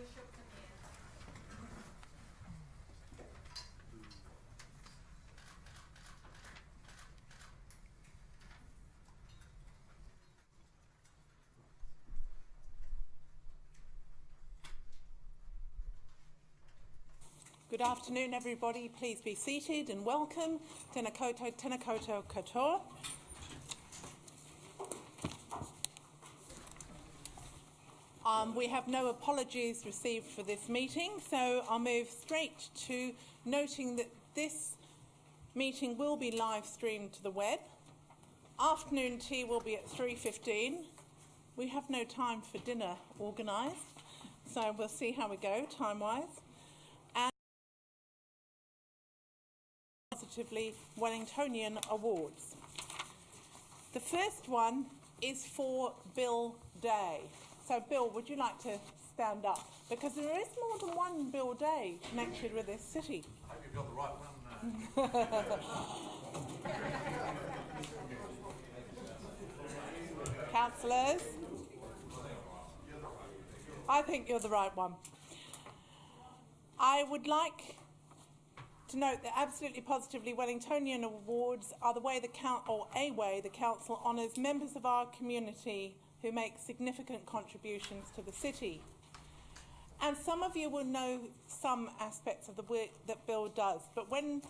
worship to the end. Good afternoon, everybody. Please be seated and welcome. Tēnā koutou, tēnā koutou katoa. We have no apologies received for this meeting, so I'll move straight to noting that this meeting will be live streamed to the web. Afternoon tea will be at 3:15. We have no time for dinner organised, so we'll see how we go time-wise. And positively Wellingtonian Awards. The first one is for Bill Day. So, Bill, would you like to stand up? Because there is more than one Bill Day connected with this city. I hope you've got the right one. Councillors? I think you're the right one. I would like to note that absolutely positively Wellingtonian Awards are a way the council honours members of our community who make significant contributions to the city. And some of you will know some aspects of the work that Bill does, but when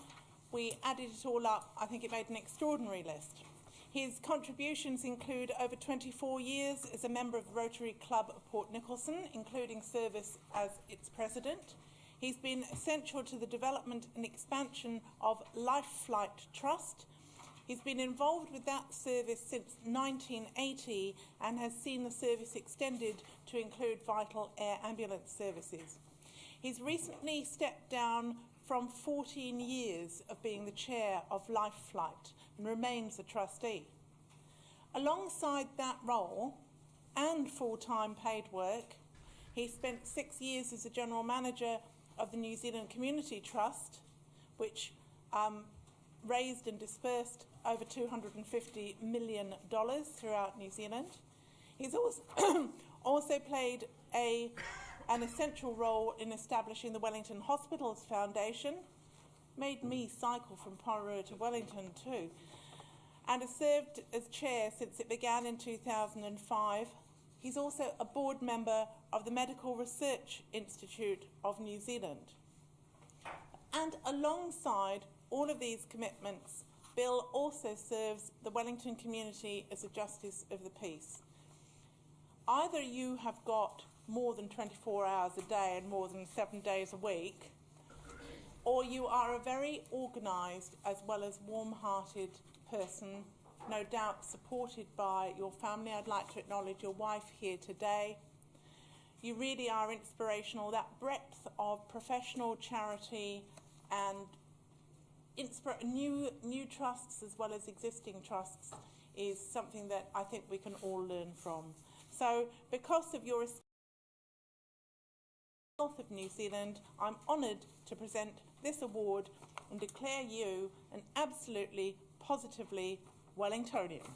we added it all up, I think it made an extraordinary list. His contributions include over 24 years as a member of Rotary Club of Port Nicholson, including service as its president. He's been essential to the development and expansion of Life Flight Trust. He's been involved with that service since 1980 and has seen the service extended to include vital air ambulance services. He's recently stepped down from 14 years of being the chair of Life Flight and remains a trustee. Alongside that role and full-time paid work, he spent 6 years as a general manager of the New Zealand Community Trust, which raised and dispersed over $250 million throughout New Zealand. He's also played an essential role in establishing the Wellington Hospitals Foundation, made me cycle from Pororua to Wellington too, and has served as chair since it began in 2005. He's also a board member of the Medical Research Institute of New Zealand. And alongside all of these commitments, Bill also serves the Wellington community as a Justice of the Peace. Either you have got more than 24 hours a day and more than 7 days a week, or you are a very organised as well as warm-hearted person, no doubt supported by your family. I'd like to acknowledge your wife here today. You really are inspirational. That breadth of professional charity and new trusts as well as existing trusts is something that I think we can all learn from. So because of your Health of New Zealand, I'm honoured to present this award and declare you an absolutely positively Wellingtonian.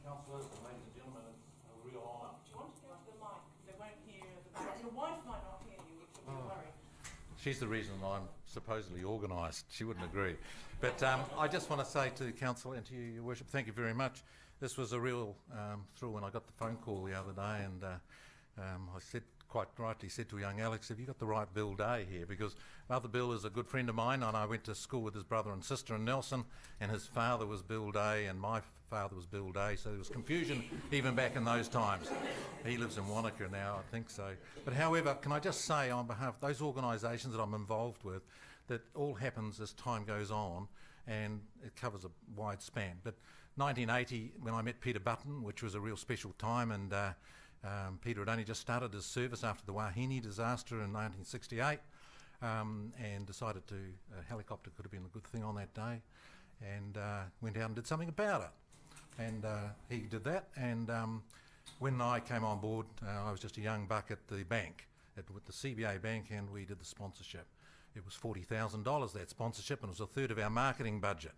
Councillors and ladies and gentlemen, it's a real honour. Do you want to go to the mic? They won't hear you. Your wife might not hear you, which will be a worry. She's the reason I'm supposedly organised. She wouldn't agree. But I just want to say to the council and to you, Your Worship, thank you very much. This was a real thrill when I got the phone call the other day, and I said, quite rightly said to young Alex, have you got the right Bill Day here? Because Mother Bill is a good friend of mine, and I went to school with his brother and sister in Nelson, and his father was Bill Day, and my father was Bill Day, so there was confusion even back in those times. He lives in Wanaka now, I think so. But however, can I just say on behalf of those organisations that I'm involved with, that all happens as time goes on, and it covers a wide span. But 1980, when I met Peter Button, which was a real special time, and Peter had only just started his service after the Wahine disaster in 1968. and decided a helicopter could have been a good thing on that day, and went out and did something about it. And he did that, and when I came on board, I was just a young buck at the bank, with the CBA Bank, and we did the sponsorship. It was $40,000, that sponsorship, and it was a third of our marketing budget.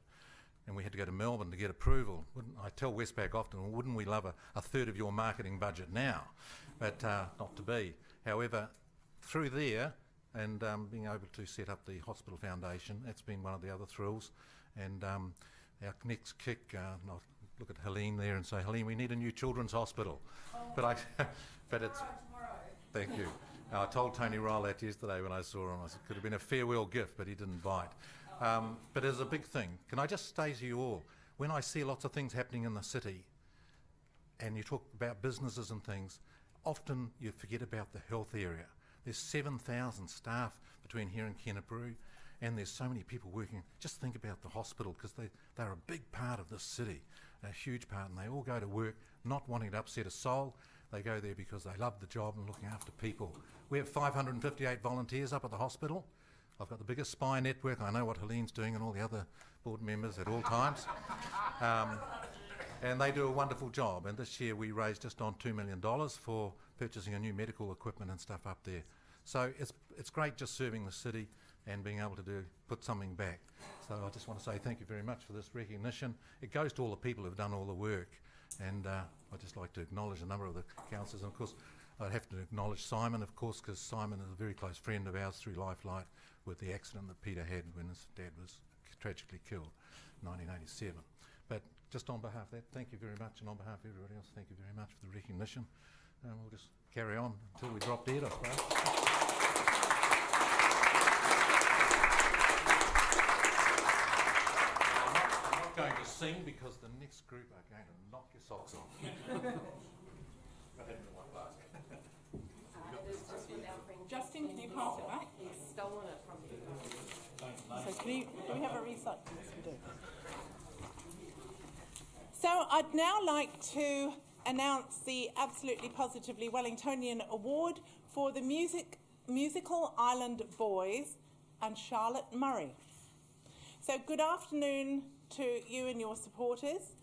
And we had to go to Melbourne to get approval. I tell Westpac often, wouldn't we love a third of your marketing budget now? But not to be. However, through there, and being able to set up the hospital foundation, that's been one of the other thrills. And our next kick, I'll look at Helene there and say, Helene, we need a new children's hospital. But it's... Thank you. I told Tony Ryle that yesterday when I saw him. I said, it could have been a farewell gift, but he didn't bite. But it's a big thing. Can I just say to you all, when I see lots of things happening in the city, and you talk about businesses and things, often you forget about the health area. There's 7,000 staff between here and Kenepuru, and there's so many people working. Just think about the hospital, because they're a big part of this city, a huge part, and they all go to work not wanting to upset a soul. They go there because they love the job and looking after people. We have 558 volunteers up at the hospital. I've got the biggest spy network. I know what Helene's doing and all the other board members at all times. And they do a wonderful job. And this year we raised just on $2 million for purchasing a new medical equipment and stuff up there. So it's great just serving the city and being able to put something back. So I just want to say thank you very much for this recognition. It goes to all the people who've done all the work. And I'd just like to acknowledge a number of the councillors. And of course, I'd have to acknowledge Simon, of course, because Simon is a very close friend of ours through Lifelight with the accident that Peter had when his dad was tragically killed in 1987. But just on behalf of that, thank you very much. And on behalf of everybody else, thank you very much for the recognition. And we'll just carry on until we drop dead, I suppose. Going to sing because the next group are going to knock your socks off. Justin, can you pass it back? He's stolen it from you. So do we have a recycle? Yes, we do. So I'd now like to announce the Absolutely Positively Wellingtonian Award for the Musical Island Boys and Charlotte Murray. So good afternoon to you and your supporters.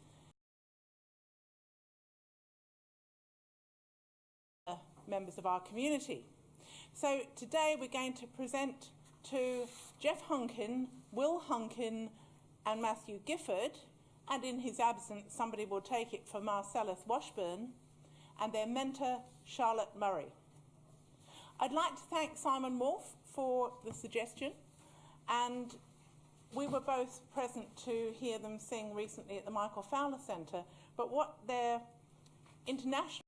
Members of our community. So today we're going to present to Jeff Hunkin, Will Hunkin and Matthew Gifford, and in his absence somebody will take it for Marcellus Washburn, and their mentor Charlotte Murray. I'd like to thank Simon Wolfe for the suggestion, and we were both present to hear them sing recently at the Michael Fowler Centre, but what their international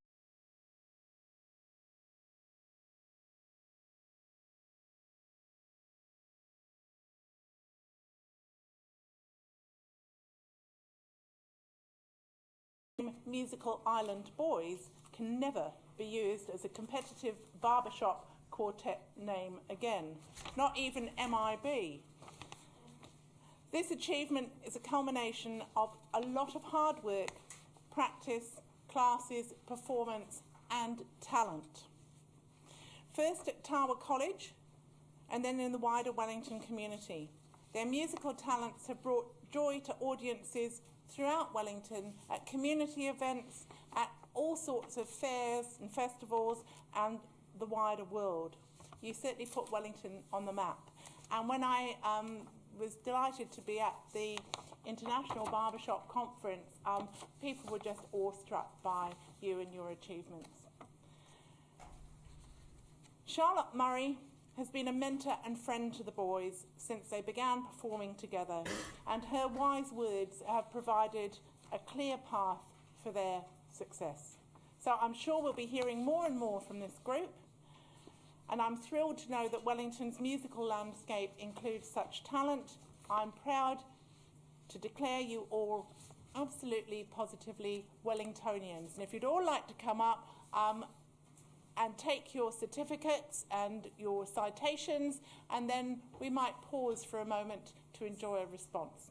Musical Island Boys can never be used as a competitive barbershop quartet name again, not even MIB. This achievement is a culmination of a lot of hard work, practice, classes, performance and talent. First at Tawa College and then in the wider Wellington community. Their musical talents have brought joy to audiences throughout Wellington, at community events, at all sorts of fairs and festivals and the wider world. You certainly put Wellington on the map. And when I was delighted to be at the International Barbershop Conference, people were just awestruck by you and your achievements. Charlotte Murray has been a mentor and friend to the boys since they began performing together, and her wise words have provided a clear path for their success. So I'm sure we'll be hearing more and more from this group, and I'm thrilled to know that Wellington's musical landscape includes such talent. I'm proud to declare you all absolutely positively Wellingtonians. And if you'd all like to come up and take your certificates and your citations, and then we might pause for a moment to enjoy a response.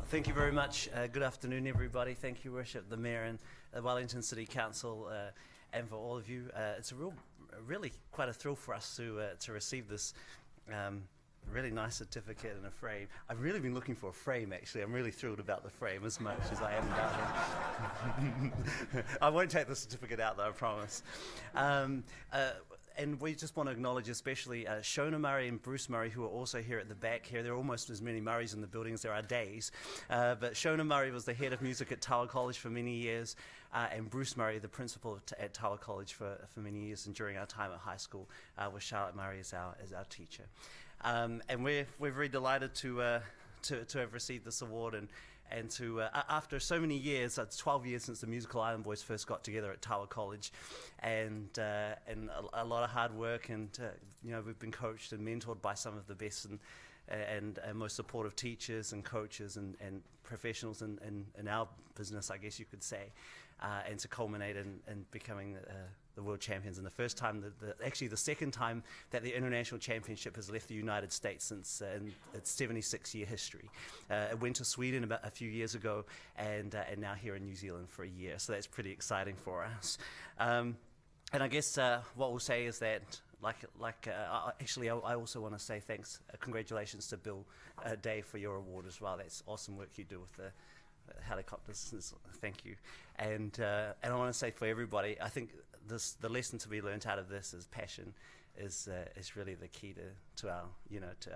Thank you very much. Good afternoon, everybody. Thank you, Worship, the Mayor and the Wellington City Council, and for all of you. It's really quite a thrill for us to receive this really nice certificate and a frame. I've really been looking for a frame, actually. I'm really thrilled about the frame as much as I am about it. I won't take the certificate out, though, I promise. And we just want to acknowledge especially Shona Murray and Bruce Murray, who are also here at the back here. There are almost as many Murrays in the building as there are days. But Shona Murray was the head of music at Tower College for many years, and Bruce Murray, the principal at Tower College for many years. And during our time at high school, with Charlotte Murray as our teacher. And we're very delighted to have received this award, and to after so many years, it's 12 years since the Musical Island Boys first got together at Tower College, and a lot of hard work, and we've been coached and mentored by some of the best and most supportive teachers and coaches and professionals in our business, I guess you could say, and to culminate in becoming the world champions. And the first time, actually the second time that the international championship has left the United States since in its 76-year history. It went to Sweden about a few years ago, and now here in New Zealand for a year. So that's pretty exciting for us. And I guess what we'll say is that, actually, I also want to say thanks, congratulations to Bill Day for your award as well. That's awesome work you do with the helicopters. Thank you. And I want to say for everybody, I think the lesson to be learnt out of this is passion is really the key to our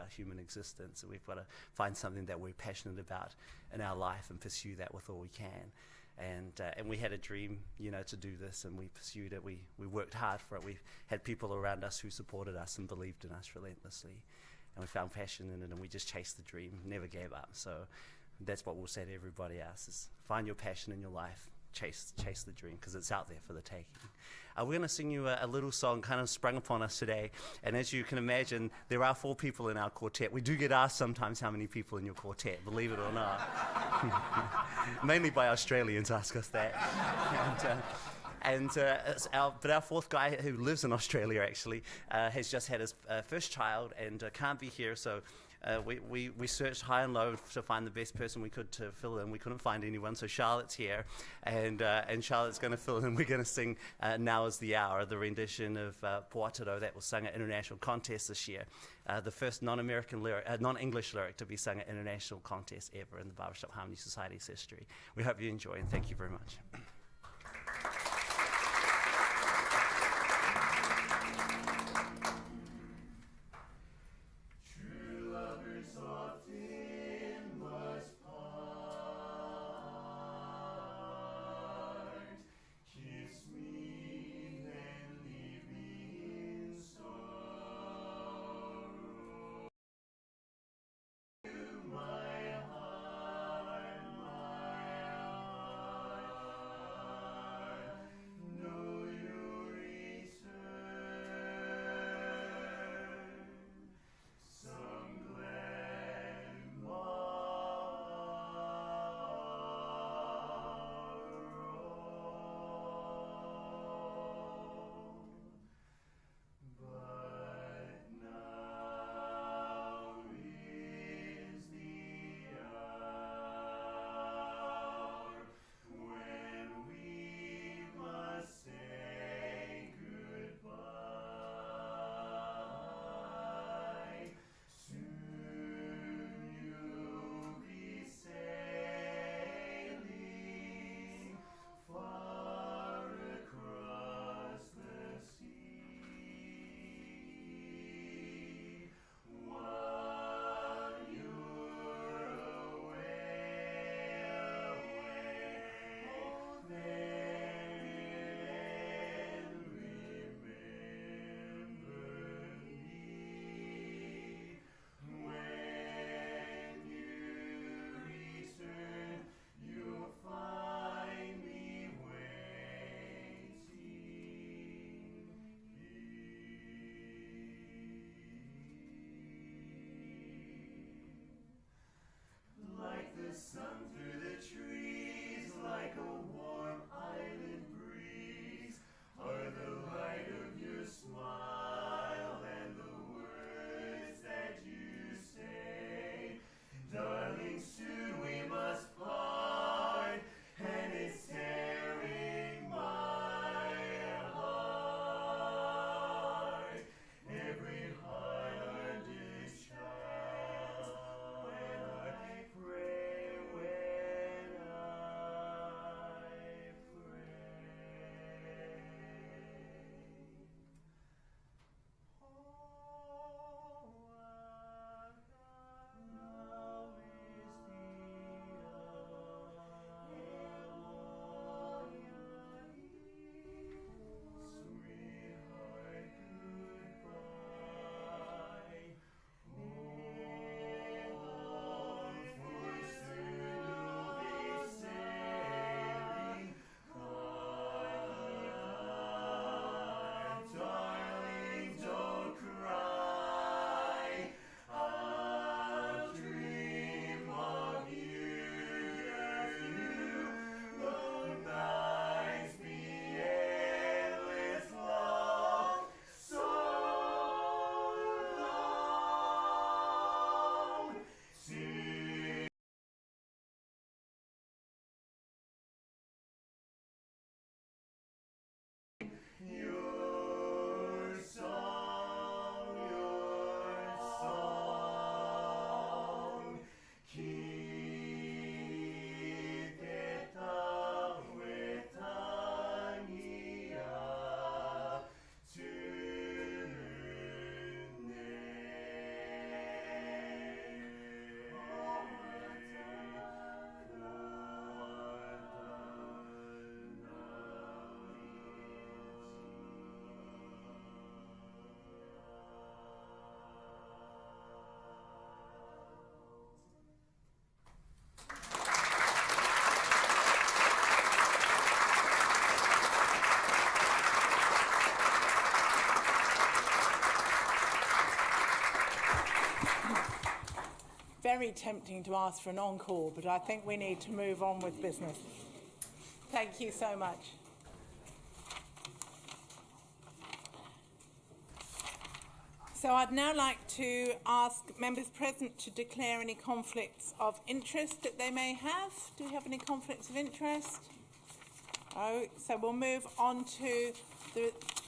human existence. And we've got to find something that we're passionate about in our life and pursue that with all we can. And we had a dream, to do this, and we pursued it. We worked hard for it. We had people around us who supported us and believed in us relentlessly, and we found passion in it, and we just chased the dream, never gave up. So that's what we'll say to everybody else: is find your passion in your life, chase the dream, because it's out there for the taking. We're going to sing you a little song kind of sprung upon us today, and as you can imagine, there are 4 people in our quartet. We do get asked sometimes how many people in your quartet, believe it or not. Mainly by Australians ask us that. But our 4th guy, who lives in Australia actually, has just had his first child and can't be here, so we searched high and low to find the best person we could to fill in. We couldn't find anyone, so Charlotte's here, and Charlotte's going to fill in. We're going to sing Now Is the Hour, the rendition of Puataro that was sung at international contests this year. The first non-English lyric to be sung at international contests ever in the Barbershop Harmony Society's history. We hope you enjoy, and thank you very much. very tempting to ask for an encore, but I think we need to move on with business. Thank you so much. So I'd now like to ask members present to declare any conflicts of interest that they may have. Do we have any conflicts of interest? Oh, so we'll move on to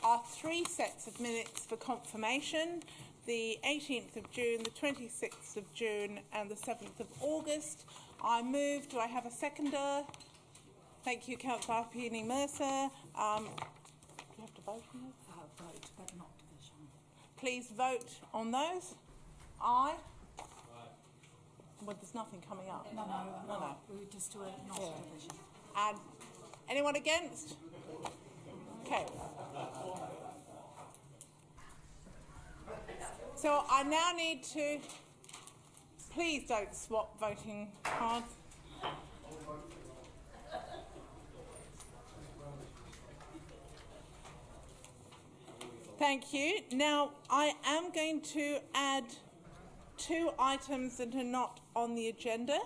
our 3 sets of minutes for confirmation: the 18th of June, the 26th of June and the 7th of August. I move. Do I have a seconder? Thank you, Councillor Ahipene-Mercer. Do you have to vote on this? Vote, but not division. Please vote on those. Aye. Well, there's nothing coming up. No. We just do it not division. And anyone against? Okay. So I now need to, please don't swap voting cards. Thank you. Now I am going to add 2 items that are not on the agenda.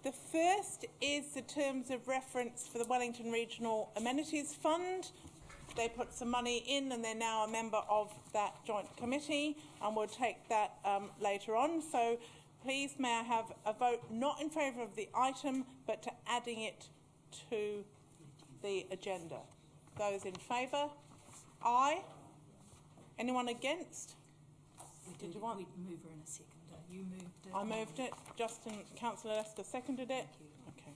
The first is the terms of reference for the Wellington Regional Amenities Fund. They put some money in and they're now a member of that joint committee, and we'll take that later on. So please may I have a vote not in favour of the item but to adding it to the agenda. Those in favour? Aye. Anyone against? Did you want? We'd move her in a second. You moved it. I moved it. Justin, Councillor Lester seconded it. Thank you. Okay.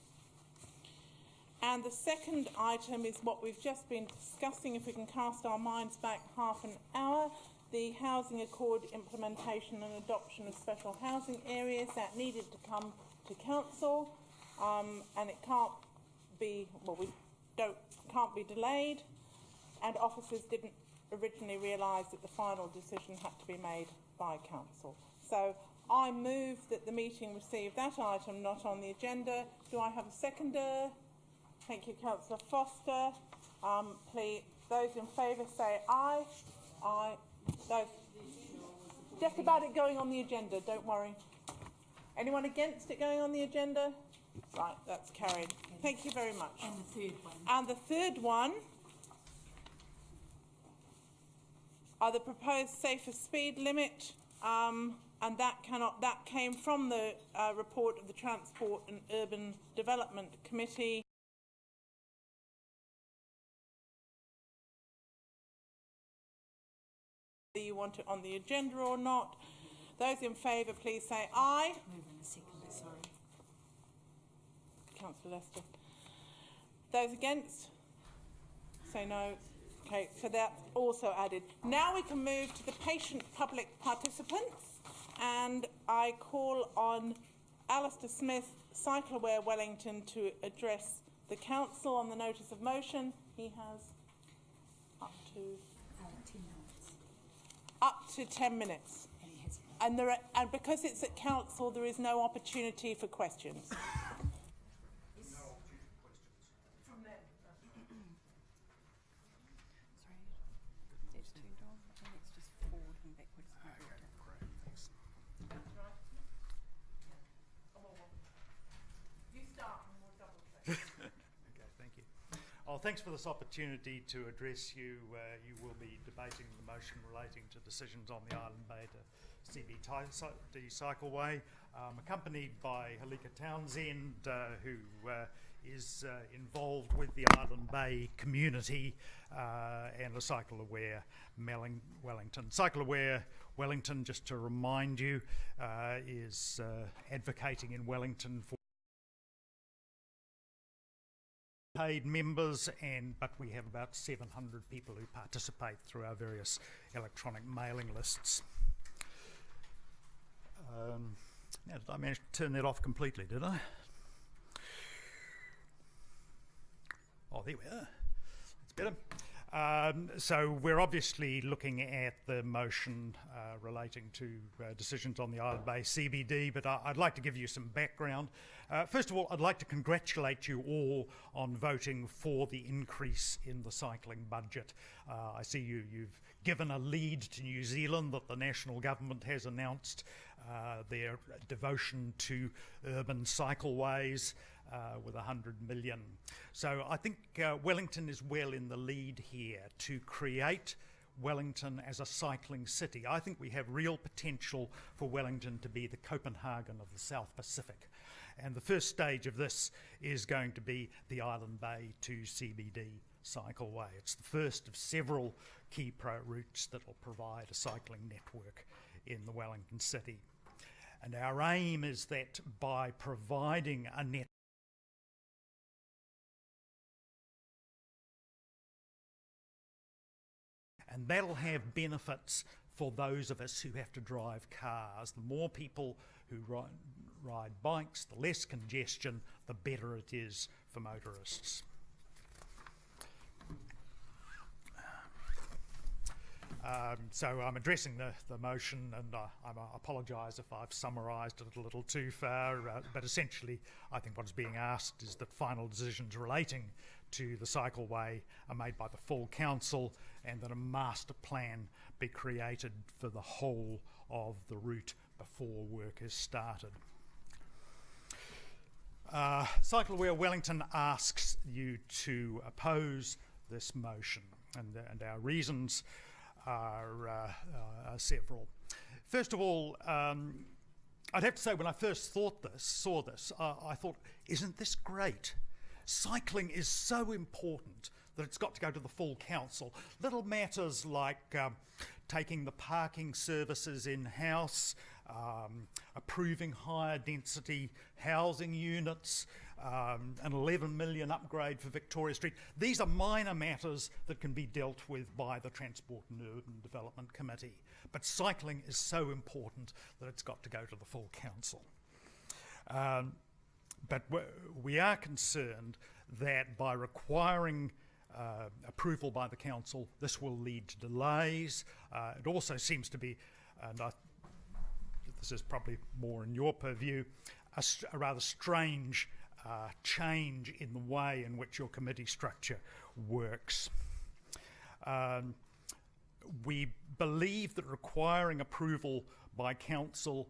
And the second item is what we've just been discussing. If we can cast our minds back half an hour, the Housing Accord implementation and adoption of special housing areas that needed to come to council, and it can't be. Well, can't be delayed, and officers didn't originally realise that the final decision had to be made by council. So I move that the meeting receive that item not on the agenda. Do I have a seconder? Thank you, Councillor Foster. Please, those in favour say aye. Aye. Those just about it going on the agenda, don't worry. Anyone against it going on the agenda? Right, that's carried. Thank you very much. And the third one. And the third one are the proposed safer speed limit, and that came from the report of the Transport and Urban Development Committee. Whether you want it on the agenda or not. Those in favour, please say aye. Move in a second, sorry. Councillor Lester. Those against? Say no. Okay, so that's also added. Now we can move to the patient public participants, and I call on Alistair Smith, Cycleware Wellington, to address the council on the notice of motion. He has up to 10 minutes. Up to 10 minutes. And he has And because it's at council, there is no opportunity for questions. Thanks for this opportunity to address you. You will be debating the motion relating to decisions on the Island Bay to CBD Cycleway, accompanied by Halika Townsend, who is involved with the Island Bay community and a Cycle-Aware Wellington. Cycle-Aware Wellington, just to remind you, is advocating in Wellington for paid members, but we have about 700 people who participate through our various electronic mailing lists. Now, did I manage to turn that off completely, did I? Oh, there we are. That's better. So we're obviously looking at the motion relating to decisions on the Island Bay CBD, but I'd like to give you some background. First of all, I'd like to congratulate you all on voting for the increase in the cycling budget. I see you've given a lead to New Zealand that the national government has announced their devotion to urban cycleways with 100 million. So I think Wellington is well in the lead here to create Wellington as a cycling city. I think we have real potential for Wellington to be the Copenhagen of the South Pacific. And the first stage of this is going to be the Island Bay to CBD cycleway. It's the first of several key routes that will provide a cycling network in the Wellington city. And our aim is that by providing a network, and that'll have benefits for those of us who have to drive cars. The more people who ride bikes, the less congestion, the better it is for motorists. So I'm addressing the motion, and I apologise if I've summarised it a little too far, but essentially I think what's being asked is that final decisions relating to the cycleway are made by the full council, and that a master plan be created for the whole of the route before work is started. Cycleway Wellington asks you to oppose this motion, and our reasons are several. First of all, I'd have to say when I first saw this, I thought, isn't this great? Cycling is so important that it's got to go to the full council. Little matters like taking the parking services in-house, approving higher density housing units, an 11 million upgrade for Victoria Street. These are minor matters that can be dealt with by the Transport and Urban Development Committee. But cycling is so important that it's got to go to the full council. But we are concerned that by requiring approval by the council, this will lead to delays. It also seems to be, and this is probably more in your purview, a rather strange change in the way in which your committee structure works. We believe that requiring approval by council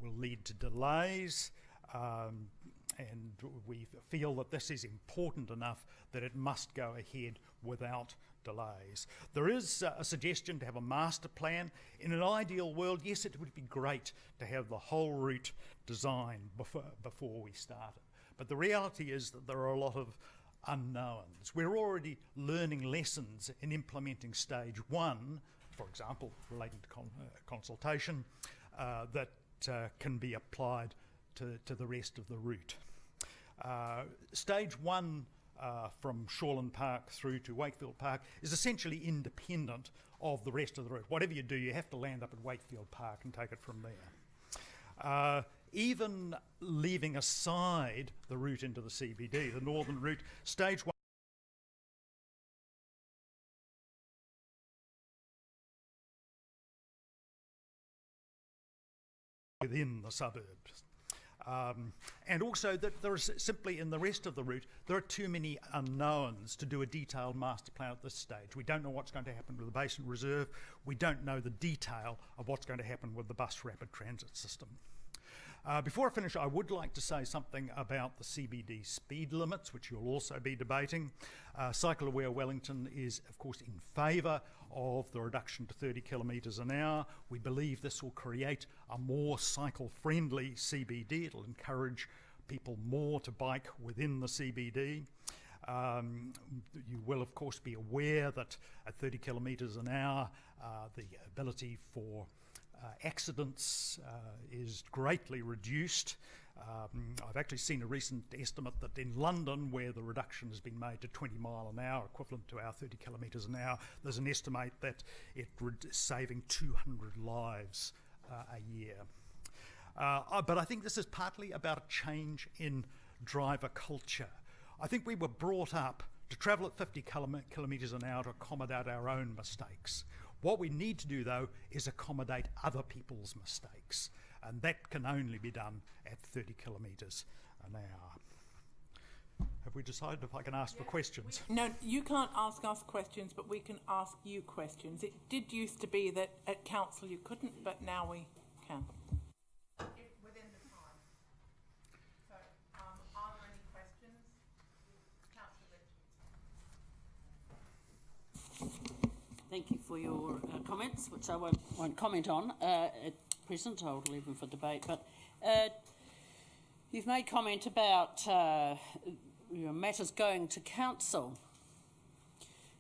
will lead to delays, and we feel that this is important enough that it must go ahead without delays. There is a suggestion to have a master plan. In an ideal world, yes, it would be great to have the whole route designed before we started. But the reality is that there are a lot of unknowns. We're already learning lessons in implementing stage one, for example, relating to consultation, that can be applied to the rest of the route. Stage one from Shoreland Park through to Wakefield Park is essentially independent of the rest of the route. Whatever you do, you have to land up at Wakefield Park and take it from there. Even leaving aside the route into the CBD, the northern route, stage one within the suburbs. And also that there is simply in the rest of the route, there are too many unknowns to do a detailed master plan at this stage. We don't know what's going to happen with the Basin Reserve. We don't know the detail of what's going to happen with the bus rapid transit system. Before I finish, I would like to say something about the CBD speed limits, which you'll also be debating. Cycle-Aware Wellington is, of course, in favour of the reduction to 30 kilometres an hour. We believe this will create a more cycle-friendly CBD. It'll encourage people more to bike within the CBD. You will, of course, be aware that at 30 kilometres an hour, the ability for accidents is greatly reduced. I've actually seen a recent estimate that in London, where the reduction has been made to 20 mile an hour, equivalent to our 30 kilometres an hour, there's an estimate that it is saving 200 lives a year. But I think this is partly about a change in driver culture. I think we were brought up to travel at 50 kilometres an hour to accommodate our own mistakes. What we need to do, though, is accommodate other people's mistakes, and that can only be done at 30 kilometres an hour. Have we decided if I can ask for questions? No, you can't ask us questions, but we can ask you questions. It did used to be that at council you couldn't, but now we can. Within the time. So, are there any questions? Councillor Richards. Thank you for your comments, which I won't comment on at present. I'll leave them for debate. But you've made comment about matters going to council.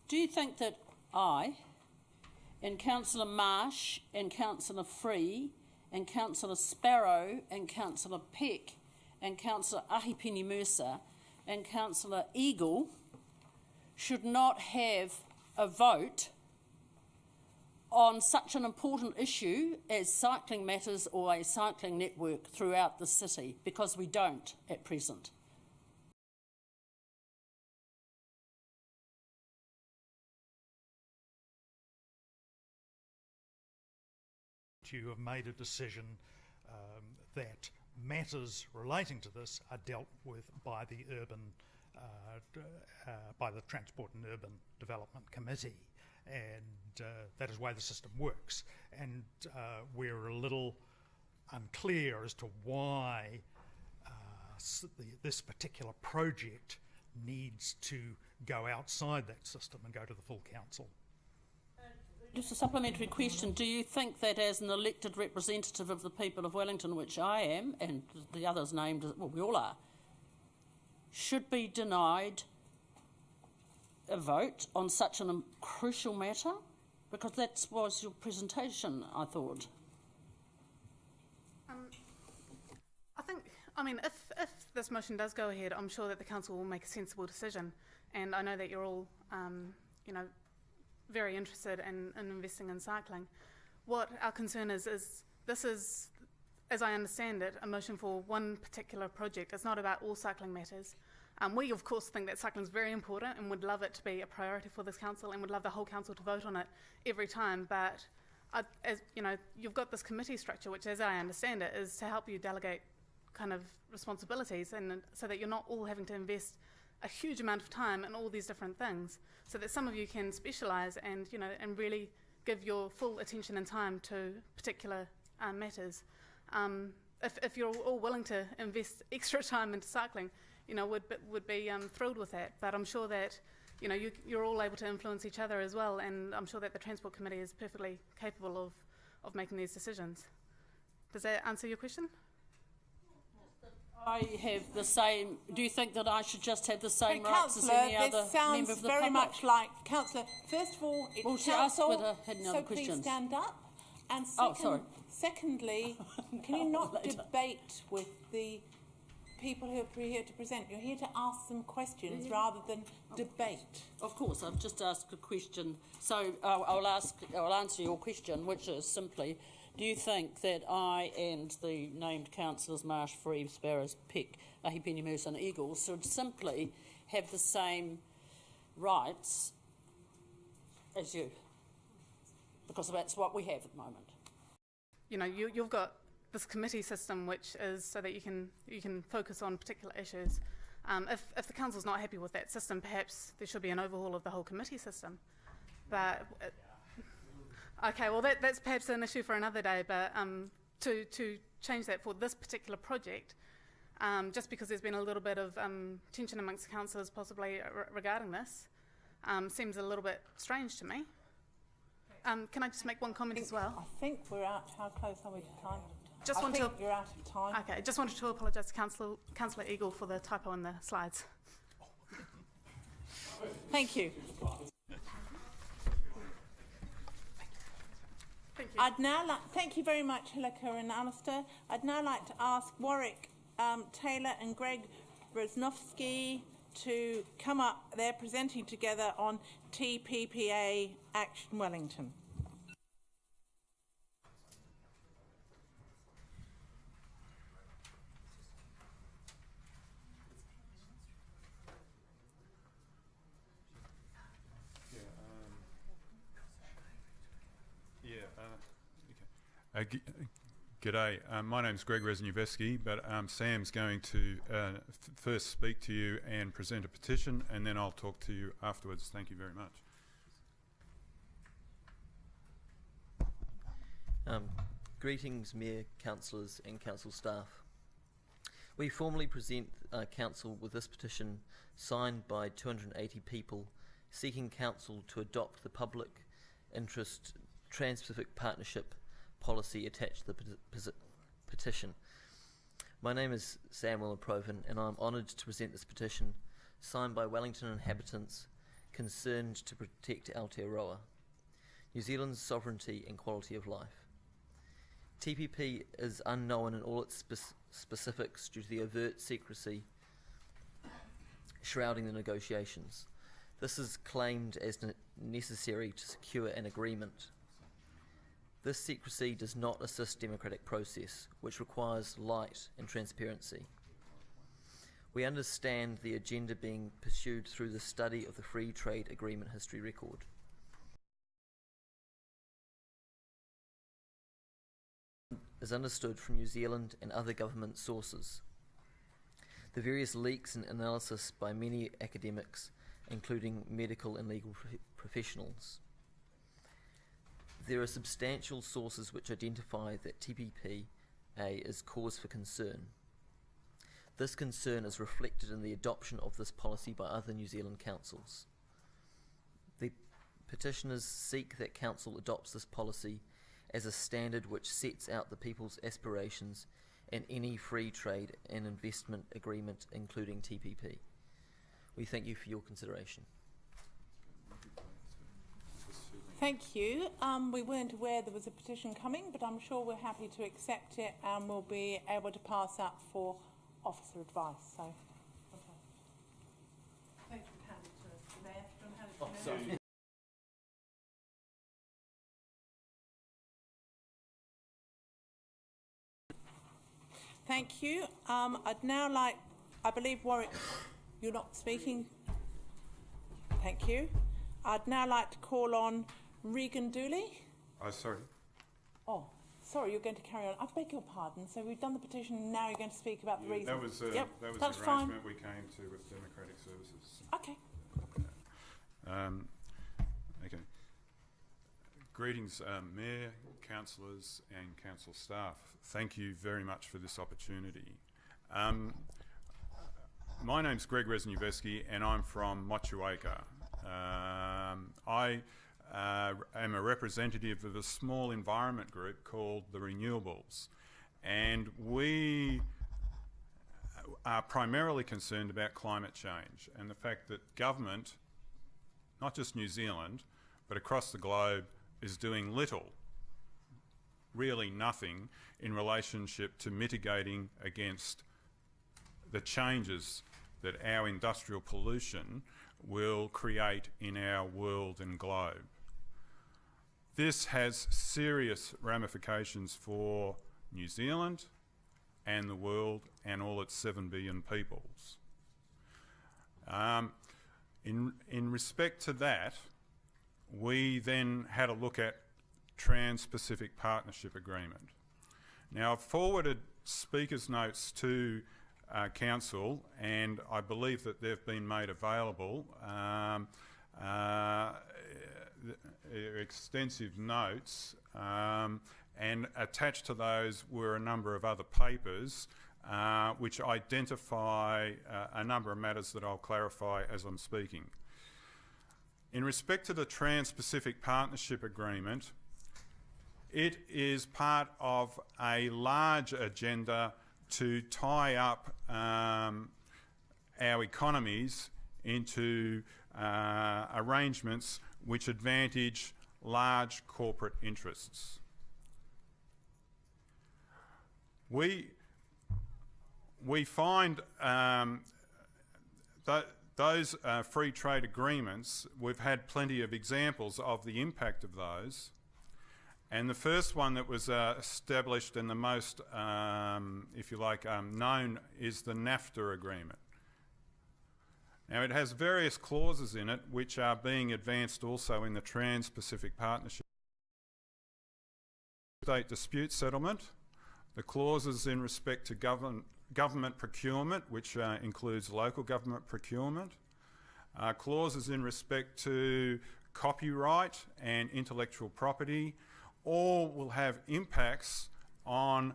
Do you think that I, and Councillor Marsh, and Councillor Free, and Councillor Sparrow, and Councillor Peck, and Councillor Ahipene-Mercer, and Councillor Eagle should not have a vote on such an important issue as cycling matters or a cycling network throughout the city? Because we don't at present. You have made a decision that matters relating to this are dealt with by the by the Transport and Urban Development Committee, and that is why the system works. And we're a little unclear as to why this particular project needs to go outside that system and go to the full council. Just a supplementary question. Do you think that as an elected representative of the people of Wellington, which I am, and the others named, well, we all are, should be denied a vote on such a crucial matter? Because that was your presentation, I thought. I mean, if this motion does go ahead, I'm sure that the council will make a sensible decision. And I know that you're all, very interested in investing in cycling. What our concern is this is, as I understand it, a motion for one particular project. It's not about all cycling matters. We, of course, think that cycling is very important and would love it to be a priority for this council and would love the whole council to vote on it every time. But, as you know, you've got this committee structure, which, as I understand it, is to help you delegate kind of responsibilities, and so that you're not all having to invest a huge amount of time in all these different things, so that some of you can specialise and and really give your full attention and time to particular matters. If you're all willing to invest extra time into cycling, would be thrilled with that. But I'm sure that you're all able to influence each other as well, and I'm sure that the Transport Committee is perfectly capable of making these decisions. Does that answer your question? I have the same. Do you think that I should just have the same rights as Councillor, any other this sounds member of the very public? much like Councillor. First of all, it's Well, she asked council, whether I had any other so please questions. stand up. And secondly, can you not debate with the people who are here to present? You're here to ask them questions rather than debate. Of course, I've just asked a question. So I'll answer your question, which is simply, do you think that I and the named councillors Marsh, Free, Sparrows, Peck, Ahipene-Mercer and Eagles should simply have the same rights as you? Because that's what we have at the moment. You've got this committee system, which is so that you can focus on particular issues. If the council's not happy with that system, perhaps there should be an overhaul of the whole committee system. But okay, well that's perhaps an issue for another day. But to change that for this particular project, just because there's been a little bit of tension amongst the councillors possibly regarding this, seems a little bit strange to me. Can I just make one comment as well? I think we're out. How close are we to time? You're out of time. Okay, just wanted to apologise to Councillor Eagle for the typo in the slides. Thank you. Thank you. I'd now thank you very much, Hilika and Alistair. I'd now like to ask Warwick Taylor and Greg Bresnowski to come up. They're presenting together on TPPA Action Wellington. G'day, my name's Greg Rezniewski, but Sam's going to first speak to you and present a petition, and then I'll talk to you afterwards. Thank you very much. Greetings, Mayor, Councillors and Council staff. We formally present Council with this petition signed by 280 people seeking Council to adopt the public interest Trans-Pacific Partnership policy attached to the petition. My name is Sam Williproven and I'm honoured to present this petition signed by Wellington inhabitants concerned to protect Aotearoa, New Zealand's sovereignty and quality of life. TPP is unknown in all its specifics due to the overt secrecy shrouding the negotiations. This is claimed as necessary to secure an agreement. This secrecy does not assist democratic process, which requires light and transparency. We understand the agenda being pursued through the study of the Free Trade Agreement history record. Is understood from New Zealand and other government sources. The various leaks and analysis by many academics, including medical and legal professionals. There are substantial sources which identify that TPPA is cause for concern. This concern is reflected in the adoption of this policy by other New Zealand councils. The petitioners seek that Council adopts this policy as a standard which sets out the people's aspirations in any free trade and investment agreement, including TPP. We thank you for your consideration. Thank you. We weren't aware there was a petition coming, but I'm sure we're happy to accept it and we'll be able to pass up for officer advice. So, okay. Thank you. Hand it to us, Mayor. Do you want to hand it to me? Sorry. Thank you. I'd now like, I believe Warwick, you're not speaking. Thank you. I'd now like to call on Regan Dooley. Oh, sorry. Oh, sorry, you're going to carry on. I beg your pardon. So we've done the petition and now you're going to speak about the reason. That was the that's arrangement fine. we came to with Democratic Services. Okay. Okay. Greetings, Mayor, Councillors and Council staff. Thank you very much for this opportunity. My name's Greg Rezniewski and I'm from Motueka. I am a representative of a small environment group called the Renewables, and we are primarily concerned about climate change and the fact that government, not just New Zealand, but across the globe, is doing little, really nothing, in relationship to mitigating against the changes that our industrial pollution will create in our world and globe. This has serious ramifications for New Zealand and the world and all its 7 billion peoples. In respect to that, we then had a look at Trans-Pacific Partnership Agreement. Now, I've forwarded speakers' notes to Council, and I believe that they've been made available. Extensive notes, and attached to those were a number of other papers which identify a number of matters that I'll clarify as I'm speaking. In respect to the Trans-Pacific Partnership Agreement, it is part of a large agenda to tie up our economies into arrangements which advantage large corporate interests. We find that those free trade agreements, we've had plenty of examples of the impact of those. And the first one that was established and the most, if you like, known is the NAFTA agreement. Now, it has various clauses in it which are being advanced also in the Trans-Pacific Partnership. State dispute settlement, the clauses in respect to government procurement, which includes local government procurement, clauses in respect to copyright and intellectual property, all will have impacts on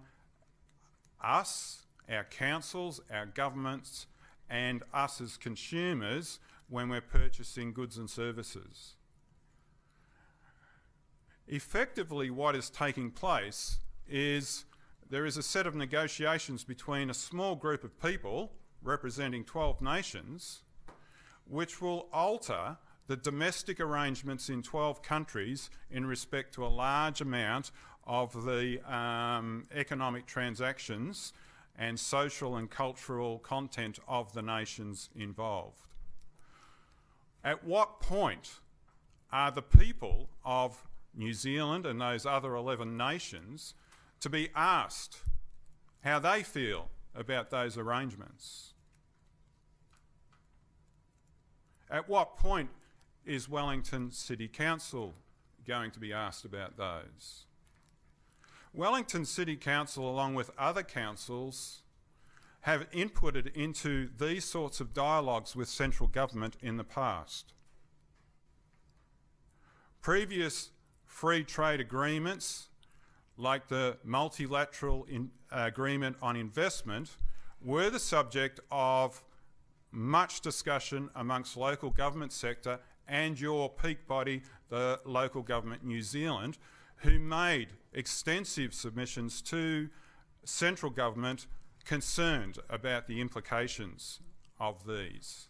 us, our councils, our governments, and us as consumers when we're purchasing goods and services. Effectively, what is taking place is there is a set of negotiations between a small group of people representing 12 nations which will alter the domestic arrangements in 12 countries in respect to a large amount of the economic transactions and social and cultural content of the nations involved. At what point are the people of New Zealand and those other 11 nations to be asked how they feel about those arrangements? At what point is Wellington City Council going to be asked about those? Wellington City Council, along with other councils, have inputted into these sorts of dialogues with central government in the past. Previous free trade agreements, like the multilateral agreement on investment, were the subject of much discussion amongst local government sector and your peak body, the Local Government New Zealand, who made extensive submissions to central government concerned about the implications of these.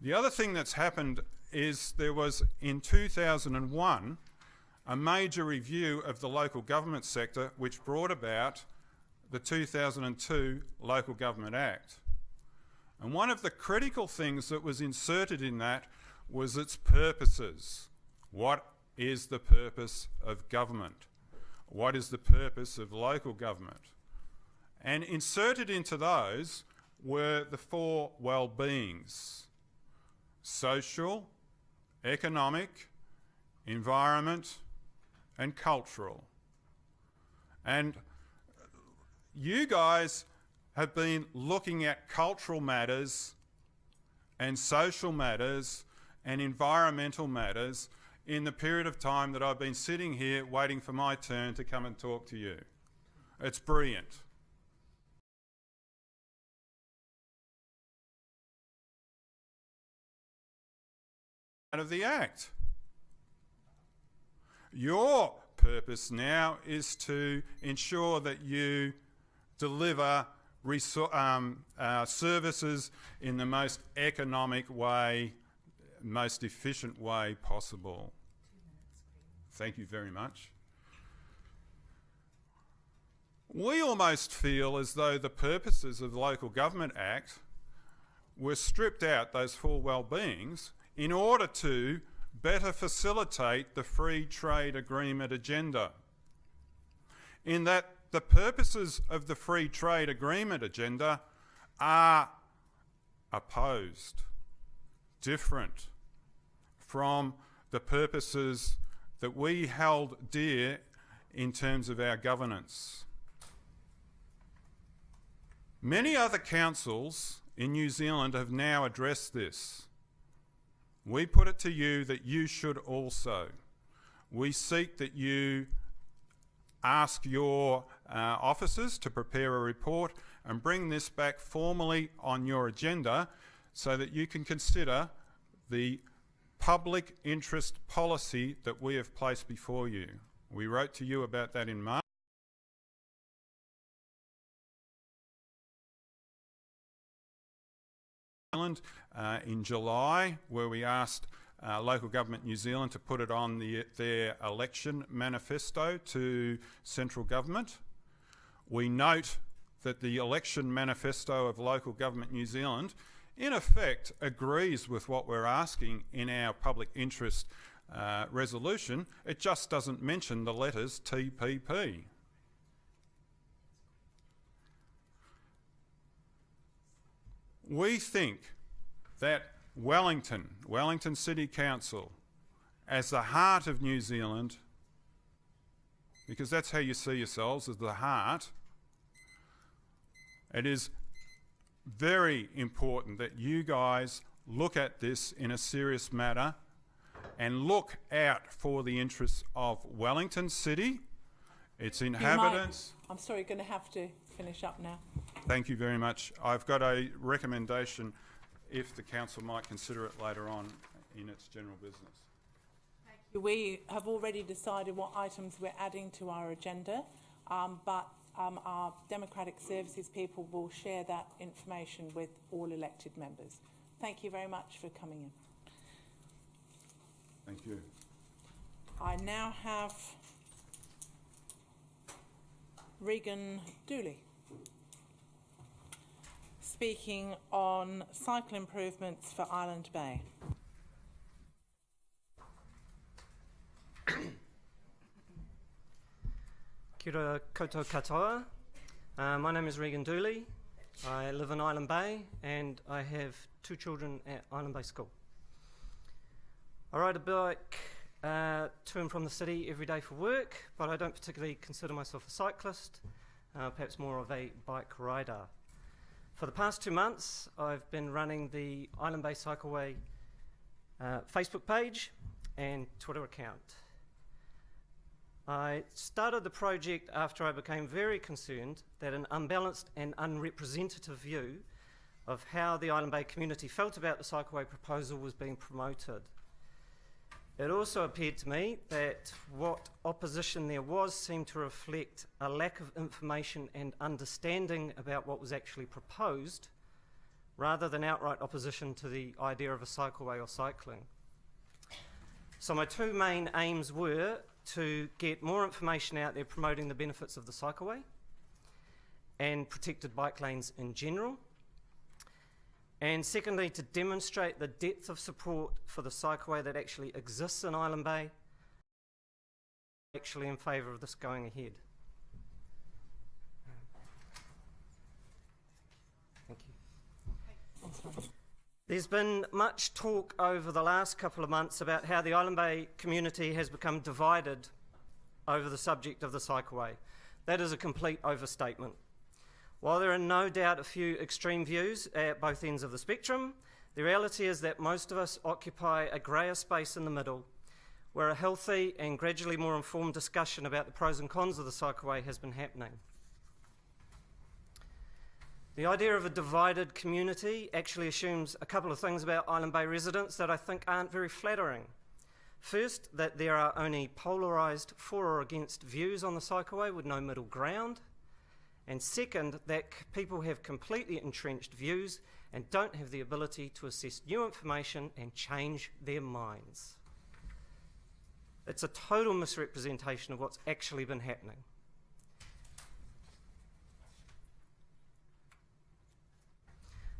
The other thing that's happened is there was, in 2001, a major review of the local government sector which brought about the 2002 Local Government Act. And one of the critical things that was inserted in that was its purposes. What is the purpose of government? What is the purpose of local government? And inserted into those were the 4 well-beings: social, economic, environment, and cultural. And you guys have been looking at cultural matters and social matters and environmental matters in the period of time that I've been sitting here waiting for my turn to come and talk to you. It's brilliant. Out of the Act. Your purpose now is to ensure that you deliver services in the most economic way, most efficient way possible. Thank you very much. We almost feel as though the purposes of the Local Government Act were stripped out, those 4 well-beings, in order to better facilitate the free trade agreement agenda. In that the purposes of the free trade agreement agenda are opposed, different from the purposes that we held dear in terms of our governance. Many other councils in New Zealand have now addressed this. We put it to you that you should also. We seek that you ask your officers to prepare a report and bring this back formally on your agenda so that you can consider the public interest policy that we have placed before you. We wrote to you about that in March. In July, where we asked Local Government New Zealand to put it on their election manifesto to central government. We note that the election manifesto of Local Government New Zealand in effect agrees with what we're asking in our public interest resolution. It just doesn't mention the letters TPP. We think that Wellington City Council, as the heart of New Zealand, because that's how you see yourselves, as the heart, it is very important that you guys look at this in a serious manner and look out for the interests of Wellington City, its inhabitants. I'm sorry, you're going to have to finish up now. Thank you very much. I've got a recommendation if the council might consider it later on in its general business. We have already decided what items we're adding to our agenda, but our Democratic Services people will share that information with all elected members. Thank you very much for coming in. Thank you. I now have Regan Dooley speaking on cycle improvements for Island Bay. Kia ora koutou katoa. My name is Regan Dooley. I live in Island Bay and I have 2 children at Island Bay School. I ride a bike to and from the city every day for work, but I don't particularly consider myself a cyclist, perhaps more of a bike rider. For the past 2 months, I've been running the Island Bay Cycleway Facebook page and Twitter account. I started the project after I became very concerned that an unbalanced and unrepresentative view of how the Island Bay community felt about the cycleway proposal was being promoted. It also appeared to me that what opposition there was seemed to reflect a lack of information and understanding about what was actually proposed, rather than outright opposition to the idea of a cycleway or cycling. So my 2 main aims were to get more information out there promoting the benefits of the cycleway and protected bike lanes in general. And secondly, to demonstrate the depth of support for the cycleway that actually exists in Island Bay, actually in favour of this going ahead. Thank you. There's been much talk over the last couple of months about how the Island Bay community has become divided over the subject of the cycleway. That is a complete overstatement. While there are no doubt a few extreme views at both ends of the spectrum, the reality is that most of us occupy a greyer space in the middle, where a healthy and gradually more informed discussion about the pros and cons of the cycleway has been happening. The idea of a divided community actually assumes a couple of things about Island Bay residents that I think aren't very flattering. First, that there are only polarised for or against views on the cycleway with no middle ground. And second, that people have completely entrenched views and don't have the ability to assess new information and change their minds. It's a total misrepresentation of what's actually been happening.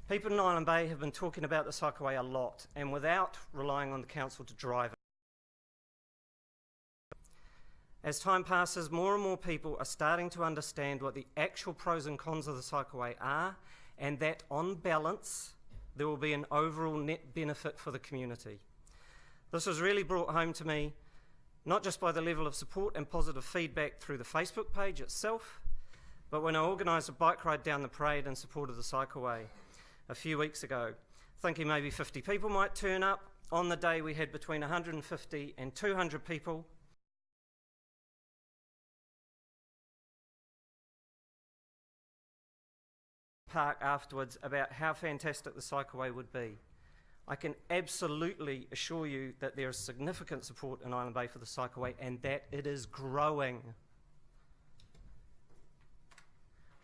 People in Island Bay have been talking about the cycleway a lot and without relying on the council to drive it. As time passes, more and more people are starting to understand what the actual pros and cons of the cycleway are, and that on balance, there will be an overall net benefit for the community. This was really brought home to me, not just by the level of support and positive feedback through the Facebook page itself, but when I organised a bike ride down the parade in support of the cycleway a few weeks ago, thinking maybe 50 people might turn up. On the day we had between 150 and 200 people. Park afterwards about how fantastic the cycleway would be. I can absolutely assure you that there is significant support in Island Bay for the cycleway and that it is growing.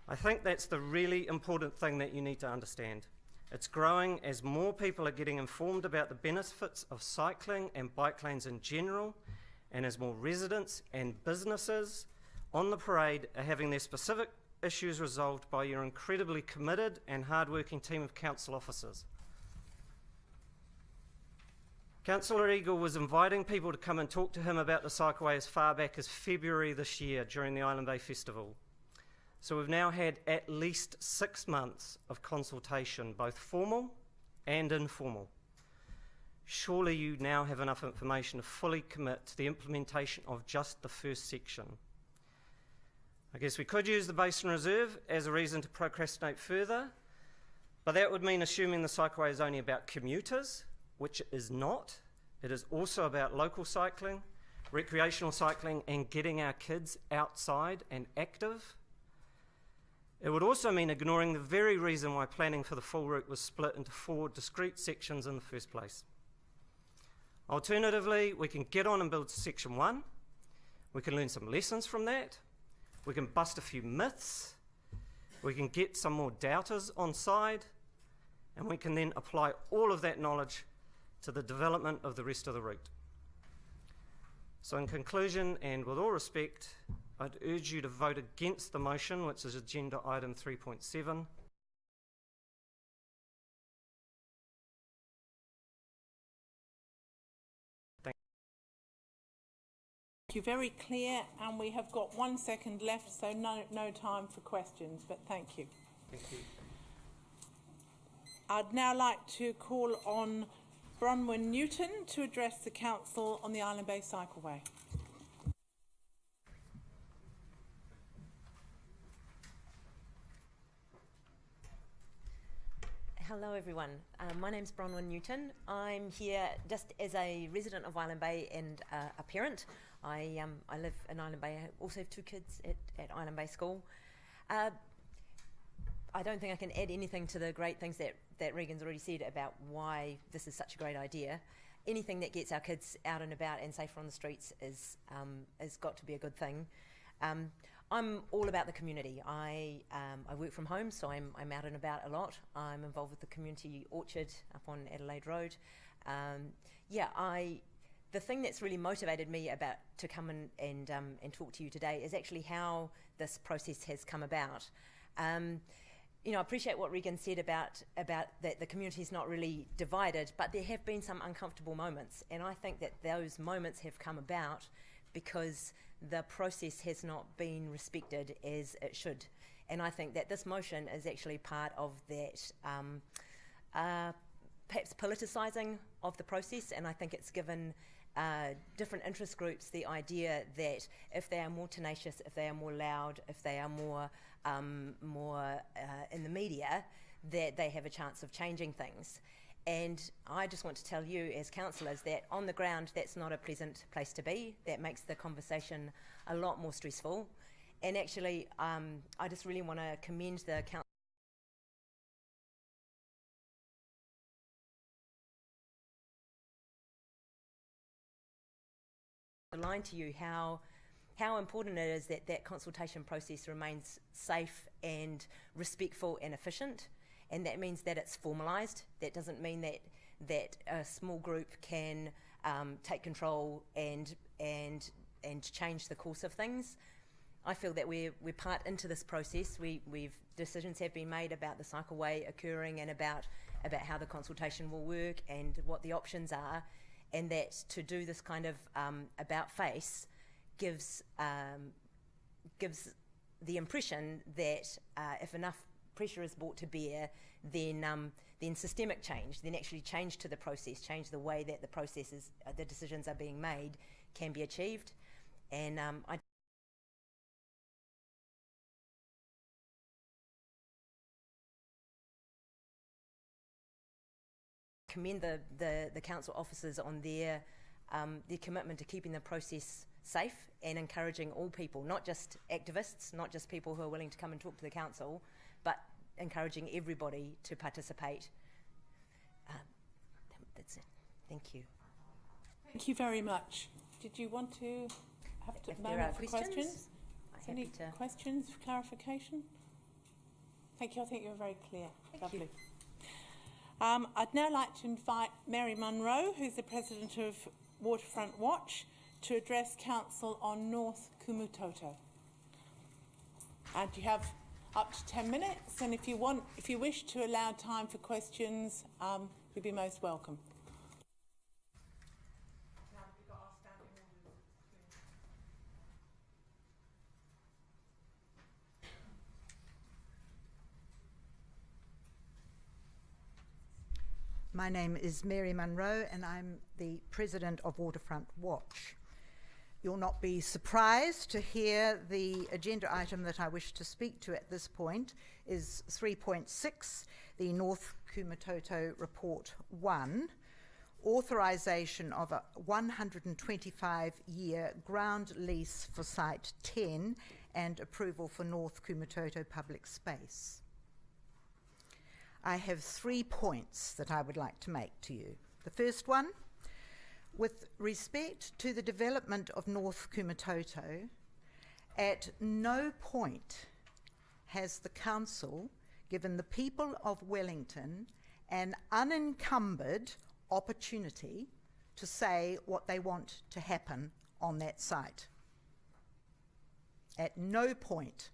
I think that's the really important thing that you need to understand. It's growing as more people are getting informed about the benefits of cycling and bike lanes in general, and as more residents and businesses on the parade are having their specific issues resolved by your incredibly committed and hard-working team of council officers. Councillor Eagle was inviting people to come and talk to him about the cycleway as far back as February this year during the Island Bay Festival. So we've now had at least 6 months of consultation, both formal and informal. Surely you now have enough information to fully commit to the implementation of just the first section. I guess we could use the Basin Reserve as a reason to procrastinate further, but that would mean assuming the cycleway is only about commuters, which it is not. It is also about local cycling, recreational cycling, and getting our kids outside and active. It would also mean ignoring the very reason why planning for the full route was split into 4 discrete sections in the first place. Alternatively, we can get on and build section 1. We can learn some lessons from that. We can bust a few myths. We can get some more doubters on side. And we can then apply all of that knowledge to the development of the rest of the route. So in conclusion, and with all respect, I'd urge you to vote against the motion, which is agenda item 3.7. Thank you. Very clear, and we have got 1 second left, so no time for questions, but thank you. Thank you. I'd now like to call on Bronwyn Newton to address the Council on the Island Bay Cycleway. Hello everyone, my name's Bronwyn Newton. I'm here just as a resident of Island Bay and a parent. I live in Island Bay. I also have 2 kids at Island Bay School. I don't think I can add anything to the great things that Regan's already said about why this is such a great idea. Anything that gets our kids out and about and safer on the streets is got to be a good thing. I'm all about the community. I work from home, so I'm out and about a lot. I'm involved with the community orchard up on Adelaide Road. The thing that's really motivated me to come and talk to you today is actually how this process has come about. I appreciate what Regan said about that the community is not really divided, but there have been some uncomfortable moments, and I think that those moments have come about because the process has not been respected as it should. And I think that this motion is actually part of that perhaps politicising of the process, and I think it's given different interest groups the idea that if they are more tenacious, if they are more loud, if they are more in the media, that they have a chance of changing things. And I just want to tell you as councillors that on the ground that's not a pleasant place to be. That makes the conversation a lot more stressful. And actually I just really want to commend the council line to you how important it is that consultation process remains safe and respectful and efficient. And that means that it's formalised. That doesn't mean that a small group can take control and change the course of things. I feel that we're part into this process. Decisions have been made about the cycleway occurring and about how the consultation will work and what the options are, and that to do this kind of about face gives the impression that if enough pressure is brought to bear, then systemic change, then actually change to the process, change the way that the decisions are being made can be achieved. And I commend the council officers on their commitment to keeping the process safe and encouraging all people, not just activists, not just people who are willing to come and talk to the council, but encouraging everybody to participate. That's it. Thank you. Thank you very much. Did you want to have a moment for questions? Any questions, clarification? Thank you. I think you were very clear. Lovely. I'd now like to invite Mary Munro, who's the President of Waterfront Watch, to address Council on North Kumutoto. And you have up to 10 minutes, and if you wish to allow time for questions, you'd be most welcome. My name is Mary Munro and I'm the President of Waterfront Watch. You'll not be surprised to hear the agenda item that I wish to speak to at this point is 3.6, the North Kumatoto Report 1, authorisation of a 125-year ground lease for Site 10 and approval for North Kumatoto Public Space. I have 3 points that I would like to make to you. The first one, with respect to the development of North Kumatoto, at no point has the council given the people of Wellington an unencumbered opportunity to say what they want to happen on that site. At no point.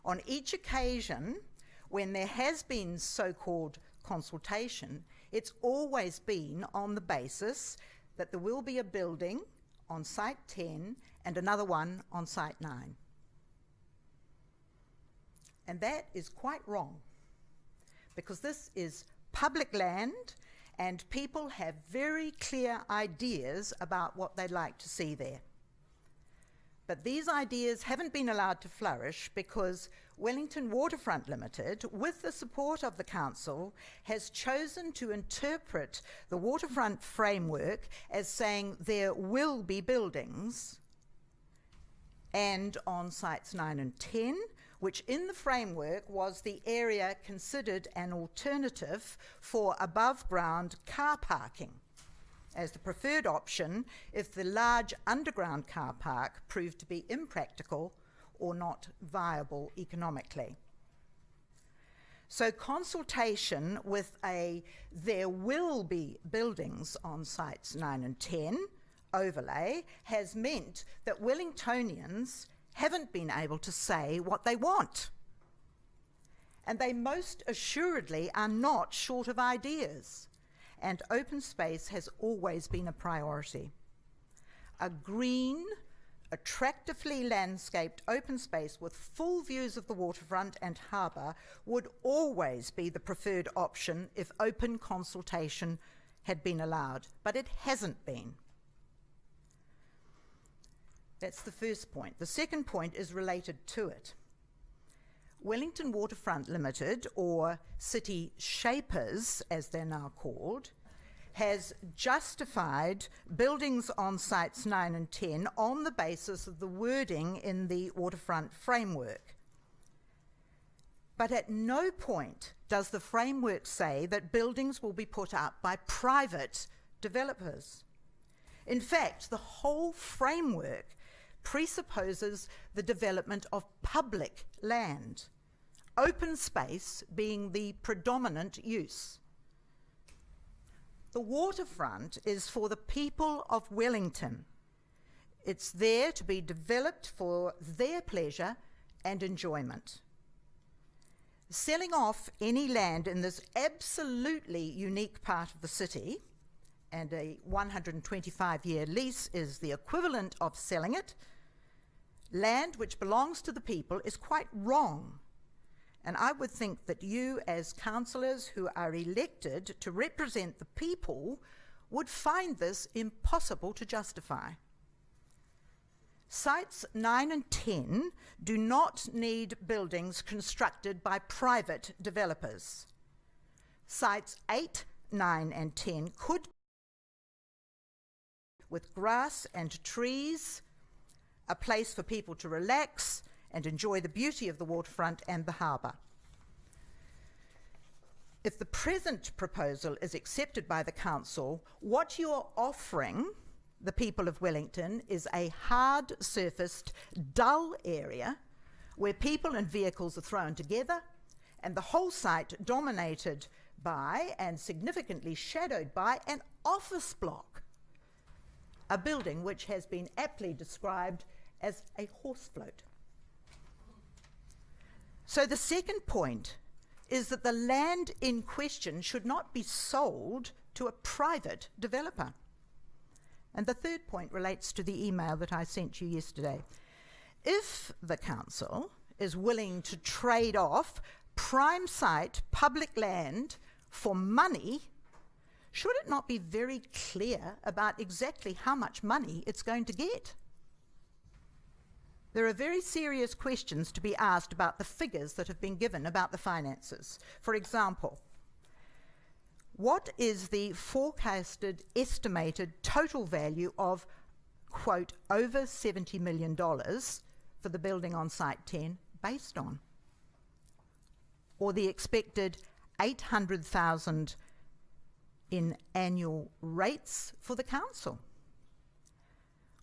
On each occasion, when there has been so-called consultation, it's always been on the basis that there will be a building on Site 10 and another one on Site 9. And that is quite wrong, because this is public land and people have very clear ideas about what they'd like to see there. But these ideas haven't been allowed to flourish because Wellington Waterfront Limited, with the support of the council, has chosen to interpret the waterfront framework as saying there will be buildings, and on sites 9 and 10, which in the framework was the area considered an alternative for above-ground car parking as the preferred option if the large underground car park proved to be impractical or not viable economically. So consultation with a "there will be buildings on sites 9 and 10 overlay has meant that Wellingtonians haven't been able to say what they want. And they most assuredly are not short of ideas. And open space has always been a priority. A green, attractively landscaped open space with full views of the waterfront and harbour would always be the preferred option if open consultation had been allowed, but it hasn't been. That's the first point. The second point is related to it. Wellington Waterfront Limited, or City Shapers as they're now called, has justified buildings on sites 9 and 10 on the basis of the wording in the waterfront framework. But at no point does the framework say that buildings will be put up by private developers. In fact, the whole framework presupposes the development of public land, open space being the predominant use. The waterfront is for the people of Wellington. It's there to be developed for their pleasure and enjoyment. Selling off any land in this absolutely unique part of the city, and a 125-year lease is the equivalent of selling it, land which belongs to the people, is quite wrong. And I would think that you, as councillors who are elected to represent the people, would find this impossible to justify. Sites 9 and 10 do not need buildings constructed by private developers. Sites 8, 9 and 10 could, with grass and trees, a place for people to relax and enjoy the beauty of the waterfront and the harbour. If the present proposal is accepted by the council, what you're offering the people of Wellington is a hard-surfaced, dull area where people and vehicles are thrown together, and the whole site dominated by and significantly shadowed by an office block, a building which has been aptly described as a horse float. So the second point is that the land in question should not be sold to a private developer. And the third point relates to the email that I sent you yesterday. If the council is willing to trade off prime site public land for money, should it not be very clear about exactly how much money it's going to get? There are very serious questions to be asked about the figures that have been given about the finances. For example, what is the forecasted estimated total value of, quote, over $70 million for the building on Site 10 based on? Or the expected $800,000 in annual rates for the council?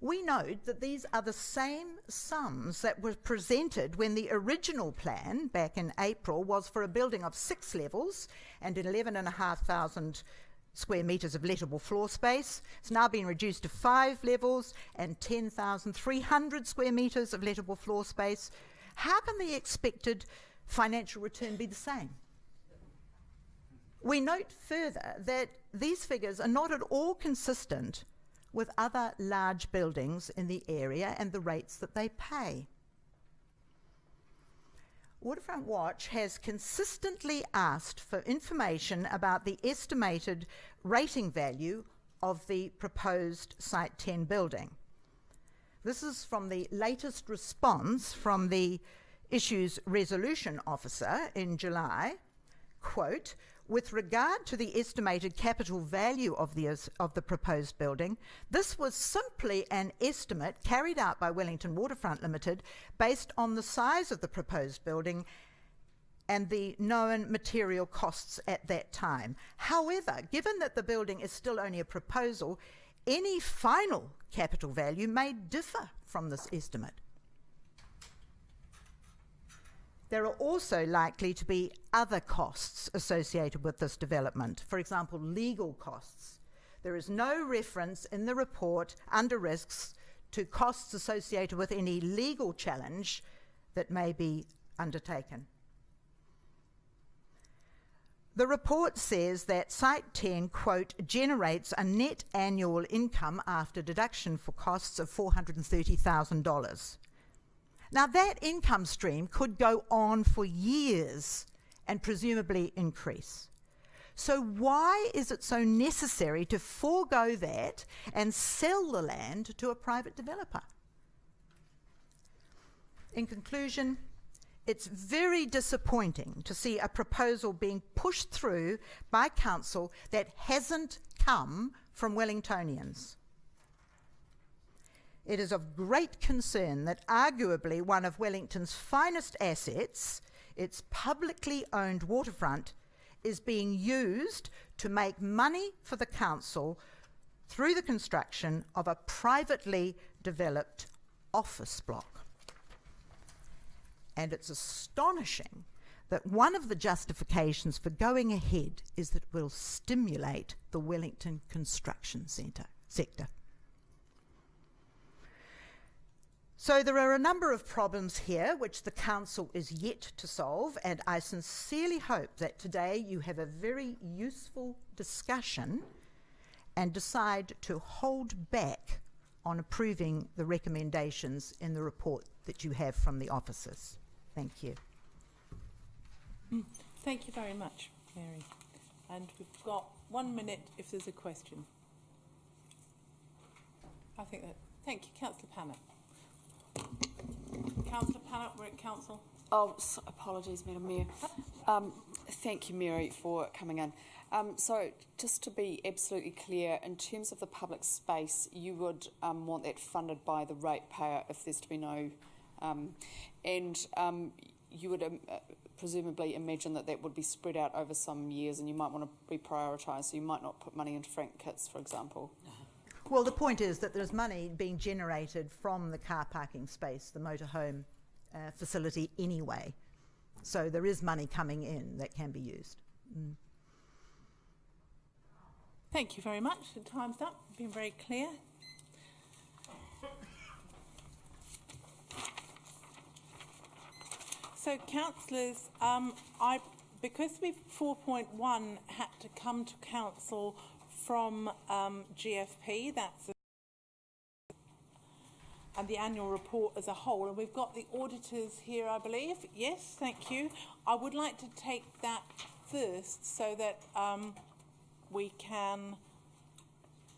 We note that these are the same sums that were presented when the original plan back in April was for a building of 6 levels and 11,500 square metres of lettable floor space. It's now been reduced to 5 levels and 10,300 square metres of lettable floor space. How can the expected financial return be the same? We note further that these figures are not at all consistent with other large buildings in the area and the rates that they pay. Waterfront Watch has consistently asked for information about the estimated rating value of the proposed Site 10 building. This is from the latest response from the Issues Resolution Officer in July, quote, with regard to the estimated capital value of the proposed building, this was simply an estimate carried out by Wellington Waterfront Limited based on the size of the proposed building and the known material costs at that time. However, given that the building is still only a proposal, any final capital value may differ from this estimate. There are also likely to be other costs associated with this development, for example, legal costs. There is no reference in the report under risks to costs associated with any legal challenge that may be undertaken. The report says that Site 10, quote, generates a net annual income after deduction for costs of $430,000. Now, that income stream could go on for years and presumably increase. So why is it so necessary to forego that and sell the land to a private developer? In conclusion, it's very disappointing to see a proposal being pushed through by council that hasn't come from Wellingtonians. It is of great concern that arguably one of Wellington's finest assets, its publicly owned waterfront, is being used to make money for the council through the construction of a privately developed office block. And it's astonishing that one of the justifications for going ahead is that it will stimulate the Wellington construction sector. So there are a number of problems here which the council is yet to solve, and I sincerely hope that today you have a very useful discussion and decide to hold back on approving the recommendations in the report that you have from the officers. Thank you. Thank you very much, Mary. And we've got 1 minute if there's a question. I think that. Thank you, Councillor Pannett. Councillor Pannett, we're at council. Oh, apologies, Madam Mayor. Thank you, Mary, for coming in. So, just to be absolutely clear, in terms of the public space, you would want that funded by the ratepayer if there's to be no... you would presumably imagine that that would be spread out over some years and you might want to be prioritised, so you might not put money into frank kits, for example. Well, the point is that there's money being generated from the car parking space, the motorhome facility anyway. So there is money coming in that can be used. Thank you very much. The time's up. Been very clear. So, councillors, because 4.1 had to come to council from GFP, and the annual report as a whole, and we've got the auditors here, I believe. Yes, thank you. I would like to take that first so that we can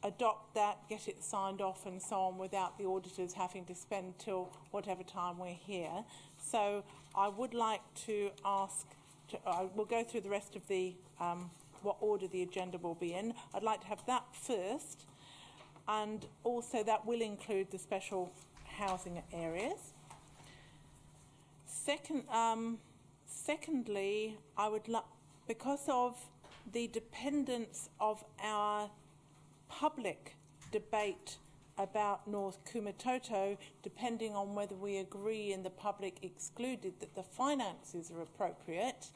adopt that, get it signed off and so on without the auditors having to spend till whatever time we're here. So I would like to ask, we'll go through the rest of the, what order the agenda will be in. I'd like to have that first, and also that will include the special housing areas. Secondly, I would like, because of the dependence of our public debate about North Kumatoto, depending on whether we agree in the public excluded that the finances are appropriate,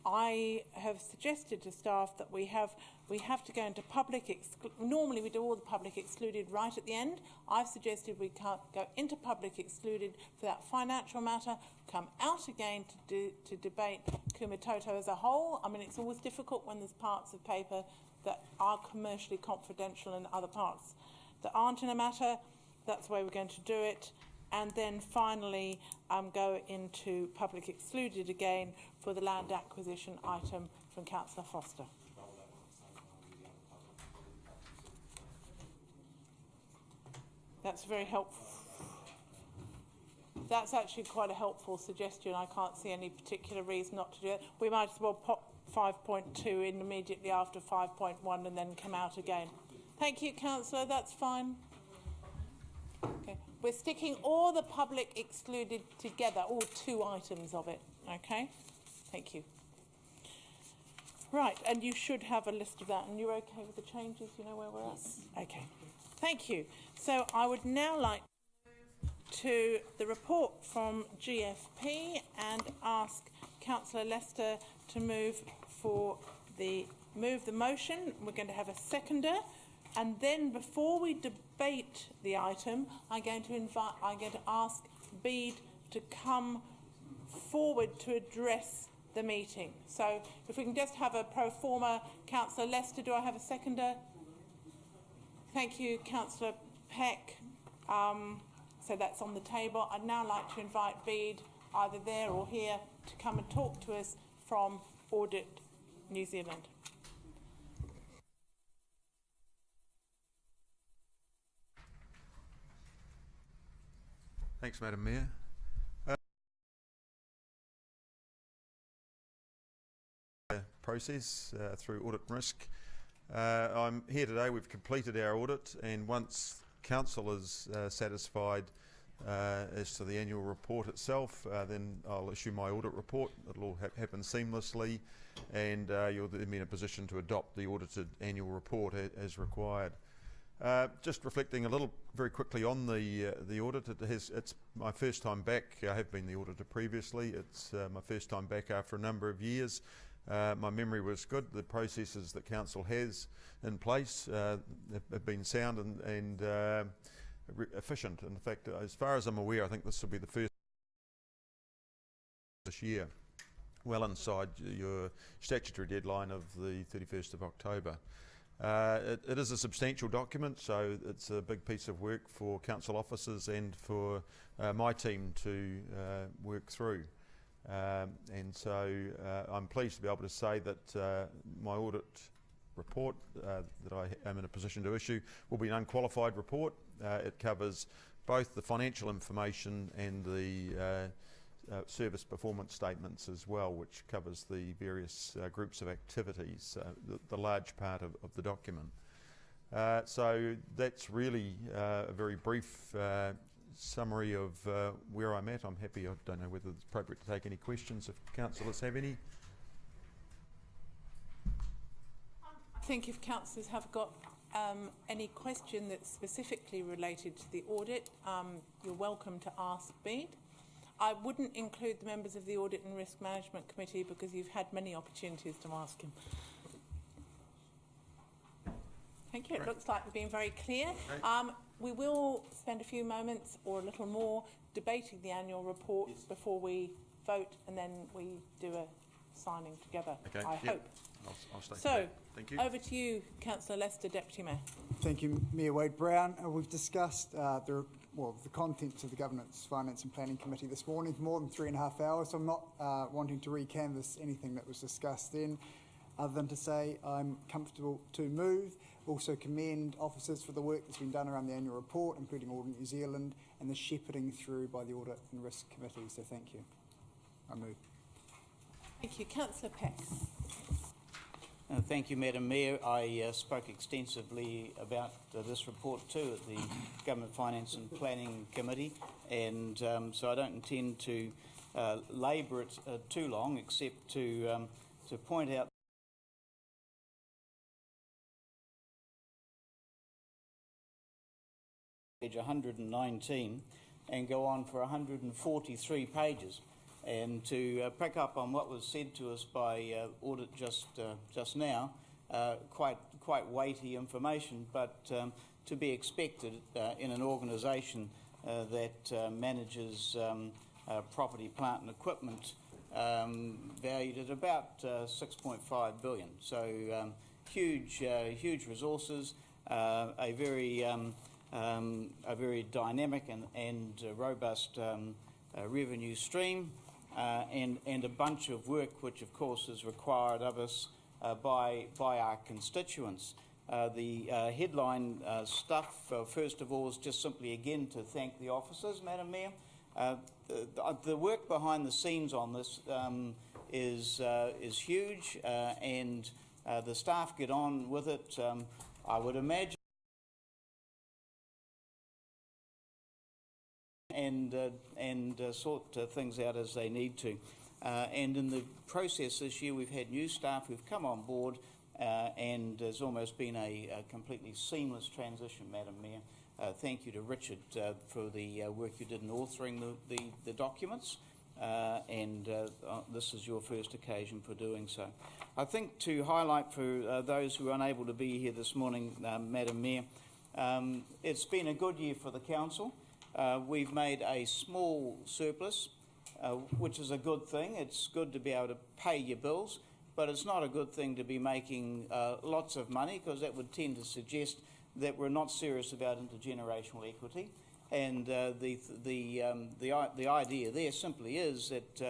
I have suggested to staff that we have to go into public normally we do all the public excluded right at the end. I've suggested we can't go into public excluded for that financial matter, come out again to debate Kumatoto as a whole. I mean, it's always difficult when there's parts of paper that are commercially confidential and other parts that aren't in a matter. That's the way we're going to do it. And then finally go into public excluded again for the land acquisition item from Councillor Foster. That's very helpful. That's actually quite a helpful suggestion. I can't see any particular reason not to do it. We might as well pop 5.2 in immediately after 5.1 and then come out again. Thank you, Councillor. That's fine. Okay. We're sticking all the public excluded together, all two items of it. Okay? Thank you. Right, and you should have a list of that. And you're okay with the changes? You know where we're at? Okay. Thank you. So I would now like to the report from GFP and ask Councillor Lester to move the motion. We're going to have a seconder, and then before we debate the item, I'm going to ask Bede to come forward to address the meeting. So if we can just have a pro forma. Councillor Lester, do I have a seconder? Thank you, Councillor Peck. So that's on the table. I'd now like to invite Bede, either there or here, to come and talk to us from Audit New Zealand. Thanks, Madam Mayor. Process through audit and risk. I'm here today. We've completed our audit, and once Council is satisfied as to the annual report itself, then I'll issue my audit report. It'll all happen seamlessly, and you'll then be in a position to adopt the audited annual report as required. Just reflecting a little very quickly on the audit, it's my first time back. I have been the auditor previously. It's my first time back after a number of years. My memory was good. The processes that Council has in place have been sound and efficient. In fact, as far as I'm aware, I think this will be the first this year, well inside your statutory deadline of the 31st of October. It is a substantial document, so it's a big piece of work for Council officers and for my team to work through. And so I'm pleased to be able to say that my audit report that I am in a position to issue will be an unqualified report. It covers both the financial information and the service performance statements as well, which covers the various groups of activities, the large part of the document. So that's really a very brief summary of where I'm at. I'm happy. I don't know whether it's appropriate to take any questions if councillors have any. I think if councillors have got any question that's specifically related to the audit, you're welcome to ask Bede. I wouldn't include the members of the Audit and Risk Management Committee because you've had many opportunities to ask him. Thank you. It looks like we've been very clear. We will spend a few moments or a little more debating the annual report before we vote, and then we do a signing together, I hope. I'll stay so, thank you. Over to you, Councillor Lester, Deputy Mayor. Thank you, Mayor Wade-Brown. We've discussed the contents of the Governance, Finance and Planning Committee this morning for more than 3.5 hours. So I'm not wanting to recanvass anything that was discussed then. other than to say I'm comfortable to move. Also commend officers for the work that's been done around the annual report, including Audit New Zealand, and the shepherding through by the Audit and Risk Committee. So thank you. I move. Thank you. Councillor Peck. Thank you, Madam Mayor. I spoke extensively about this report too at the Government Finance and Planning Committee, and so I don't intend to labour it too long, except to point out page 119 and go on for 143 pages. And to pick up on what was said to us by Audit just now, quite weighty information, but to be expected in an organisation that manages property, plant and equipment valued at about 6.5 billion. So huge resources, a very dynamic and robust revenue stream. And a bunch of work which of course is required of us by our constituents. The headline stuff, first of all, is just simply again to thank the officers, Madam Mayor. The work behind the scenes on this is huge, and the staff get on with it. I would imagine and sort things out as they need to. And in the process this year, we've had new staff who've come on board, and there's almost been a completely seamless transition, Madam Mayor. Thank you to Richard for the work you did in authoring the documents, and this is your first occasion for doing so. I think to highlight for those who are unable to be here this morning, Madam Mayor, it's been a good year for the Council. We've made a small surplus, which is a good thing. It's good to be able to pay your bills, but it's not a good thing to be making lots of money, because that would tend to suggest that we're not serious about intergenerational equity. And the idea there simply is that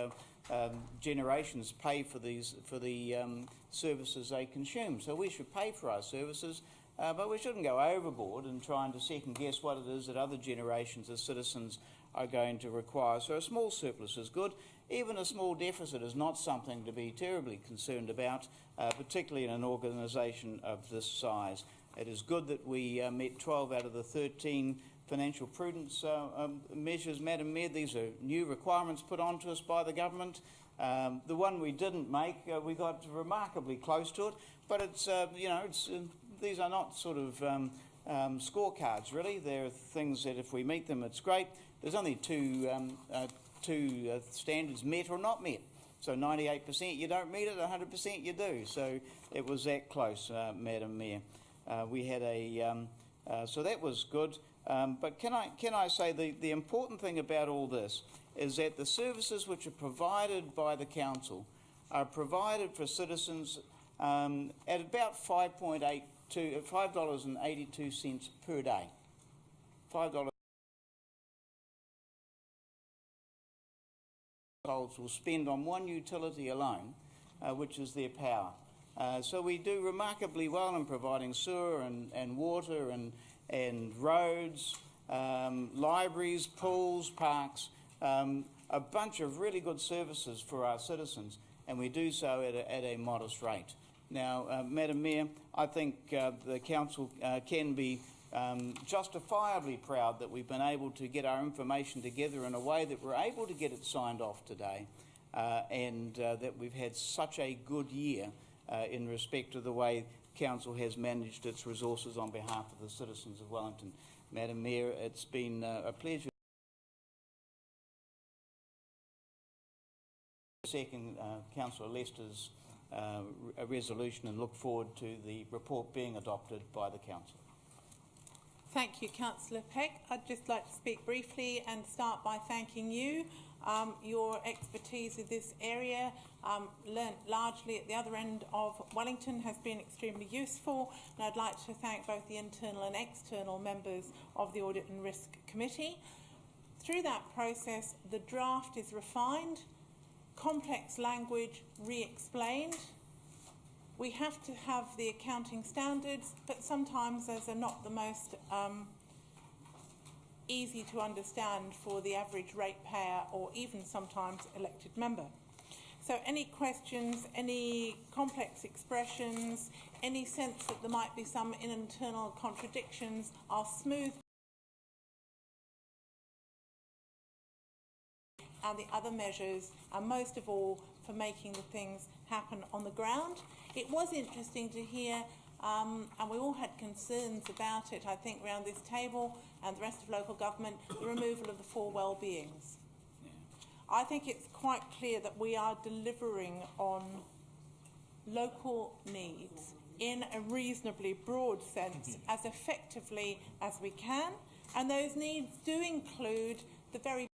generations pay for the services they consume. So we should pay for our services. But we shouldn't go overboard in trying to second guess what it is that other generations of citizens are going to require. So a small surplus is good. Even a small deficit is not something to be terribly concerned about, particularly in an organisation of this size. It is good that we met 12 out of the 13 financial prudence measures, Madam Mayor. These are new requirements put onto us by the government. The one we didn't make, we got remarkably close to it, but it's, these are not sort of scorecards, really. They're things that if we meet them, it's great. There's only two standards, met or not met. So 98% you don't meet it, 100% you do. So it was that close, Madam Mayor. We had so that was good. But can I say the important thing about all this is that the services which are provided by the Council are provided for citizens at about $5.82 per day. $5 households will spend on one utility alone, which is their power. So we do remarkably well in providing sewer and water and roads, libraries, pools, parks, a bunch of really good services for our citizens, and we do so at a modest rate. Now, Madam Mayor, I think the Council can be justifiably proud that we've been able to get our information together in a way that we're able to get it signed off today, and that we've had such a good year in respect to the way Council has managed its resources on behalf of the citizens of Wellington. Madam Mayor, it's been a pleasure. Second, Councillor Lester's a resolution, and look forward to the report being adopted by the Council. Thank you, Councillor Peck. I'd just like to speak briefly and start by thanking you. Your expertise in this area, learnt largely at the other end of Wellington, has been extremely useful, and I'd like to thank both the internal and external members of the Audit and Risk Committee. Through that process, the draft is refined, complex language re-explained, We have to have the accounting standards, but sometimes those are not the most easy to understand for the average ratepayer or even sometimes elected member. So any questions, any complex expressions, any sense that there might be some internal contradictions are smooth, and the other measures, and most of all for making the things happen on the ground. It was interesting to hear, and we all had concerns about it, I think, around this table and the rest of local government, the removal of the 4 well-beings. I think it's quite clear that we are delivering on local needs in a reasonably broad sense as effectively as we can, and those needs do include the very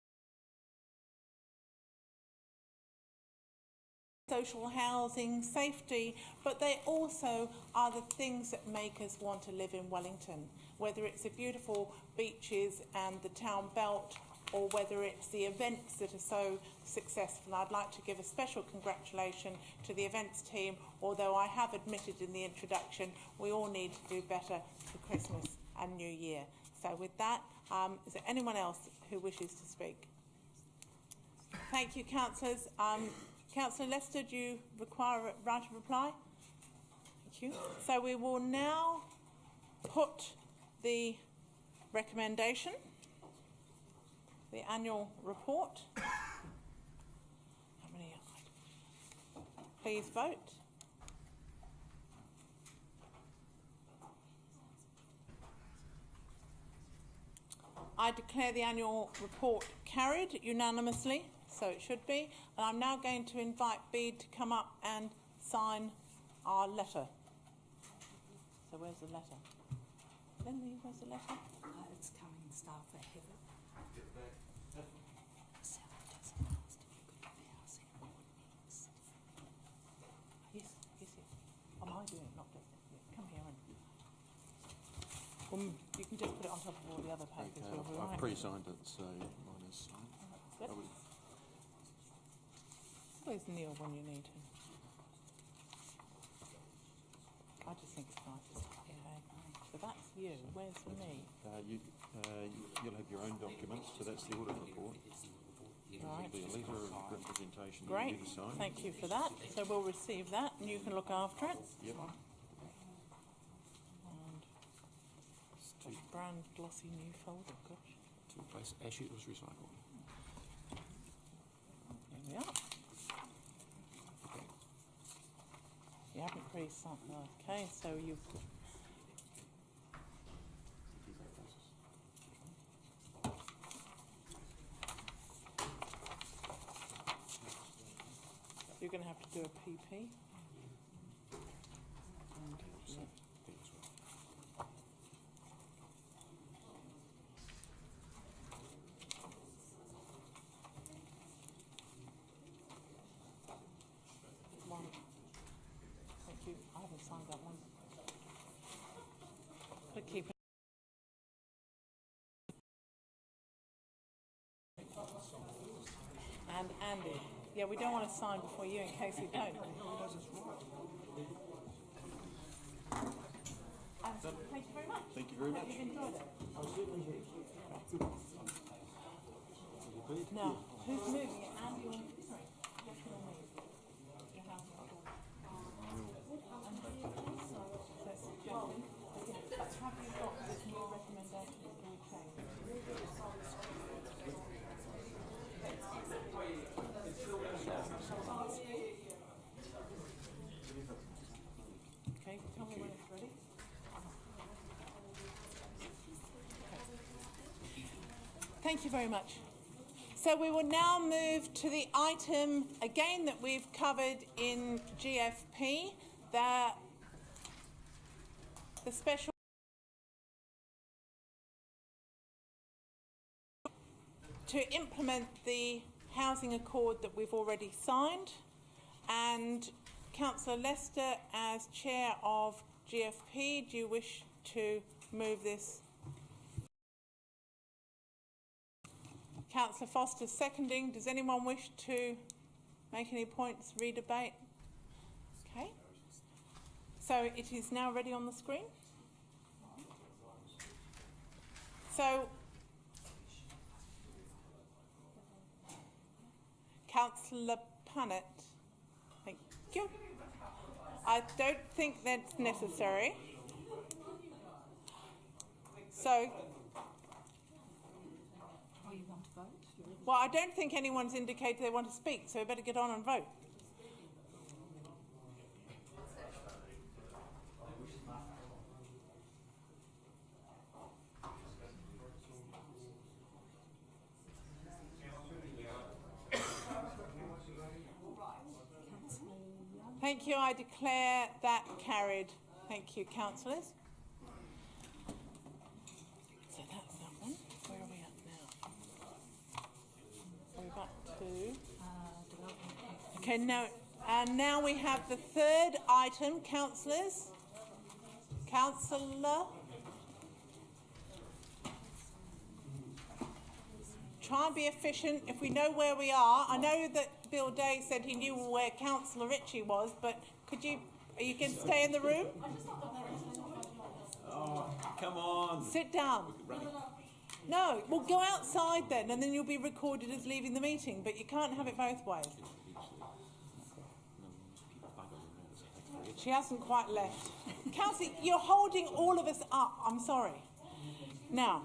social housing, safety, but they also are the things that make us want to live in Wellington, whether it's the beautiful beaches and the town belt, or whether it's the events that are so successful. I'd like to give a special congratulation to the events team, although I have admitted in the introduction we all need to do better for Christmas and New Year. So with that, is there anyone else who wishes to speak? Thank you, councillors. Councillor Lester, do you require a right of reply? Thank you. So we will now put the recommendation, the annual report. How many? Please vote. I declare the annual report carried unanimously, so it should be. And I'm now going to invite Bede to come up and sign our letter. So where's the letter? Lindsay, where's the letter? It's coming, staff that have it. Yes. Am I doing it? Not just yeah, come here and you can just put it on top of all the other papers. Okay, I've pre-signed it, so mine is signed. That's good. Where's Neil when you need him? I just think it's nice to sit here. So that's you. Where's me? You'll have your own documents, so that's the audit report. Right. There'll be a letter of representation Great. you need to sign. Thank you for that. So we'll receive that and you can look after it. Yep. And brand glossy new folder, gosh. To replace Ashley, it was recycled. Here we are. You haven't pre-signed. Okay, so you've. You're going to have to do a PP. One. Thank you. I haven't signed that one. But keep it. And Andy. Yeah, we don't want to sign before you in case we don't. And thank you very much. Thank you very much. You've enjoyed it. Now, who's moving it? Andy or sorry? Yes, you'll move. Your house. But have you got this new recommendation that we changed? Okay, tell me when it's ready. Thank you very much. So we will now move to the item again that we've covered in GFP, the special to implement the housing accord that we've already signed, and Councillor Lester, as chair of GFP, do you wish to move this? Councillor Foster seconding. Does anyone wish to make any points, re-debate? Okay. So it is now ready on the screen. So, Councillor Punnett, thank you. I don't think that's necessary. So, well, I don't think anyone's indicated they want to speak, so we better get on and vote. Thank you. I declare that carried. Thank you, councillors. So that's that one. Where are we at now? Are we back to? Okay, no. And now we have the third item, councillors. Councillor. Try and be efficient. If we know where we are, I know that Bill Day said he knew where Councillor Ritchie was, but are you going to stay in the room? Oh, come on. Sit down. No, well, go outside then, and then you'll be recorded as leaving the meeting, but you can't have it both ways. She hasn't quite left. Councillor, you're holding all of us up. I'm sorry. Now,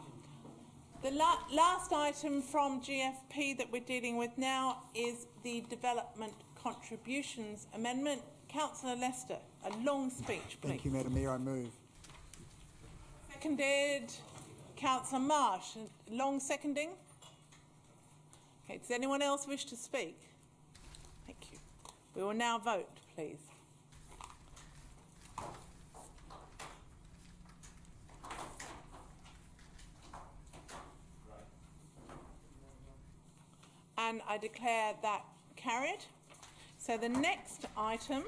the last item from GFP that we're dealing with now is the Development Contributions Amendment. Councillor Lester, a long speech, please. Thank you, Madam Mayor. I move. Seconded. Councillor Marsh, long seconding. Okay, does anyone else wish to speak? Thank you. We will now vote, please. And I declare that carried. So the next item,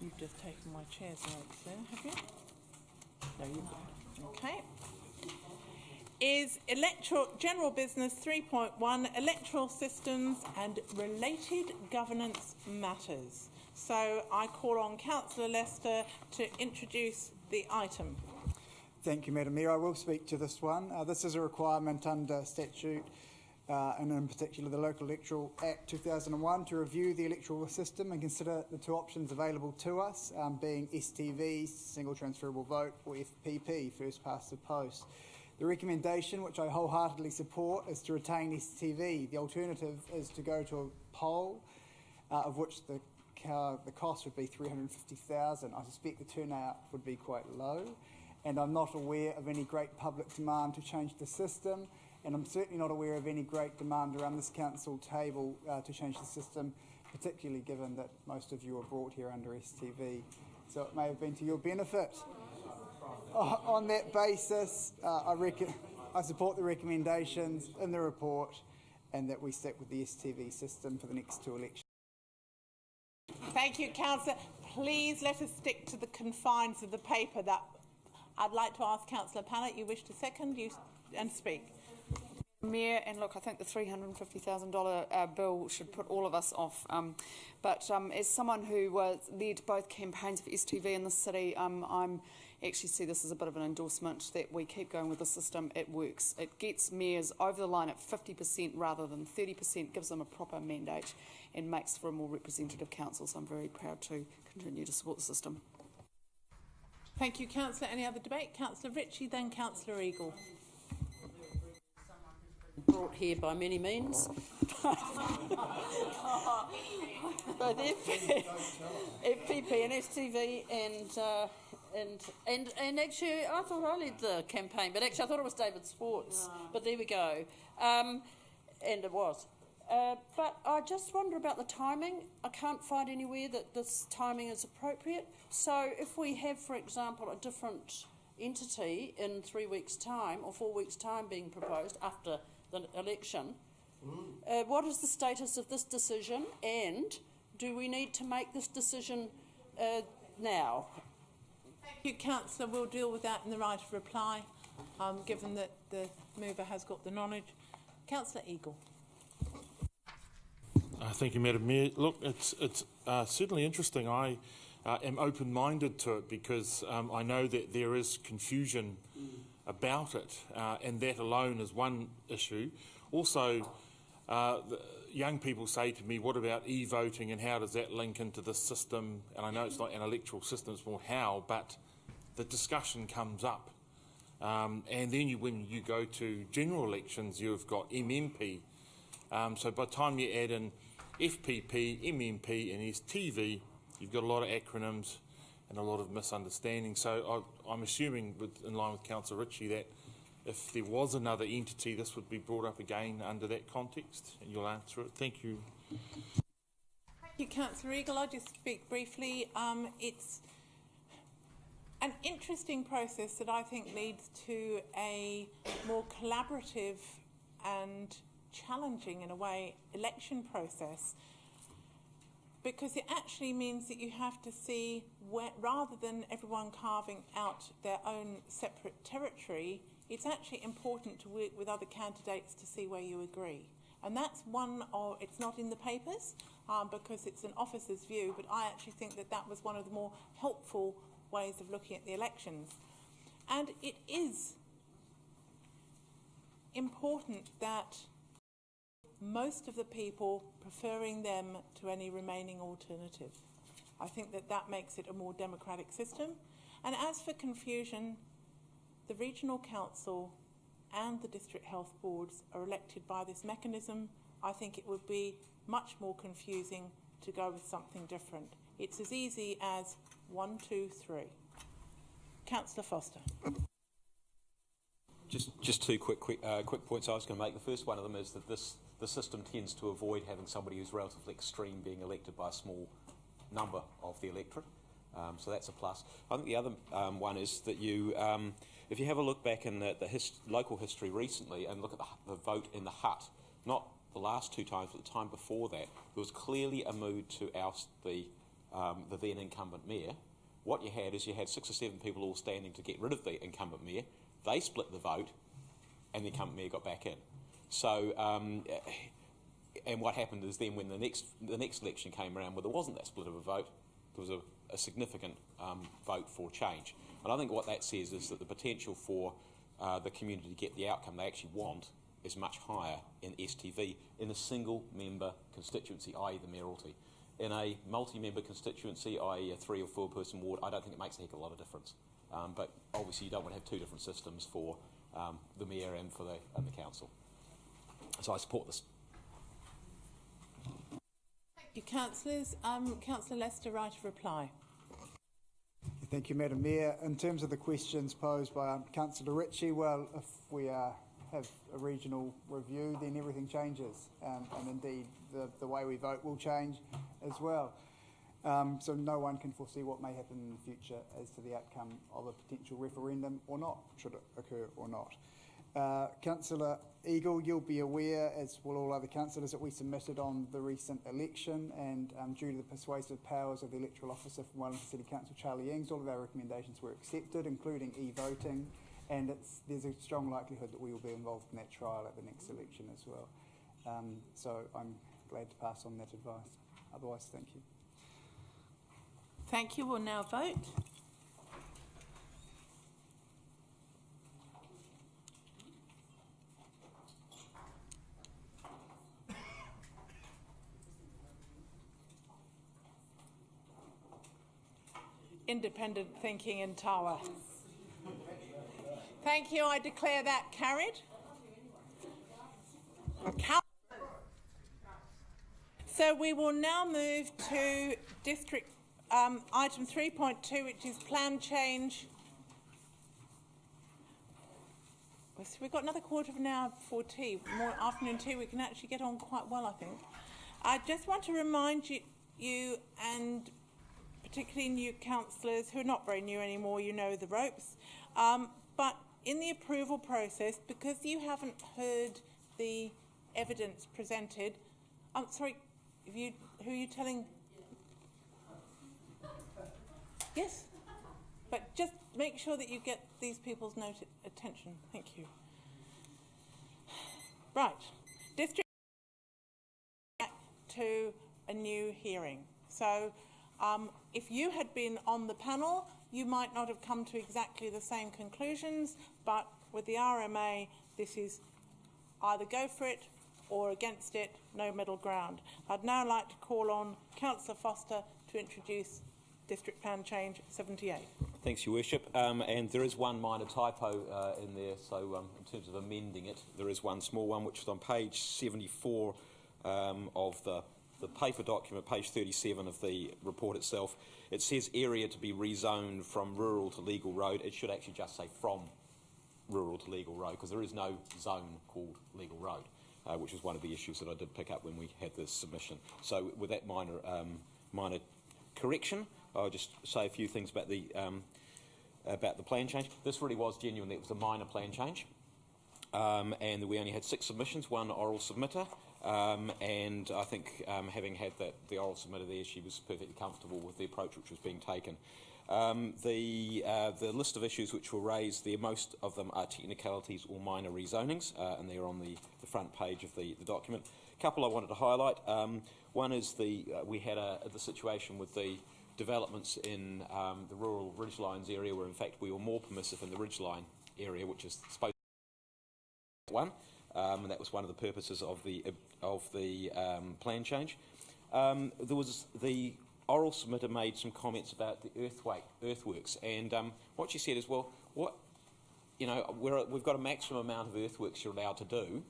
you've just taken my chair's notes there, have you? No, you haven't. Okay. Is General Business 3.1, Electoral Systems and Related Governance Matters. So I call on Councillor Lester to introduce the item. Thank you, Madam Mayor. I will speak to this one. This is a requirement under statute, and in particular the Local Electoral Act 2001, to review the electoral system and consider the two options available to us, being STV, single transferable vote, or FPP, first past the post. The recommendation, which I wholeheartedly support, is to retain STV. The alternative is to go to a poll, of which the cost would be $350,000. I suspect the turnout would be quite low, and I'm not aware of any great public demand to change the system, and I'm certainly not aware of any great demand around this council table to change the system, particularly given that most of you are brought here under STV. So it may have been to your benefit. On that basis, I support the recommendations in the report, and that we stick with the STV system for the next two elections. Thank you, Councillor. Please let us stick to the confines of the paper. That I'd like to ask Councillor Pannett, you wish to second and speak. Mayor, and look, I think the $350,000 bill should put all of us off. But as someone who led both campaigns for STV in the city, I'm actually see this as a bit of an endorsement that we keep going with the system. It works. It gets mayors over the line at 50% rather than 30%, gives them a proper mandate and makes for a more representative council. So I'm very proud to continue to support the system. Thank you, Councillor. Any other debate? Councillor Ritchie, then Councillor Eagle. Brought here by many means. But FPP and STV and actually I thought I led the campaign, but actually I thought it was David Swartz. No. But there we go. And it was. But I just wonder about the timing. I can't find anywhere that this timing is appropriate. So if we have, for example, a different entity in 3 weeks' time or 4 weeks' time being proposed after the election, what is the status of this decision, and do we need to make this decision now? Thank you, Councillor. We'll deal with that in the right of reply, given that the mover has got the knowledge. Councillor Eagle. Thank you, Madam Mayor. Look, it's certainly interesting. I am open-minded to it because I know that there is confusion about it, and that alone is one issue. Also, young people say to me, what about e-voting and how does that link into this system? And I know it's not an electoral system, it's more how, but the discussion comes up. And then when you go to general elections, you've got MMP. So by the time you add in FPP, MMP and STV, you've got a lot of acronyms and a lot of misunderstanding. So I'm assuming, in line with Councillor Ritchie, that if there was another entity, this would be brought up again under that context, and you'll answer it. Thank you. Thank you, Councillor Eagle. I'll just speak briefly. It's an interesting process that I think leads to a more collaborative and challenging, in a way, election process, because it actually means that you have to see where, rather than everyone carving out their own separate territory, it's actually important to work with other candidates to see where you agree. And that's one of, it's not in the papers because it's an officer's view, but I actually think that that was one of the more helpful ways of looking at the elections. And it is important that most of the people preferring them to any remaining alternative. I think that that makes it a more democratic system. And as for confusion, the Regional Council and the District Health Boards are elected by this mechanism. I think it would be much more confusing to go with something different. It's as easy as 1, 2, 3. Councillor Foster. Just two quick points I was going to make. The first one of them is that the system tends to avoid having somebody who's relatively extreme being elected by a small number of the electorate. So that's a plus. I think the other one is that you, if you have a look back in the local history recently and look at the vote in the Hut, not the last two times, but the time before that, there was clearly a mood to oust the then incumbent mayor. What you had is you had 6 or 7 people all standing to get rid of the incumbent mayor. They split the vote, and the incumbent mayor got back in. So, and what happened is then when the next election came around, where there wasn't that split of a vote, there was a significant vote for change. And I think what that says is that the potential for the community to get the outcome they actually want is much higher in STV in a single member constituency, i.e. the mayoralty. In a multi-member constituency, i.e. a 3 or 4 person ward, I don't think it makes a heck of a lot of difference. But obviously you don't want to have 2 different systems for the mayor and for the council. So I support this. Thank you, councillors. Councillor Lester, right of reply. Thank you, Madam Mayor. In terms of the questions posed by Councillor Ritchie, well, if we have a regional review, then everything changes, and indeed the way we vote will change as well. So no one can foresee what may happen in the future as to the outcome of a potential referendum or not, should it occur or not. Councillor Eagle, you'll be aware, as will all other councillors, that we submitted on the recent election, and due to the persuasive powers of the electoral officer from Wellington City Council, Charlie Ings, all of our recommendations were accepted, including e-voting, and there's a strong likelihood that we will be involved in that trial at the next election as well. So I'm glad to pass on that advice. Otherwise, thank you. Thank you. We'll now vote. Independent thinking in Tawa. Thank you. I declare that carried. So we will now move to district item 3.2, which is plan change. So we've got another quarter of an hour before tea, more afternoon tea. We can actually get on quite well, I think. I just want to remind you and particularly new councillors who are not very new anymore, you know the ropes, but in the approval process, because you haven't heard the evidence presented, I'm sorry, who are you telling? Yes, but just make sure that you get these people's attention. Thank you. Right. District to a new hearing. So if you had been on the panel, you might not have come to exactly the same conclusions, but with the RMA, this is either go for it or against it, no middle ground. I'd now like to call on Councillor Foster to introduce District Plan Change 78. Thanks, Your Worship. And there is one minor typo in there, so in terms of amending it, there is one small one, which is on page 74 of the paper document, page 37 of the report itself. It says area to be rezoned from rural to legal road. It should actually just say from rural to legal road, because there is no zone called legal road, which is one of the issues that I did pick up when we had this submission. So with that minor correction, I'll just say a few things about the plan change. This really was genuinely, it was a minor plan change, and we only had 6 submissions, 1 oral submitter, and I think having had the oral submitter there, she was perfectly comfortable with the approach which was being taken. The list of issues which were raised there, most of them are technicalities or minor rezonings, and they're on the front page of the document. A couple I wanted to highlight. One is we had the situation with the developments in the rural ridgelines area, where in fact we were more permissive in the ridgeline area, which is supposed to be one, and that was one of the purposes of the plan change. There was the oral submitter made some comments about the earthworks, and what she said is, well, we've got a maximum amount of earthworks you're allowed to do.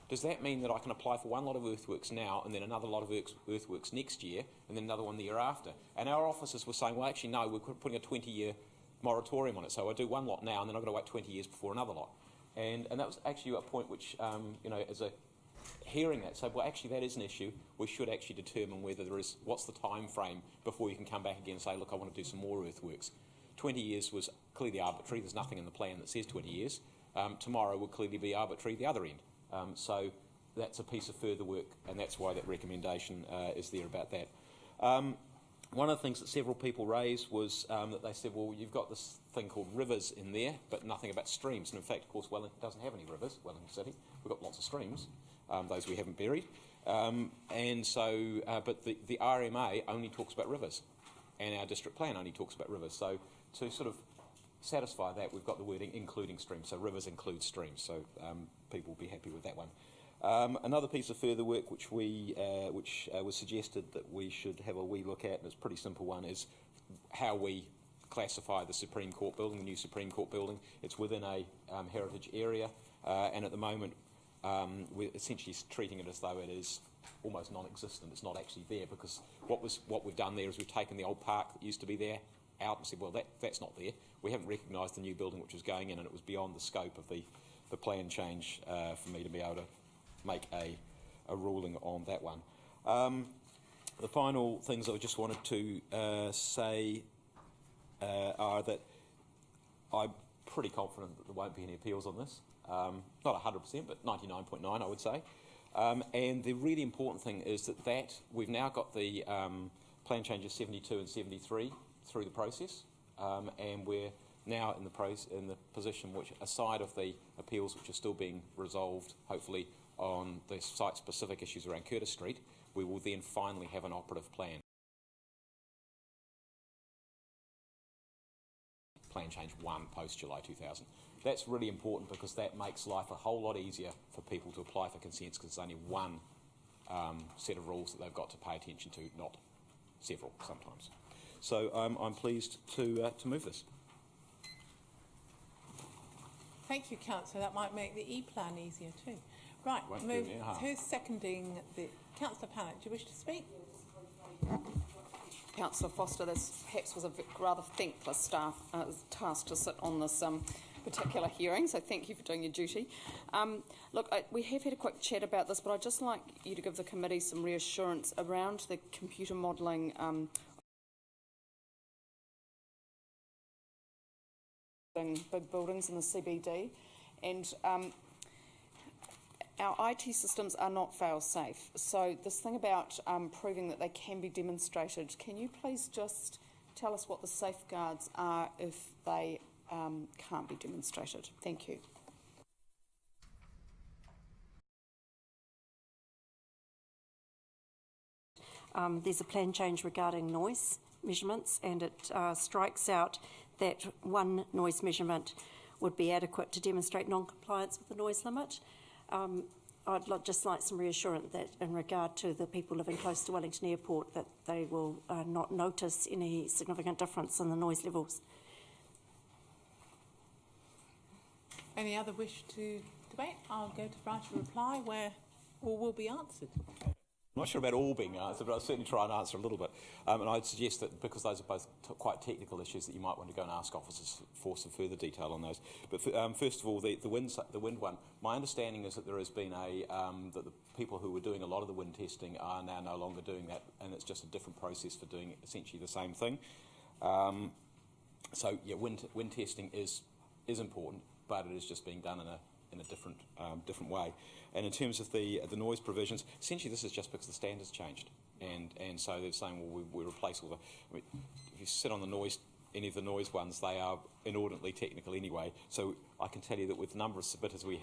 Does that mean that I can apply for one lot of earthworks now and then another lot of earthworks next year and then another one the year after? And our officers were saying, well, actually, no, we're putting a 20-year moratorium on it. So I do one lot now and then I've got to wait 20 years before another lot. And that was actually a point which, as a hearing that, so well, actually that is an issue. We should actually determine whether what's the time frame before you can come back again and say, look, I want to do some more earthworks. 20 years was clearly arbitrary. There's nothing in the plan that says 20 years. Tomorrow will clearly be arbitrary the other end. So that's a piece of further work, and that's why that recommendation is there about that. One of the things that several people raised was that they said, well, you've got this thing called rivers in there, but nothing about streams. And in fact, of course, Wellington doesn't have any rivers, Wellington City. We've got lots of streams, those we haven't buried. And so, but the RMA only talks about rivers, and our district plan only talks about rivers. So to sort of satisfy that, we've got the wording including streams, so rivers include streams, so people will be happy with that one. Another piece of further work which was suggested that we should have a wee look at, and it's a pretty simple one, is how we classify the Supreme Court building, the new Supreme Court building. It's within a heritage area, and at the moment we're essentially treating it as though it is almost non-existent. It's not actually there, because what we've done there is we've taken the old park that used to be there out and said, well, that's not there. We haven't recognised the new building which was going in, and it was beyond the scope of the plan change for me to be able to make a ruling on that one. The final things I just wanted to say are that I'm pretty confident that there won't be any appeals on this. Not 100%, but 99.9% I would say. And the really important thing is that we've now got the plan changes 72 and 73 through the process, and we're now in the position which, aside of the appeals which are still being resolved, hopefully on the site-specific issues around Curtis Street, we will then finally have an operative plan. Plan change 1 post-July 2000. That's really important, because that makes life a whole lot easier for people to apply for consents, because there's only one set of rules that they've got to pay attention to, not several sometimes. So I'm pleased to move this. Thank you, Councillor. That might make the E-plan easier too. Right, who's seconding the... Councillor Pannett, do you wish to speak? Councillor Foster, this perhaps was a rather thankless task to sit on this particular hearing, so thank you for doing your duty. Look, we have had a quick chat about this, but I'd just like you to give the committee some reassurance around the computer modelling big buildings in the CBD, and our IT systems are not fail-safe. So this thing about proving that they can be demonstrated, can you please just tell us what the safeguards are if they can't be demonstrated? Thank you. there's a plan change regarding noise measurements, and it strikes out that one noise measurement would be adequate to demonstrate non-compliance with the noise limit. I'd just like some reassurance that in regard to the people living close to Wellington Airport, that they will not notice any significant difference in the noise levels. Any other wish to debate? I'll go to right of reply where all will be answered. I'm not sure about all being answered, but I'll certainly try and answer a little bit. And I'd suggest that because those are both quite technical issues, that you might want to go and ask officers for some further detail on those. But first of all, the wind one. My understanding is that there has been that the people who were doing a lot of the wind testing are now no longer doing that, and it's just a different process for doing essentially the same thing. So yeah, wind testing is important, but it is just being done in a different way. And in terms of the noise provisions, essentially this is just because the standards changed, and so they're saying, well, we replace all the. I mean, if you sit on any of the noise ones, they are inordinately technical anyway. So I can tell you that with the number of submitters we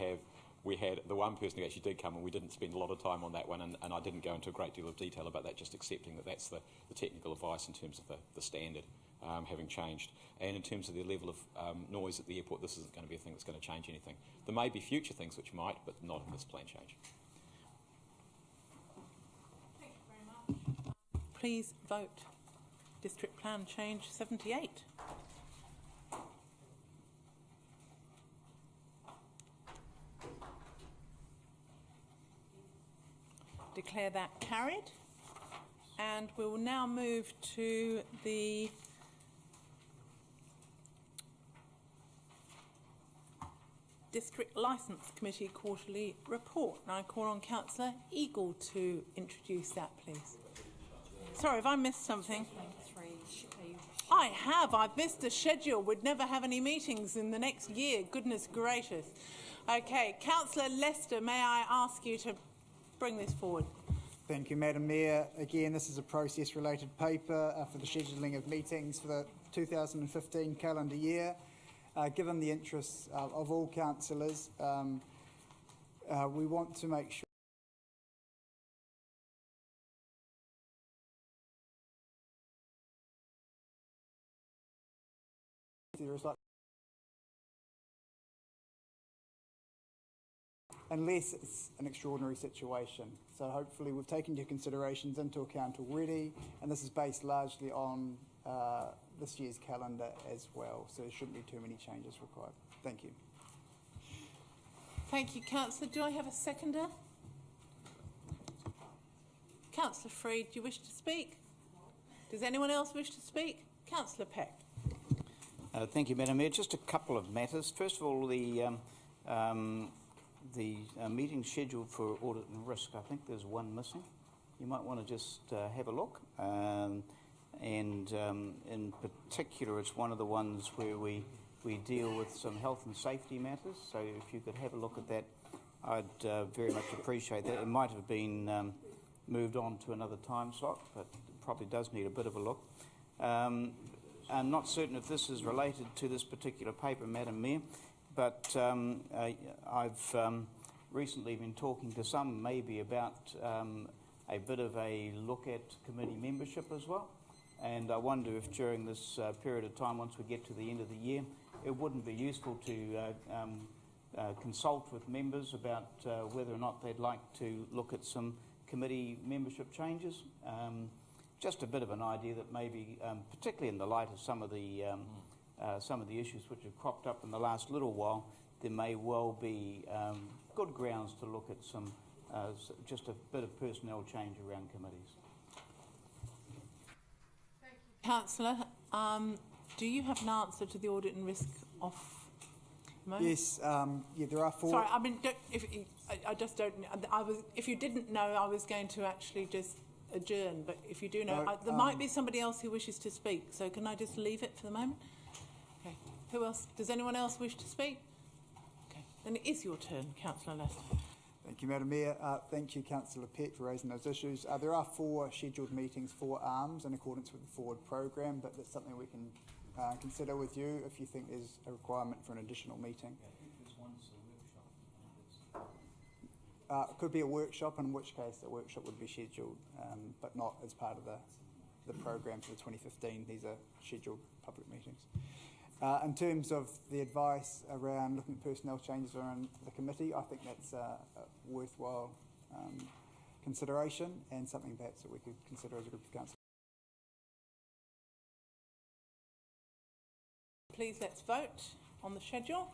had the one person who actually did come, and we didn't spend a lot of time on that one, and I didn't go into a great deal of detail about that, just accepting that that's the technical advice in terms of the standard having changed. And in terms of the level of noise at the airport, this isn't going to be a thing that's going to change anything. There may be future things which might, but not in this plan change. Thank you very much. Please vote. District Plan Change 78. Declare that carried. And we will now move to the District Licence Committee Quarterly Report. And I call on Councillor Eagle to introduce that, please. Sorry, have I missed something? I have. I've missed the schedule. We'd never have any meetings in the next year. Goodness gracious. Okay, Councillor Lester, may I ask you to bring this forward? Thank you, Madam Mayor. Again, this is a process-related paper for the scheduling of meetings for the 2015 calendar year. Given the interests of all councillors, we want to make sure there is unless it's an extraordinary situation. So hopefully we've taken your considerations into account already, and this is based largely on this year's calendar as well, so there shouldn't be too many changes required. Thank you. Thank you, Councillor. Do I have a seconder? Councillor Freed, do you wish to speak? Does anyone else wish to speak? Councillor Peck. Thank you, Madam Mayor. Just a couple of matters. First of all, the meeting scheduled for audit and risk, I think there's one missing. You might want to just have a look. And in particular, it's one of the ones where we deal with some health and safety matters. So if you could have a look at that, I'd very much appreciate that. It might have been moved on to another time slot, but it probably does need a bit of a look. I'm not certain if this is related to this particular paper, Madam Mayor, but I've recently been talking to some maybe about a bit of a look at committee membership as well. And I wonder if during this period of time, once we get to the end of the year, it wouldn't be useful to consult with members about whether or not they'd like to look at some committee membership changes. Just a bit of an idea that maybe, particularly in the light of some of the issues which have cropped up in the last little while, there may well be good grounds to look at some just a bit of personnel change around committees. Councillor, do you have an answer to the audit and risk off? Yes, yeah, there are four. Sorry, I mean, I just don't. If you didn't know, I was going to actually just adjourn. But if you do know, there might be somebody else who wishes to speak. So can I just leave it for the moment? Okay. Who else? Does anyone else wish to speak? Okay. Then it is your turn, Councillor Lester. Thank you, Madam Mayor. Thank you, Councillor Pett, for raising those issues. There are 4 scheduled meetings for ARMS in accordance with the forward programme, but that's something we can consider with you if you think there's a requirement for an additional meeting. It could be a workshop, in which case a workshop would be scheduled, but not as part of the program for the 2015. These are scheduled public meetings. In terms of the advice around looking at personnel changes around the committee, I think that's a worthwhile consideration and something perhaps that we could consider as a group of councillors. Please let's vote on the schedule.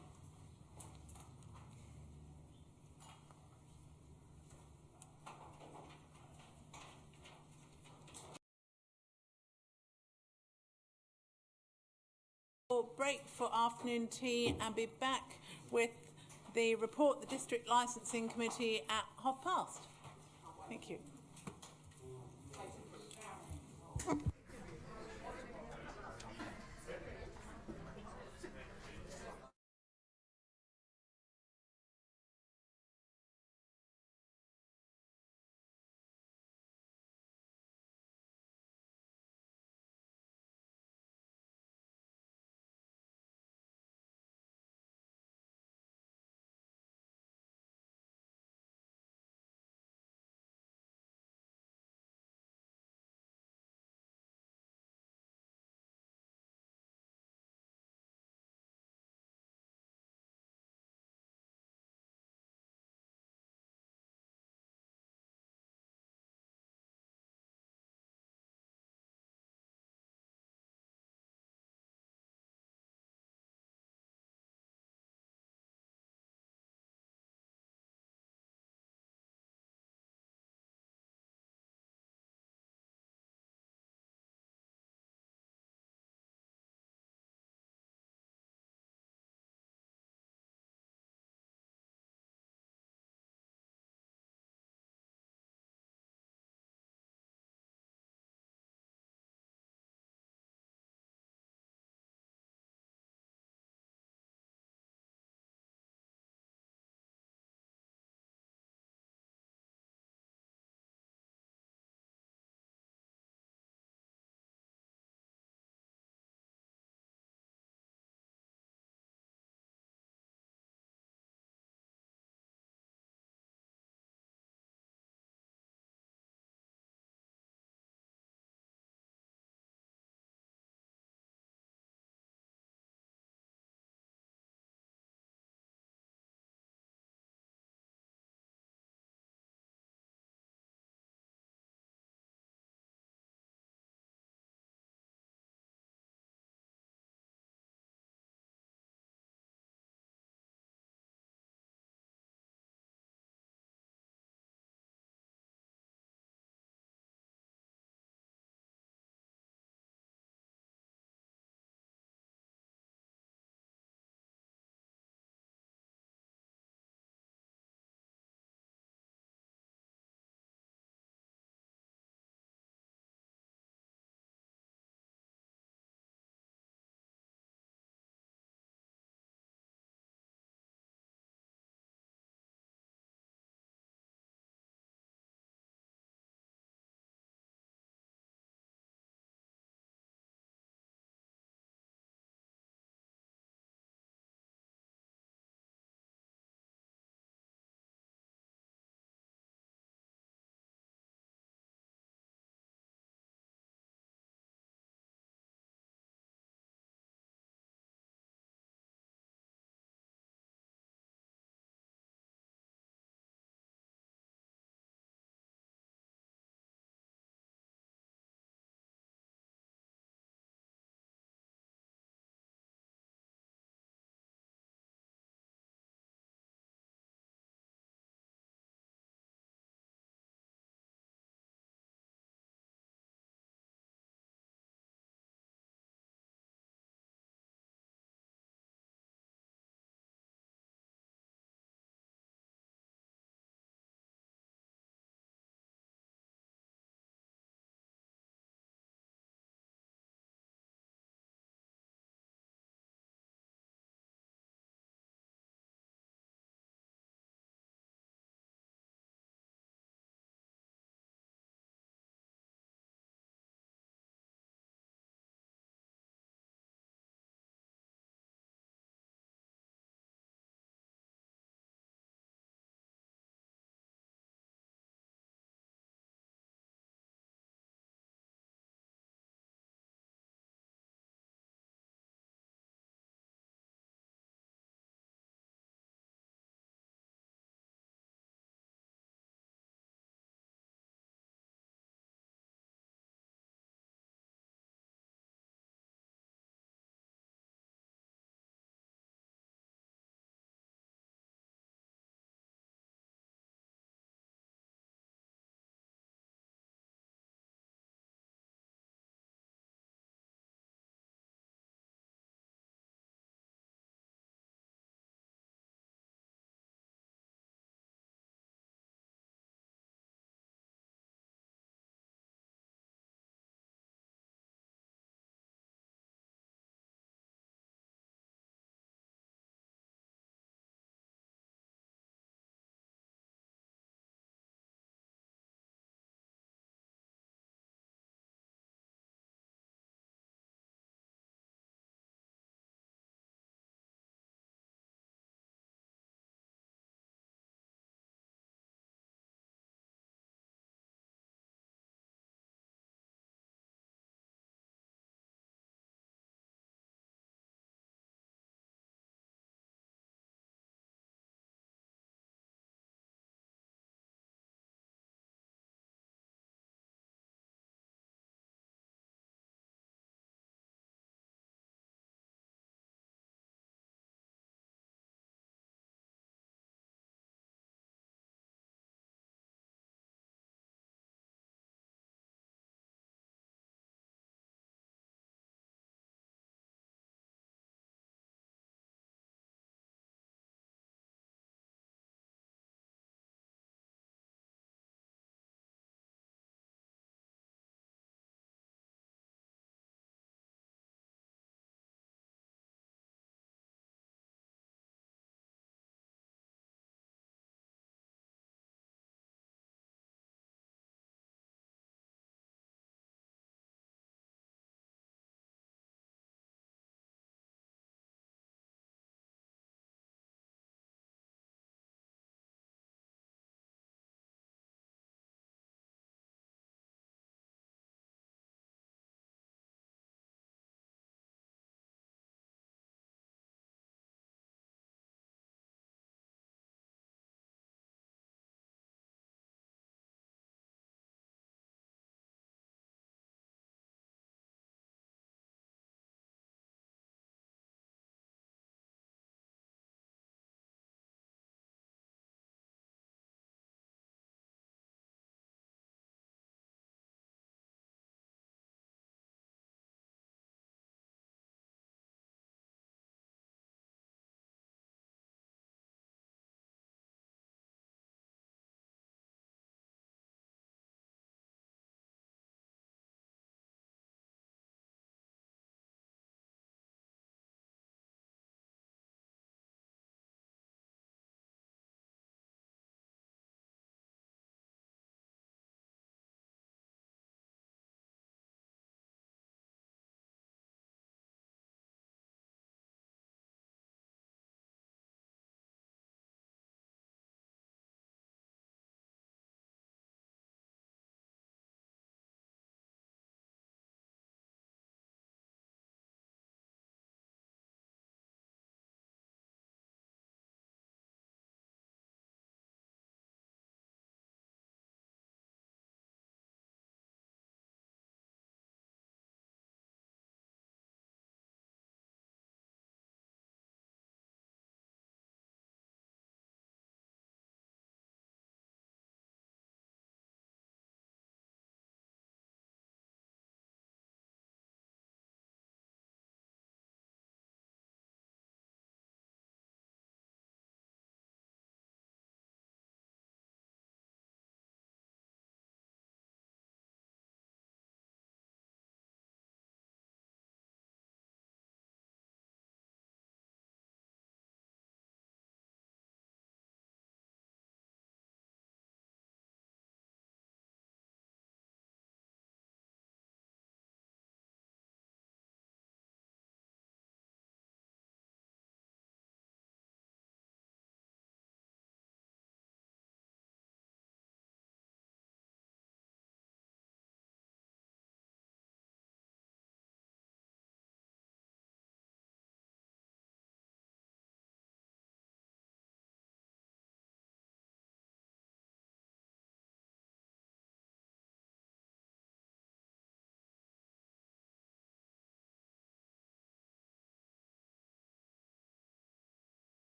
We'll break for afternoon tea and be back with the report, the District Licensing Committee at past. Thank you.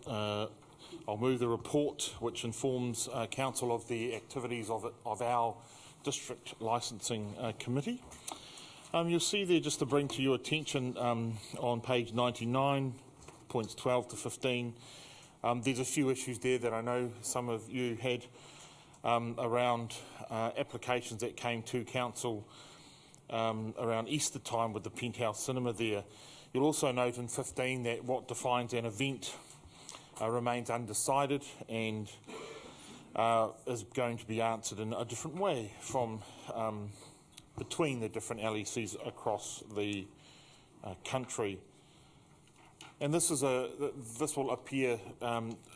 I'll move the report which informs Council of the activities of our District Licensing Committee. You'll see there, just to bring to your attention, on page 99, points 12 to 15, there's a few issues there that I know some of you had around applications that came to Council around Easter time with the Penthouse Cinema there. You'll also note in 15 that what defines an event remains undecided and is going to be answered in a different way from between the different LECs across the country. And this will appear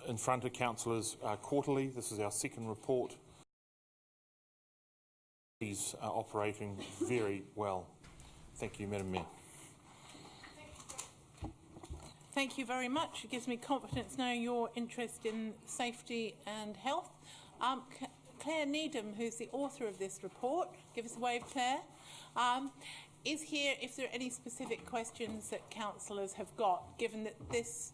in front of councillors quarterly. This is our second report. He's operating very well. Thank you, Madam Mayor. Thank you very much. It gives me confidence knowing your interest in safety and health. Claire Needham, who's the author of this report, give us a wave, Claire, is here if there are any specific questions that councillors have got, given that this,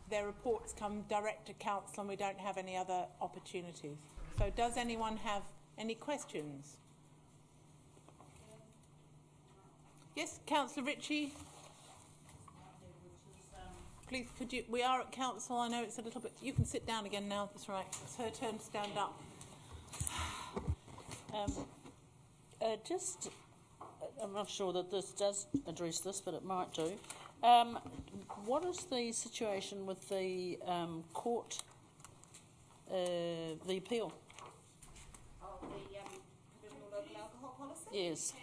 their reports come direct to council and we don't have any other opportunities. So does anyone have any questions? Yes, Councillor Ritchie. Please, could you, we are at council, I know it's a little bit, you can sit down again now, that's right, it's her turn to stand up. I'm not sure that this does address this, but it might do. What is the situation with the court, the appeal? Of the provisional local alcohol policy? Yes.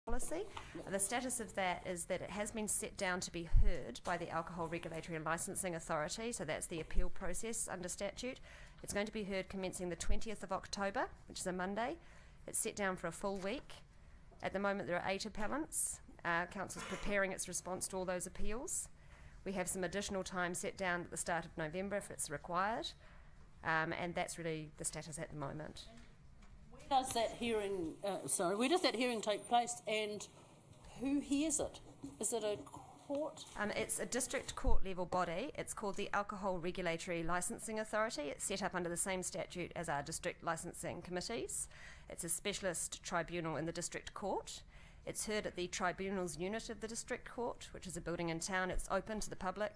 Policy. The status of that is that it has been set down to be heard by the Alcohol Regulatory and Licensing Authority, so that's the appeal process under statute. It's going to be heard commencing the 20th of October, which is a Monday. It's set down for a full week. At the moment there are 8 appellants. Council's preparing its response to all those appeals. We have some additional time set down at the start of November if it's required, and that's really the status at the moment. Where does that hearing take place, and who hears it? Is it a court? It's a district court level body. It's called the Alcohol Regulatory Licensing Authority. It's set up under the same statute as our district licensing committees. It's a specialist tribunal in the district court. It's heard at the tribunals unit of the district court, which is a building in town. It's open to the public,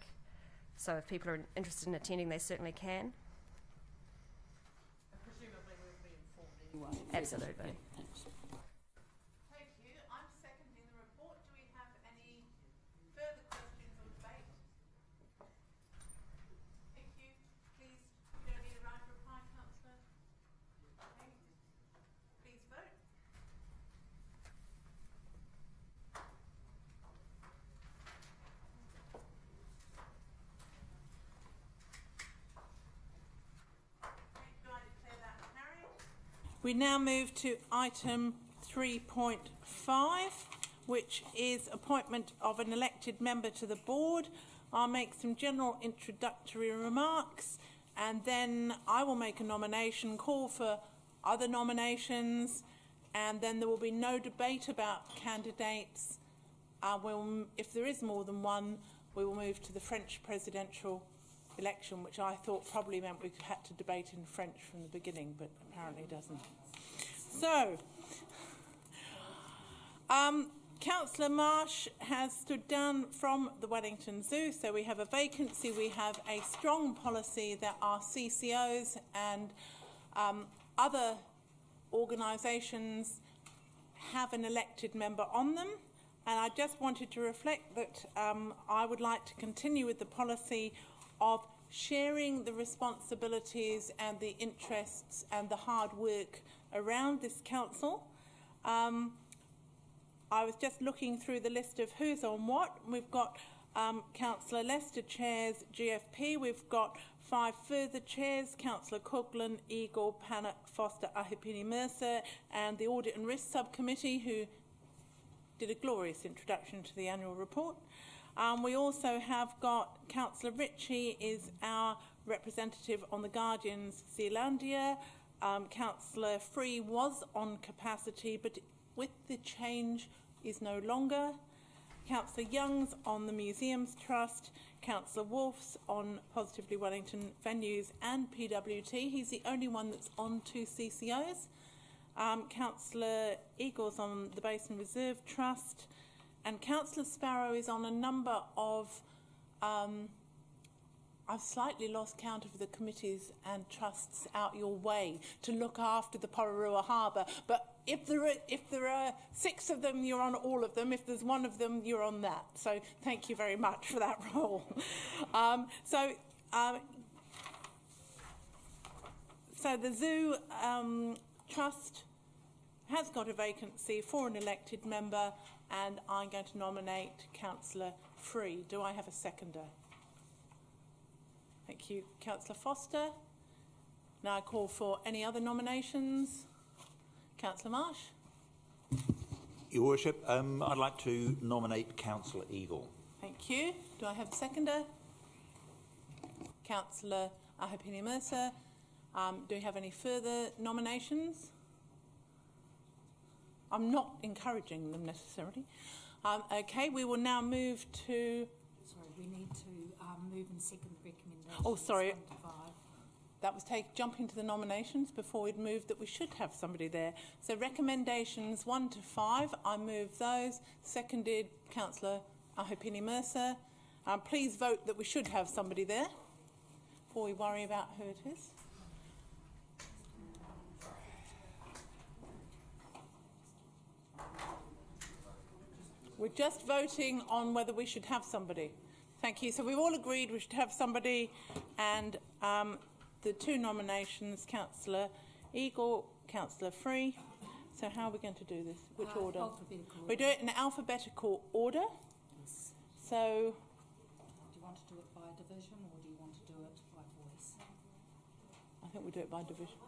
so if people are interested in attending, they certainly can. Absolutely. Thanks. Thank you. I'm seconding the report. Do we have any further questions or debate? Thank you. Please, you don't need a right to reply, Councillor. Okay. Please vote. We now move to item 3.5, which is appointment of an elected member to the board. I'll make some general introductory remarks and then I will make a nomination, call for other nominations, and then there will be no debate about candidates. If there is more than one, we will move to the French presidential election, which I thought probably meant we had to debate in French from the beginning, but apparently doesn't. So, Councillor Marsh has stood down from the Wellington Zoo, so we have a vacancy. We have a strong policy that our CCOs and other organisations have an elected member on them. And I just wanted to reflect that I would like to continue with the policy of sharing the responsibilities and the interests and the hard work around this council. I was just looking through the list of who's on what. We've got Councillor Lester chairs GFP. We've got 5 further chairs, Councillor Coughlin, Eagle, Pannock, Foster, Ahipene-Mercer, and the Audit and Risk Subcommittee, who did a glorious introduction to the annual report. We also have got Councillor Ritchie is our representative on the Guardians Zealandia. Councillor Free was on capacity, but with the change is no longer. Councillor Young's on the Museums Trust, Councillor Wolf's on Positively Wellington Venues and PWT. He's the only one that's on 2 CCOs. Councillor Eagle's on the Basin Reserve Trust, and Councillor Sparrow is on a number of, I've slightly lost count of the committees and trusts out your way to look after the Pororua Harbour, but if there are 6 of them, you're on all of them. If there's 1 of them, you're on that. So thank you very much for that role. So the Zoo Trust has got a vacancy for an elected member, and I'm going to nominate Councillor Free. Do I have a seconder? Thank you, Councillor Foster. Now I call for any other nominations. Councillor Marsh. Your Worship, I'd like to nominate Councillor Eagle. Thank you. Do I have a seconder? Councillor Ahipene-Mercer. Do we have any further nominations? I'm not encouraging them necessarily. Okay, we will now move to... Sorry, we need to move and second the recommendations. Oh, sorry. 1 to 5. That was jumping to the nominations before we'd moved that we should have somebody there. So recommendations 1 to 5, I move those. Seconded, Councillor Ahipene-Mercer. Please vote that we should have somebody there before we worry about who it is. We're just voting on whether we should have somebody. Thank you. So we've all agreed we should have somebody, and the 2 nominations, Councillor Eagle, Councillor Free. So how are we going to do this? Which order? Alphabetical We do it in alphabetical order. Yes. So Do you want to do it by division or do you want to do it by voice? I think we do it by division.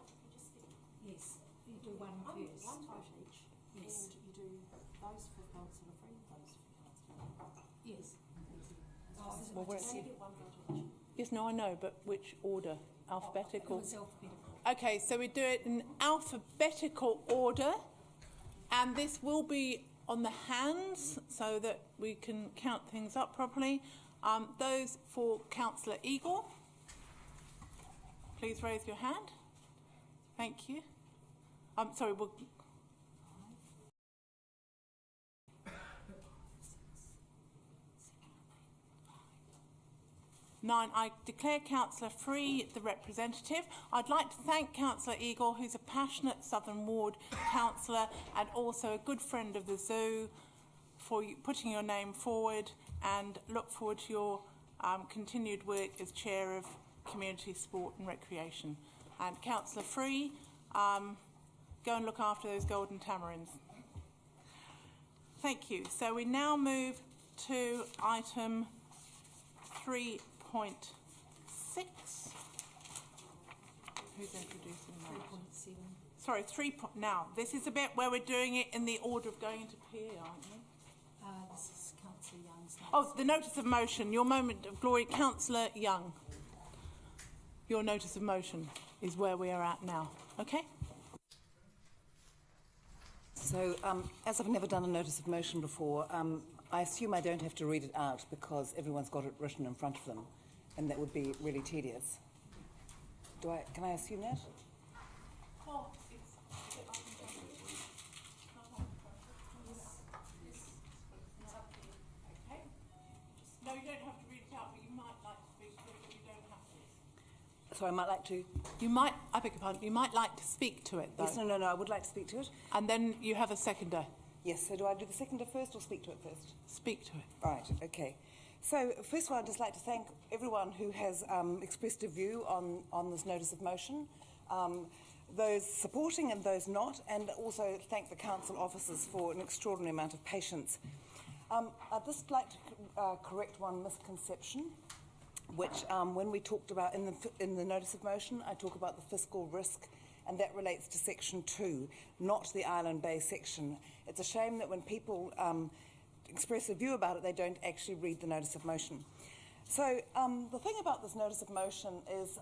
Yes. You do one first. One vote each. Yes. And you do those for Councillor Free, those for Councillor. Yes. Well, we're Just get one vote each. Yes, no, I know, but which order? Alphabetical? It was alphabetical. Okay, so we do it in alphabetical order, and this will be on the hands so that we can count things up properly. Those for Councillor Eagle, please raise your hand. Thank you. Sorry, we'll... 9, I declare Councillor Free the representative. I'd like to thank Councillor Eagle, who's a passionate Southern Ward councillor and also a good friend of the Zoo, for putting your name forward, and look forward to your continued work as Chair of Community Sport and Recreation. And Councillor Free, go and look after those golden tamarins. Thank you. So we now move to item 3.6. Who's introducing that? 3.7. Sorry, now, this is a bit where we're doing it in the order of going into PE, aren't we? This is Councillor Young's notice. Oh, the notice of motion. Your moment of glory, Councillor Young. Your notice of motion is where we are at now. Okay? So, as I've never done a notice of motion before, I assume I don't have to read it out because everyone's got it written in front of them, and that would be really tedious. Can I assume that? Oh, okay. No, you don't have to read it out, but you might like to speak to it, but you don't have to. So I might like to... You might, I beg your pardon, you might like to speak to it, though. Yes, no, I would like to speak to it. And then you have a seconder. Yes, so do I do the seconder first or speak to it first? Speak to it. Right, okay. So, first of all, I'd just like to thank everyone who has expressed a view on this notice of motion, those supporting and those not, and also thank the council officers for an extraordinary amount of patience. I'd just like to correct one misconception, which when we talked about in the notice of motion, I talk about the fiscal risk, and that relates to section 2, not the Island Bay section. It's a shame that when people express a view about it, they don't actually read the notice of motion. So the thing about this notice of motion is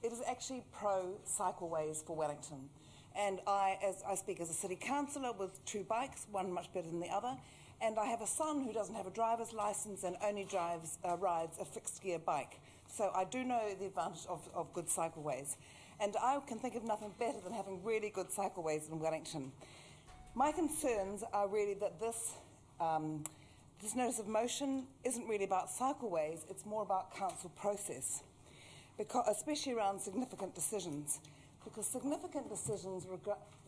it is actually pro-cycleways for Wellington. And as I speak as a city councillor with 2 bikes, one much better than the other, and I have a son who doesn't have a driver's licence and only rides a fixed gear bike. So I do know the advantage of good cycleways. And I can think of nothing better than having really good cycleways in Wellington. My concerns are really that this notice of motion isn't really about cycleways, it's more about council process, because, especially around significant decisions, because significant decisions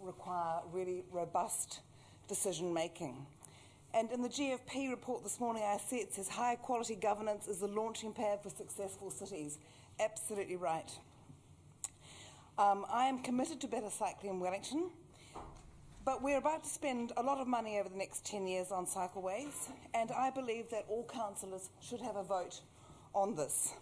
require really robust decision making. And in the GFP report this morning, I see it says high quality governance is the launching pad for successful cities. Absolutely right. I am committed to better cycling in Wellington, but we're about to spend a lot of money over the next 10 years on cycleways, and I believe that all councillors should have a vote on this.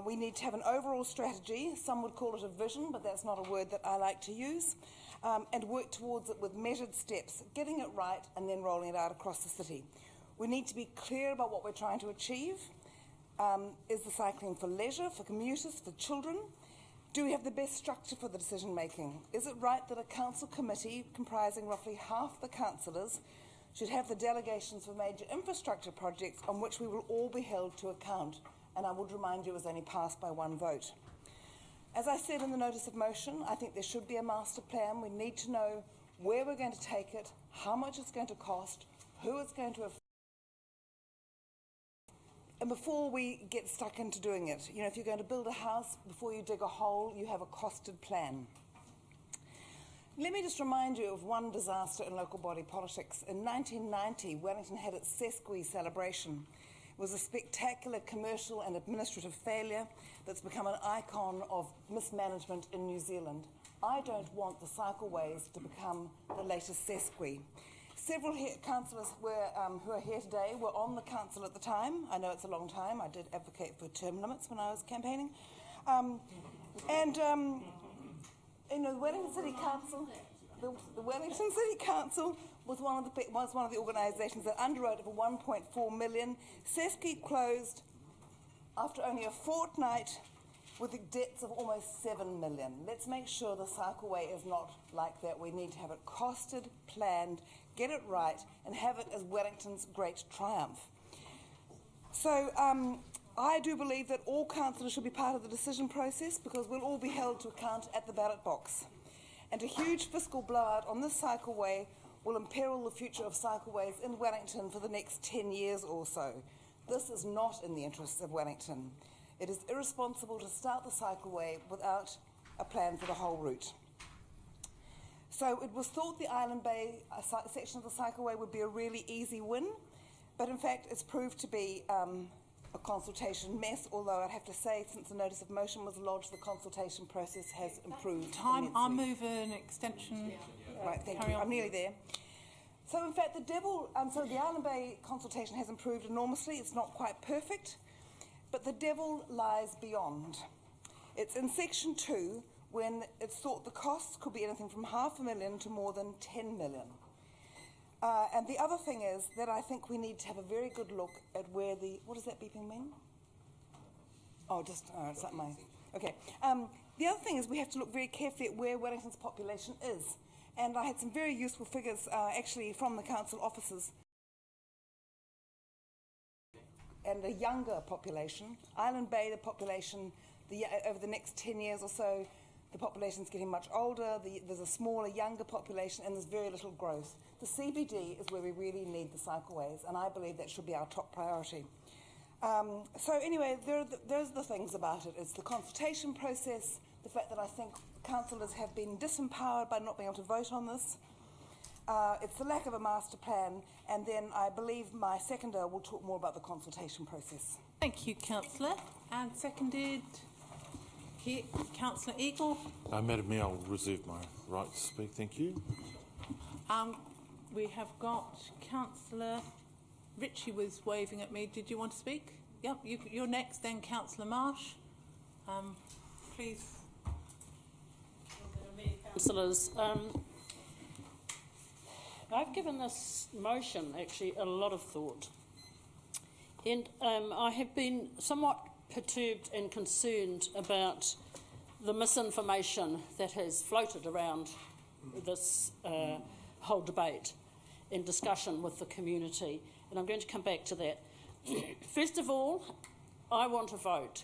We need to have an overall strategy. Some would call it a vision, but that's not a word that I like to use. And work towards it with measured steps, getting it right and then rolling it out across the city. We need to be clear about what we're trying to achieve. Is the cycling for leisure, for commuters, for children? Do we have the best structure for the decision making? Is it right that a council committee comprising roughly half the councillors should have the delegations for major infrastructure projects on which we will all be held to account? And I would remind you it was only passed by 1 vote. As I said in the notice of motion, I think there should be a master plan. We need to know where we're going to take it, how much it's going to cost, who it's going to affect. And before we get stuck into doing it, if you're going to build a house, before you dig a hole, you have a costed plan. Let me just remind you of one disaster in local body politics. In 1990, Wellington had its Sesqui celebration. It was a spectacular commercial and administrative failure that's become an icon of mismanagement in New Zealand. I don't want the cycleways to become the latest Sesqui. Several councillors who are here today were on the council at the time. I know it's a long time. I did advocate for term limits when I was campaigning. The Wellington City Council, the Wellington City Council was one of the organisations that underwrote it for 1.4 million. Sesqui closed after only a fortnight with debts of almost 7 million. Let's make sure the cycleway is not like that. We need to have it costed, planned, get it right, and have it as Wellington's great triumph. So I do believe that all councillors should be part of the decision process, because we'll all be held to account at the ballot box. And a huge fiscal blowout on this cycleway will imperil the future of cycleways in Wellington for the next 10 years or so. This is not in the interests of Wellington. It is irresponsible to start the cycleway without a plan for the whole route. So it was thought the Island Bay section of the cycleway would be a really easy win, but in fact it's proved to be a consultation mess, although I'd have to say since the notice of motion was lodged, the consultation process has improved. I'll move an extension. Right, thank you. I'm nearly there. So in fact, the Island Bay consultation has improved enormously. It's not quite perfect, but the devil lies beyond. It's in section 2 when it's thought the costs could be anything from $500,000 to more than 10 million. And the other thing is that I think we need to have a very good look at where what does that beeping mean? It's not mine. Okay. The other thing is we have to look very carefully at where Wellington's population is. And I had some very useful figures actually from the council offices. And a younger population. Island Bay, the population, over the next 10 years or so, the population's getting much older, there's a smaller, younger population, and there's very little growth. The CBD is where we really need the cycleways, and I believe that should be our top priority. So anyway, those are the things about it. It's the consultation process, the fact that I think councillors have been disempowered by not being able to vote on this. It's the lack of a master plan, and then I believe my seconder will talk more about the consultation process. Thank you, Councillor. And seconded, here, Councillor Eagle. Madam Mayor, I'll reserve my right to speak. Thank you. We have got Councillor Ritchie was waving at me. Did you want to speak? Yep, you're next, then Councillor Marsh. Please. Councillors, I've given this motion actually a lot of thought, and I have been somewhat perturbed and concerned about the misinformation that has floated around this whole debate and discussion with the community, and I'm going to come back to that. First of all, I want a vote.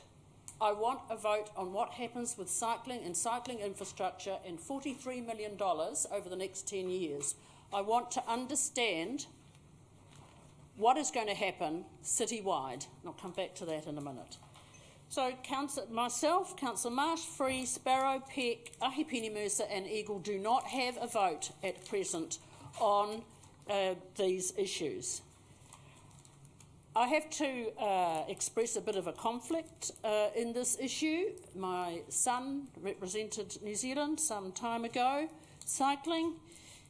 I want a vote on what happens with cycling and cycling infrastructure and $43 million over the next 10 years. I want to understand what is going to happen citywide. And I'll come back to that in a minute. So myself, Councillor Marsh, Free, Sparrow, Peck, Ahipene-Mercer and Eagle do not have a vote at present on these issues. I have to express a bit of a conflict in this issue. My son represented New Zealand some time ago, cycling.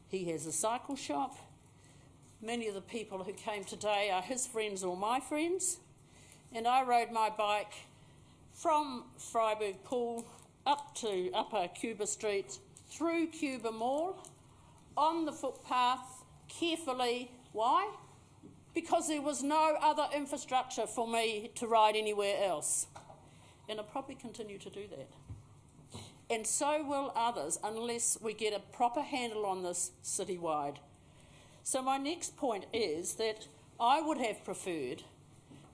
He has a cycle shop. Many of the people who came today are his friends or my friends. And I rode my bike from Freiburg Pool up to Upper Cuba Street, through Cuba Mall, on the footpath, carefully. Why? Because there was no other infrastructure for me to ride anywhere else. And I'll probably continue to do that. And so will others, unless we get a proper handle on this citywide. So my next point is that I would have preferred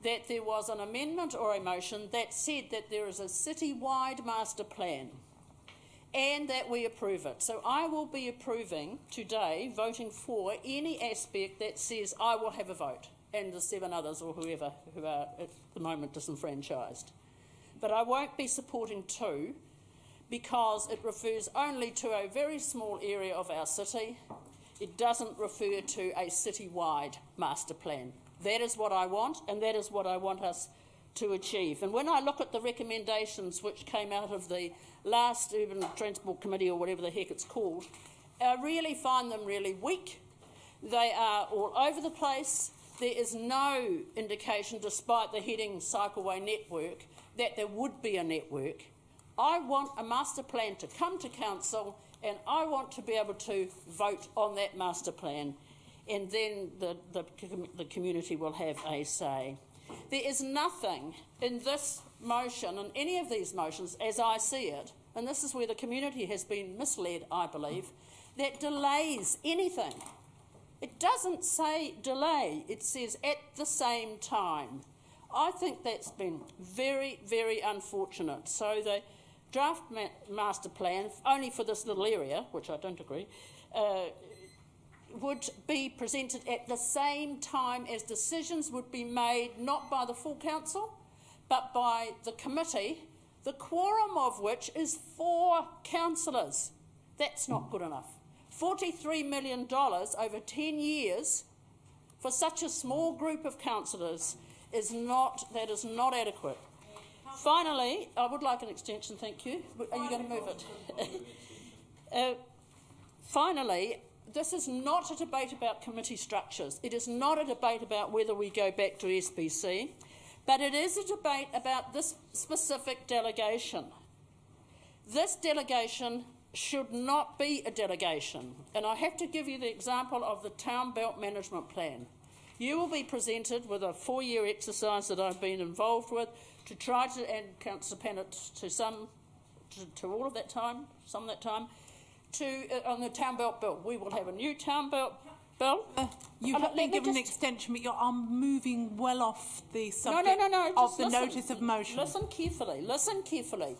that there was an amendment or a motion that said that there is a citywide master plan and that we approve it. So I will be approving today, voting for any aspect that says I will have a vote, and the 7 others or whoever who are at the moment disenfranchised. But I won't be supporting 2 because it refers only to a very small area of our city. It doesn't refer to a citywide master plan. That is what I want, and that is what I want us to achieve. And when I look at the recommendations which came out of the last Urban Transport Committee, or whatever the heck it's called, I really find them really weak. They are all over the place. There is no indication, despite the heading cycleway network, that there would be a network. I want a master plan to come to council, and I want to be able to vote on that master plan, and then the community will have a say. There is nothing in this motion, and any of these motions, as I see it, and this is where the community has been misled, I believe, that delays anything. It doesn't say delay, it says at the same time. I think that's been very, very unfortunate. So the draft master plan, only for this little area, which I don't agree, would be presented at the same time as decisions would be made not by the full council but by the committee, the quorum of which is 4 councillors. That's not good enough. $43 million over 10 years for such a small group of councillors is not adequate. Finally, I would like an extension, thank you. Are you going to move it? Finally, this is not a debate about committee structures. It is not a debate about whether we go back to SBC, but it is a debate about this specific delegation. This delegation should not be a delegation, and I have to give you the example of the Town Belt Management Plan. You will be presented with a 4-year exercise that I've been involved with to try to, and Councillor Pennant to all of that time, some of that time, on the Town Belt Bill. We will have a new Town Belt Bill. You have been given an extension, but you're moving well off the subject of the notice of motion. Listen carefully.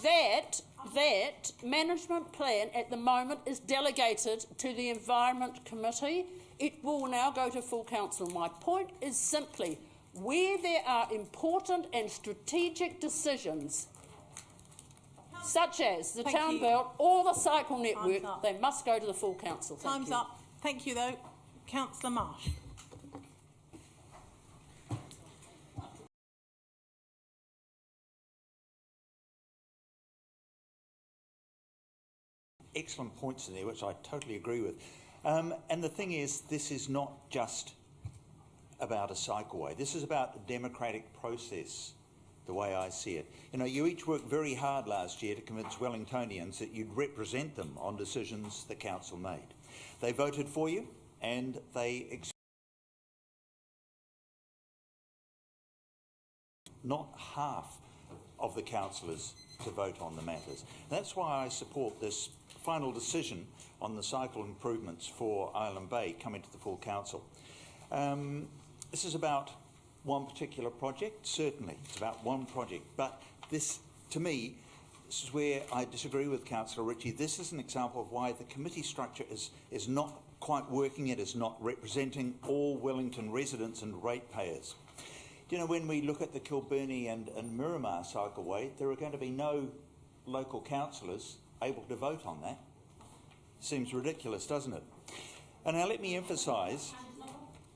That management plan at the moment is delegated to the Environment Committee. It will now go to full council. My point is simply, where there are important and strategic decisions, such as the Town Belt or the cycle network, they must go to the full council. Time's up. Thank you, though. Councillor Marsh. Excellent points in there, which I totally agree with. And the thing is, this is not just about a cycleway. This is about the democratic process, the way I see it. You know, you each worked very hard last year to convince Wellingtonians that you'd represent them on decisions the council made. They voted for you, and they not half of the councillors to vote on the matters. That's why I support this final decision on the cycle improvements for Island Bay coming to the full council. This is about one particular project, certainly. It's about one project. But this, to me, this is where I disagree with Councillor Ritchie. This is an example of why the committee structure is not quite working. It is not representing all Wellington residents and ratepayers. You know, when we look at the Kilbirnie and Miramar cycleway, there are going to be no local councillors able to vote on that. Seems ridiculous, doesn't it? And now let me emphasise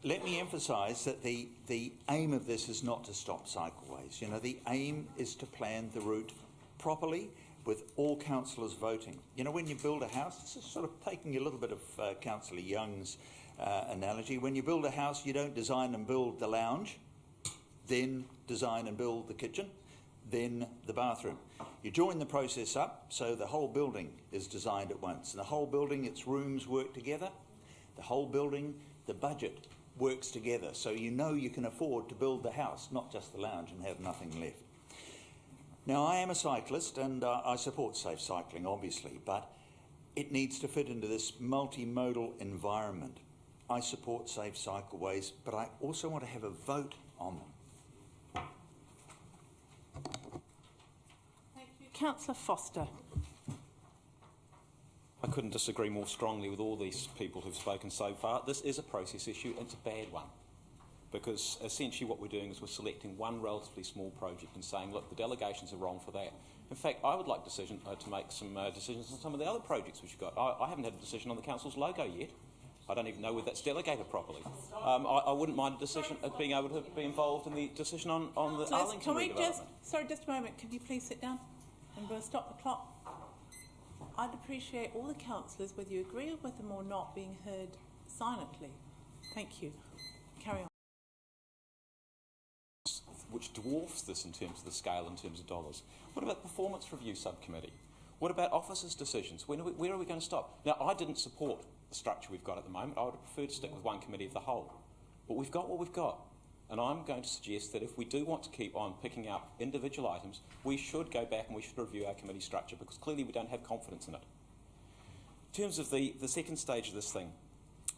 that the aim of this is not to stop cycleways. You know, the aim is to plan the route properly with all councillors voting. You know, when you build a house, this is sort of taking a little bit of Councillor Young's analogy. When you build a house, you don't design and build the lounge, then design and build the kitchen, then the bathroom. You join the process up so the whole building is designed at once. And the whole building, its rooms work together. The whole building, the budget works together. So you know you can afford to build the house, not just the lounge, and have nothing left. Now, I am a cyclist and I support safe cycling, obviously, but it needs to fit into this multimodal environment. I support safe cycleways, but I also want to have a vote on them. Thank you. Councillor Foster. I couldn't disagree more strongly with all these people who've spoken so far. This is a process issue and it's a bad one. Because essentially what we're doing is we're selecting one relatively small project and saying, look, the delegations are wrong for that. In fact, I would like to make some decisions on some of the other projects which you've got. I haven't had a decision on the council's logo yet. I don't even know whether that's delegated properly. I wouldn't mind a decision of being able to be involved in the decision on the Arlington redevelopment. Sorry, just a moment. Can you please sit down and we'll stop the clock? I'd appreciate all the councillors, whether you agree with them or not, being heard silently. Thank you. Carry on. Which dwarfs this in terms of the scale, in terms of dollars. What about performance review subcommittee? What about officers' decisions? Where are we going to stop? Now, I didn't support the structure we've got at the moment. I would have preferred to stick with one committee of the whole. But we've got what we've got. And I'm going to suggest that if we do want to keep on picking up individual items, we should go back and we should review our committee structure, because clearly we don't have confidence in it. In terms of the second stage of this thing,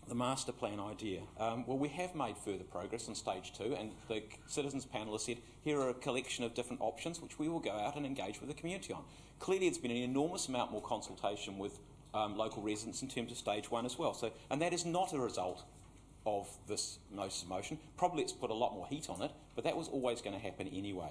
the master plan idea, well, we have made further progress on stage 2, and the citizens panel has said here are a collection of different options which we will go out and engage with the community on. Clearly it's been an enormous amount more consultation with local residents in terms of stage 1 as well. So, and that is not a result of this notice of motion. Probably it's put a lot more heat on it, but that was always going to happen anyway.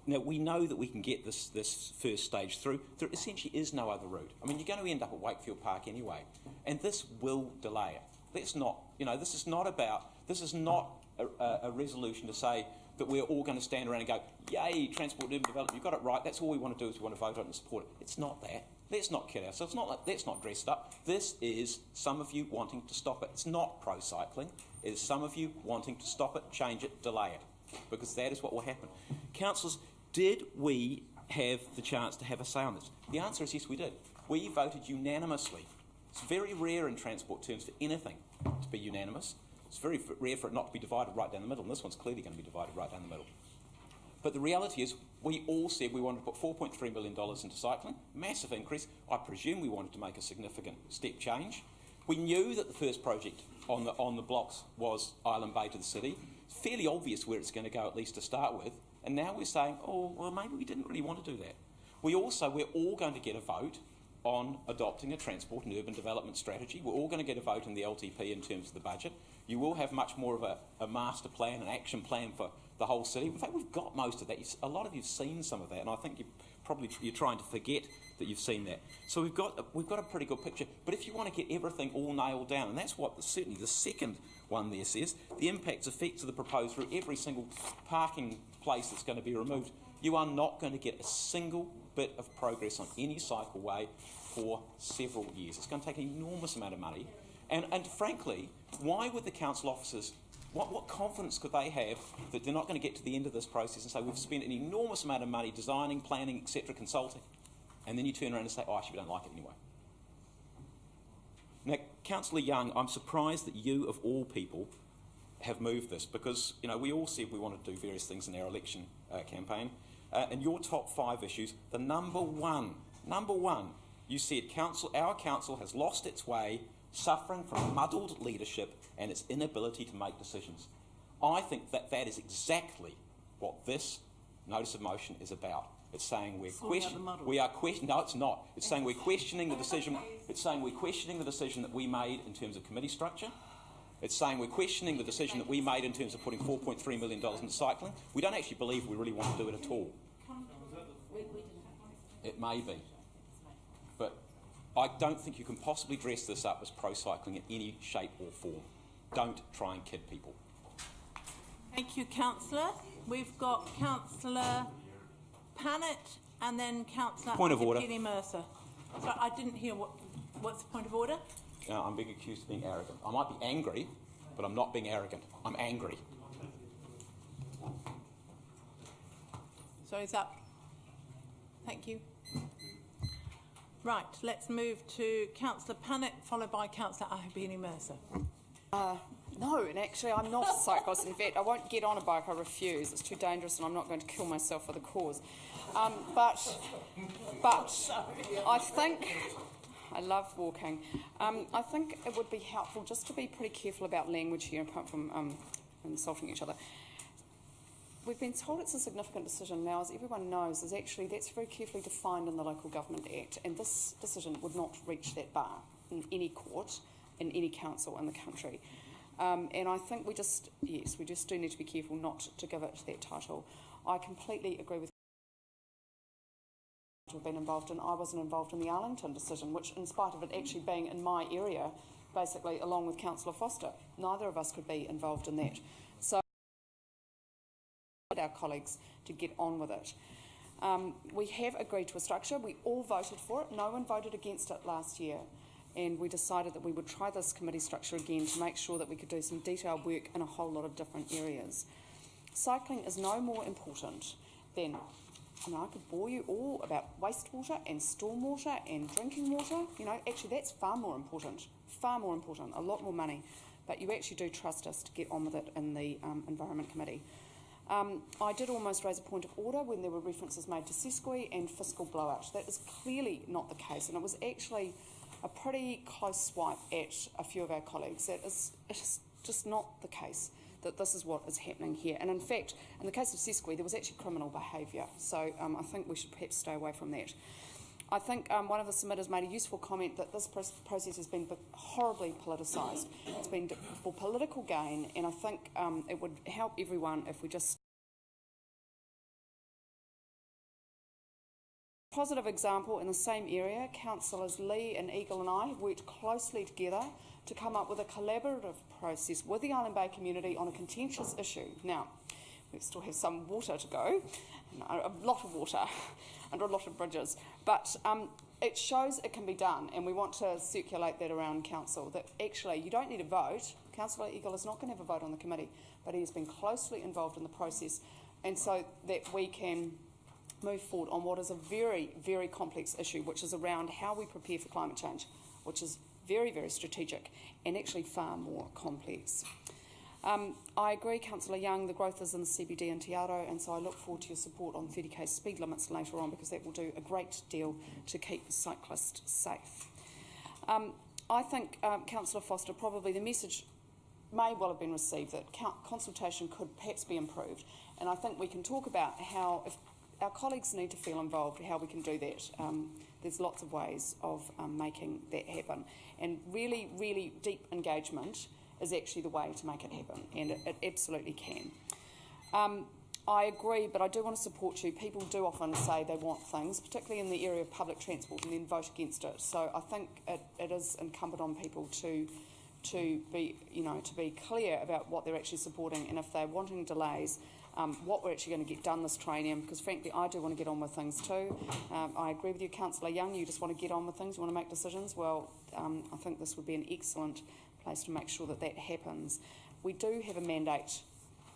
Now, we know that we can get this first stage through. There essentially is no other route. I mean, you're going to end up at Wakefield Park anyway, and this will delay it. Let's not, you know, this is not a resolution to say that we're all going to stand around and go, yay, transport and urban development, you've got it right, that's all we want to do is we want to vote on it and support it. It's not that. Let's not kid ourselves. Let's not dress it up. This is some of you wanting to stop it. It's not pro-cycling. It is some of you wanting to stop it, change it, delay it, because that is what will happen. Councillors, did we have the chance to have a say on this? The answer is yes, we did. We voted unanimously. It's very rare in transport terms for anything to be unanimous. It's very rare for it not to be divided right down the middle, and this one's clearly going to be divided right down the middle. But the reality is, we all said we wanted to put $4.3 million into cycling, massive increase. I presume we wanted to make a significant step change. We knew that the first project on the blocks was Island Bay to the city. It's fairly obvious where it's going to go, at least to start with. And now we're saying, oh, well, maybe we didn't really want to do that. We're all going to get a vote on adopting a transport and urban development strategy. We're all going to get a vote in the LTP in terms of the budget. You will have much more of a master plan, an action plan for the whole city. In fact, we've got most of that. A lot of you've seen some of that, and I think you're trying to forget that you've seen that. So we've got a pretty good picture. But if you want to get everything all nailed down, and that's what certainly the second one there says, the impacts, effects of the proposed route, every single parking place that's going to be removed, you are not going to get a single bit of progress on any cycleway for several years. It's going to take an enormous amount of money. And frankly, why would the council officers, what confidence could they have that they're not going to get to the end of this process and say, we've spent an enormous amount of money designing, planning, etc., consulting, and then you turn around and say, oh, actually, we don't like it anyway. Now, Councillor Young, I'm surprised that you, of all people, have moved this, because, you know, we all said we wanted to do various things in our election campaign, and your top 5 issues, the number one, You said our council has lost its way, suffering from muddled leadership and its inability to make decisions. I think that that is exactly what this notice of motion is about. It's saying no, it's not. It's saying we're questioning the decision. It's saying we're questioning the decision that we made in terms of committee structure. It's saying we're questioning the decision that we made in terms of putting $4.3 million into cycling. We don't actually believe we really want to do it at all. It may be. But I don't think you can possibly dress this up as pro-cycling in any shape or form. Don't try and kid people. Thank you, Councillor. We've got Councillor Pannett and then Councillor Ahipene-Mercer. So I didn't hear what's the point of order? I'm being accused of being arrogant. I might be angry, but I'm not being arrogant. I'm angry. So is that... Thank you. Right, let's move to Councillor Pannett, followed by Councillor Ahipene-Mercer. No, and actually I'm not a cyclist. In fact, I won't get on a bike, I refuse. It's too dangerous and I'm not going to kill myself for the cause. But I think... I love walking. I think it would be helpful just to be pretty careful about language here, apart from insulting each other. We've been told it's a significant decision. Now, as everyone knows, that's very carefully defined in the Local Government Act, and this decision would not reach that bar in any court, in any council in the country. And I think we just do need to be careful not to give it that title. I completely agree with to have been involved in. I wasn't involved in the Arlington decision, which, in spite of it actually being in my area, basically along with Councillor Foster, neither of us could be involved in that. So our colleagues to get on with it. We have agreed to a structure. We all voted for it. No one voted against it last year. And we decided that we would try this committee structure again to make sure that we could do some detailed work in a whole lot of different areas. Cycling is no more important than, I could bore you all about wastewater and stormwater and drinking water. Actually that's far more important, a lot more money. But you actually do trust us to get on with it in the Environment Committee. I did almost raise a point of order when there were references made to Sesqui and fiscal blowout. That is clearly not the case, and it was actually a pretty close swipe at a few of our colleagues. It is just not the case that this is what is happening here. And in fact, in the case of Sesqui, there was actually criminal behaviour. So I think we should perhaps stay away from that. I think one of the submitters made a useful comment that this process has been horribly politicised. It's been for political gain, and I think it would help everyone if we just... Positive example, in the same area, Councillors Lee and Eagle and I worked closely together to come up with a collaborative process with the Island Bay community on a contentious issue. Now, we still have some water to go, a lot of water under a lot of bridges, but it shows it can be done, and we want to circulate that around council, that actually you don't need a vote. Councillor Eagle is not going to have a vote on the committee, but he has been closely involved in the process, and so that we can move forward on what is a very, very complex issue, which is around how we prepare for climate change, which is very, very strategic and actually far more complex. I agree, Councillor Young, the growth is in the CBD and Te Aro, and so I look forward to your support on 30k speed limits later on, because that will do a great deal to keep cyclists safe. I think, Councillor Foster, probably the message may well have been received that consultation could perhaps be improved, and I think we can talk about how, if our colleagues need to feel involved, how we can do that. There's lots of ways of making that happen, and really, really deep engagement is actually the way to make it happen, and it absolutely can. I agree, but I do want to support you. People do often say they want things, particularly in the area of public transport, and then vote against it. So I think it is incumbent on people to be clear about what they're actually supporting, and if they're wanting delays, what we're actually going to get done this training, because frankly I do want to get on with things too. I agree with you, Councillor Young, you just want to get on with things, you want to make decisions. Well, I think this would be an excellent place to make sure that that happens. We do have a mandate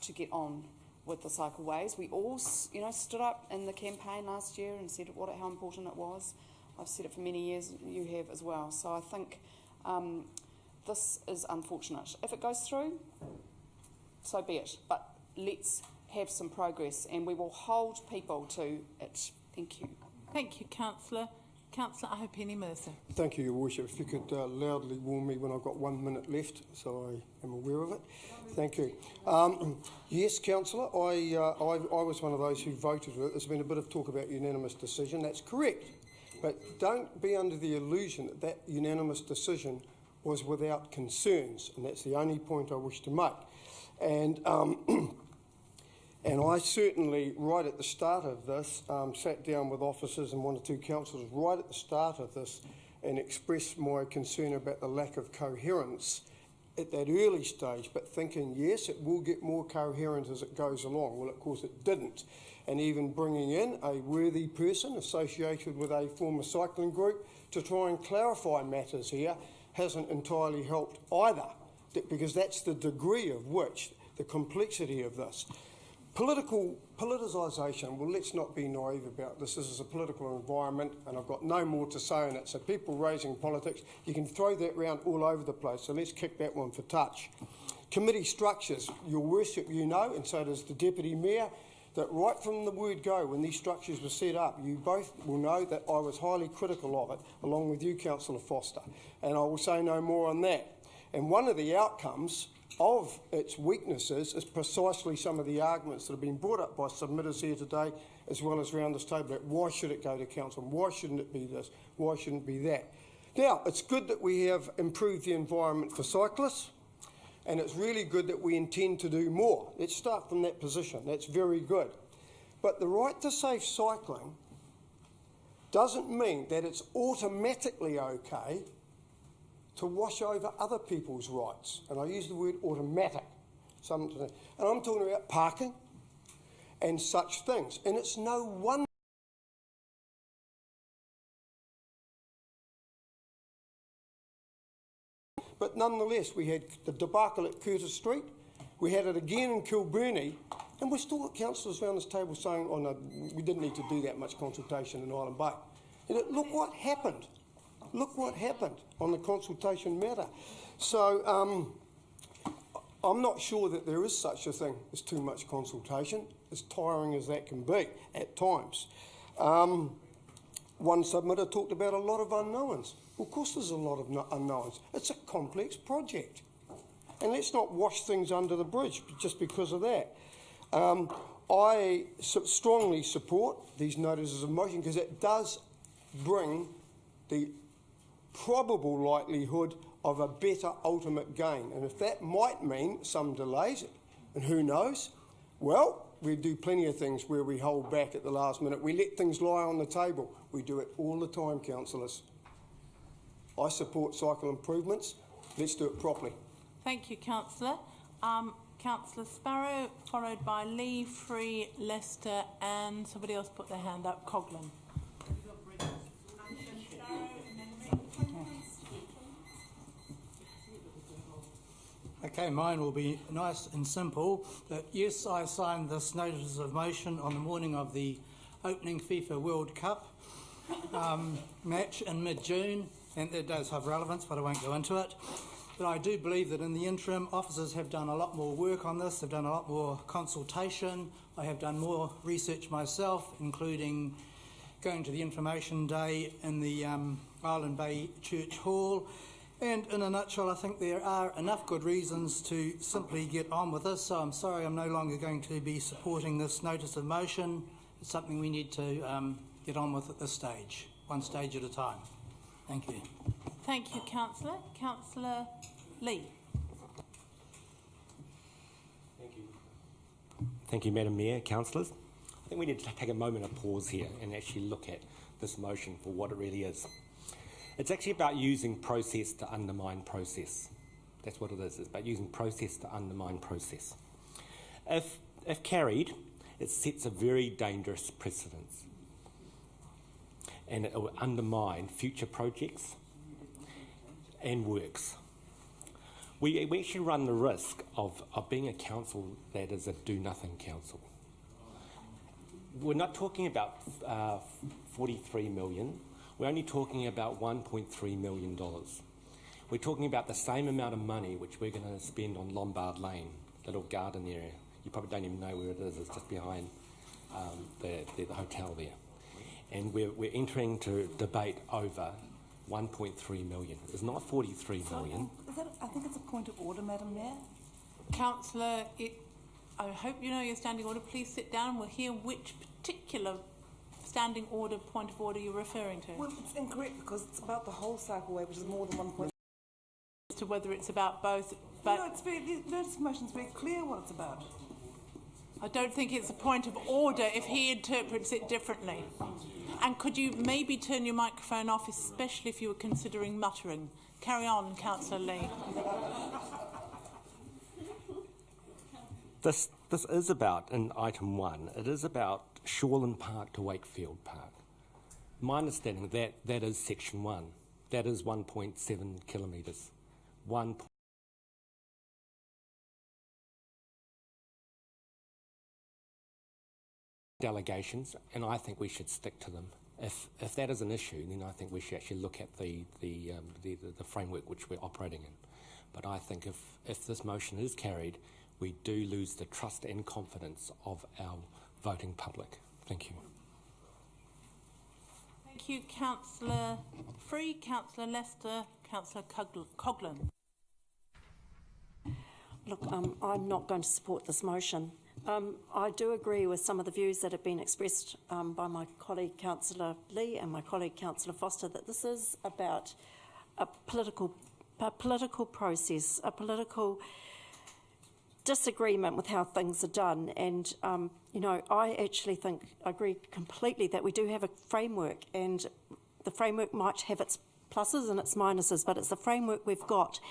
to get on with the cycleways. We all stood up in the campaign last year and said how important it was. I've said it for many years, you have as well. So I think this is unfortunate. If it goes through, so be it, but let's have some progress, and we will hold people to it. Thank you. Thank you, Councillor. Councillor Ahipene-Mercer. Thank you, Your Worship. If you could loudly warn me when I've got 1 minute left, so I am aware of it. Thank you. Yes, Councillor, I was one of those who voted for it. There's been a bit of talk about unanimous decision. That's correct. But don't be under the illusion that that unanimous decision was without concerns, and that's the only point I wish to make. And and I certainly, right at the start of this, sat down with officers and 1 or 2 councillors right at the start of this and expressed my concern about the lack of coherence at that early stage, but thinking, yes, it will get more coherent as it goes along. Well, of course, it didn't. And even bringing in a worthy person associated with a former cycling group to try and clarify matters here hasn't entirely helped either, because that's the degree of which, the complexity of this. Politicisation, well, let's not be naive about this. This is a political environment, and I've got no more to say on it. So people raising politics, you can throw that round all over the place, so let's kick that one for touch. Committee structures, Your Worship, you know, and so does the Deputy Mayor, that right from the word go, when these structures were set up, you both will know that I was highly critical of it, along with you, Councillor Foster, and I will say no more on that. And one of the outcomes of its weaknesses is precisely some of the arguments that have been brought up by submitters here today, as well as around this table. Why should it go to council? Why shouldn't it be this? Why shouldn't it be that? Now, it's good that we have improved the environment for cyclists, and it's really good that we intend to do more. Let's start from that position. That's very good. But the right to safe cycling doesn't mean that it's automatically okay to wash over other people's rights. And I use the word automatic. And I'm talking about parking and such things. And it's no wonder but nonetheless, we had the debacle at Curtis Street, we had it again in Kilburnie, and we're still got councillors around this table saying, oh no, we didn't need to do that much consultation in Island Bay. And look what happened. Look what happened on the consultation matter. So I'm not sure that there is such a thing as too much consultation, as tiring as that can be at times. One submitter talked about a lot of unknowns. Well, of course there's a lot of unknowns. It's a complex project. And let's not wash things under the bridge just because of that. I strongly support these notices of motion because it does bring the probable likelihood of a better ultimate gain. And if that might mean some delays, and who knows, well, we do plenty of things where we hold back at the last minute. We let things lie on the table. We do it all the time, councillors. I support cycle improvements. Let's do it properly. Thank you, Councillor. Councillor Sparrow, followed by Lee, Free, Lester, and somebody else put their hand up, Coghlan. Okay, mine will be nice and simple. That yes, I signed this notice of motion on the morning of the opening FIFA World Cup match in mid-June, and it does have relevance, but I won't go into it. But I do believe that in the interim, officers have done a lot more work on this. They've done a lot more consultation. I have done more research myself, including going to the information day in the Island Bay Church Hall. And in a nutshell, I think there are enough good reasons to simply get on with this. So I'm sorry I'm no longer going to be supporting this notice of motion. It's something we need to get on with at this stage, one stage at a time. Thank you. Thank you, Councillor. Councillor Lee. Thank you, Madam Mayor, councillors. I think we need to take a moment of pause here and actually look at this motion for what it really is. It's actually about using process to undermine process. That's what it is. It's about using process to undermine process. If carried, it sets a very dangerous precedence, and it will undermine future projects and works. We actually run the risk of being a council that is a do-nothing council. We're not talking about 43 million. We're only talking about $1.3 million. We're talking about the same amount of money which we're going to spend on Lombard Lane, little garden area. You probably don't even know where it is. It's just behind the hotel there. and we're entering to debate over 1.3 million. It's not 43 million. I think it's a point of order, Madam Mayor. Councillor, I hope you know your standing order. Please sit down. We'll hear which particular standing order, point of order you're referring to. Well, it's incorrect because it's about the whole cycleway, which is more than 1 point. As to whether it's about both, but No, the notice of motion is very clear what it's about. I don't think it's a point of order if he interprets it differently. And could you maybe turn your microphone off, especially if you were considering muttering? Carry on, Councillor Lee. This is about, in item 1, it is about Shoreland Park to Wakefield Park. My understanding that is section 1. That is 1.7 kilometres. Delegations, and I think we should stick to them. If that is an issue, then I think we should actually look at the framework which we're operating in. But I think if this motion is carried, we do lose the trust and confidence of our voting public. Thank you. Thank you, Councillor Free, Councillor Lester, Councillor Coghlan. Look, I'm not going to support this motion. I do agree with some of the views that have been expressed by my colleague Councillor Lee and my colleague Councillor Foster, that this is about a political process, a political disagreement with how things are done. And, you know, I actually agree completely that we do have a framework, and the framework might have its pluses and its minuses, but it's the framework we've got.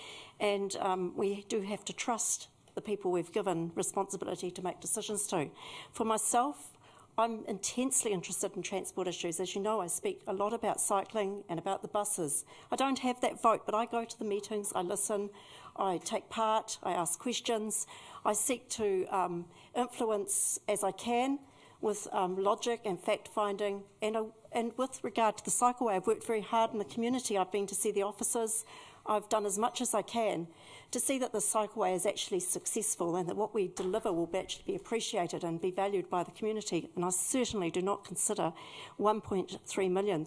And we do have to trust the people we've given responsibility to make decisions to. For myself, I'm intensely interested in transport issues. As you know, I speak a lot about cycling and about the buses. I don't have that vote, but I go to the meetings, I listen, I take part, I ask questions, I seek to influence as I can with logic and fact-finding. And with regard to the cycleway, I've worked very hard in the community. I've been to see the officers. I've done as much as I can to see that the cycleway is actually successful and that what we deliver will actually be appreciated and be valued by the community. And I certainly do not consider $1.3 million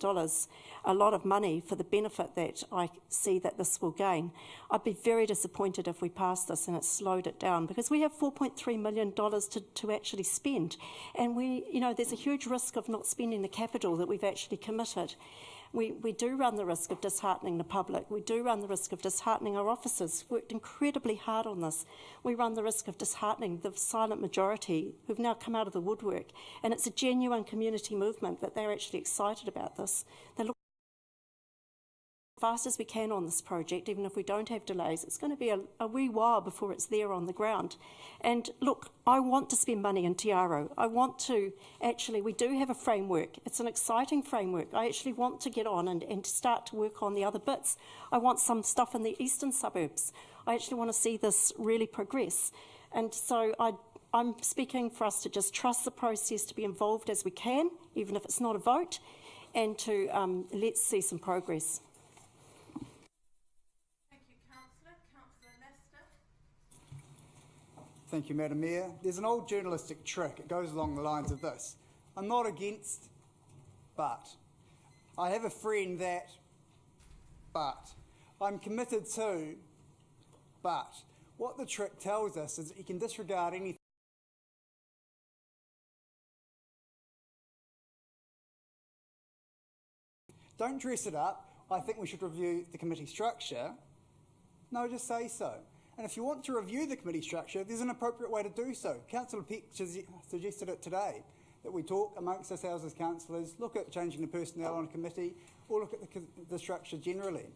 a lot of money for the benefit that I see that this will gain. I'd be very disappointed if we passed this and it slowed it down, because we have $4.3 million to actually spend. And there's a huge risk of not spending the capital that we've actually committed. We do run the risk of disheartening the public. We do run the risk of disheartening our officers. Worked incredibly hard on this. We run the risk of disheartening the silent majority who've now come out of the woodwork. And it's a genuine community movement that they're actually excited about this. They look as fast as we can on this project, even if we don't have delays. It's going to be a wee while before it's there on the ground. And look, I want to spend money in Te Aro. I want to, we do have a framework. It's an exciting framework. I actually want to get on and start to work on the other bits. I want some stuff in the eastern suburbs. I actually want to see this really progress. And so I'm speaking for us to just trust the process, to be involved as we can, even if it's not a vote, and to let's see some progress. Thank you, Madam Mayor. There's an old journalistic trick. It goes along the lines of this. I'm not against, but. I have a friend that, but. I'm committed to, but. What the trick tells us is that you can disregard anything. Don't dress it up. I think we should review the committee structure. No, just say so. And if you want to review the committee structure, there's an appropriate way to do so. Councillor Peck suggested it today, that we talk amongst ourselves as councillors, look at changing the personnel on a committee, or look at the structure generally.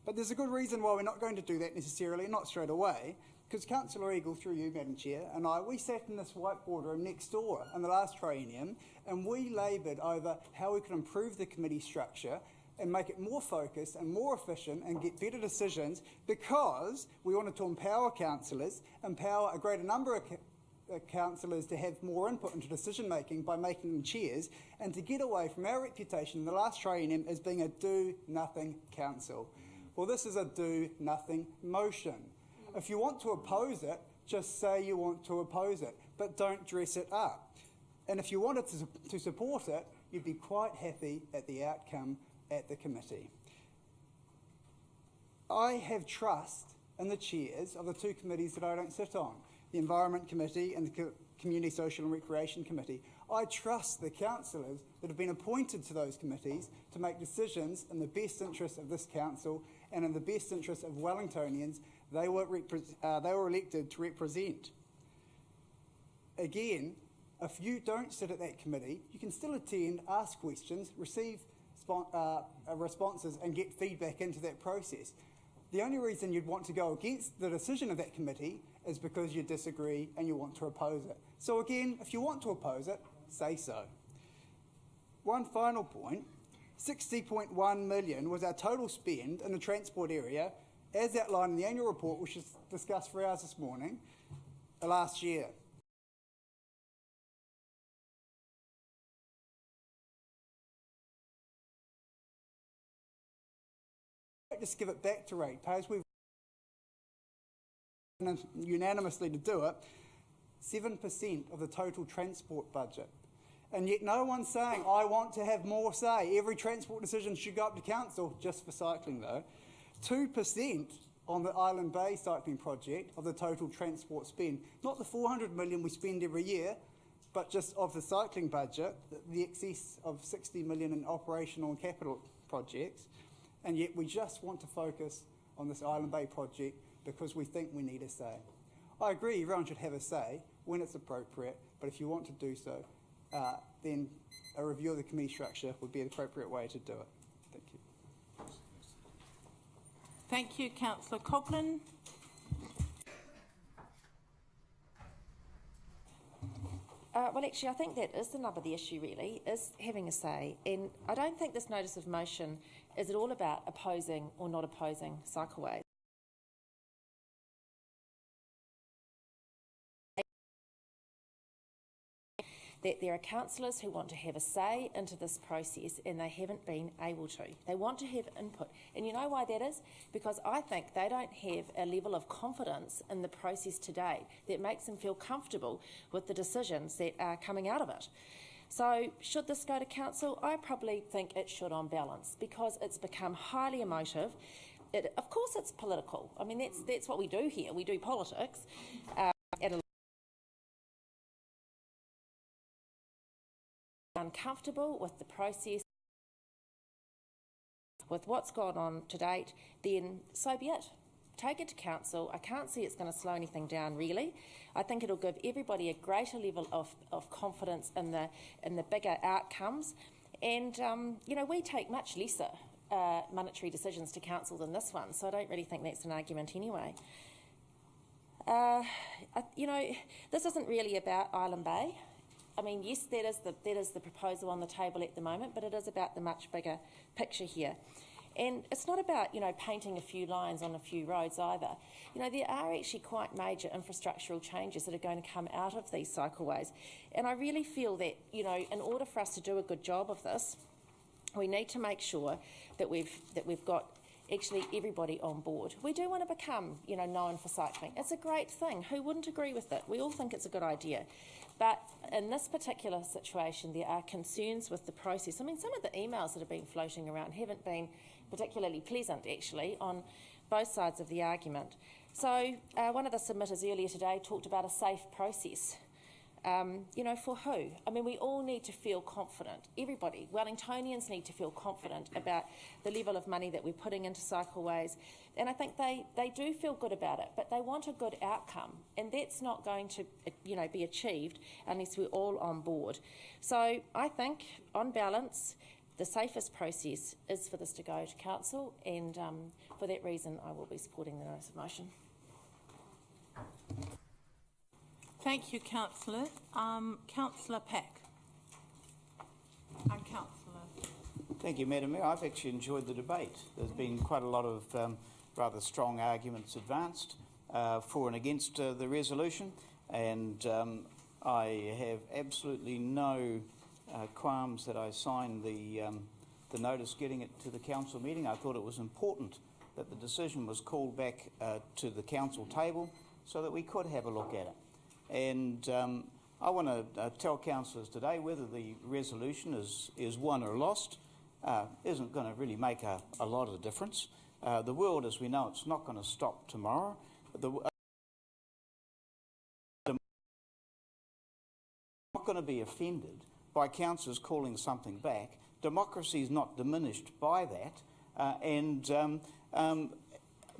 But there's a good reason why we're not going to do that necessarily, not straight away, because Councillor Eagle, through you, Madam Chair, and we sat in this whiteboard room next door in the last triennium, and we laboured over how we could improve the committee structure and make it more focused and more efficient and get better decisions, because we wanted to empower councillors, empower a greater number of councillors to have more input into decision making by making them chairs, and to get away from our reputation in the last triennium as being a do-nothing council. Well, this is a do-nothing motion. If you want to oppose it, just say you want to oppose it, but don't dress it up. And if you wanted to support it, you'd be quite happy at the outcome at the committee. I have trust in the chairs of the two committees that I don't sit on, the Environment Committee and the Community Social and Recreation Committee. I trust the councillors that have been appointed to those committees to make decisions in the best interest of this council and in the best interest of Wellingtonians they were elected to represent. Again, if you don't sit at that committee, you can still attend, ask questions, receive responses and get feedback into that process. The only reason you'd want to go against the decision of that committee is because you disagree and you want to oppose it. So again, if you want to oppose it, say so. One final point, 60.1 million was our total spend in the transport area as outlined in the annual report, which was discussed for hours this morning, last year. Just give it back to ratepayers. We've unanimously to do it, 7% of the total transport budget. And yet no one's saying, I want to have more say. Every transport decision should go up to council, just for cycling though. 2% on the Island Bay cycling project of the total transport spend. Not the 400 million we spend every year, but just of the cycling budget, the excess of 60 million in operational and capital projects. And yet we just want to focus on this Island Bay project because we think we need a say. I agree everyone should have a say when it's appropriate, but if you want to do so, then a review of the committee structure would be the appropriate way to do it. Thank you. Thank you, Councillor Coughlin. Well, actually, I think that is the nub of the issue, really, is having a say. And I don't think this notice of motion is at all about opposing or not opposing cycleways. That there are councillors who want to have a say into this process and they haven't been able to. They want to have input. And you know why that is? Because I think they don't have a level of confidence in the process today that makes them feel comfortable with the decisions that are coming out of it. So should this go to council? I probably think it should on balance because it's become highly emotive. Of course it's political. I mean, that's what we do here. We do politics at a uncomfortable with the process, with what's gone on to date, then so be it. Take it to council. I can't see it's going to slow anything down, really. I think it'll give everybody a greater level of confidence in the bigger outcomes. And, you know, we take much lesser monetary decisions to council than this one, so I don't really think that's an argument anyway. You know, this isn't really about Island Bay. I mean, yes, that is the proposal on the table at the moment, but it is about the much bigger picture here. And it's not about, you know, painting a few lines on a few roads either. You know, there are actually quite major infrastructural changes that are going to come out of these cycleways. And I really feel that, you know, in order for us to do a good job of this, we need to make sure that we've got actually everybody on board. We do want to become, you know, known for cycling. It's a great thing. Who wouldn't agree with it? We all think it's a good idea. But in this particular situation, there are concerns with the process. I mean, some of the emails that have been floating around haven't been particularly pleasant, actually, on both sides of the argument. So one of the submitters earlier today talked about a safe process. You know, for who? I mean, we all need to feel confident. Everybody, Wellingtonians need to feel confident about the level of money that we're putting into cycleways. And I think they do feel good about it, but they want a good outcome. And that's not going to, you know, be achieved unless we're all on board. So I think, on balance, the safest process is for this to go to council. And for that reason, I will be supporting the notice of motion. Thank you, Councillor. Councillor Pack. And Councillor. Thank you, Madam Mayor. I've actually enjoyed the debate. There's been quite a lot of rather strong arguments advanced for and against the resolution, and I have absolutely no qualms that I signed the notice getting it to the council meeting. I thought it was important that the decision was called back to the council table so that we could have a look at it. And I want to tell councillors today whether the resolution is won or lost isn't going to really make a lot of difference. The world, as we know, it's not going to stop tomorrow. I'm not going to be offended by councillors calling something back. Democracy is not diminished by that,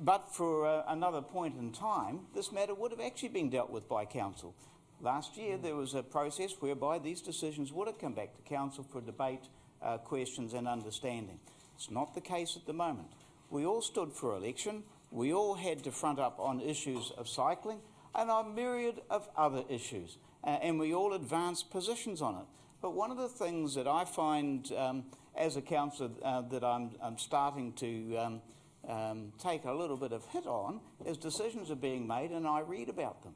but for another point in time, this matter would have actually been dealt with by council. Last year there was a process whereby these decisions would have come back to council for debate, questions and understanding. It's not the case at the moment. We all stood for election, we all had to front up on issues of cycling and a myriad of other issues, and we all advanced positions on it. But one of the things that I find as a councillor that I'm starting to take a little bit of hit on is decisions are being made and I read about them.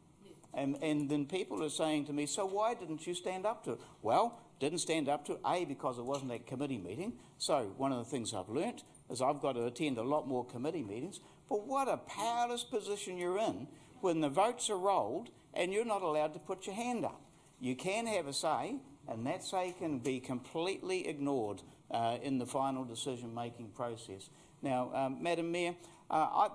And then people are saying to me, so why didn't you stand up to it? Well, didn't stand up to it, A, because it wasn't at committee meeting. So one of the things I've learnt is I've got to attend a lot more committee meetings. But what a powerless position you're in when the votes are rolled and you're not allowed to put your hand up. You can have a say, and that say can be completely ignored in the final decision-making process. Now, Madam Mayor,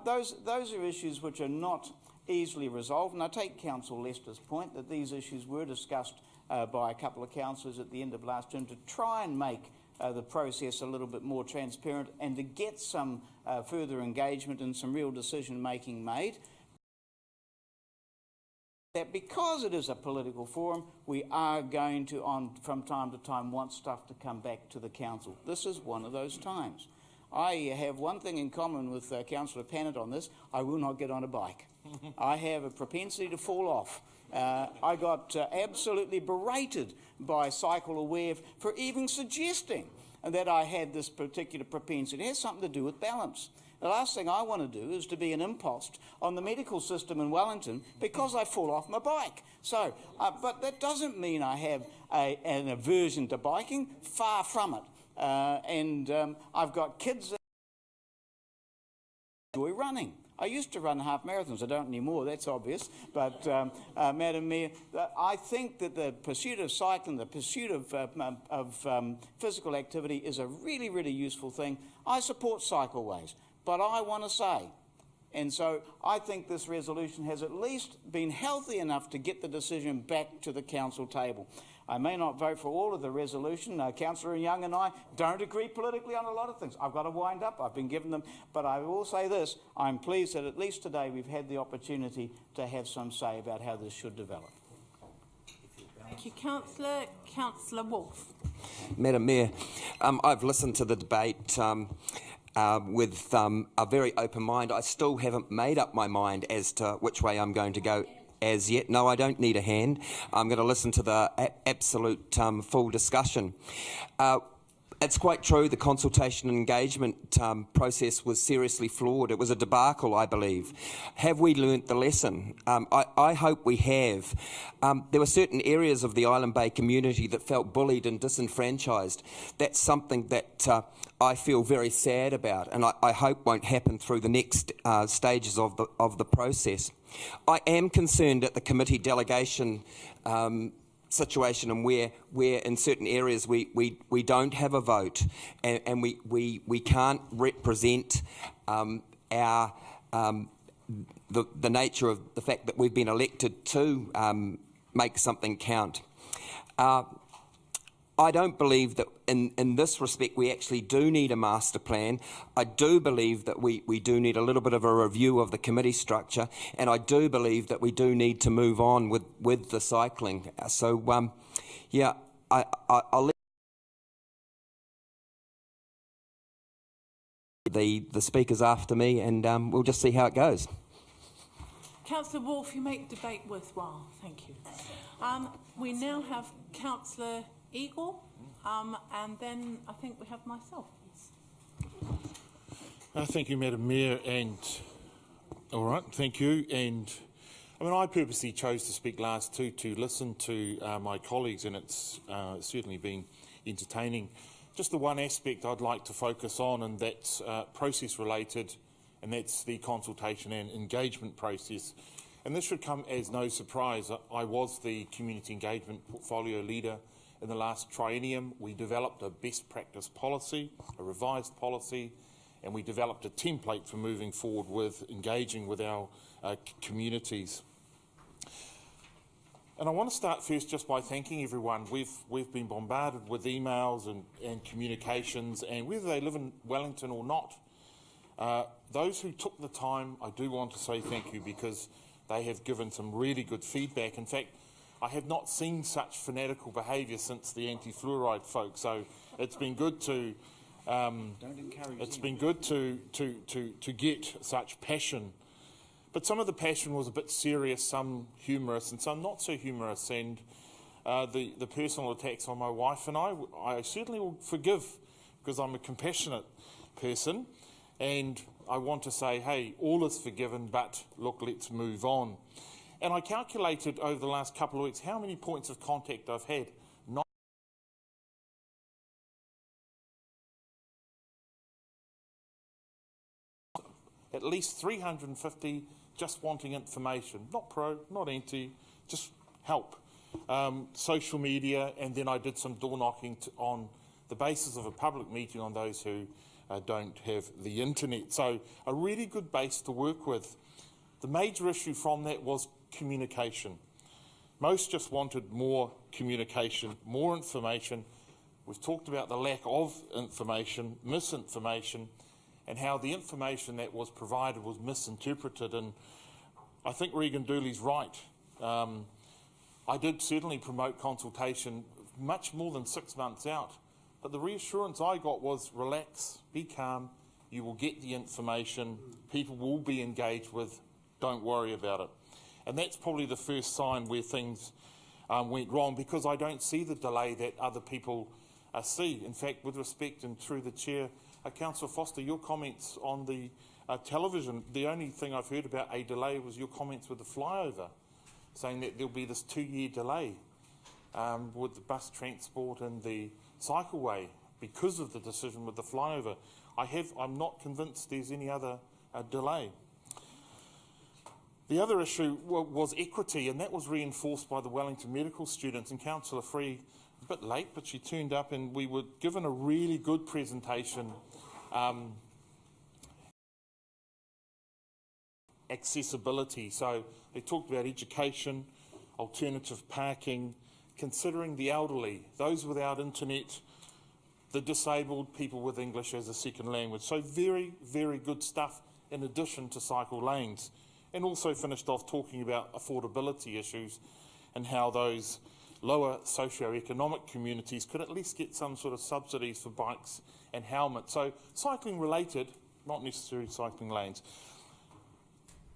those are issues which are not easily resolved, and I take Councillor Lester's point that these issues were discussed by a couple of councillors at the end of last term to try and make the process a little bit more transparent and to get some further engagement and some real decision-making made. That because it is a political forum, we are going to, from time to time, want stuff to come back to the council. This is one of those times. I have one thing in common with Councillor Pannett on this: I will not get on a bike. I have a propensity to fall off. I got absolutely berated by Cycle Aware for even suggesting that I had this particular propensity. It has something to do with balance. The last thing I want to do is to be an impost on the medical system in Wellington because I fall off my bike. So, but that doesn't mean I have an aversion to biking. Far from it. I've got kids that enjoy running. I used to run half marathons. I don't anymore, that's obvious. But, Madam Mayor, I think that the pursuit of cycling, the pursuit of physical activity is a really, really useful thing. I support cycleways, but I want to say, and so I think this resolution has at least been healthy enough to get the decision back to the council table. I may not vote for all of the resolution. Councillor Young and I don't agree politically on a lot of things. I've got to wind up. I've been given them. But I will say this: I'm pleased that at least today we've had the opportunity to have some say about how this should develop. Thank you, Councillor. Councillor Wolfe. Madam Mayor, I've listened to the debate with a very open mind. I still haven't made up my mind as to which way I'm going to go as yet. No, I don't need a hand. I'm going to listen to the absolute full discussion. It's quite true, the consultation and engagement process was seriously flawed. It was a debacle, I believe. Have we learnt the lesson? I hope we have. There were certain areas of the Island Bay community that felt bullied and disenfranchised. That's something that I feel very sad about, and I hope won't happen through the next stages of the process. I am concerned at the committee delegation situation, and where in certain areas we don't have a vote, and we can't represent the nature of the fact that we've been elected to make something count. I don't believe that in this respect we actually do need a master plan. I do believe that we do need a little bit of a review of the committee structure, and I do believe that we do need to move on with the cycling. So, yeah, I'll let the speakers after me, and we'll just see how it goes. Councillor Wolfe, you make debate worthwhile. Thank you. We now have Councillor Eagle, and then I think we have myself. Thank you, Madam Mayor, and all right, thank you. And I mean, I purposely chose to speak last to listen to my colleagues, and it's certainly been entertaining. Just the one aspect I'd like to focus on, and that's process related, and that's the consultation and engagement process. And this should come as no surprise. I was the community engagement portfolio leader in the last triennium. We developed a best practice policy, a revised policy, and we developed a template for moving forward with engaging with our communities. And I want to start first just by thanking everyone. We've been bombarded with emails and communications, and whether they live in Wellington or not, those who took the time, I do want to say thank you, because they have given some really good feedback. In fact, I have not seen such fanatical behaviour since the anti-fluoride folk. So it's been good to to get such passion. But some of the passion was a bit serious, some humorous, and some not so humorous. And the personal attacks on my wife and I certainly will forgive, because I'm a compassionate person. And I want to say, hey, all is forgiven, but look, let's move on. And I calculated over the last couple of weeks how many points of contact I've had. At least 350 just wanting information, not pro, not anti, just help. Social media, and then I did some door knocking on the basis of a public meeting on those who don't have the internet. So a really good base to work with. The major issue from that was communication. Most just wanted more communication, more information. We've talked about the lack of information, misinformation, and how the information that was provided was misinterpreted. And I think Regan Dooley's right. I did certainly promote consultation much more than 6 months out, but the reassurance I got was relax, be calm, you will get the information, people will be engaged with, don't worry about it. And that's probably the first sign where things went wrong, because I don't see the delay that other people see. In fact, with respect and through the chair, Councillor Foster, your comments on the television, the only thing I've heard about a delay was your comments with the flyover, saying that there'll be this 2-year delay with the bus transport and the cycleway because of the decision with the flyover. I'm not convinced there's any other delay. The other issue was equity, and that was reinforced by the Wellington medical students. And Councillor Free, a bit late, but she turned up, and we were given a really good presentation. Accessibility. So they talked about education, alternative parking, considering the elderly, those without internet, the disabled, people with English as a second language. So very, very good stuff in addition to cycle lanes. And also finished off talking about affordability issues and how those lower socio-economic communities could at least get some sort of subsidies for bikes and helmets. So cycling related, not necessarily cycling lanes.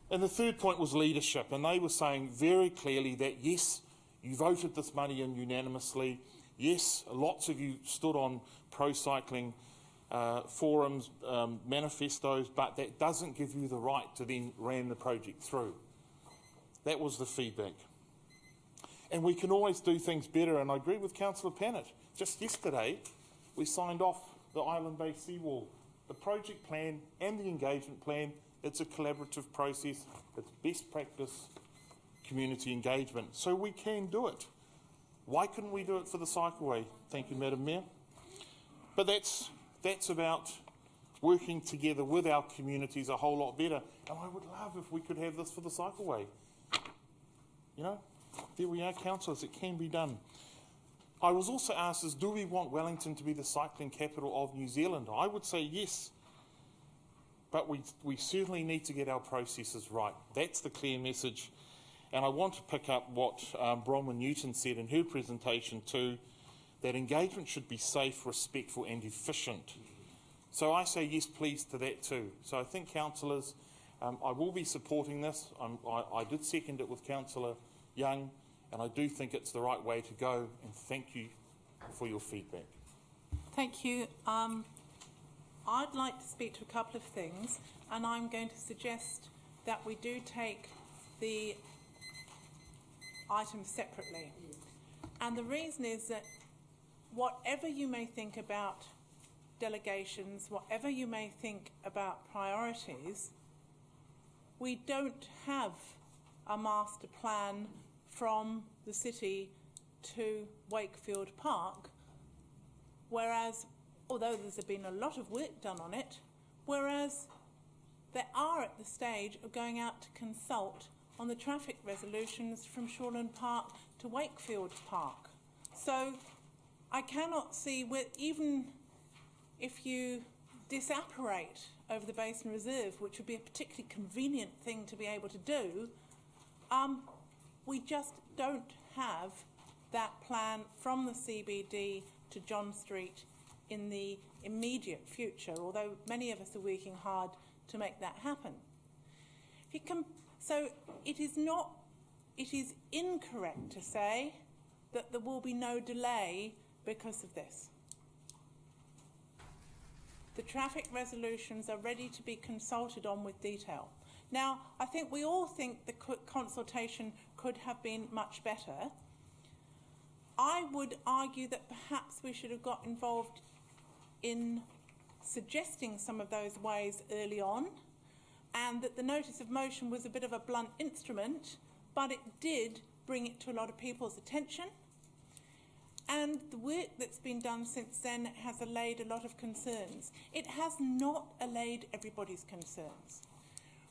And the third point was leadership, and they were saying very clearly that yes, you voted this money in unanimously, yes, lots of you stood on pro-cycling forums, manifestos, but that doesn't give you the right to then ram the project through. That was the feedback. And we can always do things better, and I agree with Councillor Pannett. Just yesterday, we signed off the Island Bay seawall, the project plan and the engagement plan. It's a collaborative process. It's best practice community engagement. So we can do it. Why couldn't we do it for the cycleway? Thank you, Madam Mayor. But that's about working together with our communities a whole lot better. And I would love if we could have this for the cycleway. You know, there we are, councillors, it can be done. I was also asked, do we want Wellington to be the cycling capital of New Zealand? I would say yes. But we certainly need to get our processes right. That's the clear message. And I want to pick up what Bronwyn Newton said in her presentation too, that engagement should be safe, respectful and efficient. So I say yes please to that too. So I think councillors, I will be supporting this. I did second it with Councillor Young, and I do think it's the right way to go, and thank you for your feedback. Thank you. I'd like to speak to a couple of things, and I'm going to suggest that we do take the items separately. And the reason is that whatever you may think about delegations, whatever you may think about priorities, we don't have a master plan from the city to Wakefield Park, whereas, although there's been a lot of work done on it, whereas they are at the stage of going out to consult on the traffic resolutions from Shoreland Park to Wakefield Park. So I cannot see, even if you disapparate over the Basin Reserve, which would be a particularly convenient thing to be able to do, we just don't have that plan from the CBD to John Street in the immediate future, although many of us are working hard to make that happen. So it is incorrect to say that there will be no delay because of this. The traffic resolutions are ready to be consulted on with detail. Now, I think we all think the consultation could have been much better. I would argue that perhaps we should have got involved in suggesting some of those ways early on, and that the notice of motion was a bit of a blunt instrument, but it did bring it to a lot of people's attention. And the work that's been done since then has allayed a lot of concerns. It has not allayed everybody's concerns.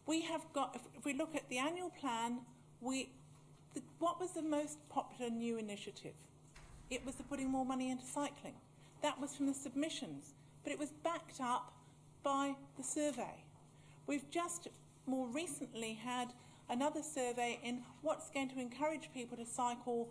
We have got, if we look at the annual plan, what was the most popular new initiative? It was the putting more money into cycling. That was from the submissions, but it was backed up by the survey. We've just more recently had another survey in what's going to encourage people to cycle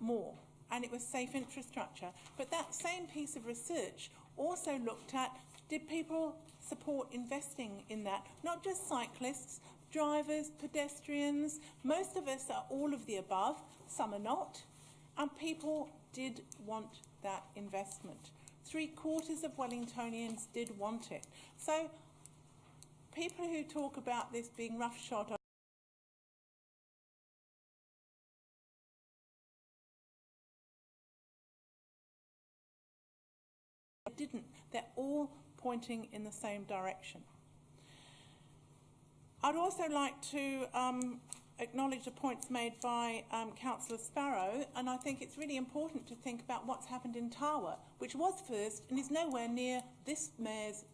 more, and it was safe infrastructure. But that same piece of research also looked at, did people support investing in that? Not just cyclists, drivers, pedestrians. Most of us are all of the above, some are not, and people did want that investment. 3/4 of Wellingtonians did want it. So people who talk about this being roughshod didn't. They're all pointing in the same direction. I'd also like to acknowledge the points made by Councillor Sparrow, and I think it's really important to think about what's happened in Tawa, which was first and is nowhere near this mayor's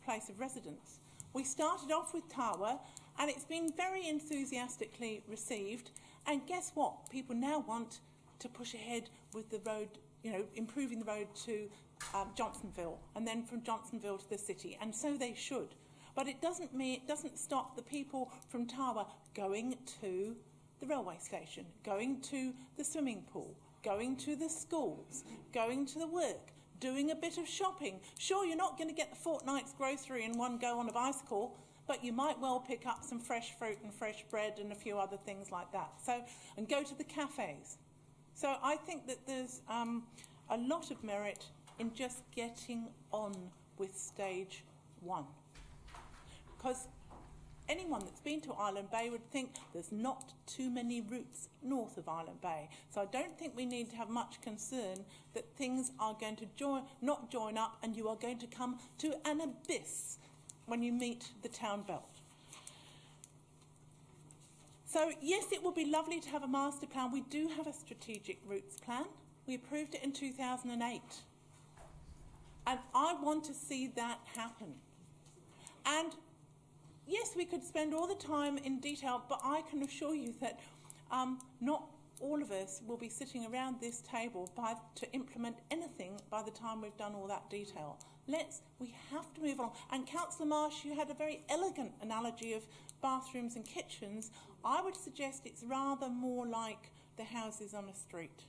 place of residence. We started off with Tawa, and it's been very enthusiastically received, and guess what? People now want to push ahead with the road, improving the road to Johnsonville, and then from Johnsonville to the city, and so they should. But it doesn't stop the people from Tawa going to the railway station, going to the swimming pool, going to the schools, going to the work, doing a bit of shopping. Sure, you're not going to get the fortnight's grocery in one go on a bicycle, but you might well pick up some fresh fruit and fresh bread and a few other things like that. So, and go to the cafes. So I think that there's a lot of merit in just getting on with stage one. Because anyone that's been to Island Bay would think there's not too many routes north of Island Bay. So I don't think we need to have much concern that things are going to not join up and you are going to come to an abyss when you meet the town belt. So yes, it would be lovely to have a master plan. We do have a strategic routes plan. We approved it in 2008. And I want to see that happen. And yes, we could spend all the time in detail, but I can assure you that not all of us will be sitting around this table to implement anything by the time we've done all that detail. We have to move on. And Councillor Marsh, you had a very elegant analogy of bathrooms and kitchens. I would suggest it's rather more like the houses on a street.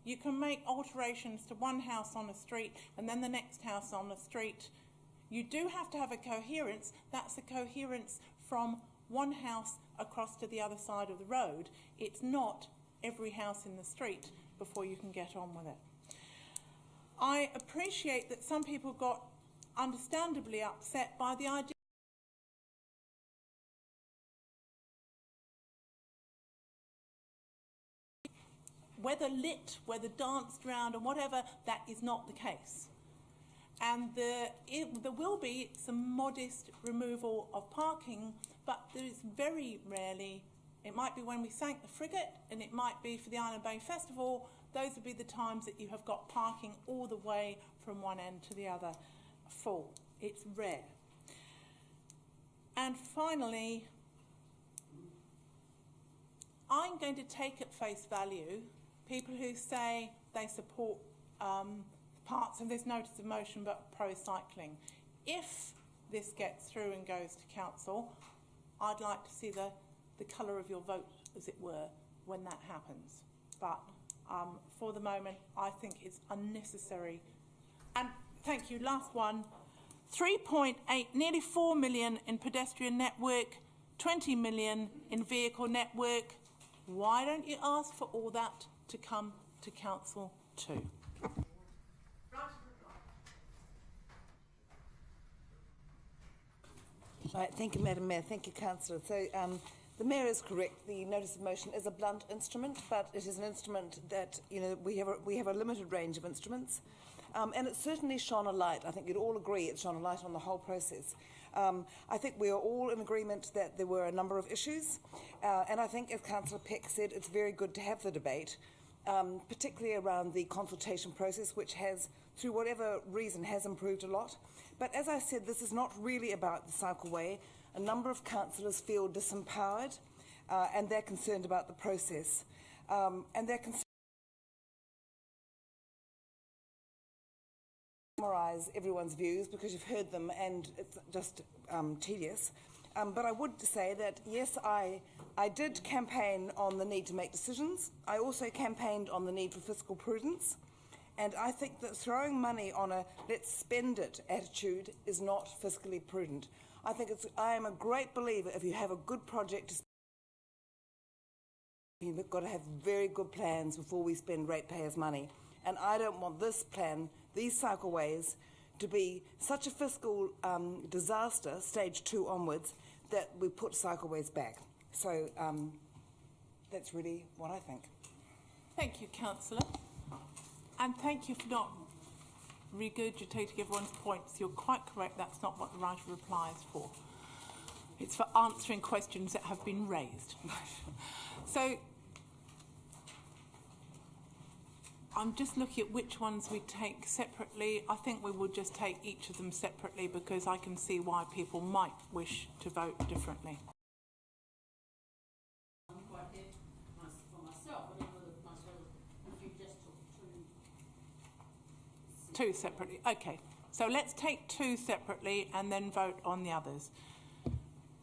You can make alterations to one house on a street and then the next house on the street. You do have to have a coherence. That's a coherence from one house across to the other side of the road. It's not every house in the street before you can get on with it. I appreciate that some people got understandably upset by the idea whether lit, whether danced around and whatever, that is not the case. and there will be some modest removal of parking, but there is very rarely. It might be when we sank the frigate, and it might be for the Island Bay Festival. Those would be the times that you have got parking all the way from one end to the other full. It's rare. And finally, I'm going to take at face value people who say they support parts of this notice of motion but pro-cycling. If this gets through and goes to council, I'd like to see the colour of your vote, as it were, when that happens. But for the moment, I think it's unnecessary. And thank you, last one. 3.8, nearly 4 million in pedestrian network, 20 million in vehicle network. Why don't you ask for all that to come to council too? Right, thank you, Madam Mayor. Thank you, Councillor. So the Mayor is correct. The notice of motion is a blunt instrument, but it is an instrument that, you know, we have a limited range of instruments. And it certainly shone a light. I think you'd all agree it shone a light on the whole process. I think we are all in agreement that there were a number of issues. And I think, as Councillor Peck said, it's very good to have the debate, particularly around the consultation process, which has, through whatever reason, has improved a lot. But as I said, this is not really about the cycleway. A number of councillors feel disempowered, and they're concerned about the process. And they're concerned summarise everyone's views because you've heard them and it's just tedious. But I would say that, yes, I did campaign on the need to make decisions. I also campaigned on the need for fiscal prudence. And I think that throwing money on a let's spend it attitude is not fiscally prudent. I am a great believer if you have a good project to spend, you've got to have very good plans before we spend ratepayers' money. And I don't want this plan, these cycleways, to be such a fiscal disaster, stage 2 onwards, that we put cycleways back. So that's really what I think. Thank you, Councillor. And thank you for not regurgitating everyone's points. You're quite correct, that's not what the right of reply is for. It's for answering questions that have been raised. So, I'm just looking at which ones we take separately. I think we will just take each of them separately because I can see why people might wish to vote differently. Two separately. Okay, so let's take two separately and then vote on the others.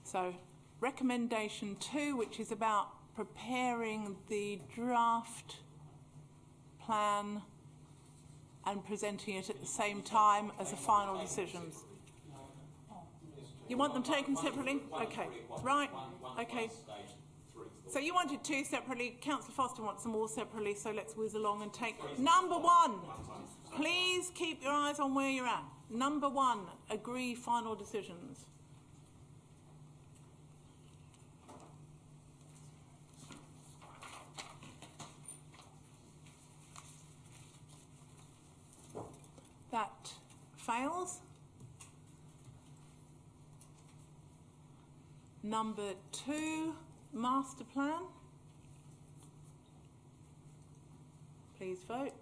So, recommendation 2, which is about preparing the draft plan and presenting it at the same time as the final decisions. You want them taken separately? Okay, right, okay. So you wanted 2 separately, Councillor Foster wants them all separately, so let's whiz along and take number 1. Please keep your eyes on where you're at. Number 1, agree final decisions. That fails. Number 2, master plan. Please vote.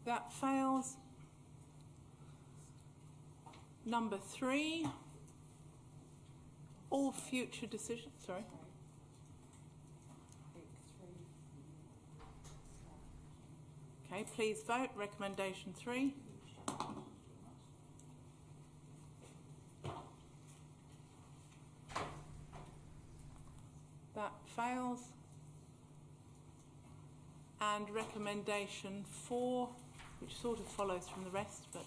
That fails. Number 3, all future decisions, sorry. Okay, please vote, recommendation 3. That fails. And recommendation 4, which sort of follows from the rest, but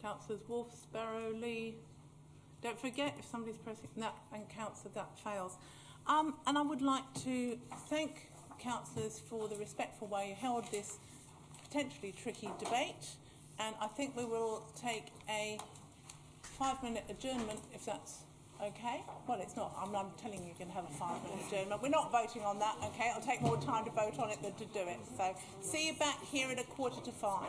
Councillors Wolfe, Sparrow, Lee. Don't forget if somebody's pressing that and Councillor, that fails. And I would like to thank councillors for the respectful way you held this potentially tricky debate, and I think we will take a 5-minute adjournment if that's okay. Well, it's not. I'm telling you, you can have a 5-minute adjournment. We're not voting on that, okay? It'll take more time to vote on it than to do it. So see you back here at 4:45.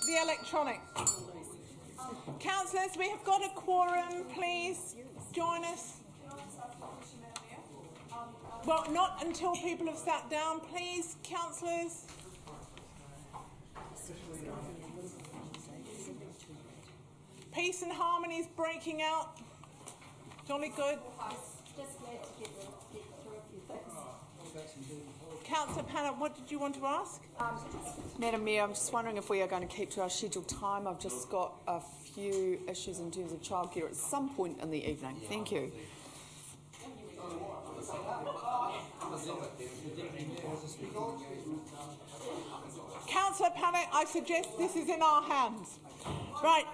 the electronics. Councillors, we have got a quorum. Please join us. Well, not until people have sat down, please, councillors. Peace and harmony is breaking out. Jolly good. Councillor Pannett, what did you want to ask? Madam Mayor, I'm just wondering if we are going to keep to our scheduled time. I've just got a few issues in terms of childcare at some point in the evening. Thank you. Councillor Pannett, I suggest this is in our hands. Right.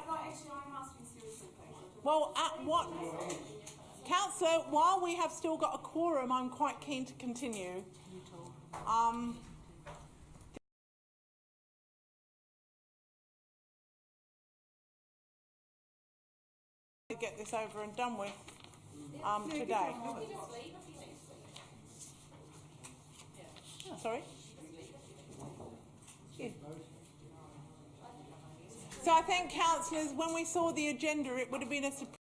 Well, at what... Councillor, while we have still got a quorum, I'm quite keen to continue. To get this over and done with today. Sorry? Yeah. So I think, councillors, when we saw the agenda, it would have been a surprise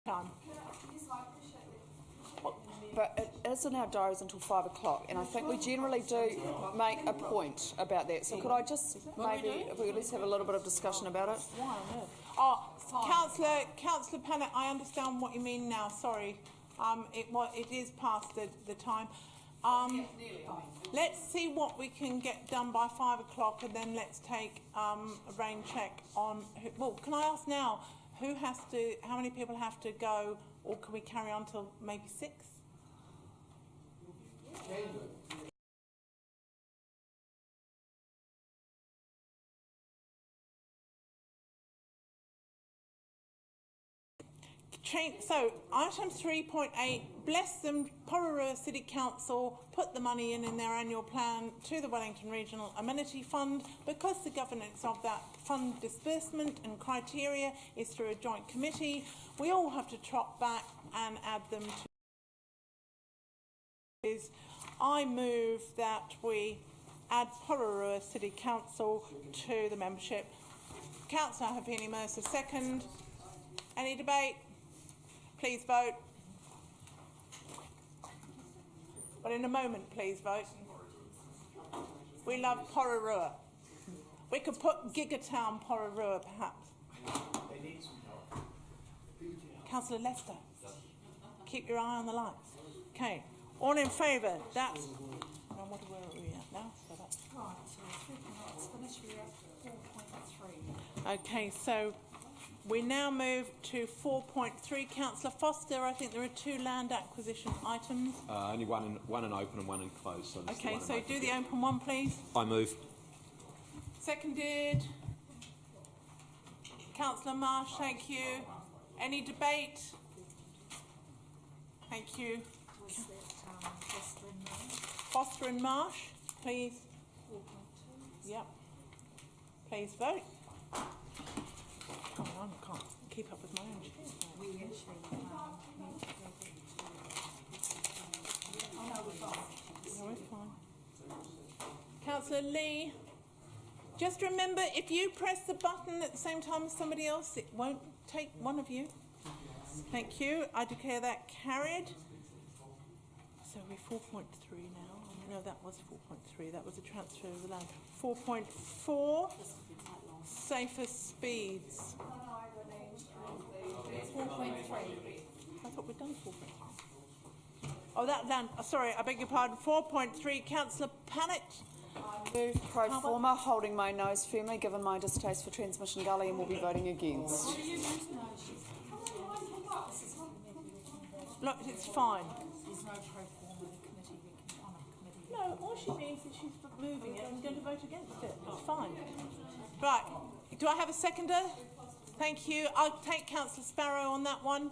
time. But it is in our diaries until 5 o'clock, and I think we generally do make a point about that. So could I just maybe, if we at least have a little bit of discussion about it? Oh, Councillor Pannett, I understand what you mean now. Sorry, it is past the time. Let's see what we can get done by 5 o'clock, and then let's take a rain check on. Well, can I ask now? How many people have to go, or can we carry on till maybe 6? So, item 3.8, bless them, Pororua City Council put the money in their annual plan to the Wellington Regional Amenity Fund because the governance of that fund disbursement and criteria is through a joint committee. We all have to trot back and add them to. I move that we add Pororua City Council to the membership. Councillor Ahipene-Mercer second. Any debate? Please vote. But in a moment, please vote. We love Pororua. We could put Gigatown Pororua, perhaps. Councillor Lester, keep your eye on the lights. Okay, all in favour? That's... Where are we at now? So that's... Right, so for this year, 4.3. Okay, so we now move to 4.3. Councillor Foster, I think there are 2 land acquisition items. Only one in open and one in closed. So okay, so do the open one, please. I move. Seconded. Councillor Marsh, thank you. Any debate? Thank you. Foster and Marsh, please. 4.2. Yep. Please vote. Come on, I can't keep up with my own. No, it's fine. Councillor Lee, just remember, if you press the button at the same time as somebody else, it won't take one of you. Thank you. I declare that carried. So we're 4.3 now. No, that was 4.3. That was a transfer of the land. 4.4. Safer speeds. 4.3. I thought we'd done 4.3. Oh, that land. Sorry, I beg your pardon. 4.3. Councillor Pannett. Move pro forma, holding my nose firmly given my distaste for Transmission Gully, and will be voting against. Look, it's fine. There's no pro forma, the committee on a committee. No, all she means is she's moving it and going to vote against it. It's fine. Right. Do I have a seconder? Thank you. I'll take Councillor Sparrow on that one.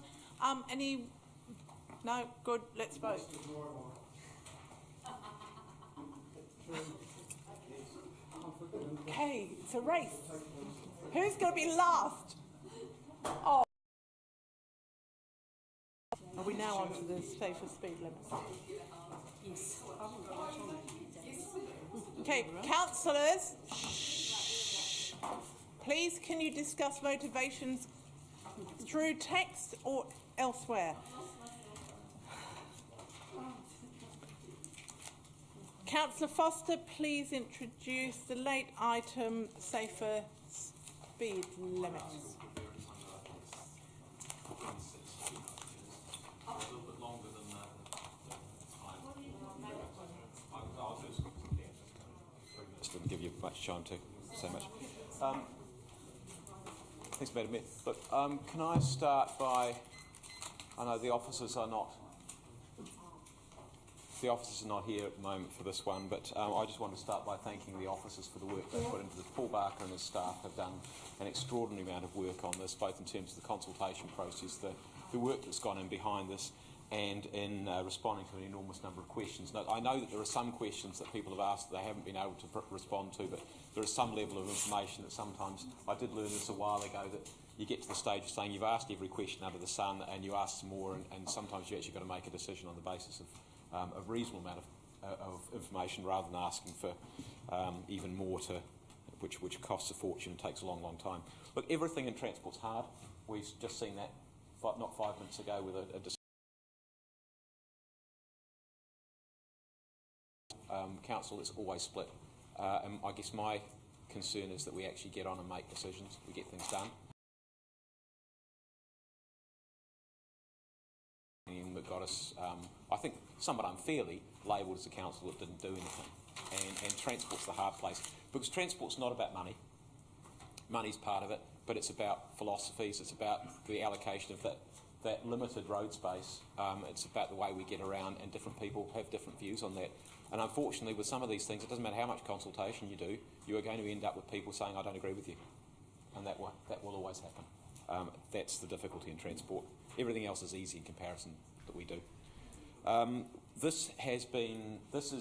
Any... No? Good. Let's vote. Okay, it's a race. Who's going to be last? Oh. Are we now on to the safer speed limits? Yes. Okay, councillors. Shh. Please, can you discuss motivations through text or elsewhere? Councillor Foster, please introduce the late item, safer speed limits. Just didn't give you much time to say much. Thanks, Madam Mayor. Look, can I start by, I know the officers are not here at the moment for this one, but I just want to start by thanking the officers for the work they've put into this. Paul Barker and his staff have done an extraordinary amount of work on this, both in terms of the consultation process, the work that's gone in behind this, and in responding to an enormous number of questions. Now, I know that there are some questions that people have asked that they haven't been able to respond to, but there is some level of information that sometimes, I did learn this a while ago, that you get to the stage of saying you've asked every question under the sun and you ask some more, and sometimes you actually got to make a decision on the basis of a reasonable amount of information rather than asking for even more, which costs a fortune and takes a long, long time. Look, everything in transport's hard. We've just seen that not 5 minutes ago with a council that's always split. And I guess my concern is that we actually get on and make decisions, we get things done. That got us, I think, somewhat unfairly labelled as a council that didn't do anything. And transport's the hard place, because transport's not about money. Money's part of it, but it's about philosophies, it's about the allocation of that limited road space. It's about the way we get around, and different people have different views on that. And unfortunately, with some of these things, it doesn't matter how much consultation you do, you are going to end up with people saying, I don't agree with you. And that will always happen. That's the difficulty in transport. Everything else is easy in comparison that we do. This is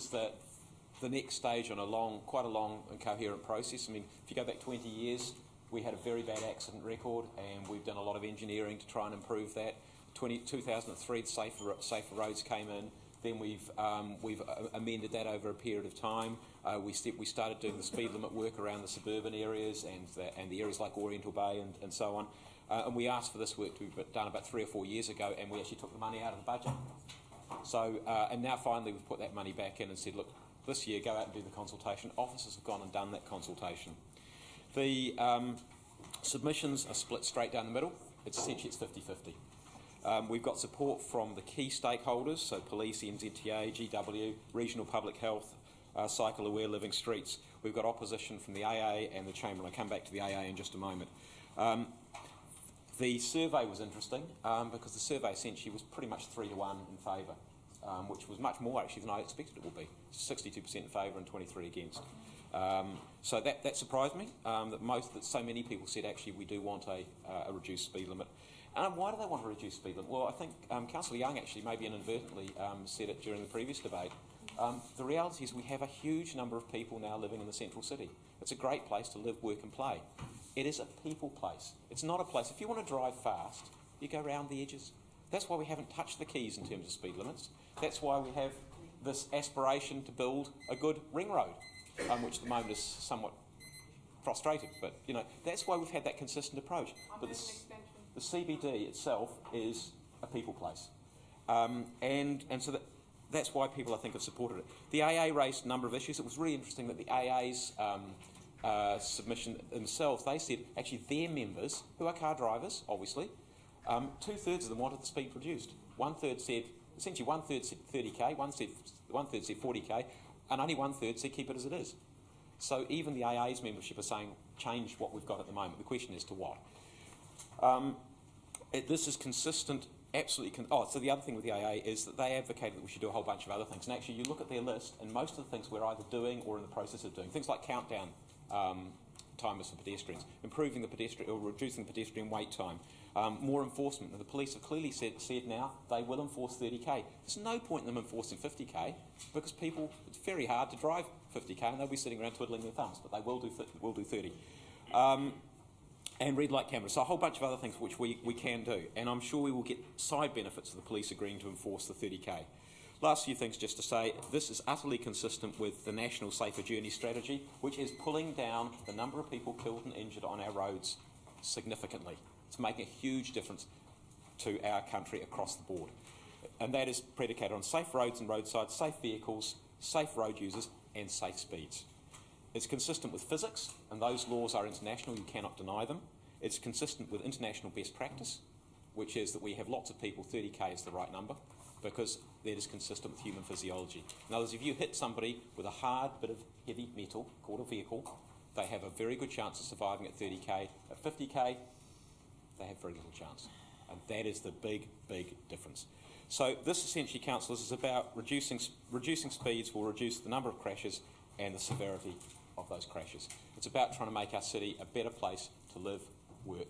the next stage on quite a long and coherent process. I mean, if you go back 20 years, we had a very bad accident record, and we've done a lot of engineering to try and improve that. 2003, the safer roads came in. Then we've amended that over a period of time. We started doing the speed limit work around the suburban areas and the areas like Oriental Bay and so on. And we asked for this work to be done about 3 or 4 years ago, and we actually took the money out of the budget. So, and now finally we've put that money back in and said, look, this year go out and do the consultation. Officers have gone and done that consultation. The submissions are split straight down the middle. Essentially it's 50-50. We've got support from the key stakeholders, so police, NZTA, GW, regional public health, Cycle Aware Living Streets. We've got opposition from the AA and the Chamber, and I'll come back to the AA in just a moment. The survey was interesting because the survey essentially was pretty much 3-to-1 in favour, which was much more actually than I expected it would be. 62% in favour and 23% against. So that surprised me, that so many people said actually we do want a reduced speed limit. And why do they want to reduce speed limit? Well, I think Councillor Young actually maybe inadvertently said it during the previous debate. The reality is we have a huge number of people now living in the central city. It's a great place to live, work and play. It is a people place. It's not a place. If you want to drive fast, you go around the edges. That's why we haven't touched the keys in terms of speed limits. That's why we have this aspiration to build a good ring road, which at the moment is somewhat frustrated. But, you know, that's why we've had that consistent approach. But the CBD itself is a people place. And so that's why people, I think, have supported it. The AA raised a number of issues. It was really interesting that the AA's submission themselves, they said actually their members, who are car drivers, obviously, 2/3 of them wanted the speed reduced. One third said 30k, one third said 40k, and only 1/3 said keep it as it is. So even the AA's membership are saying change what we've got at the moment. The question is to what? This is consistent, absolutely. So the other thing with the AA is that they advocated that we should do a whole bunch of other things. And actually, you look at their list, and most of the things we're either doing or in the process of doing. Things like countdown timers for pedestrians, improving the pedestrian or reducing the pedestrian wait time, more enforcement. The police have clearly said now they will enforce 30k. There's no point in them enforcing 50k because it's very hard to drive 50k, and they'll be sitting around twiddling their thumbs. But they will do 30. And red light cameras, so a whole bunch of other things which we can do, and I'm sure we will get side benefits of the police agreeing to enforce the 30k. Last few things just to say, this is utterly consistent with the National Safer Journey Strategy, which is pulling down the number of people killed and injured on our roads significantly. It's making a huge difference to our country across the board. And that is predicated on safe roads and roadsides, safe vehicles, safe road users and safe speeds. It's consistent with physics, and those laws are international, you cannot deny them. It's consistent with international best practice, which is that we have lots of people, 30k is the right number, because that is consistent with human physiology. In other words, if you hit somebody with a hard bit of heavy metal called a vehicle, they have a very good chance of surviving at 30k. At 50k, they have very little chance. And that is the big, big difference. So this essentially, councillors, is about reducing speeds will reduce the number of crashes and the severity of those crashes. It's about trying to make our city a better place to live, work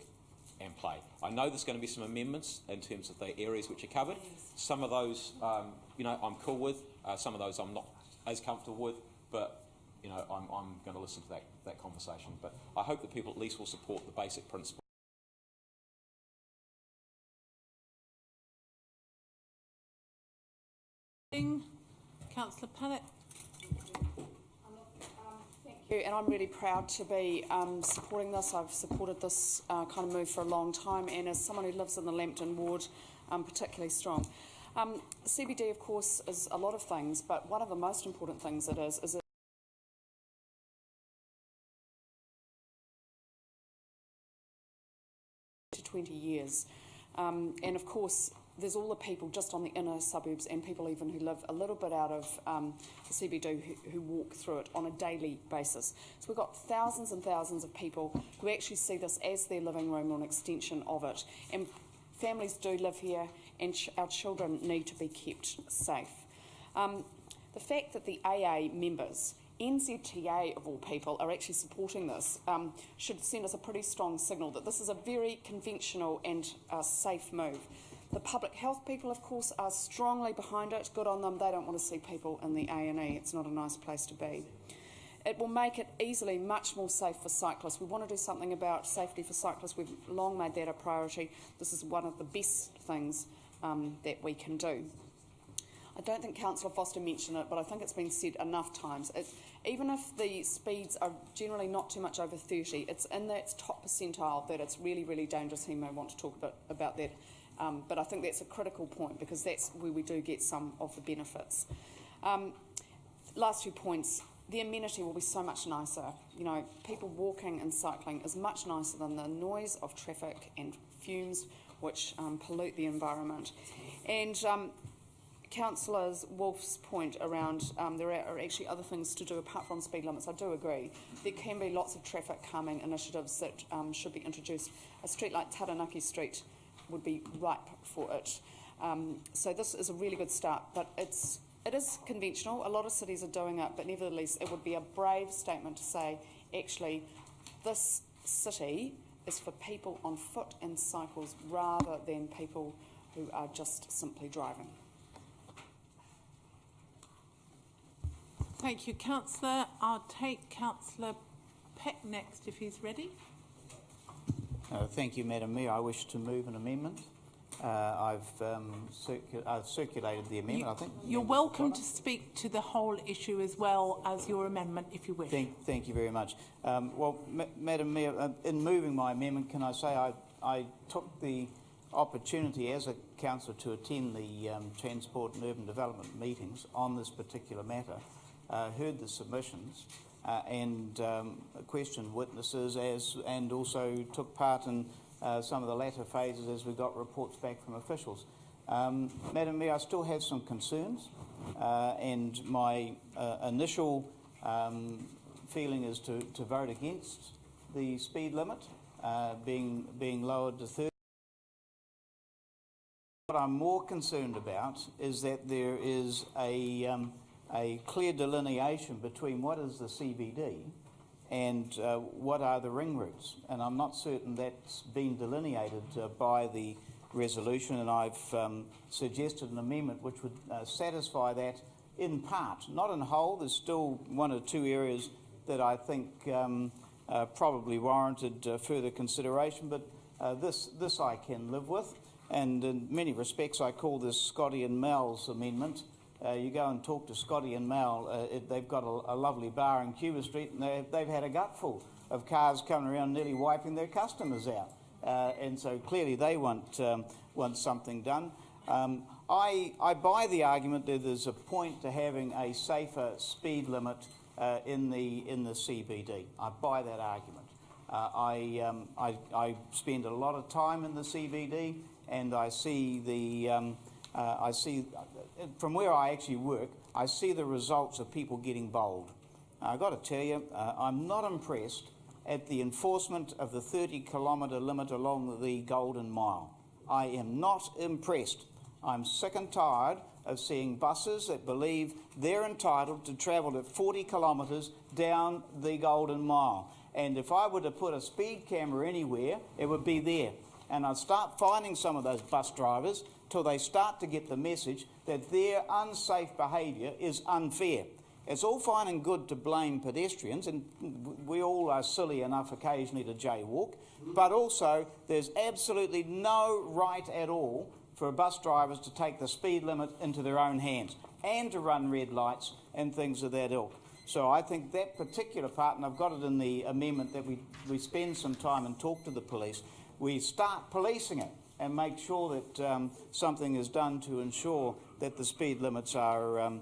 and play. I know there's going to be some amendments in terms of the areas which are covered. Some of those, I'm cool with. Some of those I'm not as comfortable with, but I'm going to listen to that conversation. But I hope that people at least will support the basic principle. Councillor Pallett. Thank you, and I'm really proud to be supporting this. I've supported this kind of move for a long time, and as someone who lives in the Lambton ward, particularly strong. CBD, of course, is a lot of things, but one of the most important things it is to 20 years. And of course, there's all the people just on the inner suburbs and people even who live a little bit out of the CBD who walk through it on a daily basis. So we've got thousands and thousands of people who actually see this as their living room or an extension of it. And families do live here, and our children need to be kept safe. The fact that the AA members, NZTA of all people, are actually supporting this should send us a pretty strong signal that this is a very conventional and safe move. The public health people, of course, are strongly behind it. Good on them. They don't want to see people in the A&E. It's not a nice place to be. It will make it easily much more safe for cyclists. We want to do something about safety for cyclists. We've long made that a priority. This is one of the best things that we can do. I don't think Councillor Foster mentioned it, but I think it's been said enough times. Even if the speeds are generally not too much over 30, it's in that top percentile that it's really, really dangerous. He may want to talk a bit about that. But I think that's a critical point because that's where we do get some of the benefits. Last 2 points. The amenity will be so much nicer. People walking and cycling is much nicer than the noise of traffic and fumes which pollute the environment. And Councillor Wolf's point around there are actually other things to do apart from speed limits, I do agree. There can be lots of traffic calming initiatives that should be introduced. A street like Taranaki Street would be ripe for it. So this is a really good start, but it is conventional. A lot of cities are doing it, but nevertheless it would be a brave statement to say, actually, this city is for people on foot and cycles rather than people who are just simply driving. Thank you, Councillor. I'll take Councillor Peck next if he's ready. Thank you, Madam Mayor. I wish to move an amendment. I've circulated the amendment, I think. You're welcome to speak to the whole issue as well as your amendment, if you wish. Thank you very much. Madam Mayor, in moving my amendment, can I say I took the opportunity as a councillor to attend the Transport and Urban Development meetings on this particular matter, heard the submissions, and questioned witnesses and also took part in some of the latter phases as we got reports back from officials. Madam Mayor, I still have some concerns, and my initial feeling is to vote against the speed limit being lowered to 30. What I'm more concerned about is that there is a clear delineation between what is the CBD and what are the ring routes, and I'm not certain that's been delineated by the resolution, and I've suggested an amendment which would satisfy that in part, not in whole. There's still 1 or 2 areas that I think probably warranted further consideration, but this I can live with, and in many respects I call this Scotty and Mel's amendment You go and talk to Scotty and Mal, they've got a lovely bar in Cuba Street, and they've had a gutful of cars coming around nearly wiping their customers out. And so clearly they want something done. I buy the argument that there's a point to having a safer speed limit in the CBD. I buy that argument. I spend a lot of time in the CBD, and I see from where I actually work, I see the results of people getting bold. I've got to tell you, I'm not impressed at the enforcement of the 30-kilometre limit along the Golden Mile. I am not impressed. I'm sick and tired of seeing buses that believe they're entitled to travel at 40 kilometres down the Golden Mile. And if I were to put a speed camera anywhere, it would be there. And I'd start finding some of those bus drivers till they start to get the message that their unsafe behaviour is unfair. It's all fine and good to blame pedestrians, and we all are silly enough occasionally to jaywalk, but also there's absolutely no right at all for bus drivers to take the speed limit into their own hands and to run red lights and things of that ilk. So I think that particular part, and I've got it in the amendment, that we spend some time and talk to the police. We start policing it and make sure that something is done to ensure that the speed limits are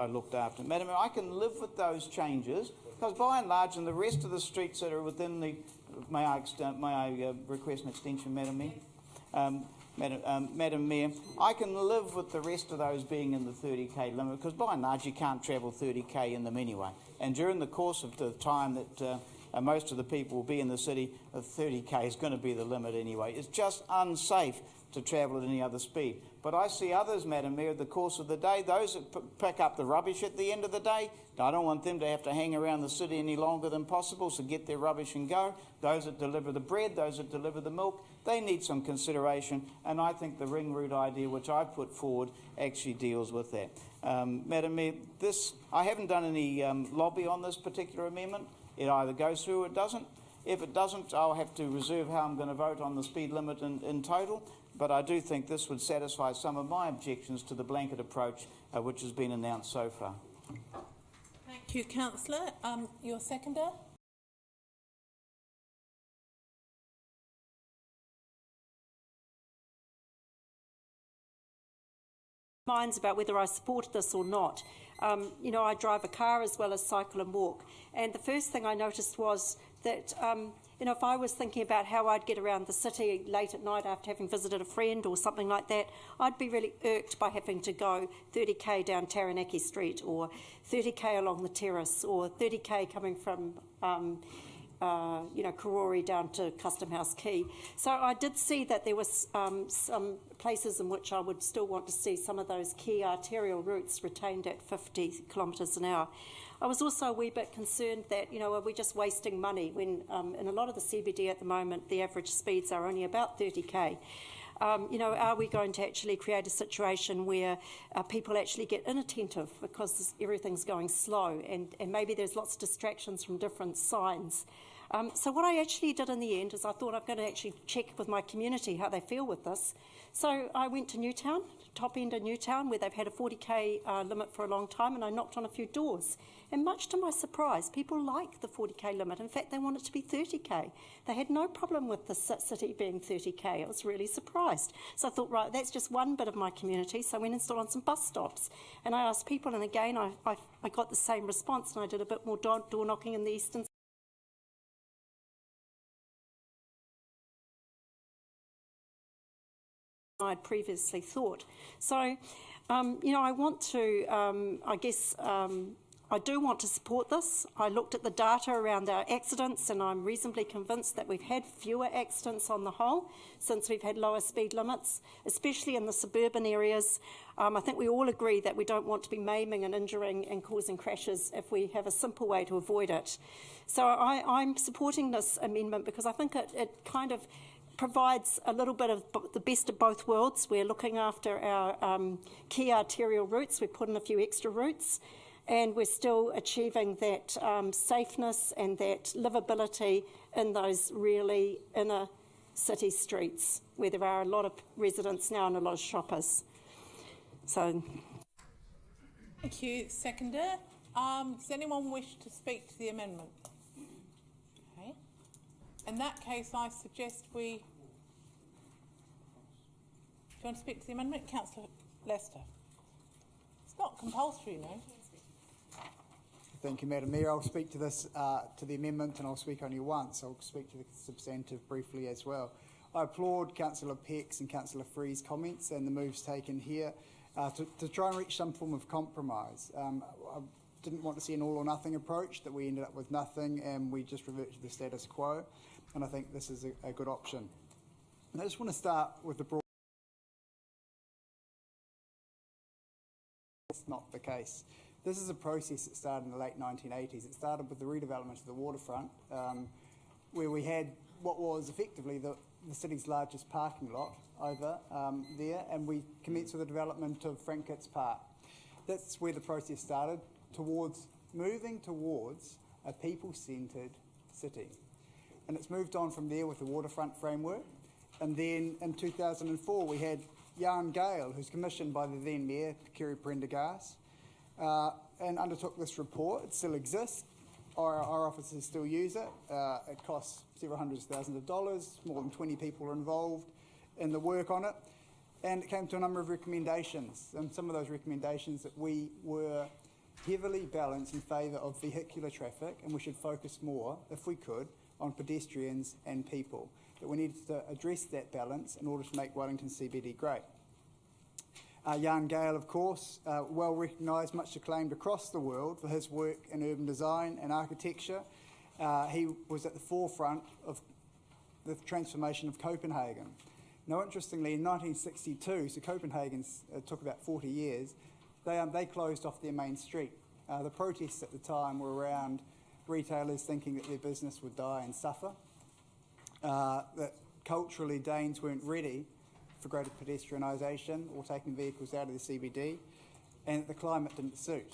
looked after. Madam Mayor, I can live with those changes because by and large in the rest of the streets that are within the... May I request an extension, Madam Mayor? Madam Mayor, I can live with the rest of those being in the 30k limit because by and large you can't travel 30k in them anyway. And during the course of the time that most of the people will be in the city, 30k is going to be the limit anyway. It's just unsafe to travel at any other speed. But I see others, Madam Mayor, in the course of the day, those that pick up the rubbish at the end of the day, I don't want them to have to hang around the city any longer than possible, so get their rubbish and go. Those that deliver the bread, those that deliver the milk, they need some consideration, and I think the ring route idea, which I've put forward, actually deals with that. Madam Mayor, I haven't done any lobby on this particular amendment. It either goes through or it doesn't. If it doesn't, I'll have to reserve how I'm going to vote on the speed limit in total. But I do think this would satisfy some of my objections to the blanket approach which has been announced so far. Thank you, Councillor. Your seconder? Minds about whether I support this or not. You know, I drive a car as well as cycle and walk. And the first thing I noticed was that you know, if I was thinking about how I'd get around the city late at night after having visited a friend or something like that, I'd be really irked by having to go 30k down Taranaki Street or 30k along the terrace or 30k coming from you know, Karori down to Custom House Quay. So I did see that there was some places in which I would still want to see some of those key arterial routes retained at 50 kilometres an hour. I was also a wee bit concerned that, you know, are we just wasting money when in a lot of the CBD at the moment the average speeds are only about 30k. You know, are we going to actually create a situation where people actually get inattentive because everything's going slow and maybe there's lots of distractions from different signs? So what I actually did in the end is I thought I'm going to actually check with my community how they feel with this. So I went to Newtown, top end of Newtown, where they've had a 40k limit for a long time, and I knocked on a few doors. And much to my surprise, people like the 40k limit. In fact, they want it to be 30k. They had no problem with the city being 30k. I was really surprised. So I thought, right, that's just one bit of my community. So I went and stood on some bus stops. And I asked people, and again, I got the same response, and I did a bit more door knocking in the eastern I'd previously thought. So, you know, I want to, I guess, I do want to support this. I looked at the data around our accidents and I'm reasonably convinced that we've had fewer accidents on the whole since we've had lower speed limits, especially in the suburban areas. I think we all agree that we don't want to be maiming and injuring and causing crashes if we have a simple way to avoid it. So I'm supporting this amendment because I think it kind of provides a little bit of the best of both worlds. We're looking after our key arterial routes. We've put in a few extra routes, and we're still achieving that safeness and that livability in those really inner city streets where there are a lot of residents now and a lot of shoppers. So, Thank you, seconder. Does anyone wish to speak to the amendment? Okay. In that case, I suggest we... Do you want to speak to the amendment? Councillor Lester. It's not compulsory, you know. Thank you, Madam Mayor. I'll speak to this, to the amendment, and I'll speak only once. I'll speak to the substantive briefly as well. I applaud Councillor Peck's and Councillor Free's comments and the moves taken here to try and reach some form of compromise. I didn't want to see an all or nothing approach, that we ended up with nothing and we just revert to the status quo, and I think this is a good option. And I just want to start with the broad. It's not the case. This is a process that started in the late 1980s. It started with the redevelopment of the waterfront, where we had what was effectively the city's largest parking lot over there, and we commenced with the development of Frank Kitts Park. That's where the process started, moving towards a people-centred city. And it's moved on from there with the waterfront framework. And then in 2004, we had Jan Gale, who's commissioned by the then Mayor, Kerry Prendergast, and undertook this report. It still exists. Our officers still use it. It costs several hundreds of thousands of dollars. More than 20 people are involved in the work on it. And it came to a number of recommendations. And some of those recommendations that we were heavily balanced in favour of vehicular traffic, and we should focus more, if we could, on pedestrians and people. That we needed to address that balance in order to make Wellington CBD great. Jan Gale, of course, well recognised, much acclaimed across the world for his work in urban design and architecture. He was at the forefront of the transformation of Copenhagen. Now, interestingly, in 1962, so Copenhagen took about 40 years, they closed off their main street. The protests at the time were around retailers thinking that their business would die and suffer, that culturally Danes weren't ready for greater pedestrianisation or taking vehicles out of the CBD, and the climate didn't suit.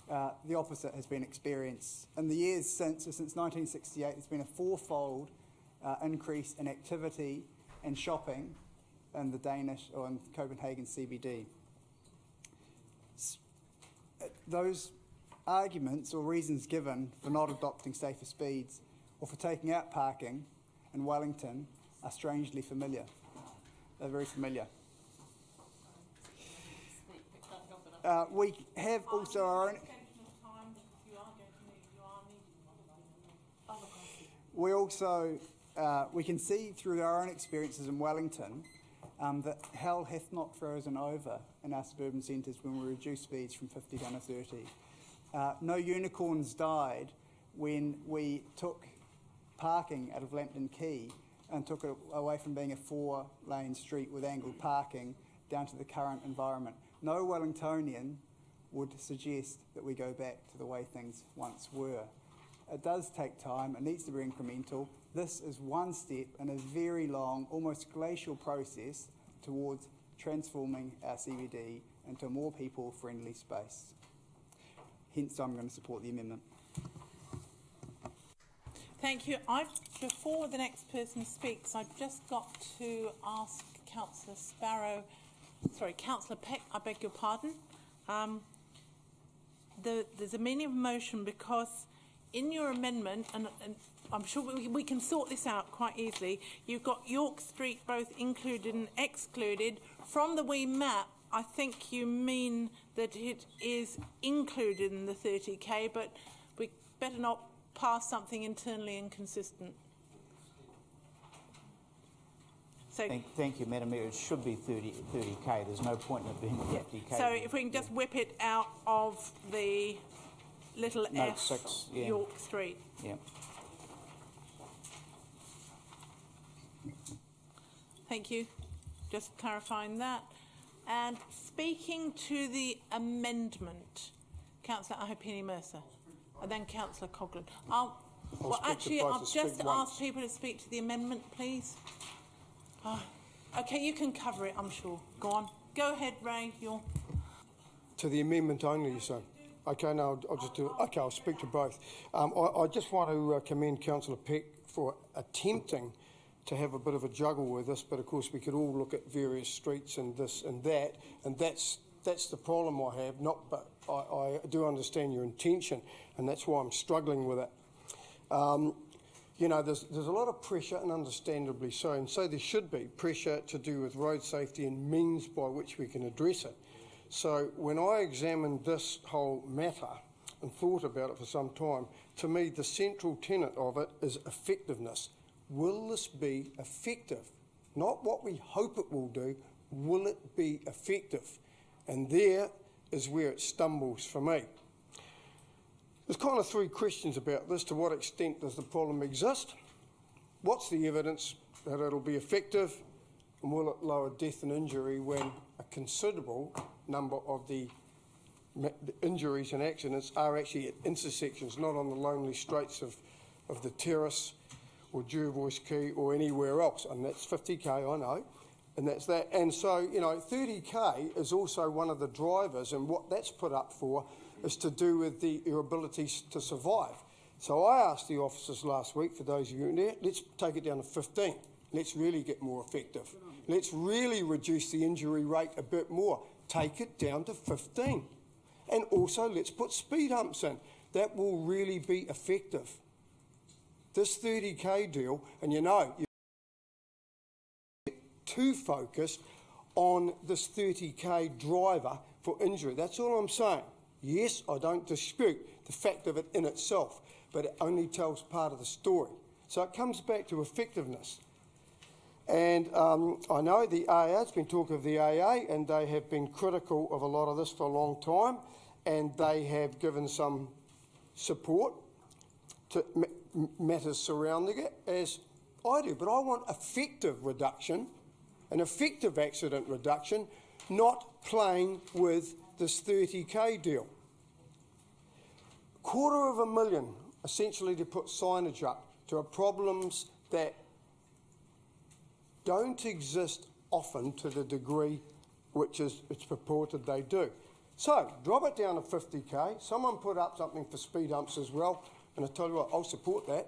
The opposite has been experienced. In the years since 1968, there's been a fourfold increase in activity and shopping in the Danish or in Copenhagen CBD. Those arguments or reasons given for not adopting safer speeds or for taking out parking in Wellington are strangely familiar. They're very familiar. We have also our own... We also, we can see through our own experiences in Wellington that hell hath not frozen over in our suburban centres when we reduce speeds from 50 down to 30. No unicorns died when we took parking out of Lambton Quay and took it away from being a 4-lane street with angled parking down to the current environment. No Wellingtonian would suggest that we go back to the way things once were. It does take time, it needs to be incremental. This is one step in a very long, almost glacial process towards transforming our CBD into a more people-friendly space. Hence, I'm going to support the amendment. Thank you. Before the next person speaks, I've just got to ask Councillor Peck, I beg your pardon. There's a meaning of motion because in your amendment, and I'm sure we can sort this out quite easily, you've got York Street both included and excluded. From the wee map, I think you mean that it is included in the 30k, but we better not pass something internally inconsistent. So, thank you, Madam Mayor. It should be 30k. There's no point in it being 50k. So if we can just whip it out of the little Note F, 6, yeah. York Street. Yeah. Thank you. Just clarifying that. And speaking to the amendment, Councillor Ahipene-Mercer, and then Councillor Coghlan. I'll just ask people to speak to the amendment, please. Oh, okay, you can cover it, I'm sure. Go on. Go ahead, Ray. To the amendment only, you say? Okay, no, I'll just do it. Okay, I'll speak to both. I just want to commend Councillor Peck for attempting to have a bit of a juggle with this, but of course we could all look at various streets and this and that, and that's the problem I have, not I do understand your intention, and that's why I'm struggling with it. You know, there's a lot of pressure, and understandably so, and so there should be pressure to do with road safety and means by which we can address it. So when I examined this whole matter and thought about it for some time, to me the central tenet of it is effectiveness. Will this be effective? Not what we hope it will do, will it be effective? And there is where it stumbles for me. There's kind of three questions about this. To what extent does the problem exist? What's the evidence that it'll be effective? And will it lower death and injury when a considerable number of the injuries and accidents are actually at intersections, not on the lonely straights of the Terrace or Jervois Quay or anywhere else? And that's 50k, I know. And that's that. And so, you know, 30k is also one of the drivers, and what that's put up for is to do with your ability to survive. So I asked the officers last week, for those of you in there, let's take it down to 15. Let's really get more effective. Let's really reduce the injury rate a bit more. Take it down to 15. And also let's put speed humps in. That will really be effective. This 30k deal, and you know, you're too focused on this 30k driver for injury. That's all I'm saying. Yes, I don't dispute the fact of it in itself, but it only tells part of the story. So it comes back to effectiveness. And I know the AA, it's been talk of the AA, and they have been critical of a lot of this for a long time, and they have given some support to matters surrounding it, as I do. But I want effective reduction, an effective accident reduction, not playing with this 30k deal. $250,000 essentially to put signage up to problems that don't exist often to the degree which it's purported they do. So drop it down to 50k. Someone put up something for speed humps as well, and I tell you what, I'll support that.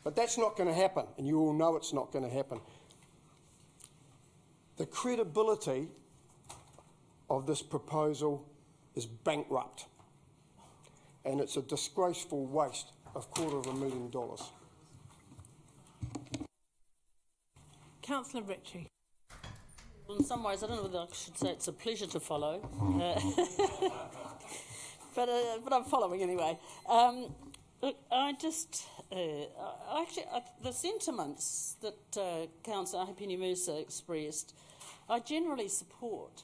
But that's not going to happen, and you all know it's not going to happen. The credibility of this proposal is bankrupt, and it's a disgraceful waste of $250,000. Councillor Ritchie. In some ways, I don't know whether I should say it's a pleasure to follow, but I'm following anyway. The sentiments that Councillor Ahipene-Mercer expressed, I generally support.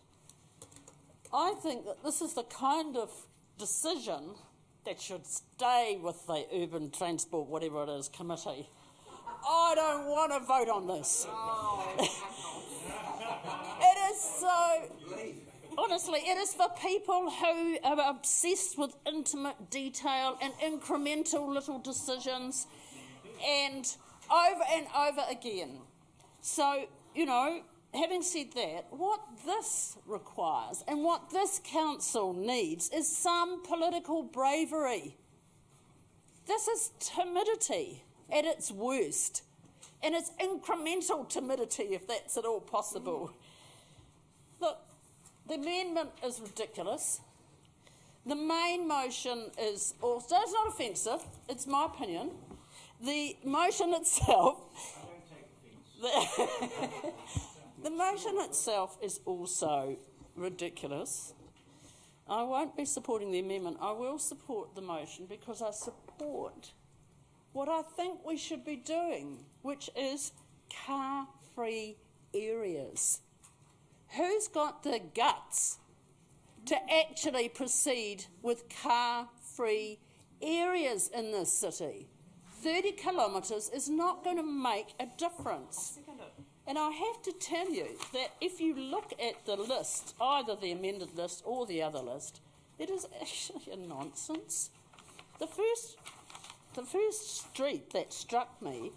I think that this is the kind of decision that should stay with the Urban Transport, whatever it is, committee. I don't want to vote on this. It is so... Honestly, it is for people who are obsessed with intimate detail and incremental little decisions and over again. So, you know, having said that, what this requires and what this council needs is some political bravery. This is timidity at its worst, and it's incremental timidity if that's at all possible. Look, the amendment is ridiculous. The main motion is also, it's not offensive, it's my opinion. The motion itself... The motion itself is also ridiculous. I won't be supporting the amendment. I will support the motion because I support what I think we should be doing, which is car-free areas. Who's got the guts to actually proceed with car-free areas in this city? 30 kilometres is not going to make a difference. And I have to tell you that if you look at the list, either the amended list or the other list, it is actually a nonsense. The first street that struck me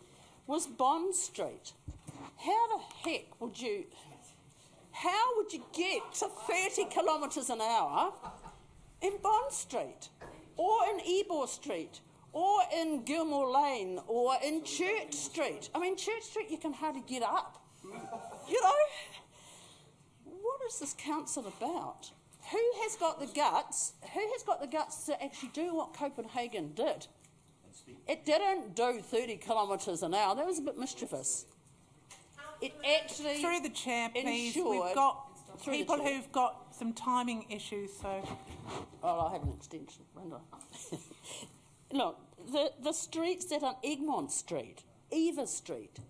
was Bond Street. How the heck would you get to 30 kilometres an hour in Bond Street, or in Ebor Street, or in Gilmore Lane, or in Church Street? I mean, Church Street you can hardly get up. You know, what is this council about? who has got the guts? Who has got the guts to actually do what Copenhagen did? It didn't do 30 kilometres an hour. That was a bit mischievous. It actually through the chair, please. ensured We've got through the people chair. who've got some timing issues, so. Oh, I have an extension, won't I? Look, the streets that are Egmont Street, Eva Street.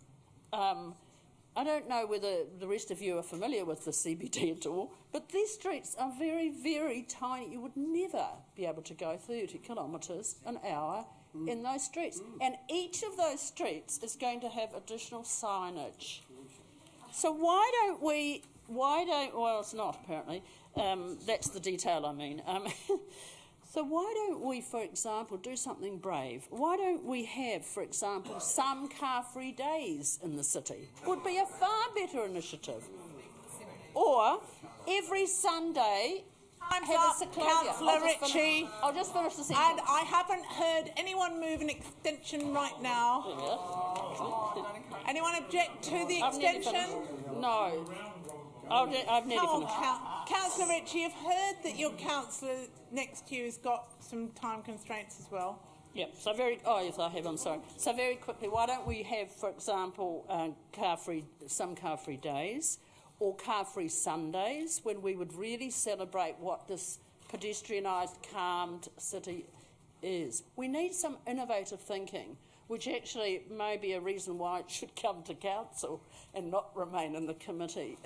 I don't know whether the rest of you are familiar with the CBD at all, but these streets are very, very tiny. You would never be able to go 30 kilometres an hour in those streets. And each of those streets is going to have additional signage. So well, it's not apparently. That's the detail I mean. So why don't we, for example, do something brave? Why don't we have, for example, some car-free days in the city? Would be a far better initiative. Or every Sunday, Time's have up, a cyclodia. Councillor Ritchie. I'll just finish the sentence. And I haven't heard anyone move an extension right now. Anyone object to the I've nearly extension? finished. No. I've nearly Come finished. on, Councillor Ritchie, you've heard that your councillor next to you has got some time constraints as well. Yep. So yes, I have. I'm sorry. So very quickly, why don't we have, for example, some car-free days, or car-free Sundays, when we would really celebrate what this pedestrianised, calmed city is. We need some innovative thinking, which actually may be a reason why it should come to council and not remain in the committee.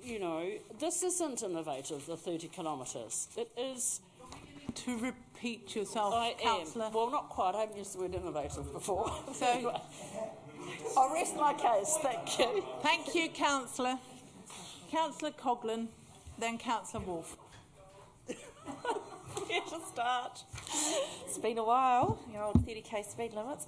You know, this isn't innovative, the 30 kilometres. It is... To repeat yourself, I Councillor. am. Well, not quite. I haven't used the word innovative before. So anyway, I'll rest my case. Thank you. Thank you, Councillor. Councillor Coghlan, then Councillor Wolfe. Where to start? It's been a while, the old 30k speed limits.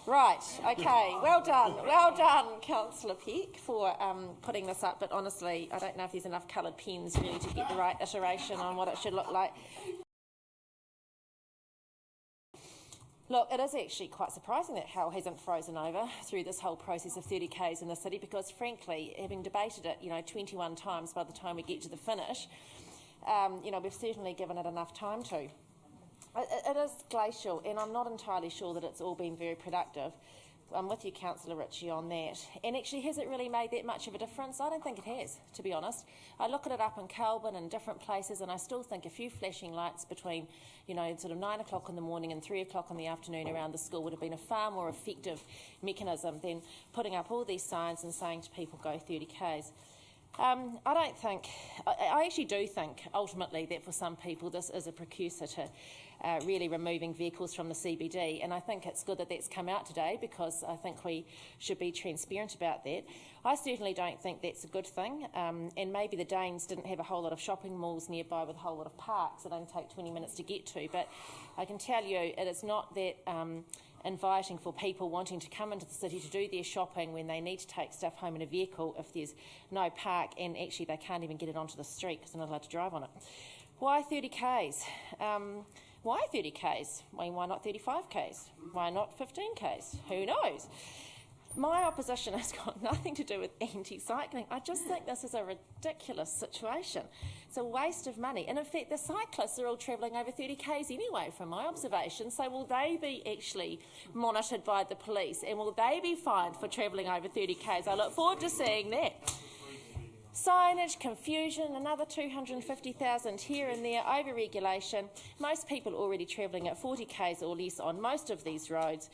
Right, okay, well done, Councillor Peck, for putting this up, but honestly, I don't know if there's enough coloured pens really to get the right iteration on what it should look like. Look, it is actually quite surprising that hell hasn't frozen over through this whole process of 30Ks in the city, because frankly, having debated it, 21 times by the time we get to the finish, we've certainly given it enough time to. It is glacial, and I'm not entirely sure that it's all been very productive. I'm with you, Councillor Ritchie, on that. And actually, has it really made that much of a difference? I don't think it has, to be honest. I look at it up in Kelburn and different places, and I still think a few flashing lights between, sort of 9 o'clock in the morning and 3 o'clock in the afternoon around the school would have been a far more effective mechanism than putting up all these signs and saying to people, go 30Ks. I actually do think, ultimately, that for some people this is a precursor to really removing vehicles from the CBD, and I think it's good that that's come out today, because I think we should be transparent about that. I certainly don't think that's a good thing, and maybe the Danes didn't have a whole lot of shopping malls nearby with a whole lot of parks that only take 20 minutes to get to, but I can tell you it is not that inviting for people wanting to come into the city to do their shopping when they need to take stuff home in a vehicle if there's no park, and actually they can't even get it onto the street because they're not allowed to drive on it. Why 30Ks? Why 30Ks? Why not 35Ks? Why not 15Ks? Who knows? My opposition has got nothing to do with anti-cycling. I just think this is a ridiculous situation. It's a waste of money. And in fact, the cyclists are all travelling over 30Ks anyway, from my observation. So will they be actually monitored by the police? And will they be fined for travelling over 30Ks? I look forward to seeing that. Signage, confusion, another 250,000 here and there, over-regulation. Most people already travelling at 40Ks or less on most of these roads.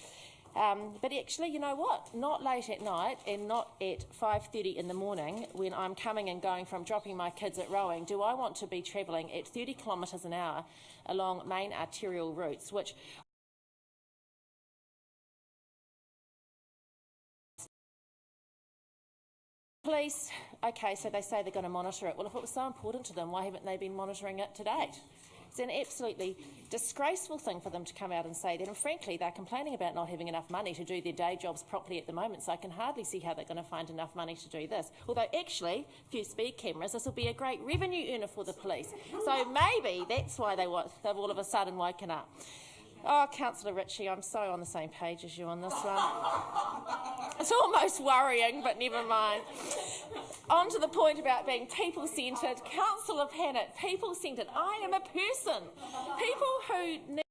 But actually, you know what? Not late at night and not at 5:30 in the morning when I'm coming and going from dropping my kids at rowing, do I want to be travelling at 30 kilometres an hour along main arterial routes, which police, okay, so they say they're going to monitor it. Well, if it was so important to them, why haven't they been monitoring it to date? It's an absolutely disgraceful thing for them to come out and say that, and frankly, they're complaining about not having enough money to do their day jobs properly at the moment, so I can hardly see how they're going to find enough money to do this. Although, actually, a few speed cameras, this will be a great revenue earner for the police. So maybe that's why they've all of a sudden woken up. Oh, Councillor Ritchie, I'm so on the same page as you on this one. It's almost worrying, but never mind. On to the point about being people-centred. Councillor Pannett, people-centred. I am a person. People who need...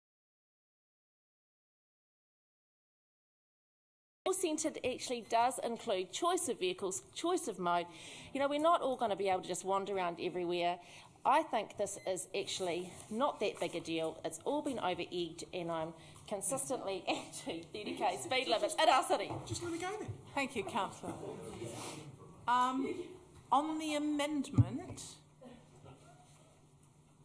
People-centred actually does include choice of vehicles, choice of mode. You know, we're not all going to be able to just wander around everywhere. I think this is actually not that big a deal. It's all been over-egged, and I'm consistently anti-30k speed limits in our city. Just let me go then. Thank you, Councillor. On the amendment,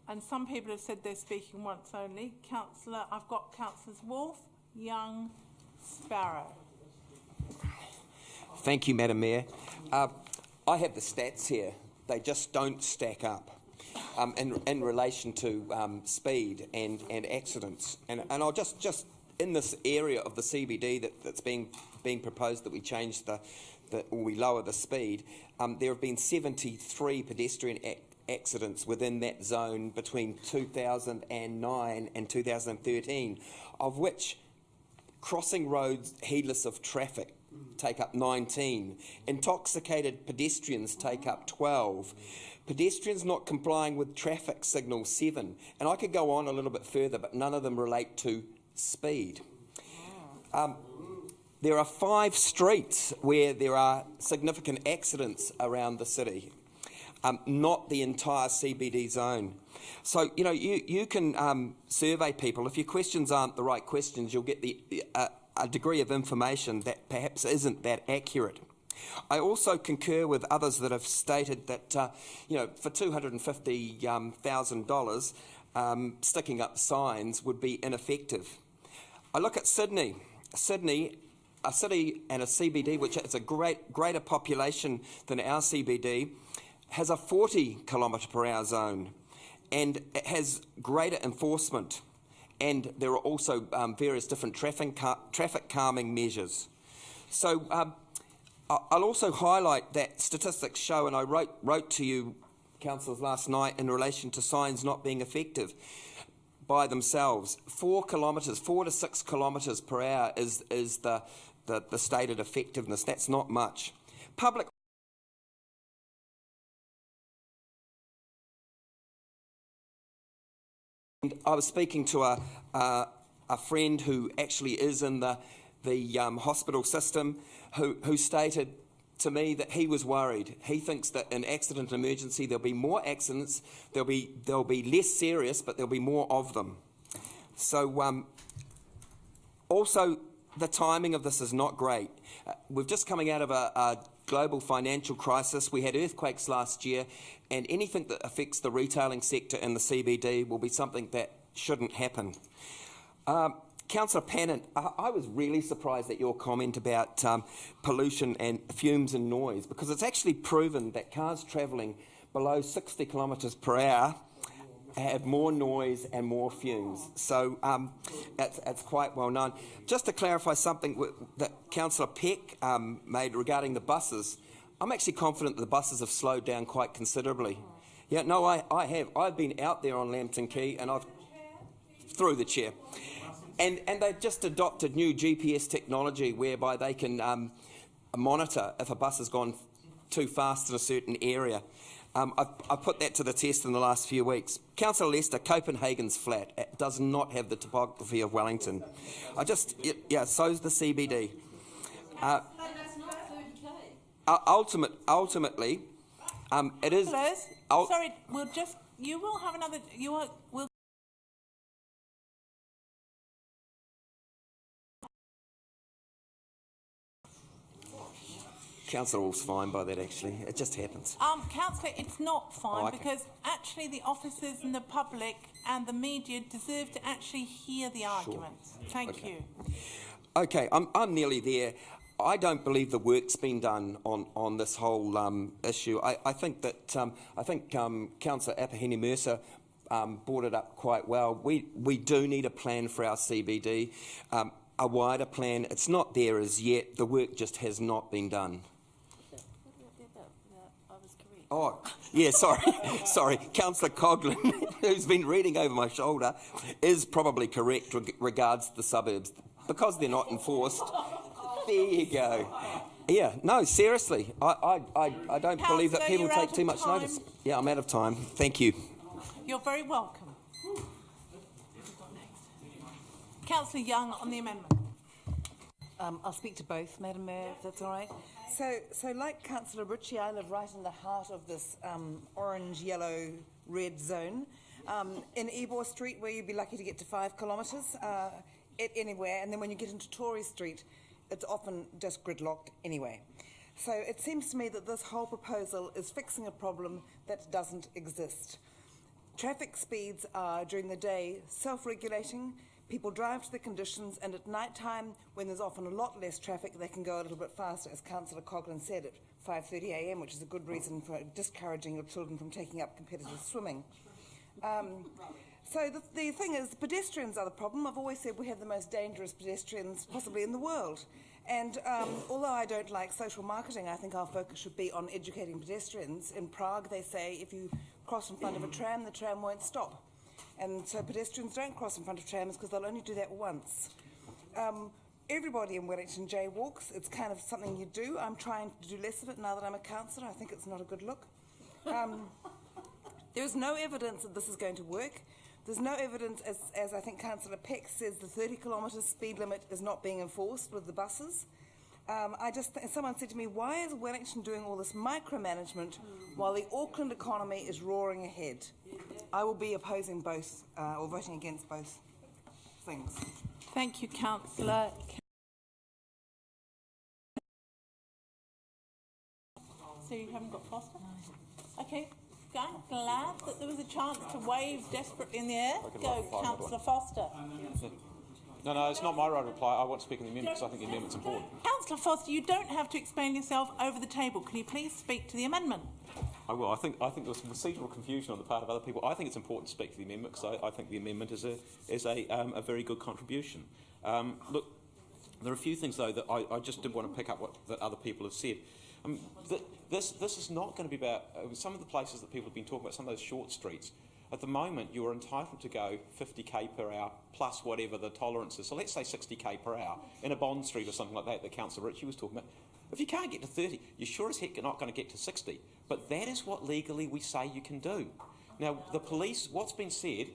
and some people have said they're speaking once only, I've got Councillors Wolfe, Young, Sparrow. Thank you, Madam Mayor. I have the stats here. They just don't stack up in relation to speed and accidents. And I'll just in this area of the CBD that's being proposed, that we change or we lower the speed, there have been 73 pedestrian accidents within that zone between 2009 and 2013, of which crossing roads heedless of traffic take up 19, intoxicated pedestrians take up 12, pedestrians not complying with traffic signals 7, and I could go on a little bit further, but none of them relate to speed. There are 5 streets where there are significant accidents around the city, not the entire CBD zone. So, you know, you can survey people. If your questions aren't the right questions, you'll get a degree of information that perhaps isn't that accurate. I also concur with others that have stated that, you know, for $250,000, sticking up signs would be ineffective. I look at Sydney, a city and a CBD which has a greater population than our CBD, has a 40 km/h zone, and it has greater enforcement. And there are also various different traffic calming measures. So I'll also highlight that statistics show, and I wrote to you, councillors, last night in relation to signs not being effective by themselves. 4 to 6 kilometres per hour is the stated effectiveness. That's not much. Public. I was speaking to a friend who actually is in the hospital system, who stated to me that he was worried. He thinks that in accident and emergency there'll be more accidents, they'll be less serious, but there'll be more of them. So also the timing of this is not great. We're just coming out of a global financial crisis. We had earthquakes last year, and anything that affects the retailing sector in the CBD will be something that shouldn't happen. Councillor Pannett, I was really surprised at your comment about pollution and fumes and noise, because it's actually proven that cars travelling below 60 km/h have more noise and more fumes. So it's quite well known. Just to clarify something that Councillor Peck made regarding the buses, I'm actually confident that the buses have slowed down quite considerably. Yeah, no, I have. I've been out there on Lambton Quay, and I've... Through the chair. And they've just adopted new GPS technology whereby they can monitor if a bus has gone too fast in a certain area. I've put that to the test in the last few weeks. Councillor Lester, Copenhagen's flat. It does not have the topography of Wellington. So's the CBD. Ultimately, it is... Sorry, you will have another... We'll Councillor Wolf's fine by that, actually. It just happens. Councillor, it's not fine, okay. Because actually the officers and the public and the media deserve to actually hear the arguments. Thank you. Okay, I'm nearly there. I don't believe the work's been done on this whole issue. I think that Councillor Ahipene-Mercer brought it up quite well. We do need a plan for our CBD, a wider plan. It's not there as yet. The work just has not been done. Oh, yeah, sorry. Sorry. Councillor Coghlan, who's been reading over my shoulder, is probably correct regards the suburbs. Because they're not enforced. There you go. Yeah, no, seriously. I don't believe that people take too much notice. Yeah, I'm out of time. Thank you. You're very welcome. Councillor Young on the amendment. I'll speak to both, Madam Mayor, if that's all right. So like Councillor Ritchie, I live right in the heart of this orange, yellow, red zone. In Ebor Street, where you'd be lucky to get to 5 kilometres anywhere, and then when you get into Tory Street, it's often just gridlocked anyway. So it seems to me that this whole proposal is fixing a problem that doesn't exist. Traffic speeds are, during the day, self-regulating. People drive to the conditions, and at night time, when there's often a lot less traffic, they can go a little bit faster, as Councillor Coghlan said, at 5:30 a.m, which is a good reason for discouraging your children from taking up competitive swimming. So the thing is, the pedestrians are the problem. I've always said we have the most dangerous pedestrians possibly in the world. And although I don't like social marketing, I think our focus should be on educating pedestrians. In Prague, they say if you cross in front of a tram, the tram won't stop. And so pedestrians don't cross in front of trams because they'll only do that once. Everybody in Wellington jaywalks. It's kind of something you do. I'm trying to do less of it now that I'm a councillor. I think it's not a good look. There's no evidence that this is going to work. There's no evidence, as I think Councillor Peck says, the 30-kilometre speed limit is not being enforced with the buses. Someone said to me, why is Wellington doing all this micromanagement while the Auckland economy is roaring ahead? I will be opposing both, or voting against both things. Thank you, Councillor. So you haven't got Foster? Okay. I'm glad that there was a chance to wave desperately in the air. Go, Councillor Foster. No, it's not my right to reply. I want to speak on the amendment because I think the amendment's important. Councillor Foster, you don't have to explain yourself over the table. Can you please speak to the amendment? I will. I think there's some procedural confusion on the part of other people. I think it's important to speak to the amendment because I think the amendment is a very good contribution. Look, there are a few things though that I just did want to pick up that other people have said. This is not going to be about some of the places that people have been talking about, some of those short streets. At the moment, you are entitled to go 50k per hour plus whatever the tolerance is. So let's say 60k per hour in a Bond Street or something like that Councillor Ritchie was talking about. If you can't get to 30, you're sure as heck not going to get to 60. But that is what legally we say you can do. Now, the police, what's been said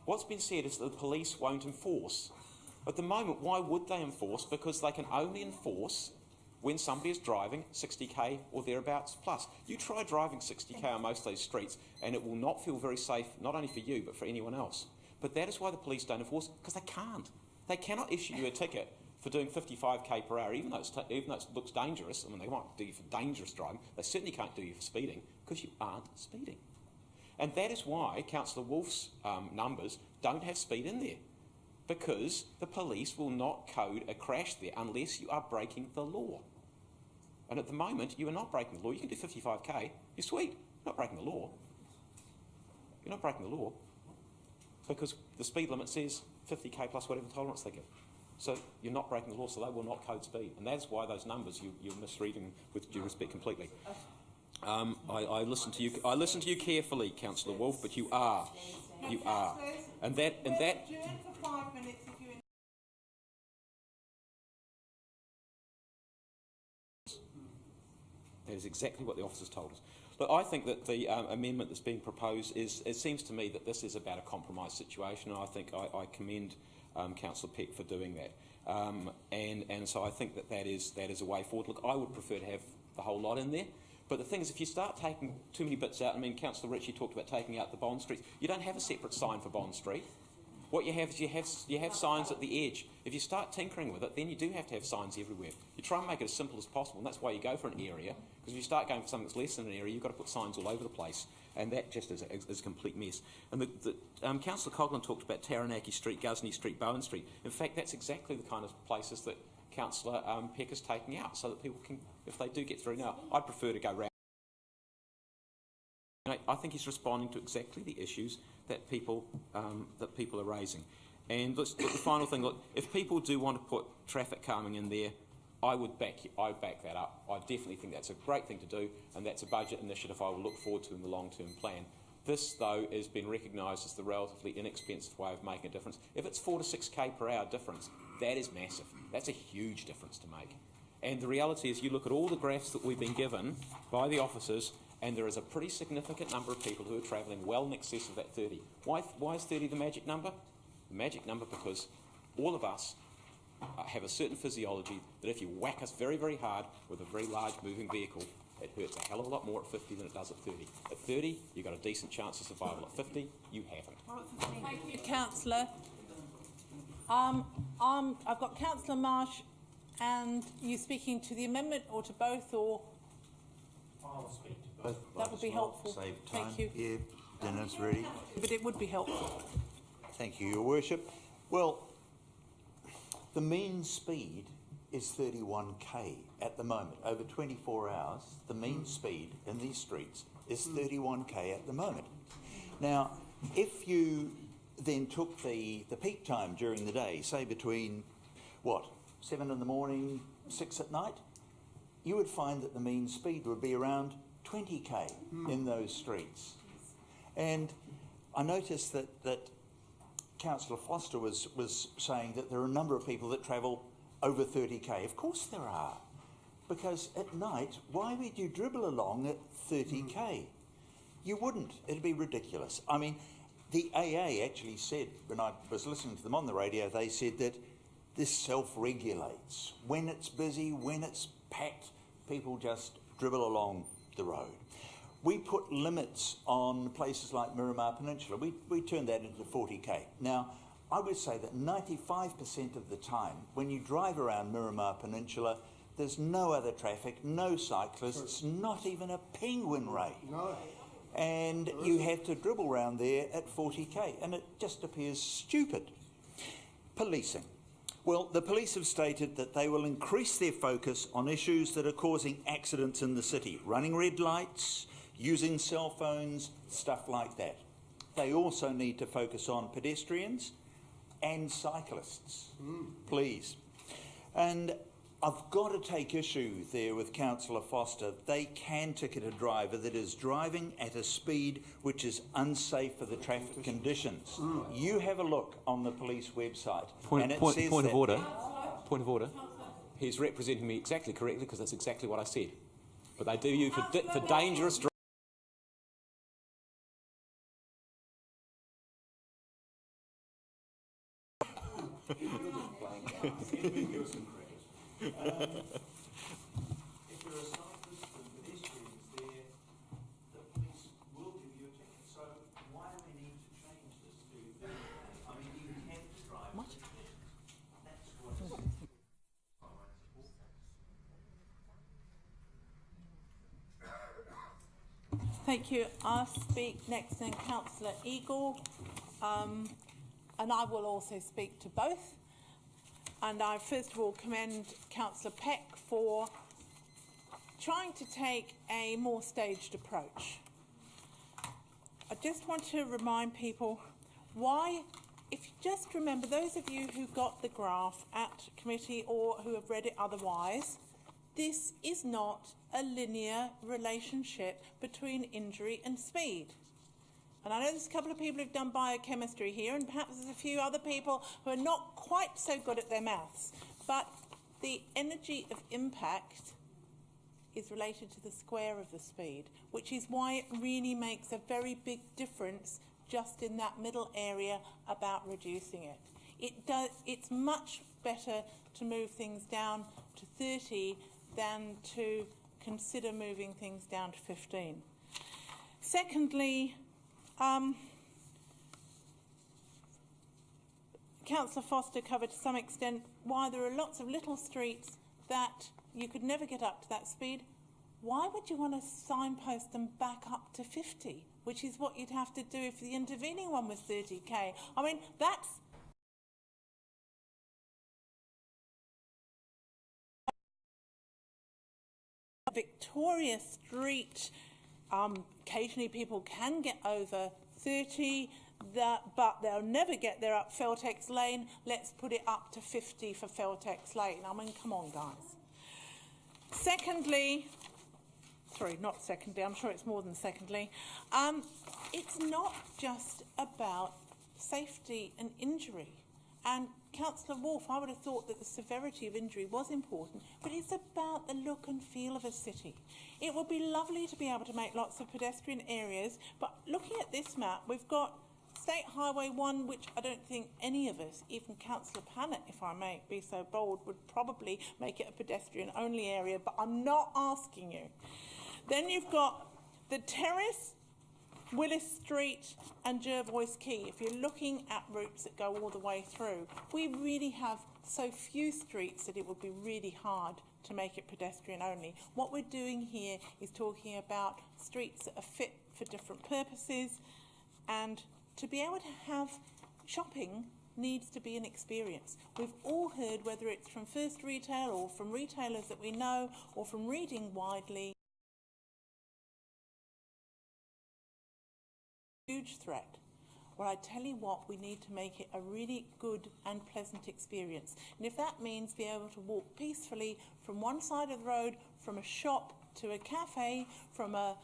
is that the police won't enforce. At the moment, why would they enforce? Because they can only enforce when somebody is driving 60k or thereabouts plus. You try driving 60k on most of those streets and it will not feel very safe, not only for you but for anyone else. But that is why the police don't enforce, because they can't. They cannot issue you a ticket for doing 55k per hour, even though it looks dangerous. I mean, they might do you for dangerous driving. They certainly can't do you for speeding, because you aren't speeding. And that is why Councillor Wolf's numbers don't have speed in there, because the police will not code a crash there unless you are breaking the law. And at the moment, you are not breaking the law. You can do 55k. You're sweet. You're not breaking the law. You're not breaking the law because the speed limit says 50k plus whatever tolerance they give. So you're not breaking the law, so they will not code speed. And that's why those numbers you're misreading, with due respect, completely. I listened to you. I listened to you carefully, Councillor Wolf, but you are. You are. And that. That is exactly what the officers told us. But I think that the amendment that's being proposed it seems to me that this is about a compromise situation, and I think I commend Councillor Peck for doing that. And so I think that is a way forward. Look, I would prefer to have the whole lot in there. But the thing is, if you start taking too many bits out, I mean, Councillor Ritchie talked about taking out the Bond Street. You don't have a separate sign for Bond Street. What you have is you have signs at the edge. If you start tinkering with it, then you do have to have signs everywhere. You try and make it as simple as possible, and that's why you go for an area, because if you start going for something that's less than an area, you've got to put signs all over the place, and that just is a complete mess. And Councillor Coghlan talked about Taranaki Street, Gusney Street, Bowen Street. In fact, that's exactly the kind of places that Councillor Peck is taking out, so that people can, if they do get through now, I'd prefer to go round. I think he's responding to exactly the issues that people are raising. And the final thing, look, if people do want to put traffic calming in there, I back that up. I definitely think that's a great thing to do, and that's a budget initiative I will look forward to in the long-term plan. This, though, has been recognised as the relatively inexpensive way of making a difference. If it's 4 to 6k per hour difference, that is massive. That's a huge difference to make. And the reality is, you look at all the graphs that we've been given by the officers, and there is a pretty significant number of people who are travelling well in excess of that 30. Why is 30 the magic number? The magic number because all of us have a certain physiology that if you whack us very, very hard with a very large moving vehicle, it hurts a hell of a lot more at 50 than it does at 30. At 30, you've got a decent chance of survival. At 50, you haven't. Thank you, Councillor. I've got Councillor Marsh, and you speaking to the amendment or to both, or? I'll speak to both. That would be helpful. Save time. Thank you. Yeah, dinner's ready. But it would be helpful. Thank you, Your Worship. Well, the mean speed is 31k at the moment. Over 24 hours, the mean speed in these streets is 31k at the moment. Now, if you then took the peak time during the day, say between, 7 in the morning, 6 at night, you would find that the mean speed would be around 20k in those streets. And I noticed that Councillor Foster was saying that there are a number of people that travel over 30k. Of course there are, because at night, why would you dribble along at 30k? You wouldn't. It'd be ridiculous. I mean, the AA actually said, when I was listening to them on the radio, they said that this self-regulates. When it's busy, when it's packed, people just dribble along the road. We put limits on places like Miramar Peninsula. We turned that into 40k. Now, I would say that 95% of the time, when you drive around Miramar Peninsula, there's no other traffic, no cyclists, not even a penguin ray. No. And you have to dribble around there at 40k, and it just appears stupid. Policing. Well, the police have stated that they will increase their focus on issues that are causing accidents in the city. Running red lights, using cell phones, stuff like that. They also need to focus on pedestrians and cyclists, please. And I've got to take issue there with Councillor Foster. They can ticket a driver that is driving at a speed which is unsafe for the traffic conditions. You have a look on the police website. Point of order. He's representing me exactly correctly because that's exactly what I said. But they do you for dangerous driving. If there are cyclists and pedestrians there, the police will give you a ticket. So why do we need to change this to 30? I mean, you have to drive. What? That's what Thank you. I'll speak next then Councillor Eagle, and I will also speak to both. And I first of all commend Councillor Peck for trying to take a more staged approach. I just want to remind people why, if you just remember, those of you who got the graph at committee or who have read it otherwise, this is not a linear relationship between injury and speed. And I know there's a couple of people who've done biochemistry here, and perhaps there's a few other people who are not quite so good at their maths. But the energy of impact is related to the square of the speed, which is why it really makes a very big difference just in that middle area about reducing it. It's much better to move things down to 30 than to consider moving things down to 15. Secondly, Councillor Foster covered to some extent why there are lots of little streets that you could never get up to that speed. Why would you want to signpost them back up to 50, which is what you'd have to do if the intervening one was 30k? I mean, that's Victoria Street. Occasionally people can get over 30, but they'll never get there up Feltex Lane. Let's put it up to 50 for Feltex Lane. I mean, come on, guys. Secondly, sorry, not secondly, I'm sure it's more than secondly, it's not just about safety and injury. And Councillor Wolfe, I would have thought that the severity of injury was important, but it's about the look and feel of a city. It would be lovely to be able to make lots of pedestrian areas, but looking at this map, we've got State Highway 1, which I don't think any of us, even Councillor Pannett, if I may be so bold, would probably make it a pedestrian-only area, but I'm not asking you. Then you've got the Terrace, Willis Street and Jervois Quay. If you're looking at routes that go all the way through, we really have so few streets that it would be really hard to make it pedestrian only. What we're doing here is talking about streets that are fit for different purposes, and to be able to have shopping needs to be an experience. We've all heard, whether it's from First Retail or from retailers that we know or from reading widely, huge threat. Well, I tell you what, we need to make it a really good and pleasant experience. And if that means be able to walk peacefully from one side of the road, from a shop to a cafe, from a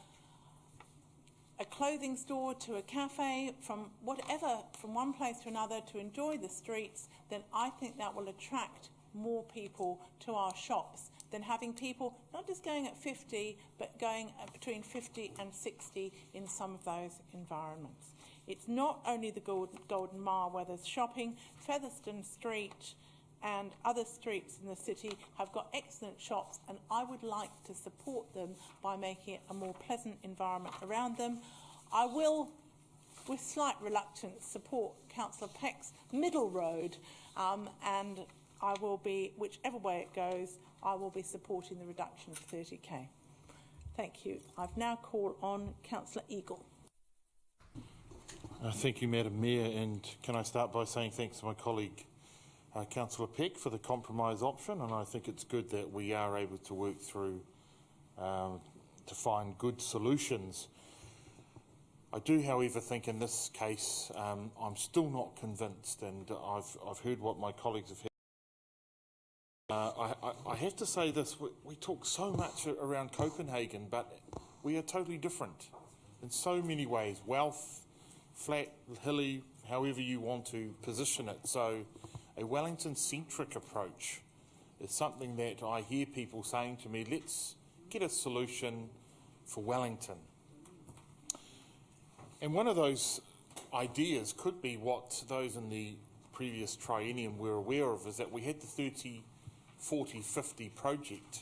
clothing store to a cafe, from whatever, from one place to another, to enjoy the streets, then I think that will attract more people to our shops than having people not just going at 50, but going at between 50 and 60 in some of those environments. It's not only the Golden Mile where there's shopping. Featherston Street and other streets in the city have got excellent shops, and I would like to support them by making it a more pleasant environment around them. I will, with slight reluctance, support Councillor Peck's Middle Road, and I will be, whichever way it goes, I will be supporting the reduction of 30k. Thank you. I've now called on Councillor Eagle. Thank you, Madam Mayor, and can I start by saying thanks to my colleague Councillor Peck for the compromise option, and I think it's good that we are able to work through to find good solutions. I do, however, think in this case I'm still not convinced, and I've heard what my colleagues have had. I have to say this, we talk so much around Copenhagen, but we are totally different in so many ways. Wealth, flat, hilly, however you want to position it. So a Wellington-centric approach is something that I hear people saying to me, let's get a solution for Wellington. And one of those ideas could be what those in the previous triennium were aware of, is that we had the 30, 40, 50 project,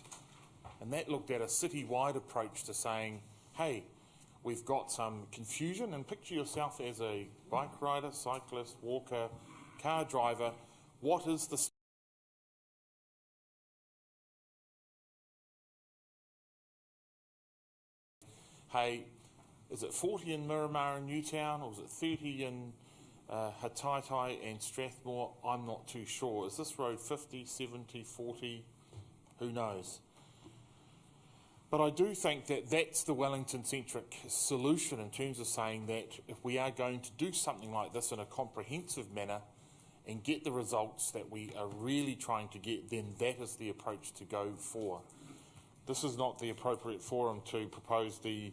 and that looked at a city-wide approach to saying, hey, we've got some confusion, and picture yourself as a bike rider, cyclist, walker, car driver. What is the hey, is it 40 in Miramar and Newtown, or is it 30 in Hataitai and Strathmore? I'm not too sure. Is this road 50, 70, 40? Who knows? But I do think that that's the Wellington-centric solution in terms of saying that if we are going to do something like this in a comprehensive manner and get the results that we are really trying to get, then that is the approach to go for. This is not the appropriate forum to propose the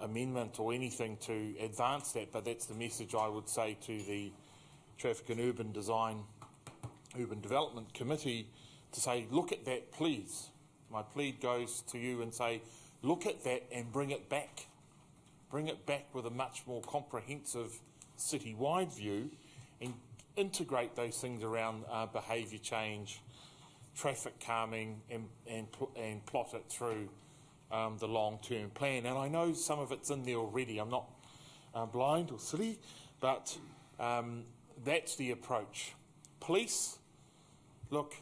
amendment or anything to advance that, but that's the message I would say to the Traffic and Urban Development Committee, to say, look at that, please. My plea goes to you and say, look at that and bring it back. Bring it back with a much more comprehensive city-wide view and integrate those things around behaviour change, traffic calming, and plot it through the long-term plan. And I know some of it's in there already. I'm not blind or silly, but that's the approach. Police, look,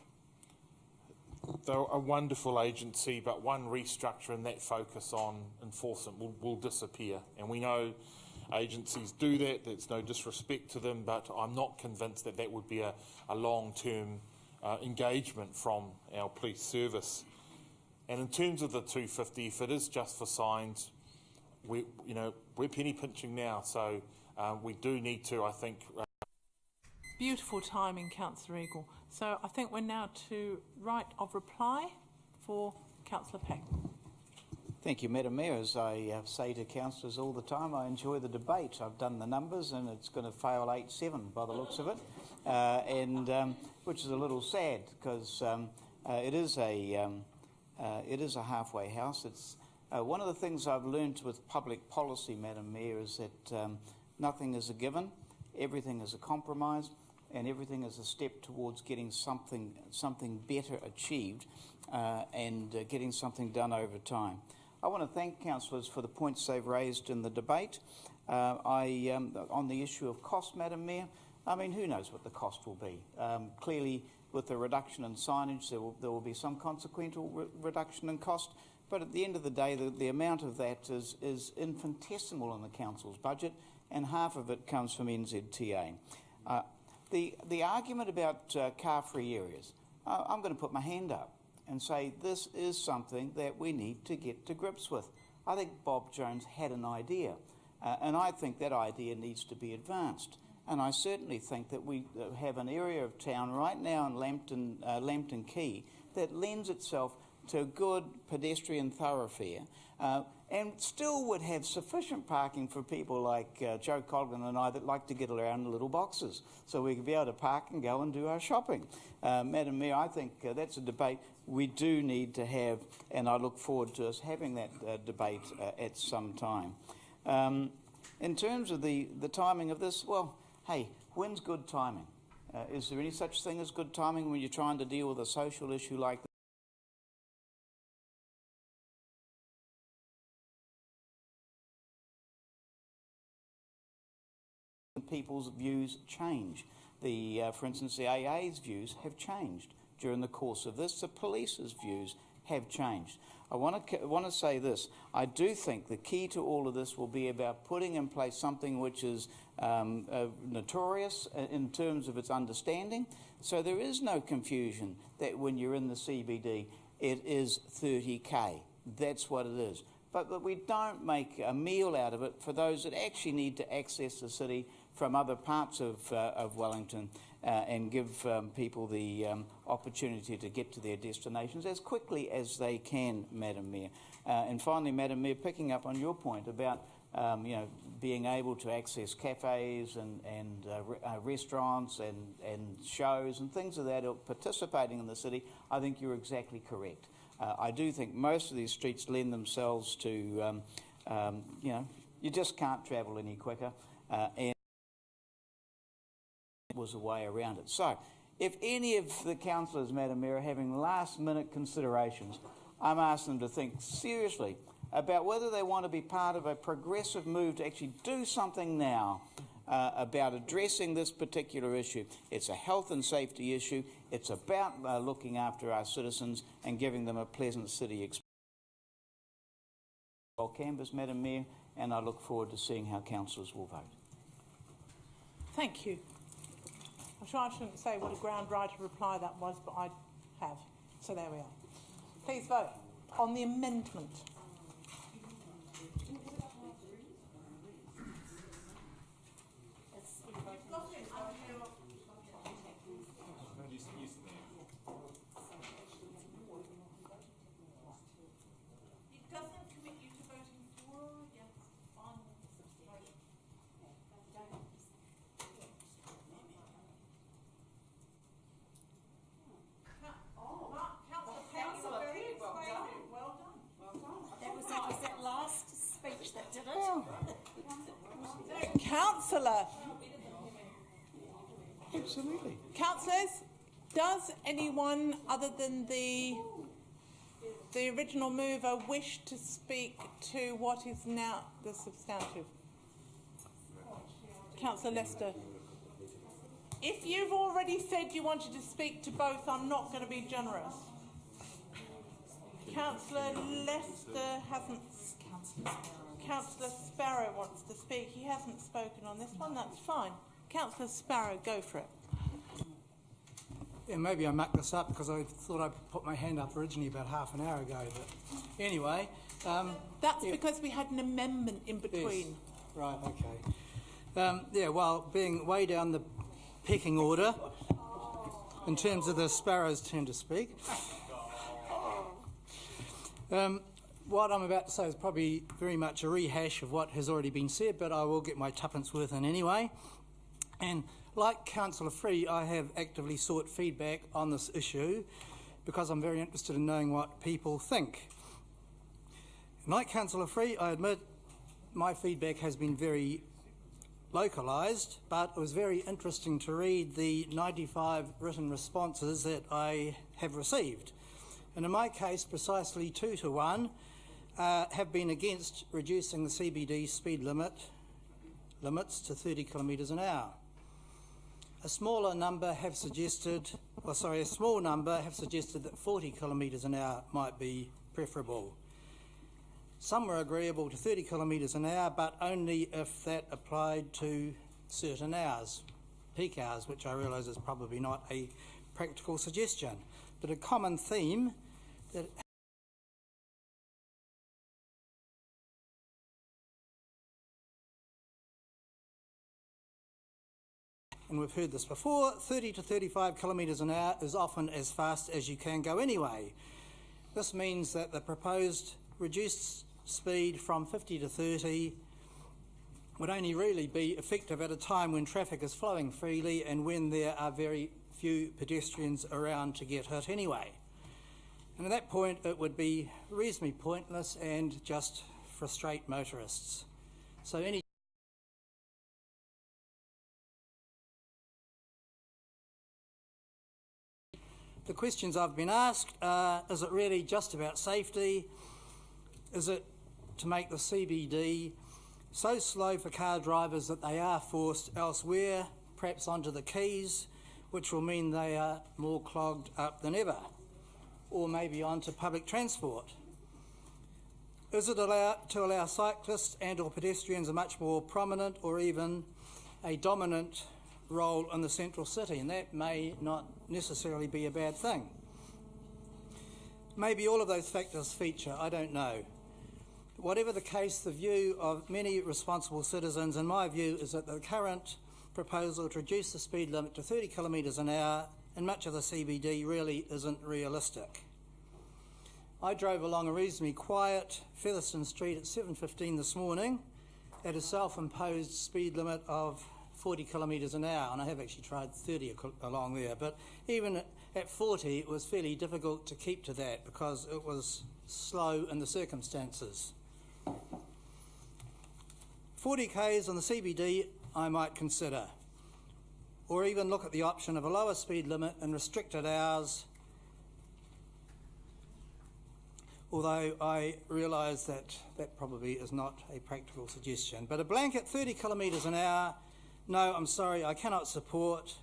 they're a wonderful agency, but one restructure and that focus on enforcement will disappear. And we know agencies do that. There's no disrespect to them, but I'm not convinced that that would be a long-term engagement from our police service. And in terms of the 250, if it is just for signs, we're penny pinching now, so we do need to, I think. Beautiful timing, Councillor Eagle. So I think we're now to right of reply for Councillor Peck. Thank you, Madam Mayor. As I say to councillors all the time, I enjoy the debate. I've done the numbers and it's going to fail 8-7 by the looks of it, which is a little sad because it is a halfway house. It's one of the things I've learned with public policy, Madam Mayor, is that nothing is a given, everything is a compromise, and everything is a step towards getting something better achieved and getting something done over time. I want to thank councillors for the points they've raised in the debate. On the issue of cost, Madam Mayor, I mean, who knows what the cost will be? Clearly, with the reduction in signage, there will be some consequential reduction in cost, but at the end of the day, the amount of that is infinitesimal in the council's budget, and half of it comes from NZTA. The argument about car-free areas, I'm going to put my hand up and say this is something that we need to get to grips with. I think Bob Jones had an idea, and I think that idea needs to be advanced. And I certainly think that we have an area of town right now in Lambton Quay that lends itself to a good pedestrian thoroughfare and still would have sufficient parking for people like Joe Coglan and I that like to get around in little boxes, so we can be able to park and go and do our shopping. Madam Mayor, I think that's a debate we do need to have, and I look forward to us having that debate at some time. In terms of the timing of this, well, hey, when's good timing? Is there any such thing as good timing when you're trying to deal with a social issue like this? People's views change. For instance, the AA's views have changed during the course of this. The police's views have changed. I want to say this. I do think the key to all of this will be about putting in place something which is notorious in terms of its understanding, so there is no confusion that when you're in the CBD it is 30k. That's what it is. But that we don't make a meal out of it for those that actually need to access the city from other parts of Wellington and give people the opportunity to get to their destinations as quickly as they can, Madam Mayor. And finally, Madam Mayor, picking up on your point about being able to access cafes and restaurants and shows and things of that ilk participating in the city, I think you're exactly correct. I do think most of these streets lend themselves to, you just can't travel any quicker, and was a way around it. So, if any of the councillors, Madam Mayor, are having last-minute considerations, I'm asking them to think seriously about whether they want to be part of a progressive move to actually do something now about addressing this particular issue. It's a health and safety issue. It's about looking after our citizens and giving them a pleasant city experience. I'll canvass, Madam Mayor, and I look forward to seeing how councillors will vote. Thank you. I'm sure I shouldn't say what a ground right reply that was, but I have. So there we are. Please vote on the amendment. Councillor. Absolutely. Councillors, does anyone other than the original mover wish to speak to what is now the substantive? Councillor Lester. If you've already said you wanted to speak to both, I'm not going to be generous. Councillor Lester hasn't. Councillor Sparrow wants to speak. He hasn't spoken on this one. That's fine. Councillor Sparrow, go for it. Yeah, maybe I mucked this up because I thought I put my hand up originally about half an hour ago. But anyway, that's because we had an amendment in between. Yes. Right. Okay. Yeah. Well, being way down the pecking order in terms of the Sparrow's turn to speak. What I'm about to say is probably very much a rehash of what has already been said, but I will get my tuppence worth in anyway. And like Councillor Free, I have actively sought feedback on this issue because I'm very interested in knowing what people think. And like Councillor Free, I admit my feedback has been very localised, but it was very interesting to read the 95 written responses that I have received. And in my case, precisely 2 to 1 have been against reducing the CBD speed limits to 30 kilometres an hour. A small number have suggested that 40 kilometres an hour might be preferable. Some were agreeable to 30 kilometres an hour, but only if that applied to certain hours, peak hours, which I realise is probably not a practical suggestion. But a common theme that and we've heard this before, 30 to 35 kilometres an hour is often as fast as you can go anyway. This means that the proposed reduced speed from 50 to 30 would only really be effective at a time when traffic is flowing freely and when there are very few pedestrians around to get hit anyway. And at that point it would be reasonably pointless and just frustrate motorists. So any the questions I've been asked are, is it really just about safety? Is it to make the CBD so slow for car drivers that they are forced elsewhere, perhaps onto the quays, which will mean they are more clogged up than ever, or maybe onto public transport? Is it to allow cyclists and or pedestrians a much more prominent or even a dominant role in the central city? And that may not necessarily be a bad thing. Maybe all of those factors feature, I don't know. Whatever the case, the view of many responsible citizens, in my view, is that the current proposal to reduce the speed limit to 30 kilometres an hour in much of the CBD really isn't realistic. I drove along a reasonably quiet Featherston Street at 7:15 this morning at a self-imposed speed limit of 40 kilometres an hour, and I have actually tried 30 along there, but even at 40 it was fairly difficult to keep to that because it was slow in the circumstances. 40 k's on the CBD I might consider, or even look at the option of a lower speed limit in restricted hours, although I realise that that probably is not a practical suggestion. But a blanket 30 kilometres an hour, no, I'm sorry, I cannot support,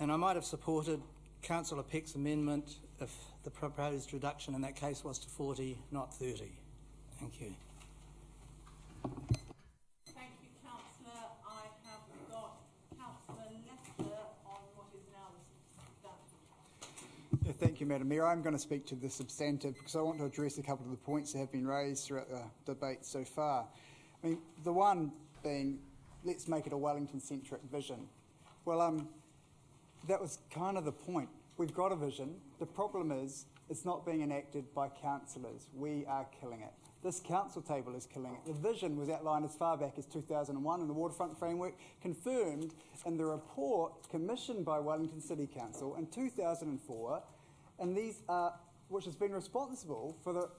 and I might have supported Councillor Peck's amendment if the proposed reduction in that case was to 40, not 30. Thank you. Thank you, Councillor. I have got Councillor Lester on what is now the Thank you, Madam Mayor. I'm going to speak to the substantive because I want to address a couple of the points that have been raised throughout the debate so far. I mean, the one being, let's make it a Wellington-centric vision. Well, that was kind of the point. We've got a vision. The problem is it's not being enacted by councillors. We are killing it. This council table is killing it. The vision was outlined as far back as 2001 in the Waterfront Framework, confirmed in the report commissioned by Wellington City Council in 2004, and these are, which has been responsible for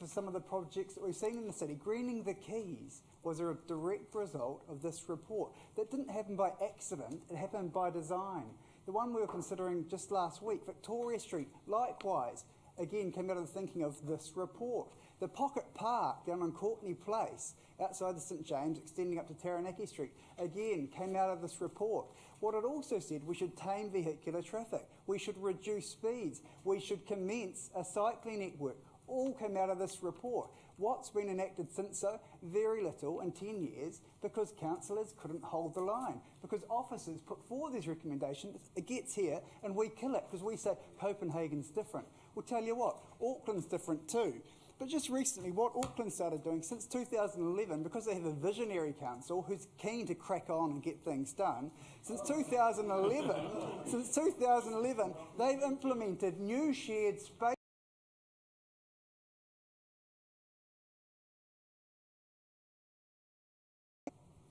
some of the projects that we've seen in the city. Greening the quays was a direct result of this report. That didn't happen by accident, it happened by design. The one we were considering just last week, Victoria Street, likewise, again came out of the thinking of this report. The Pocket Park down on Courtney Place, outside the St James, extending up to Taranaki Street, again came out of this report. What it also said, we should tame vehicular traffic, we should reduce speeds, we should commence a cycling network, all came out of this report. What's been enacted since so? Very little in 10 years, because councillors couldn't hold the line, because officers put forward these recommendations, it gets here and we kill it because we say Copenhagen's different. We'll tell you what, Auckland's different too. But just recently, what Auckland started doing since 2011, because they have a visionary council who's keen to crack on and get things done, since 2011, they've implemented new shared space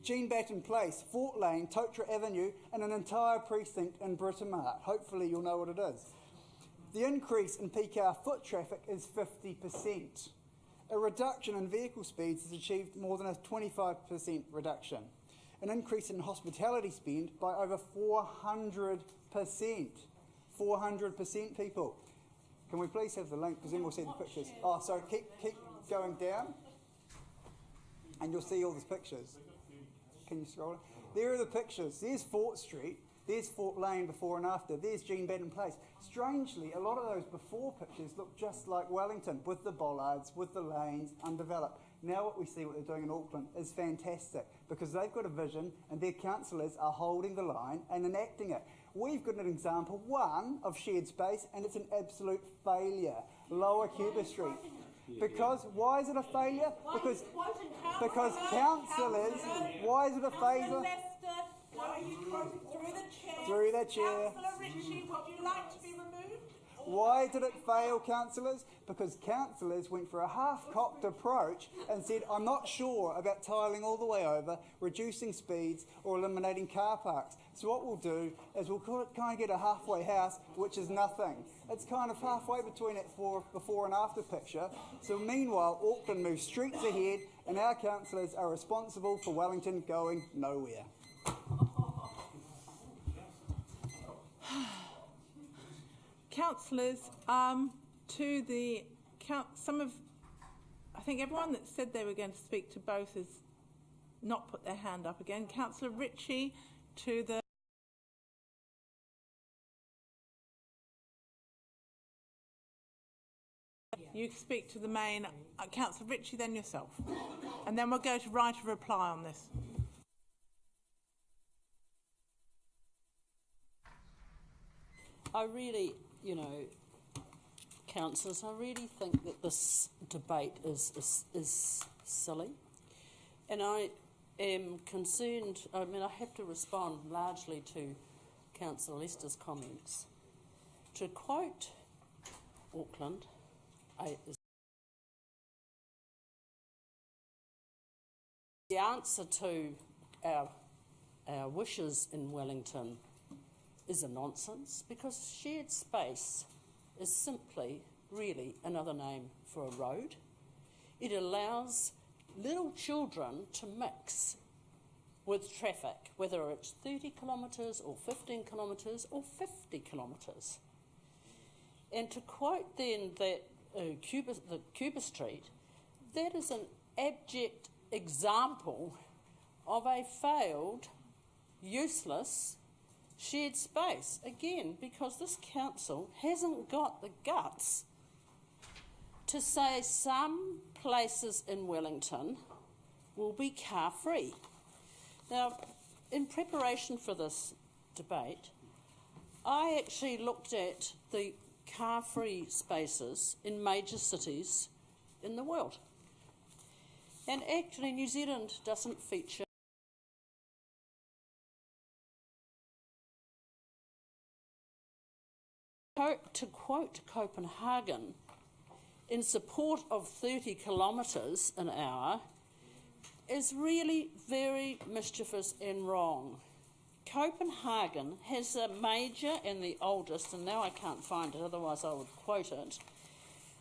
Jean Batten Place, Fort Lane, Totra Avenue, and an entire precinct in Britomart. Hopefully you'll know what it is. The increase in peak hour foot traffic is 50%. A reduction in vehicle speeds has achieved more than a 25% reduction. An increase in hospitality spend by over 400%. 400%, people. Can we please have the link, because then we'll see the pictures. Oh, sorry, keep going down, and you'll see all these pictures. Can you scroll it? There are the pictures. There's Fort Street. There's Fort Lane before and after. There's Jean Batten Place. Strangely, a lot of those before pictures look just like Wellington, with the bollards, with the lanes, undeveloped. Now what we see what they're doing in Auckland is fantastic, because they've got a vision and their councillors are holding the line and enacting it. We've got an example, one, of shared space, and it's an absolute failure. Lower Cuba Street. Because, why is it a failure? Because councillors, why is it a failure? Through the chair. Councillor Ritchie, would you like to be removed? Why did it fail, councillors? Because councillors went for a half-cocked approach and said, I'm not sure about tiling all the way over, reducing speeds or eliminating car parks. So what we'll do is we'll kind of get a halfway house, which is nothing. It's kind of halfway between it before and after picture. So meanwhile, Auckland moves streets ahead and our councillors are responsible for Wellington going nowhere. Councillors, I think everyone that said they were going to speak to both has not put their hand up again. Councillor Ritchie to the... You speak to the main, Councillor Ritchie, then yourself. And then we'll go to write a reply on this. I really, councillors, I really think that this debate is silly. And I am concerned, I have to respond largely to Councillor Lester's comments. To quote Auckland, the answer to our wishes in Wellington is a nonsense, because shared space is simply really another name for a road. It allows little children to mix with traffic, whether it's 30 kilometres or 15 kilometres or 50 kilometres. And to quote then that Cuba Street, that is an abject example of a failed, useless shared space. Again, because this council hasn't got the guts to say some places in Wellington will be car-free. Now, in preparation for this debate, I actually looked at the car-free spaces in major cities in the world. And actually, New Zealand doesn't feature. To quote Copenhagen, in support of 30 kilometres an hour, is really very mischievous and wrong. Copenhagen has a major and the oldest, and now I can't find it, otherwise I would quote it.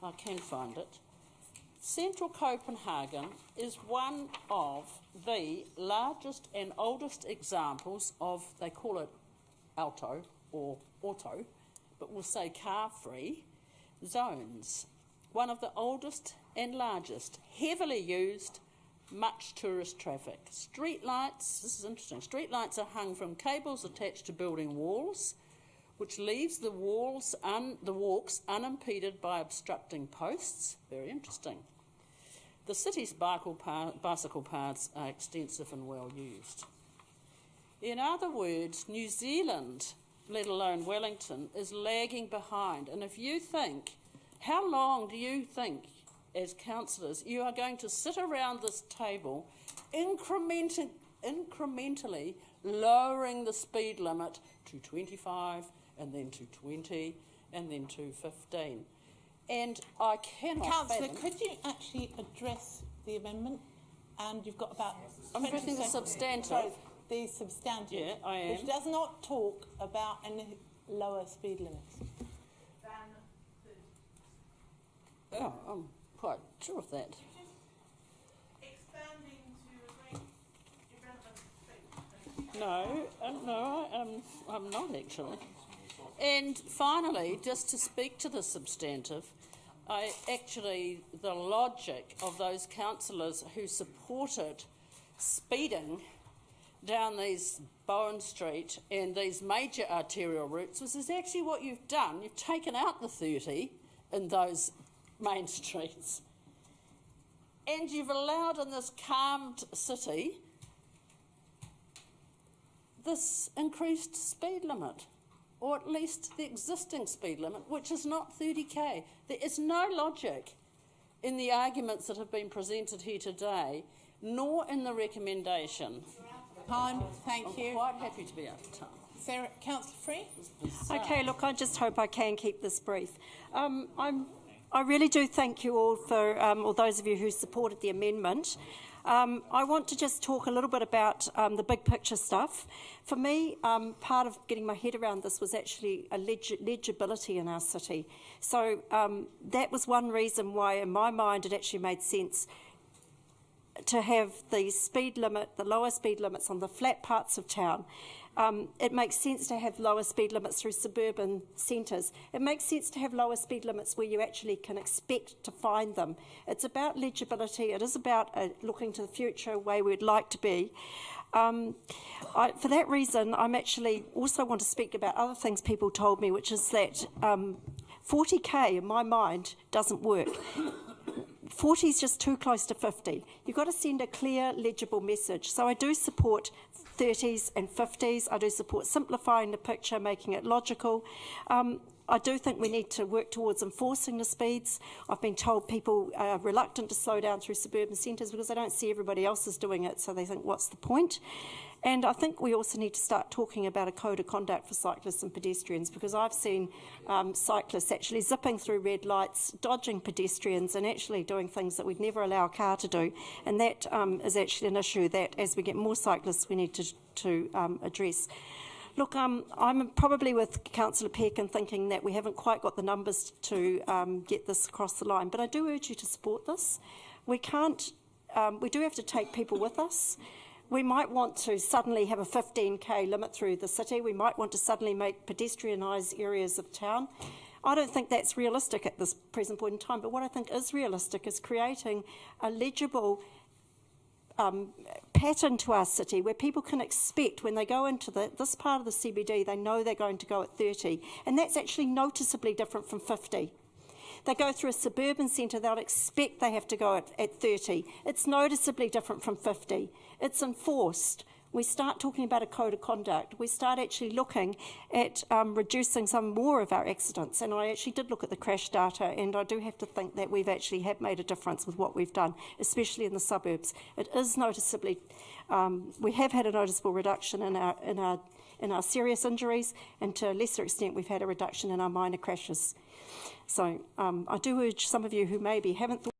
I can find it. Central Copenhagen is one of the largest and oldest examples of, they call it auto, but we'll say car-free zones. One of the oldest and largest, heavily used, much tourist traffic. Street lights, this is interesting, street lights are hung from cables attached to building walls, which leaves the walks unimpeded by obstructing posts. Very interesting. The city's bicycle paths are extensive and well used. In other words, New Zealand, let alone Wellington, is lagging behind. And if you think, how long do you think, as councillors, you are going to sit around this table incrementally lowering the speed limit to 25 and then to 20 and then to 15? And I cannot Councillor, fathom... could you actually address the amendment? and you've got about. I'm addressing the substantive. Sorry, the substantive. Yeah, I am. Which does not talk about any lower speed limits. Oh, I'm quite sure of that. No, I'm not actually. And finally, just to speak to the substantive, the logic of those councillors who supported speeding down these Bowen Street and these major arterial routes is actually what you've done. You've taken out the 30 in those main streets, and you've allowed in this calmed city this increased speed limit, or at least the existing speed limit, which is not 30k. There is no logic in the arguments that have been presented here today, nor in the recommendation. Time, thank you. I'm quite happy to be out of time. Sarah, Councillor Free? Okay, look, I just hope I can keep this brief. I really do thank you all for, or those of you who supported the amendment. I want to just talk a little bit about the big picture stuff. For me, part of getting my head around this was actually a legibility in our city. So that was one reason why, in my mind, it actually made sense to have the speed limit, the lower speed limits on the flat parts of town. It makes sense to have lower speed limits through suburban centres. It makes sense to have lower speed limits where you actually can expect to find them. It's about legibility. It is about looking to the future, way we'd like to be. For that reason, I'm actually also want to speak about other things people told me, which is that 40k, in my mind, doesn't work. 40 is just too close to 50. You've got to send a clear, legible message. So I do support 30s and 50s. I do support simplifying the picture, making it logical. I do think we need to work towards enforcing the speeds. I've been told people are reluctant to slow down through suburban centres because they don't see everybody else is doing it, so they think, what's the point? And I think we also need to start talking about a code of conduct for cyclists and pedestrians, because I've seen cyclists actually zipping through red lights, dodging pedestrians and actually doing things that we'd never allow a car to do. And that is actually an issue that, as we get more cyclists, we need to address. Look, I'm probably with Councillor Peck in thinking that we haven't quite got the numbers to get this across the line, but I do urge you to support this. We do have to take people with us. We might want to suddenly have a 15k limit through the city. We might want to suddenly make pedestrianised areas of town. I don't think that's realistic at this present point in time, but what I think is realistic is creating a legible pattern to our city where people can expect when they go into this part of the CBD, they know they're going to go at 30, and that's actually noticeably different from 50. They go through a suburban centre, they'll expect they have to go at 30. It's noticeably different from 50. It's enforced. We start talking about a code of conduct. We start actually looking at reducing some more of our accidents. And I actually did look at the crash data, and I do have to think that we've actually made a difference with what we've done, especially in the suburbs. It is noticeably, we have had a noticeable reduction in our serious injuries, and to a lesser extent we've had a reduction in our minor crashes. So I do urge some of you who maybe haven't thought.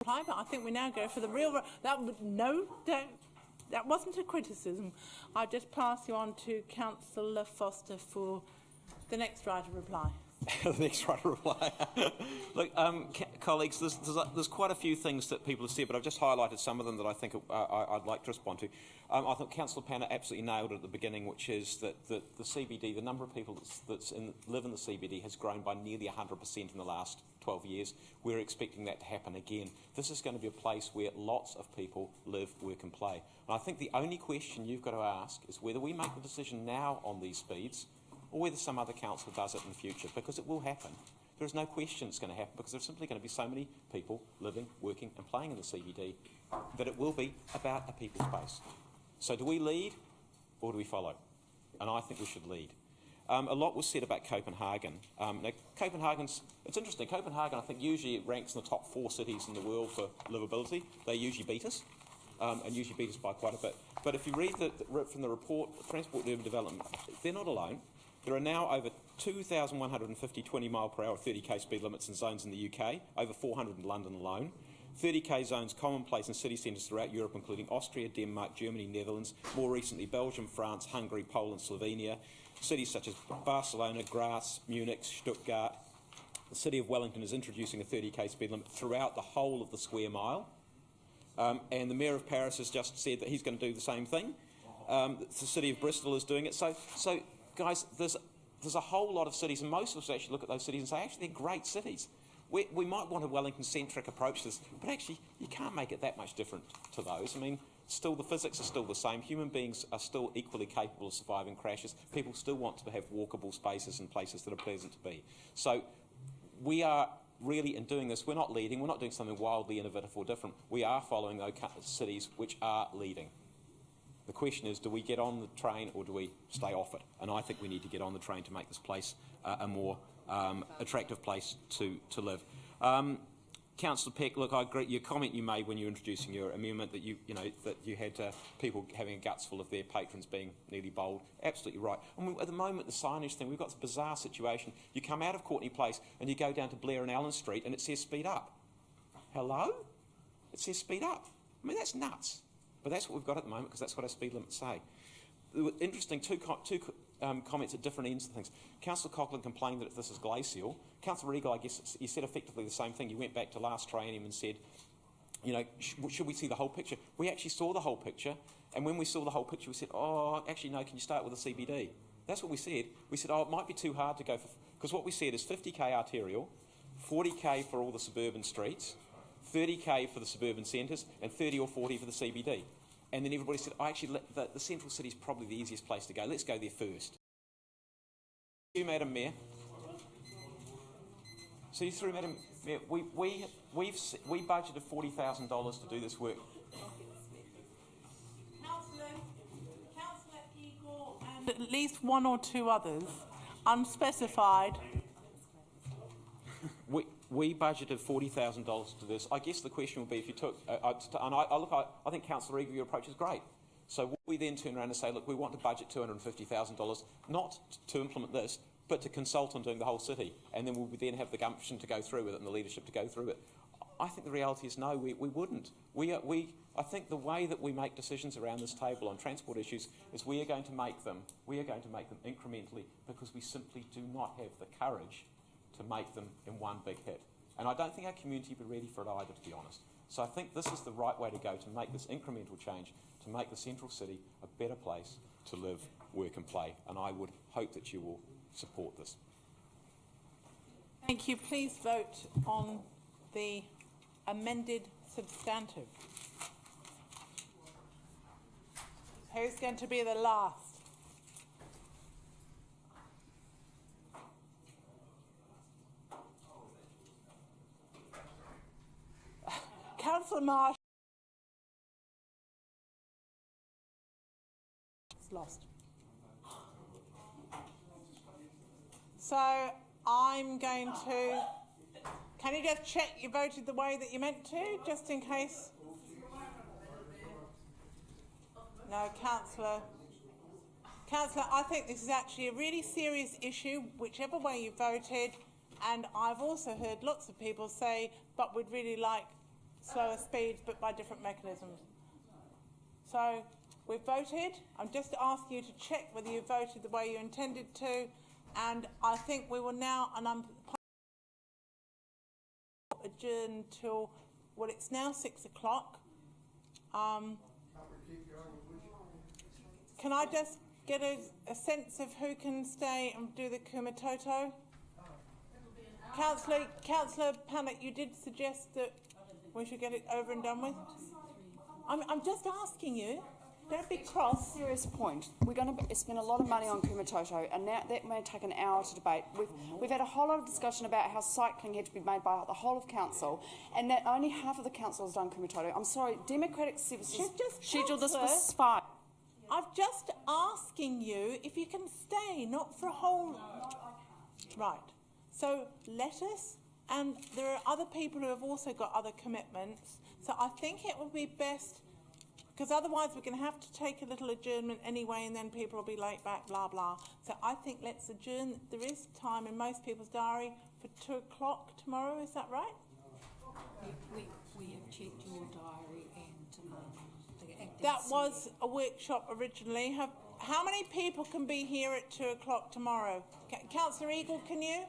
But I think we now go for the real. That wasn't a criticism. I just pass you on to Councillor Foster for the next right of reply. The next right of reply. Look, colleagues, there's quite a few things that people have said, but I've just highlighted some of them that I think I'd like to respond to. I think Councillor Panner absolutely nailed it at the beginning, which is that the CBD, the number of people that live in the CBD has grown by nearly 100% in the last 12 years. We're expecting that to happen again. This is going to be a place where lots of people live, work and play. And I think the only question you've got to ask is whether we make the decision now on these speeds or whether some other council does it in the future, because it will happen. There is no question it's going to happen, because there's simply going to be so many people living, working and playing in the CBD that it will be about a people's space. So do we lead or do we follow? And I think we should lead. A lot was said about Copenhagen. Now, it's interesting, Copenhagen I think usually ranks in the top 4 cities in the world for livability. They usually beat us, and usually beat us by quite a bit. But if you read from the report, Transport and Urban Development, they're not alone. There are now over 2,150 20-mile-per-hour 30k speed limits in zones in the UK, over 400 in London alone. 30k zones commonplace in city centres throughout Europe, including Austria, Denmark, Germany, Netherlands, more recently Belgium, France, Hungary, Poland, Slovenia. Cities such as Barcelona, Graz, Munich, Stuttgart. The City of Wellington is introducing a 30k speed limit throughout the whole of the square mile. And the Mayor of Paris has just said that he's going to do the same thing. The City of Bristol is doing it. So guys, there's a whole lot of cities, and most of us actually look at those cities and say, actually, they're great cities. We might want a Wellington-centric approach to this, but actually, you can't make it that much different to those. I mean, still, the physics are still the same. Human beings are still equally capable of surviving crashes. People still want to have walkable spaces and places that are pleasant to be. So we are really, in doing this, we're not leading. We're not doing something wildly innovative or different. We are following those cities which are leading. The question is, do we get on the train or do we stay off it? And I think we need to get on the train to make this place a more attractive place to live. Councillor Peck, look, I agree. Your comment you made when you were introducing your amendment that you had people having a guts full of their patrons being nearly bowled. Absolutely right. And at the moment, the signage thing, we've got this bizarre situation. You come out of Courtney Place and you go down to Blair and Allen Street and it says speed up. Hello? It says speed up. I mean, that's nuts. But that's what we've got at the moment because that's what our speed limits say. Interesting, two comments at different ends of things. Councillor Coughlin complained that if this is glacial. Councillor Regal, I guess, you said effectively the same thing. You went back to last triennium and said, you know, should we see the whole picture? We actually saw the whole picture, and when we saw the whole picture, we said, oh, actually, no, can you start with the CBD? That's what we said. We said, oh, it might be too hard to go for... Because what we said is 50k arterial, 40k for all the suburban streets, 30k for the suburban centres, and 30 or 40 for the CBD. And then everybody said, oh, actually, the central city is probably the easiest place to go. Let's go there first. You, Madam Mayor. See you through, Madam Mayor. We budgeted $40,000 to do this work. Councillor Eagle and at least one or two others, unspecified. We budgeted $40,000 to this. I guess the question would be if you took, I think Councillor Eagle, your approach is great. So will we then turn around and say, look, we want to budget $250,000, not to implement this, but to consult on doing the whole city, and then will we then have the gumption to go through with it and the leadership to go through it? I think the reality is no, we wouldn't. I think the way that we make decisions around this table on transport issues is we are going to make them incrementally because we simply do not have the courage to make them in one big hit. And I don't think our community would be ready for it either, to be honest. So I think this is the right way to go, to make this incremental change, to make the central city a better place to live, work and play. And I would hope that you will support this. Thank you. Please vote on the amended substantive. Who's going to be the last? Councillor Marsh is lost. So I'm going to... Can you just check you voted the way that you meant to, just in case? No, Councillor, I think this is actually a really serious issue, whichever way you voted, and I've also heard lots of people say, but we'd really like slower speeds, but by different mechanisms. So we've voted. I'm just asking you to check whether you voted the way you intended to, and I think we will now, and I'm adjourned till, well, it's now 6 o'clock. Can I just get a sense of who can stay and do the kumatoto? Councillor Pannett, you did suggest that we should get it over and done with. I'm just asking you. Don't be cross. Serious point. We're going to spend a lot of money on kumatoto, and now that may take an hour to debate. We've had a whole lot of discussion about how cycling had to be made by the whole of council, and that only half of the council has done kumatoto. I'm sorry, Democratic Services scheduled this for 5. I'm just asking you if you can stay, not for a whole... Right. So let us, and there are other people who have also got other commitments, so I think it would be best because otherwise we're going to have to take a little adjournment anyway, and then people will be late back, blah, blah. So I think let's adjourn. There is time in most people's diary for 2 o'clock tomorrow, is that right? We have checked your diary and the acting That was a workshop originally. How many people can be here at 2 o'clock tomorrow? Councillor Eagle, can you?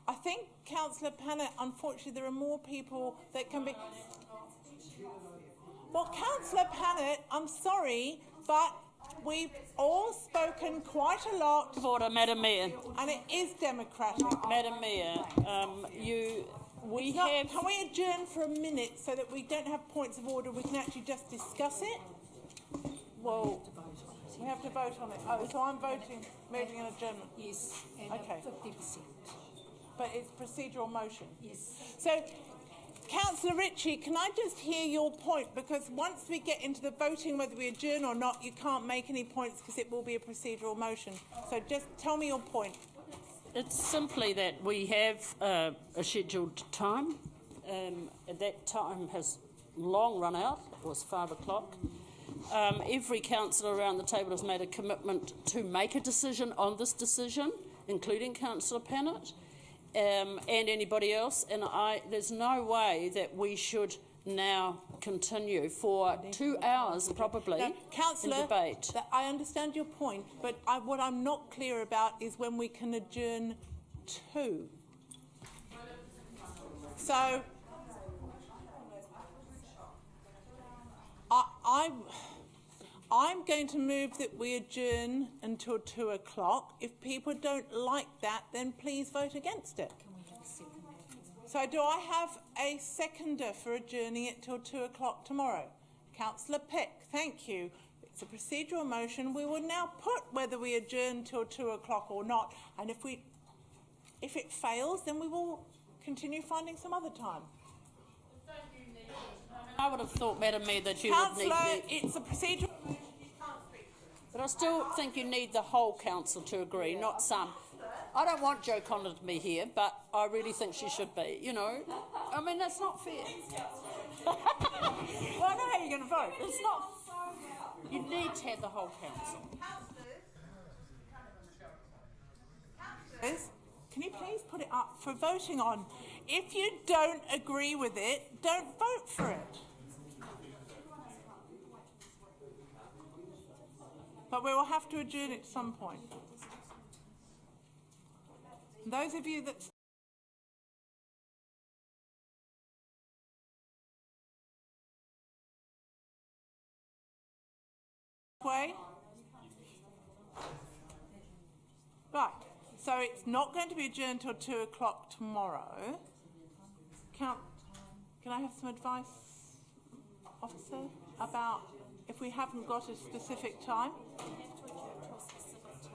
I think Councillor Pannett, unfortunately there are more people that can be... Well, Councillor Pannett, I'm sorry, but we've all spoken quite a lot. Order, Madam Mayor. And it is democratic. Madam Mayor, Can we adjourn for a minute so that we don't have points of order, we can actually just discuss it? Well, we have to vote on it. Oh, so I'm voting, moving an adjournment. Yes, and okay. 50%. But it's procedural motion. Yes. So, Councillor Ritchie, can I just hear your point? Because once we get into the voting whether we adjourn or not, you can't make any points because it will be a procedural motion. So just tell me your point. it's simply that we have a scheduled time. That time has long run out. It was 5 o'clock. Every councillor around the table has made a commitment to make a decision on this decision, including Councillor Pannett. And anybody else, and there's no way that we should now continue for 2 hours probably in debate. I understand your point, but what I'm not clear about is when we can adjourn to. So I'm going to move that we adjourn until 2 o'clock. If people don't like that, then please vote against it. So do I have a seconder for adjourning it till 2 o'clock tomorrow? Councillor Peck, thank you. It's a procedural motion. We will now put whether we adjourn till 2 o'clock or not. And if it fails, then we will continue finding some other time. I would have thought, Madam Mayor, that you would need... Councillor, it's a procedural... But I still think you need the whole council to agree, not some. I don't want Jo Condon to be here, but I really think she should be, you know. I mean, that's not fair. Well, I know how you're going to vote. It's not... You need to have the whole council. Can you please put it up for voting on? If you don't agree with it, don't vote for it. But we will have to adjourn it at some point. Those of you that... way. Right, so it's not going to be adjourned until 2 o'clock tomorrow. Can I have some advice, officer, about if we haven't got a specific time?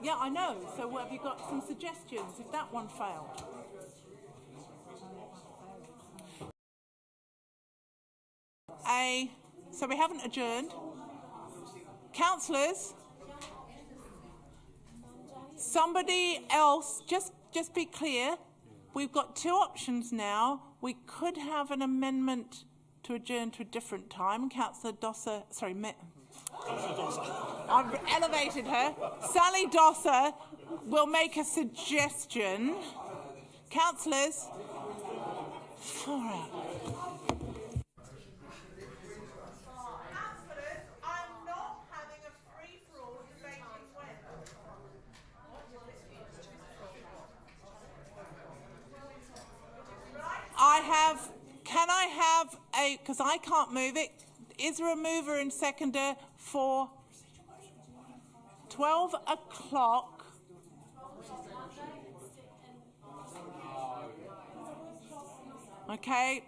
Yeah, I know. So have you got some suggestions if that one failed? So we haven't adjourned. Councillors, somebody else, just be clear. We've got two options now. We could have an amendment to adjourn to a different time. Councillor Dosser, sorry, I've elevated her. Sally Dosser will make a suggestion. Councillors, all right. Because I can't move it, is there a mover and seconder for 12 o'clock? Okay.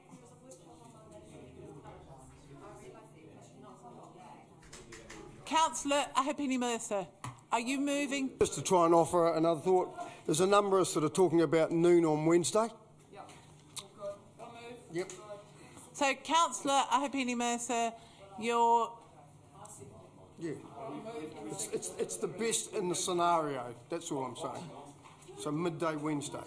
Councillor Ahipene-Mercer, are you moving? Just to try and offer another thought, there's a number of sort of talking about noon on Wednesday. Yep. So, Councillor Ahipene-Mercer, you're... Yeah. It's the best in the scenario, that's all I'm saying. So, midday Wednesday.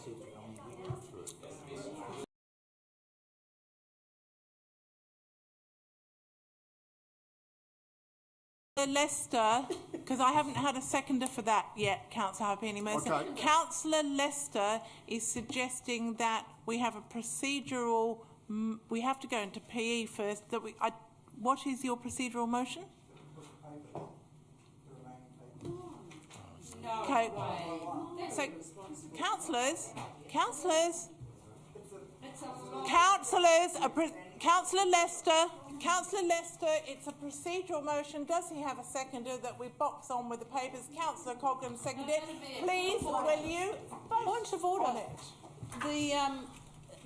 Lester, because I haven't had a seconder for that yet, Councillor Ahipene-Mercer. Okay. Councillor Lester is suggesting that we have a procedural. We have to go into PE first. What is your procedural motion? Okay. So, councillors, Councillor Lester, it's a procedural motion. Does he have a seconder that we box on with the papers? Councillor Coggan seconded. Please, will you? Point of order. On it.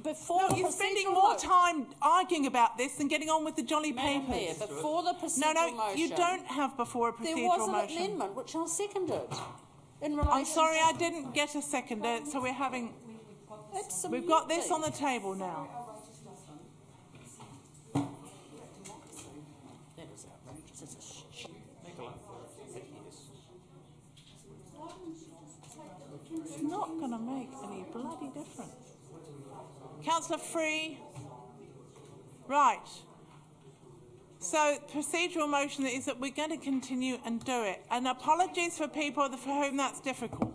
Before you're spending more time arguing about this than getting on with the jolly Madam papers. Mayor, before the procedural motion... you don't have before a procedural motion. There was an amendment which I seconded. I'm sorry, I didn't get a seconder, so we're having... We've got this on the table now. That is outrageous. It's a stupid... It's not going to make any bloody difference. Councillor Free. Right. So, procedural motion is that we're going to continue and do it. And apologies for people for whom that's difficult.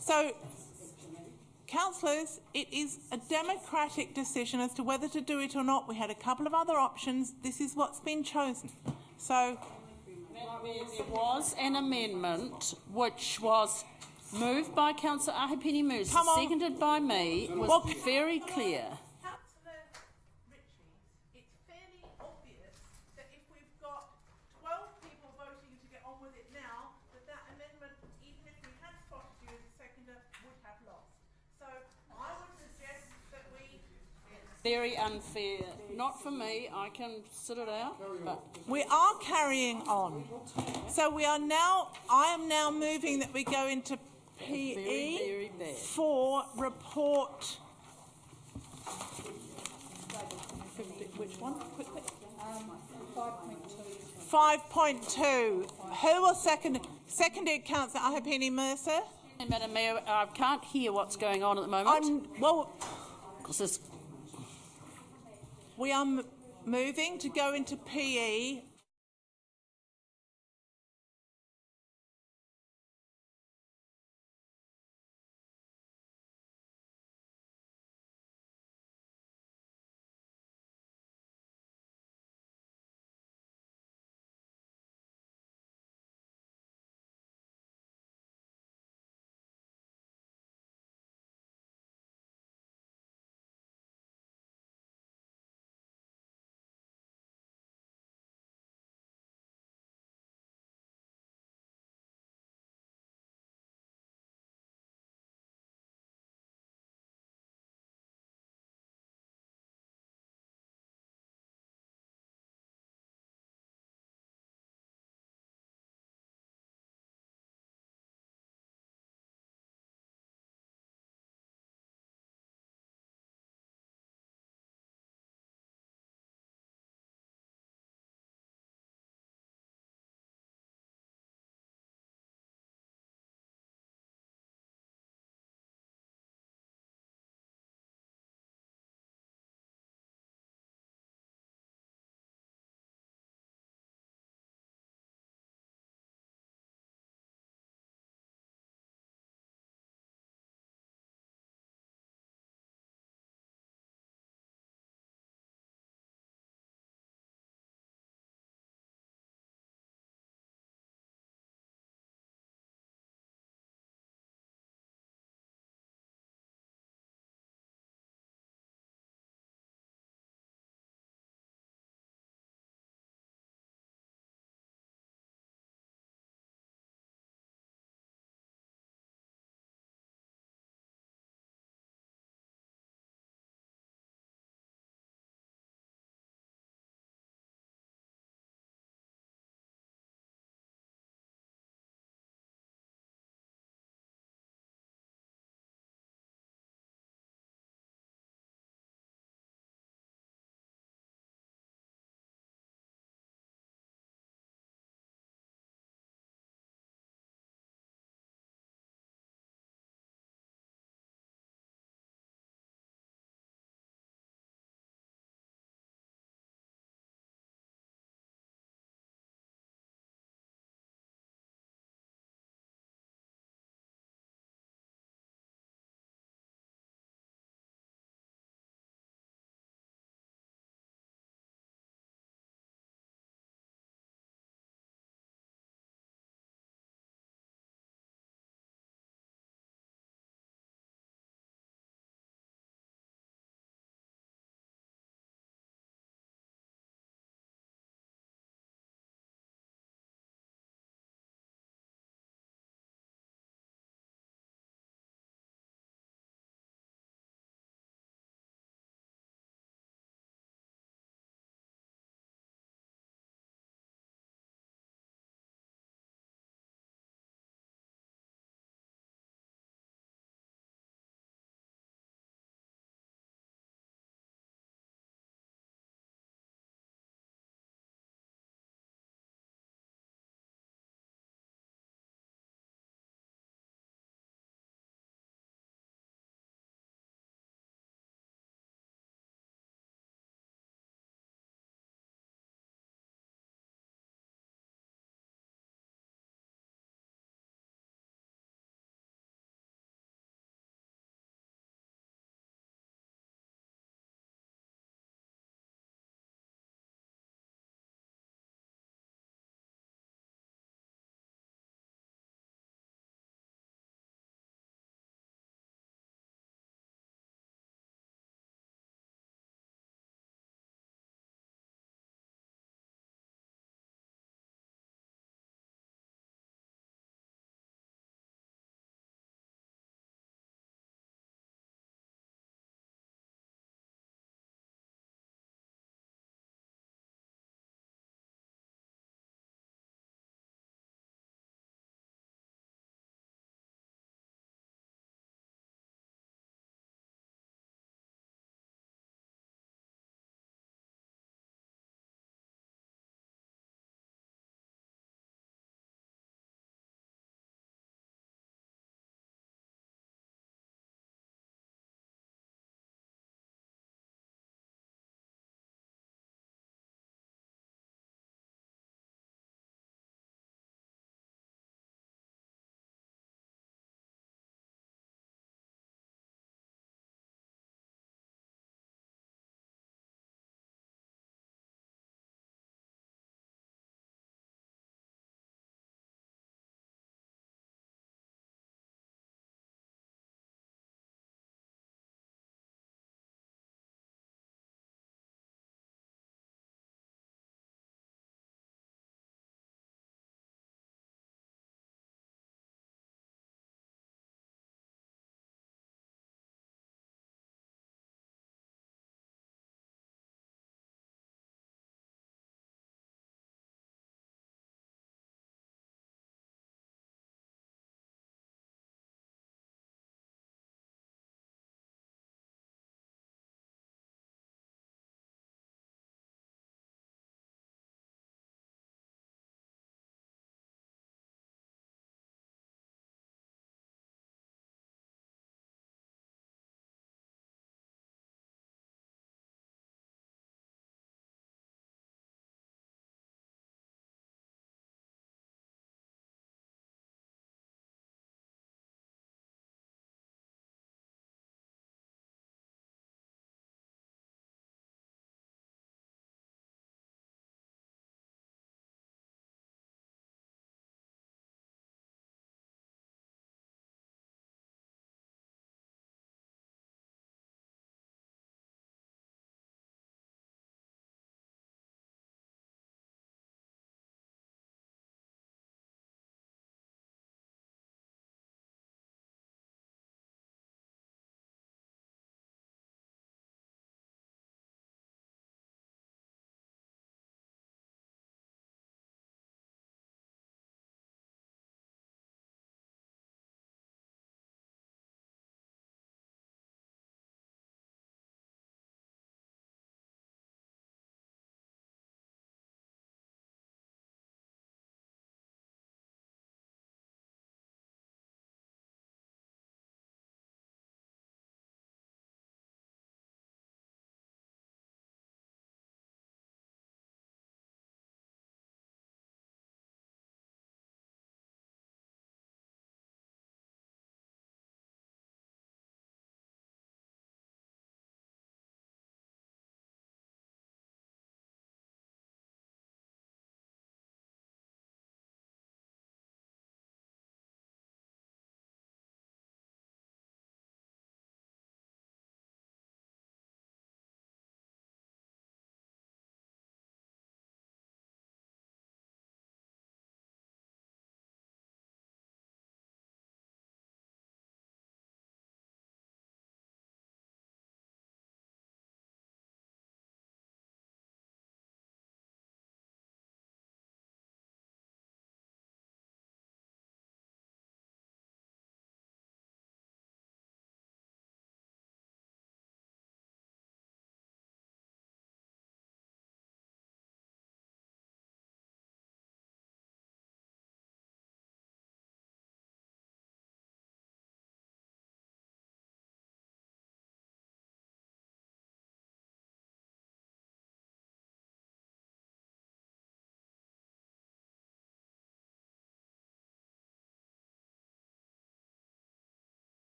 So, councillors, it is a democratic decision as to whether to do it or not. We had a couple of other options. This is what's been chosen. So, there was an amendment which was moved by Councillor Ahipene-Mercer, seconded by me, was very clear. Councillor Ritchie, it's fairly obvious that if we've got 12 people voting to get on with it now, that amendment, even if we had spotted you as a seconder, would have lost. So I would suggest that we... Very unfair. Not for me, I can sit it out. But we are carrying on. So we are now, I am now moving that we go into PE very bad. For report. Which one? Quick. 5.2. Who will second? Seconded, Councillor Ahipene-Mercer. Madam Mayor, I can't hear what's going on at the moment. We are moving to go into PE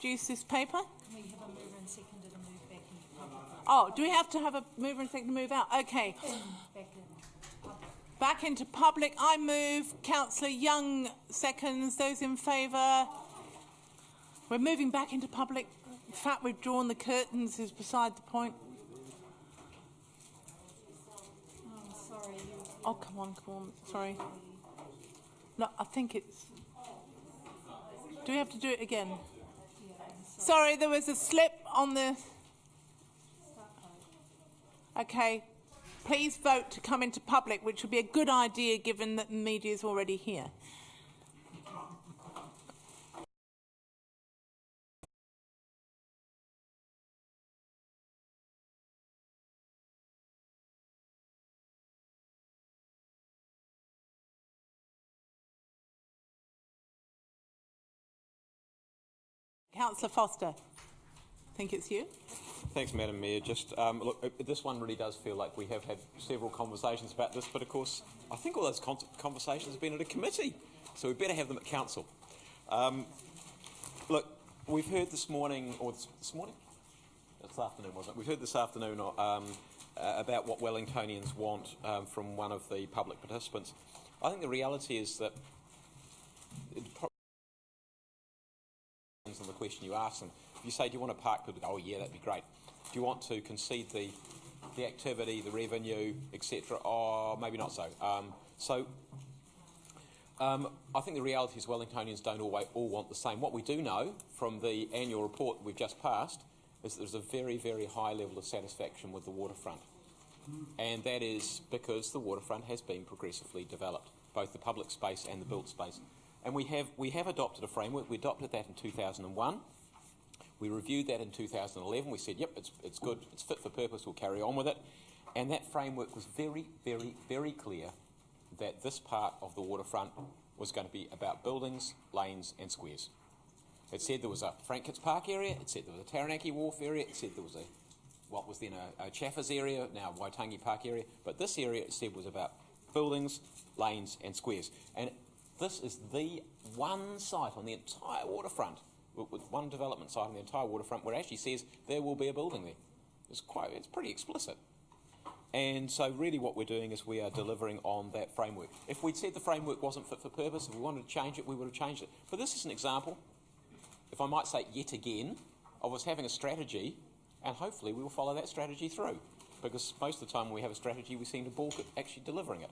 introduce this paper? Can we have a mover and seconder to move back into public? Oh, do we have to have a mover and seconder to move out? Okay. Back in. Back into public. I move. Councillor Young seconds. Those in favour? We're moving back into public. The fact we've drawn the curtains is beside the point. Oh, sorry. Oh, come on. Sorry. No, I think it's... Do we have to do it again? Sorry, there was a slip on the... Okay. Please vote to come into public, which would be a good idea given that the media is already here. Councillor Foster, I think it's you. Thanks, Madam Mayor. Just look, this one really does feel like we have had several conversations about this, but of course, I think all those conversations have been at a committee, so we better have them at council. Look, we've heard this morning, or this morning? This afternoon, wasn't it? We've heard this afternoon about what Wellingtonians want from one of the public participants. I think the reality is that on the question you asked them, if you say, do you want a park, people go, oh yeah, that'd be great. Do you want to concede the activity, the revenue, etc.? Oh, maybe not so. I think the reality is Wellingtonians don't all want the same. What we do know from the annual report we've just passed is that there's a very, very high level of satisfaction with the waterfront. And that is because the waterfront has been progressively developed, both the public space and the built space. And we have adopted a framework. We adopted that in 2001. We reviewed that in 2011. We said, yep, it's good, it's fit for purpose, we'll carry on with it. And that framework was very, very, very clear that this part of the waterfront was going to be about buildings, lanes and squares. It said there was a Frank Kitts Park area, it said there was a Taranaki Wharf area, it said there was what was then a Chaffers area, now Waitangi Park area, but this area it said was about buildings, lanes and squares. And this is the one site on the entire waterfront, with one development site on the entire waterfront, where it actually says there will be a building there. It's pretty explicit. And so really what we're doing is we are delivering on that framework. If we'd said the framework wasn't fit for purpose, if we wanted to change it, we would have changed it. But this is an example, if I might say yet again, of us having a strategy, and hopefully we will follow that strategy through. Because most of the time when we have a strategy, we seem to balk at actually delivering it.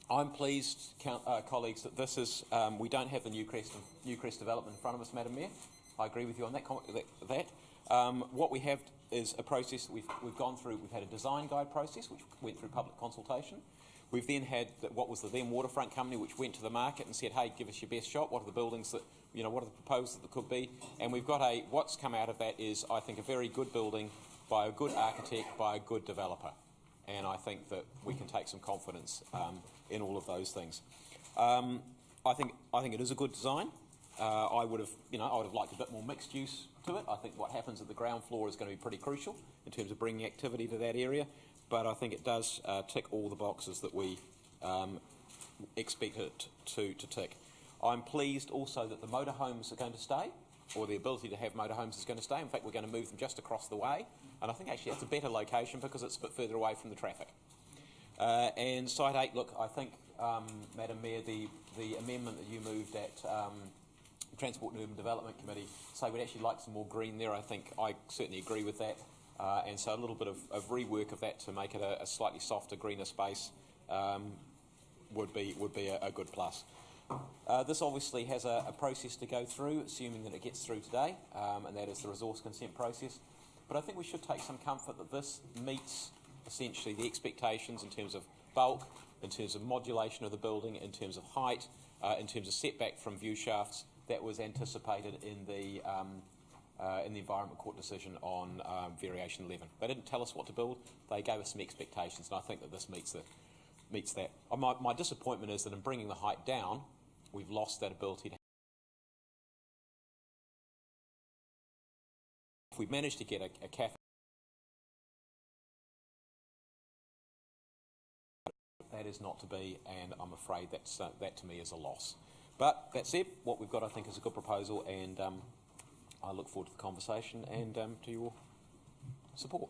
I'm pleased, colleagues, that this is, we don't have the Newcrest development in front of us, Madam Mayor. I agree with you on that. What we have is a process that we've gone through. We've had a design guide process, which went through public consultation. We've then had what was the then Waterfront Company, which went to the market and said, hey, give us your best shot. What are the buildings that, what are the proposals that could be? And we've got what's come out of that is, I think, a very good building by a good architect, by a good developer. And I think that we can take some confidence in all of those things. I think it is a good design. I would have liked a bit more mixed use to it. I think what happens at the ground floor is going to be pretty crucial in terms of bringing activity to that area. But I think it does tick all the boxes that we expect it to tick. I'm pleased also that the motorhomes are going to stay, or the ability to have motorhomes is going to stay. In fact, we're going to move them just across the way. And I think actually that's a better location because it's a bit further away from the traffic. And Site 8, look, I think, Madam Mayor, the amendment that you moved at Transport and Urban Development Committee, say we'd actually like some more green there. I think I certainly agree with that. And so a little bit of rework of that to make it a slightly softer, greener space would be a good plus. This obviously has a process to go through, assuming that it gets through today, and that is the resource consent process. But I think we should take some comfort that this meets essentially the expectations in terms of bulk, in terms of modulation of the building, in terms of height, in terms of setback from view shafts that was anticipated in the Environment Court decision on Variation 11. They didn't tell us what to build, they gave us some expectations, and I think that this meets that. My disappointment is that in bringing the height down, we've lost that ability to. If we managed to get a cafe, that is not to be, and I'm afraid that to me is a loss. But that said, what we've got I think is a good proposal, and I look forward to the conversation and to your support.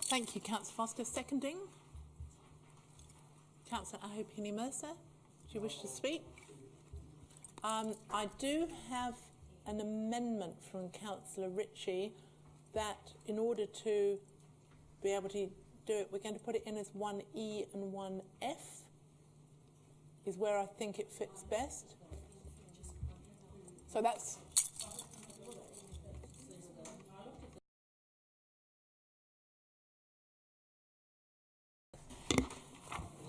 Thank you, Councillor Foster. Seconding. Councillor Ahipene-Mercer, do you wish to speak? I do have an amendment from Councillor Ritchie that in order to be able to do it, we're going to put it in as 1E and 1F, is where I think it fits best. So that's...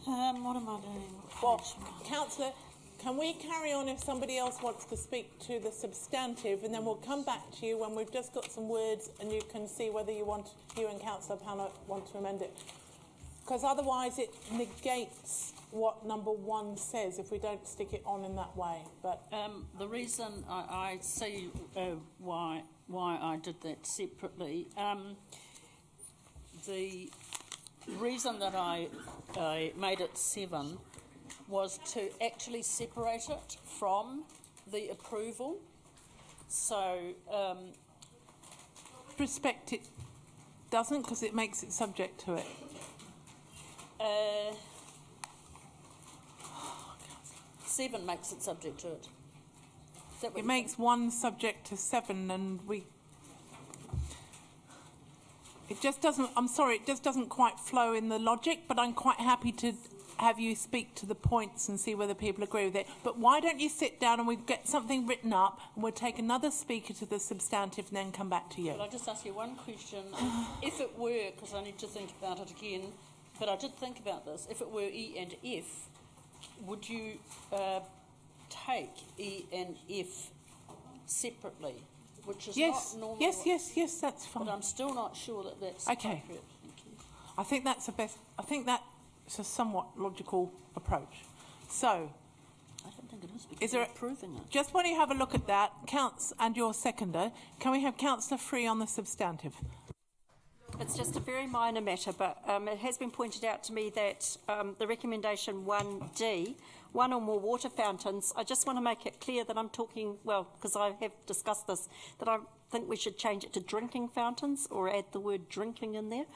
What am I doing? Well, Councillor, can we carry on if somebody else wants to speak to the substantive, and then we'll come back to you when we've just got some words and you can see whether you and Councillor Panna want to amend it. Because otherwise it negates what number 1 says if we don't stick it on in that way. But the reason I see why I did that separately, the reason that I made it 7 was to actually separate it from the approval. So, respect it doesn't, because it makes it subject to it. 7 makes it subject to it. It makes 1 subject to 7, and it just doesn't. I'm sorry, it just doesn't quite flow in the logic. But I'm quite happy to have you speak to the points and see whether people agree with it. But why don't you sit down and we get something written up, and we'll take another speaker to the substantive and then come back to you. Could I just ask you one question? If it were, because I need to think about it again, but I did think about this, if it were E and F, would you take E and F separately? Which is yes, not normal. yes, that's fine. But I'm still not sure that that's okay. appropriate. Thank you. I think that's the best. I think that's a somewhat logical approach. So, I don't think it is because is there approving it. Just when you have a look at that, Counts and your seconder, can we have Councillor Free on the substantive? It's just a very minor matter, but it has been pointed out to me that the recommendation 1D, 1 or more water fountains, I just want to make it clear that I'm talking, well, because I have discussed this, that I think we should change it to drinking fountains or add the word drinking in there,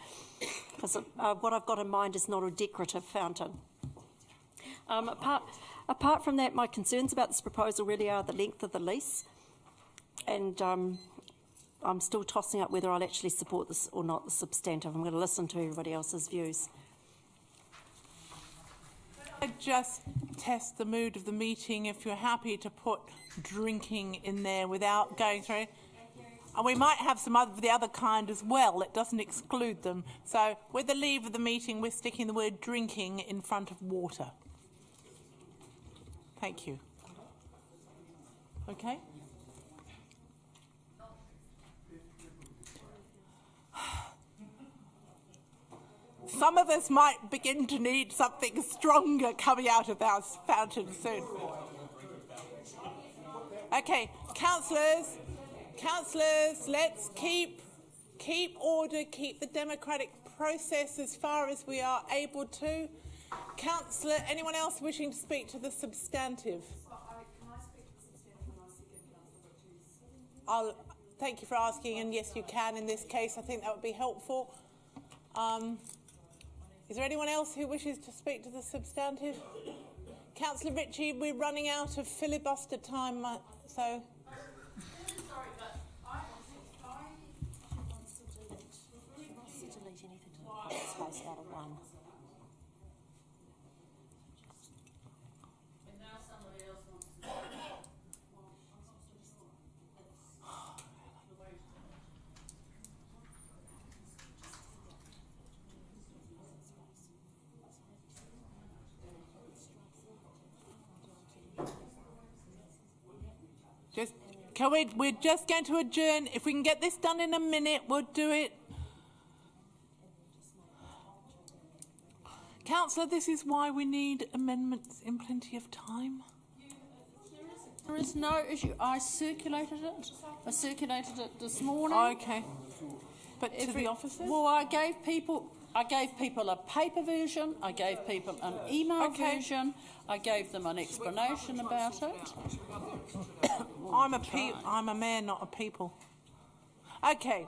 because what I've got in mind is not a decorative fountain. Apart from that, my concerns about this proposal really are the length of the lease, and I'm still tossing up whether I'll actually support this or not, the substantive. I'm going to listen to everybody else's views. I just test the mood of the meeting if you're happy to put drinking in there without going through. And we might have some of the other kind as well. It doesn't exclude them. So with the leave of the meeting, we're sticking the word drinking in front of water. Thank you. Okay. Some of us might begin to need something stronger coming out of our fountain soon. Okay, councillors, let's keep order, keep the democratic process as far as we are able to. Councillor, anyone else wishing to speak to the substantive? Thank you for asking, and yes, you can in this case. I think that would be helpful. Is there anyone else who wishes to speak to the substantive? Councillor Ritchie, we're running out of filibuster time, so... Space out of 1. We're just going to adjourn. If we can get this done in a minute, we'll do it. Councillor, this is why we need amendments in plenty of time. There is no issue. I circulated it. this morning. Okay. But to the officers? Well, I gave people... I gave people a paper version, I gave people an email version, I gave them an explanation about it. I'm a mayor, not a people. Okay.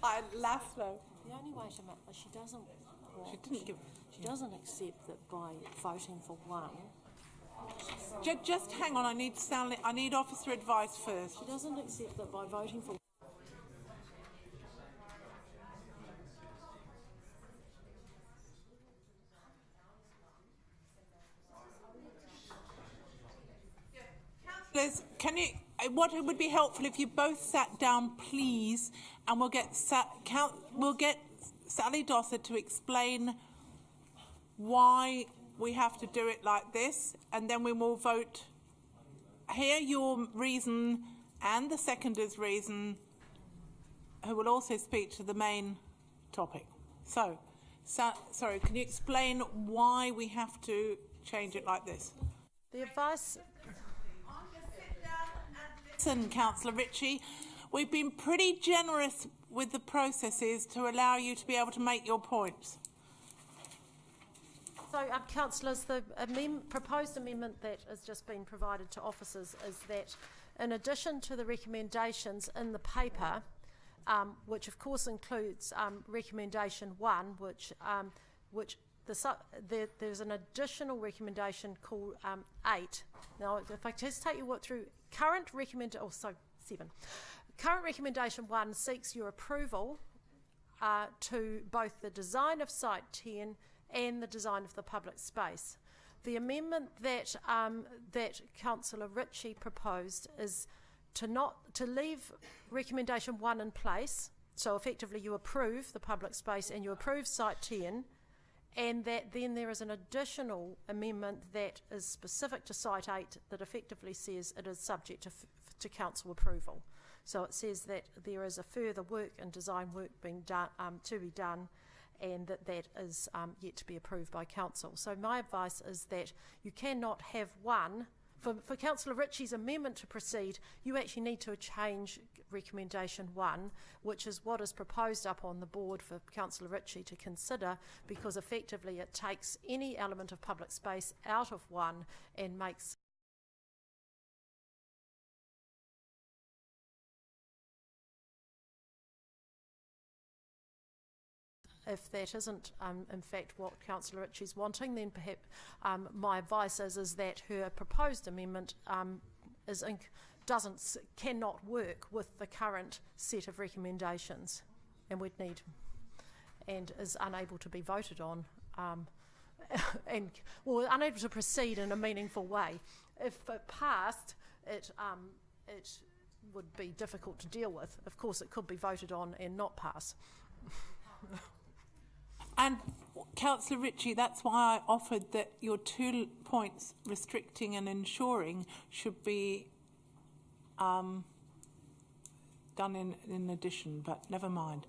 I laughed though. The only way to make she doesn't. She doesn't accept that by voting for one. Just hang on. I need officer advice first. She doesn't accept that by voting for. Liz, what it would be helpful if you both sat down, please, and we'll get Sally Dossett to explain why we have to do it like this, and then we will vote. Hear your reason and the seconder's reason, who will also speak to the main topic. So, sorry, can you explain why we have to change it like this? The advice. Listen, Councillor Ritchie, we've been pretty generous with the processes to allow you to be able to make your points. So, councillors, the proposed amendment that has just been provided to officers is that, in addition to the recommendations in the paper, which of course includes recommendation 1, there's an additional recommendation called 8. Now, if I just take you through current recommendation, 7. Current recommendation 1 seeks your approval to both the design of Site 10 and the design of the public space. The amendment that Councillor Ritchie proposed is to leave recommendation 1 in place, so effectively you approve the public space and you approve Site 10, and that then there is an additional amendment that is specific to Site 8 that effectively says it is subject to council approval. So it says that there is a further work and design work being done to be done, and that is yet to be approved by council. So my advice is that you cannot have one. For Councillor Ritchie's amendment to proceed, you actually need to change recommendation 1, which is what is proposed up on the board for Councillor Ritchie to consider, because effectively it takes any element of public space out of 1 and makes if that isn't in fact what Councillor Ritchie's wanting, then perhaps my advice is that her proposed amendment cannot work with the current set of recommendations, and is unable to be voted on, unable to proceed in a meaningful way. If it passed, it would be difficult to deal with. Of course, it could be voted on and not pass. And Councillor Ritchie, that's why I offered that your 2 points, restricting and ensuring, should be done in addition, but never mind.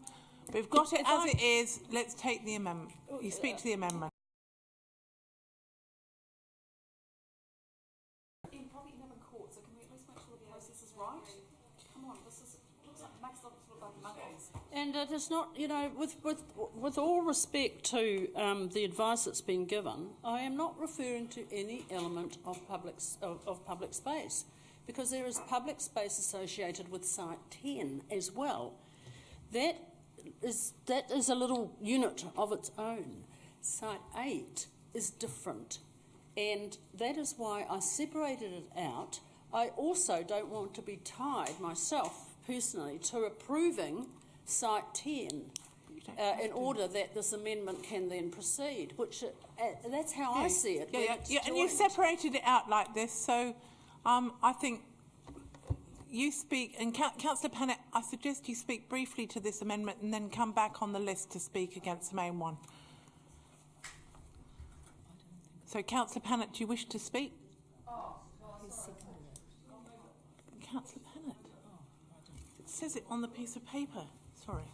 We've got it as it is. Let's take the amendment. You speak to the amendment. In probably 11 courts, so can we at least make sure the process is right? Come on, this looks like makes it look like monkeys. And it is not, with all respect to the advice that's been given, I am not referring to any element of public space, because there is public space associated with Site 10 as well. That is a little unit of its own. Site 8 is different, and that is why I separated it out. I also don't want to be tied myself personally to approving Site 10 in order that this amendment can then proceed, which that's how I see it. Yeah, and you've separated it out like this, so I think you speak, and Councillor Pannett, I suggest you speak briefly to this amendment and then come back on the list to speak against the main one. So, Councillor Pannett, do you wish to speak? Councillor Pannett. It says it on the piece of paper. Sorry.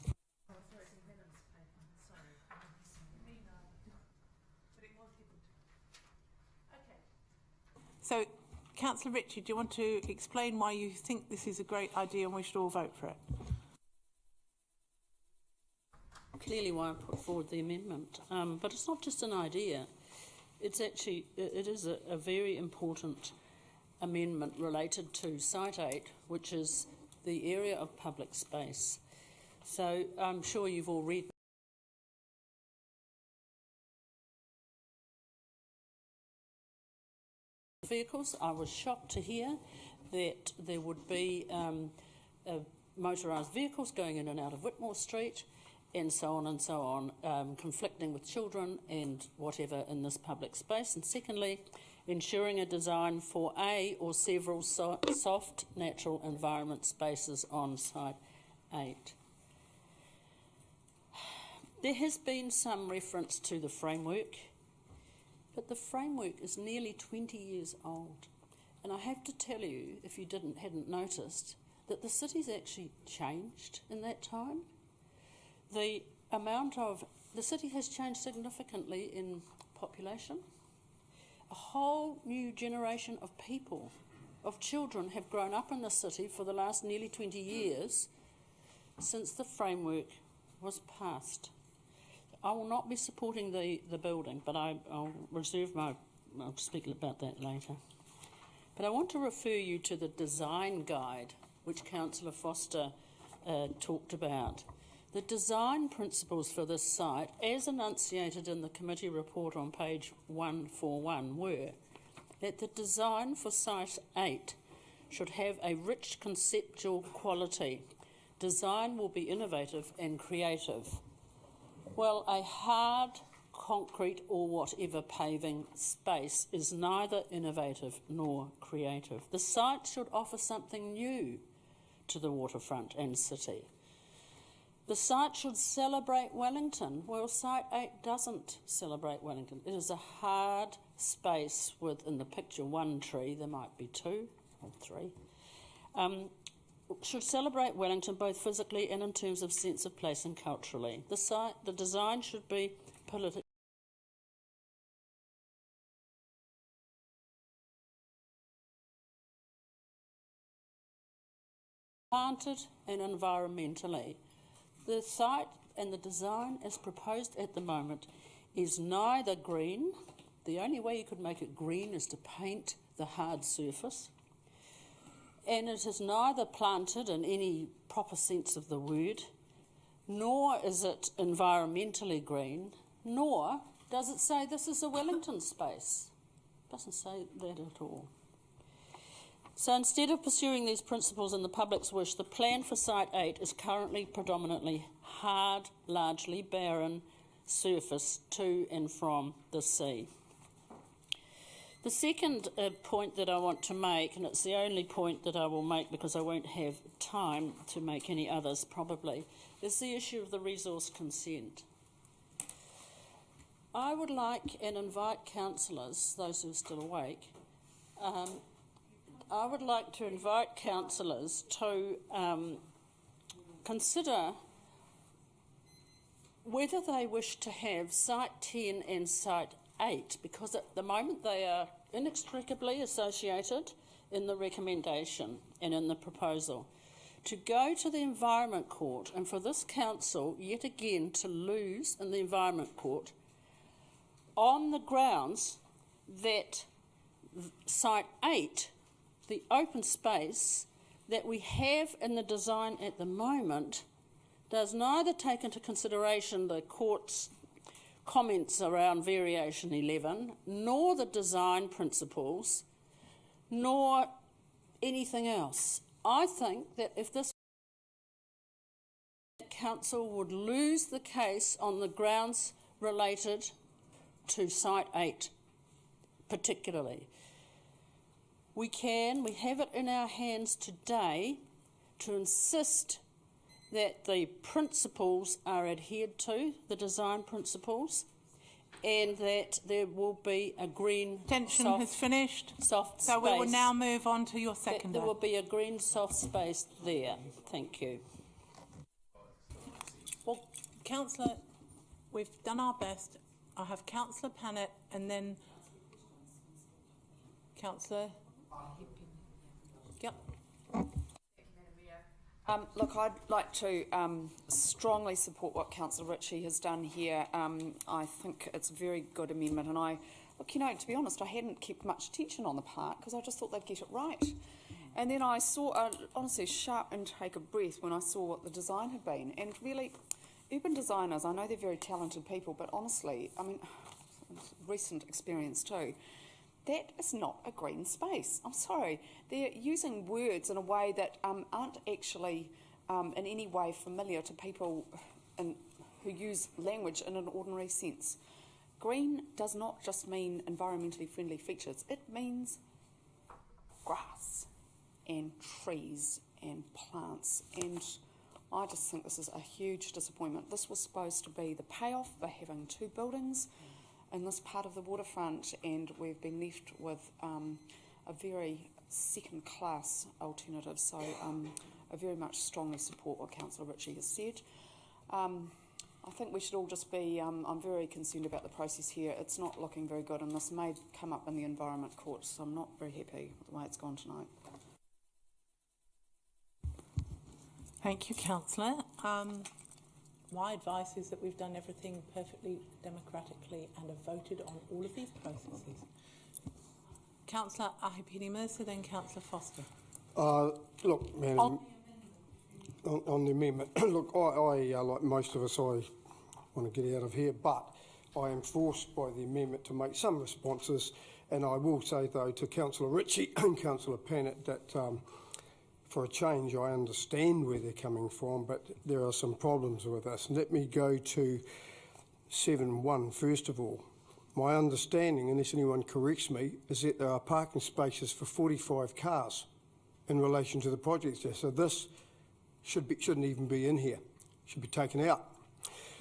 So, Councillor Ritchie, do you want to explain why you think this is a great idea and we should all vote for it? Clearly why I put forward the amendment. But it's not just an idea. It's actually, it is a very important amendment related to Site 8, which is the area of public space. So I'm sure you've all read vehicles. I was shocked to hear that there would be motorised vehicles going in and out of Whitmore Street and so on, conflicting with children and whatever in this public space. And secondly, ensuring a design for a or several soft natural environment spaces on Site 8. There has been some reference to the framework, but the framework is nearly 20 years old. And I have to tell you, if you hadn't noticed, that the city's actually changed in that time. The city has changed significantly in population. A whole new generation of people, of children, have grown up in the city for the last nearly 20 years since the framework was passed. I will not be supporting the building, but I'll speak about that later. But I want to refer you to the design guide, which Councillor Foster talked about. The design principles for this site, as enunciated in the committee report on page 141, were that the design for Site 8 should have a rich conceptual quality. Design will be innovative and creative. Well, a hard, concrete or whatever paving space is neither innovative nor creative. The site should offer something new to the waterfront and city. The site should celebrate Wellington. Well, Site 8 doesn't celebrate Wellington. It is a hard space with, in the picture, one tree. There might be two or three. Should celebrate Wellington both physically and in terms of sense of place and culturally. The design should be politically planted and environmentally. The site and the design as proposed at the moment is neither green. The only way you could make it green is to paint the hard surface. And it is neither planted in any proper sense of the word, nor is it environmentally green, nor does it say this is a Wellington space. It doesn't say that at all. So instead of pursuing these principles in the public's wish, the plan for Site 8 is currently predominantly hard, largely barren surface to and from the sea. The second point that I want to make, and it's the only point that I will make because I won't have time to make any others probably, is the issue of the resource consent. I would like and invite councillors, those who are still awake, I would like to invite councillors to consider whether they wish to have Site 10 and Site 8, because at the moment they are inextricably associated in the recommendation and in the proposal, to go to the Environment Court and for this council yet again to lose in the Environment Court on the grounds that Site 8, the open space that we have in the design at the moment, does neither take into consideration the court's comments around Variation 11, nor the design principles, nor anything else. I think that if this council would lose the case on the grounds related to Site 8 particularly, we have it in our hands today to insist that the principles are adhered to, the design principles, and that there will be a green has finished. Soft so space. We will now move on to your seconder. There will be a green soft space there. Thank you. Well, Councillor, we've done our best. I have Councillor Pannett and then Councillor Yep. Look, I'd like to strongly support what Councillor Ritchie has done here. I think it's a very good amendment, and look, you know, to be honest, I hadn't kept much attention on the park because I just thought they'd get it right. And then I saw, honestly, a sharp intake of breath when I saw what the design had been. And really, urban designers, I know they're very talented people, but honestly, I mean, recent experience too, that is not a green space. I'm sorry. They're using words in a way that aren't actually in any way familiar to people who use language in an ordinary sense. Green does not just mean environmentally friendly features. It means grass and trees and plants. And I just think this is a huge disappointment. This was supposed to be the payoff for having 2 buildings in this part of the waterfront, and we've been left with a very second-class alternative. So I very much strongly support what Councillor Ritchie has said. I think we should all just be, I'm very concerned about the process here. It's not looking very good, and this may come up in the Environment Court, so I'm not very happy with the way it's gone tonight. Thank you, Councillor. My advice is that we've done everything perfectly democratically and have voted on all of these processes. Councillor Ahipene-Mercer, then Councillor Foster. Look, Madam, on the amendment, look, I like most of us, I want to get out of here, but I am forced by the amendment to make some responses, and I will say, though, to Councillor Ritchie and Councillor Pennant that for a change, I understand where they're coming from, but there are some problems with this. And let me go to 7.1 first of all. My understanding, unless anyone corrects me, is that there are parking spaces for 45 cars in relation to the projects there. So this shouldn't even be in here. Should be taken out.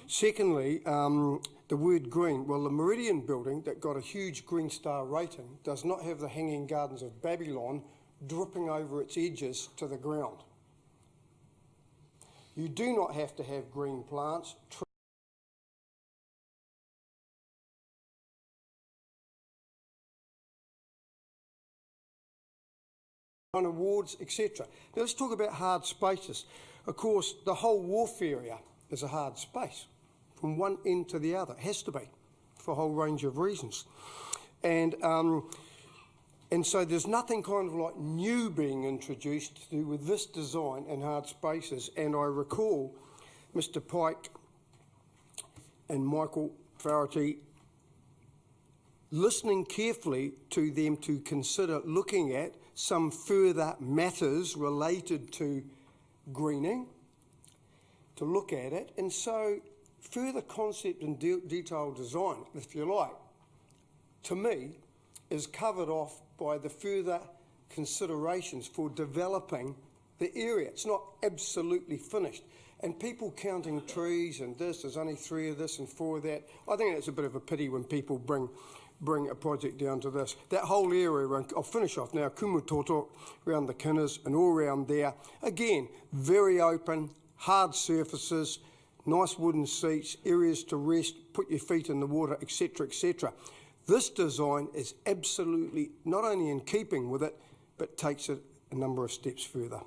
Secondly, the word green. Well, the Meridian building that got a huge Green Star rating does not have the Hanging Gardens of Babylon dripping over its edges to the ground. You do not have to have green plants, awards, etc. Now let's talk about hard spaces. Of course, the whole wharf area is a hard space from one end to the other. It has to be for a whole range of reasons. And so there's nothing kind of like new being introduced to do with this design and hard spaces. And I recall Mr. Pike and Michael Farity listening carefully to them to consider looking at some further matters related to greening, to look at it. And so further concept and detailed design, if you like, to me, is covered off by the further considerations for developing the area. It's not absolutely finished. And people counting trees and this, there's only 3 of this and 4 of that. I think it's a bit of a pity when people bring a project down to this. That whole area around, I'll finish off now, Kumatoto, around the Kinners and all around there. Again, very open, hard surfaces, nice wooden seats, areas to rest, put your feet in the water, etc., etc. This design is absolutely not only in keeping with it, but takes it a number of steps further.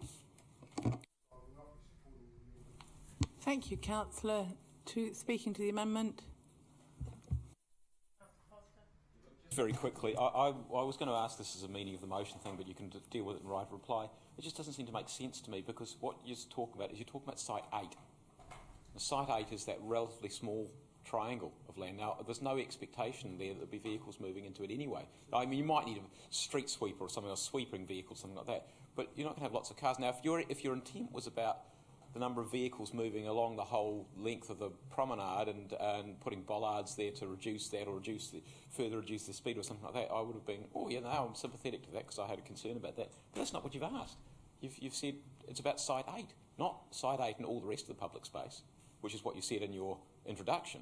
Thank you, Councillor. Speaking to the amendment. Very quickly, I was going to ask this as a meaning of the motion thing, but you can deal with it in right reply. It just doesn't seem to make sense to me, because what you're talking about is you're talking about Site 8. The Site 8 is that relatively small triangle of land. Now, there's no expectation there that there'll be vehicles moving into it anyway. I mean, you might need a street sweeper or something, or a sweeping vehicle, something like that, but you're not going to have lots of cars. Now, if your intent was about the number of vehicles moving along the whole length of the promenade and putting bollards there to reduce that, or further reduce the speed or something like that, I would have been, oh yeah, no, I'm sympathetic to that because I had a concern about that. But that's not what you've asked. You've said it's about Site 8, not Site 8 and all the rest of the public space, which is what you said in your introduction,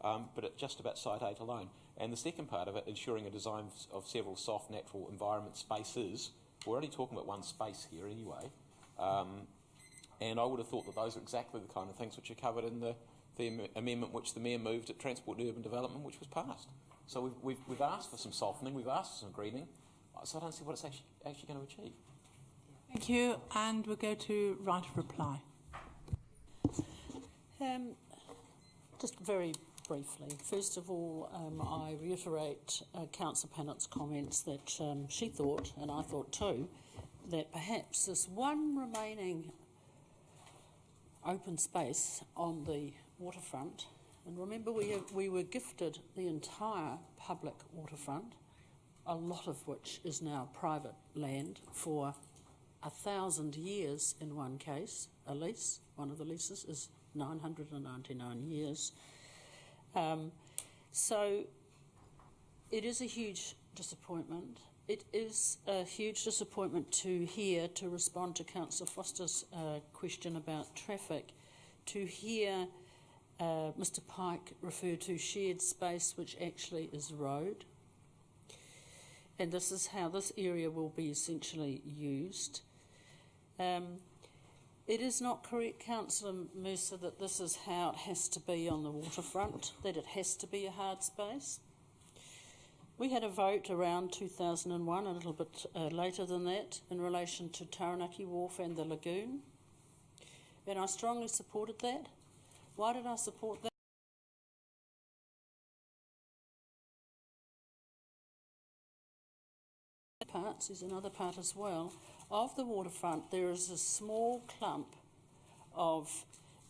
but it's just about Site 8 alone. And the second part of it, ensuring a design of several soft natural environment spaces. We're only talking about one space here anyway. And I would have thought that those are exactly the kind of things which are covered in the amendment which the Mayor moved at Transport and Urban Development, which was passed. So we've asked for some softening, we've asked for some greening. So I don't see what it's actually going to achieve. Thank you, and we'll go to right of reply. Just very briefly. First of all, I reiterate Councillor Pannett's comments that she thought, and I thought too, that perhaps this one remaining open space on the waterfront, and remember we were gifted the entire public waterfront, a lot of which is now private land for 1,000 years in one case, a lease. One of the leases is 999 years. So it is a huge disappointment. It is a huge disappointment to respond to Councillor Foster's question about traffic, to hear Mr Pike refer to shared space, which actually is road. And this is how this area will be essentially used. It is not correct, Councillor Mercer, that this is how it has to be on the waterfront, that it has to be a hard space. We had a vote around 2001, a little bit later than that, in relation to Taranaki Wharf and the lagoon. And I strongly supported that. Why did I support that? There's another part as well. Of the waterfront, there is a small clump of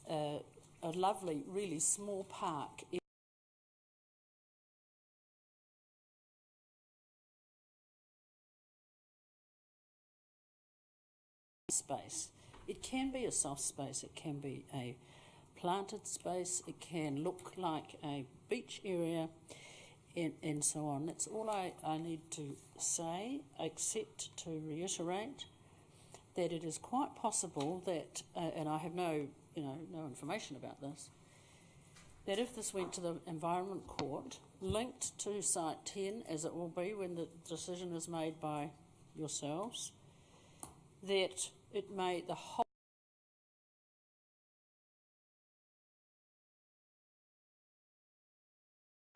a lovely, really small park. Space. It can be a soft space, it can be a planted space, it can look like a beach area, and so on. That's all I need to say, except to reiterate that it is quite possible that, and I have no information about this, that if this went to the Environment Court, linked to Site 10, as it will be when the decision is made by yourselves, that it may, the whole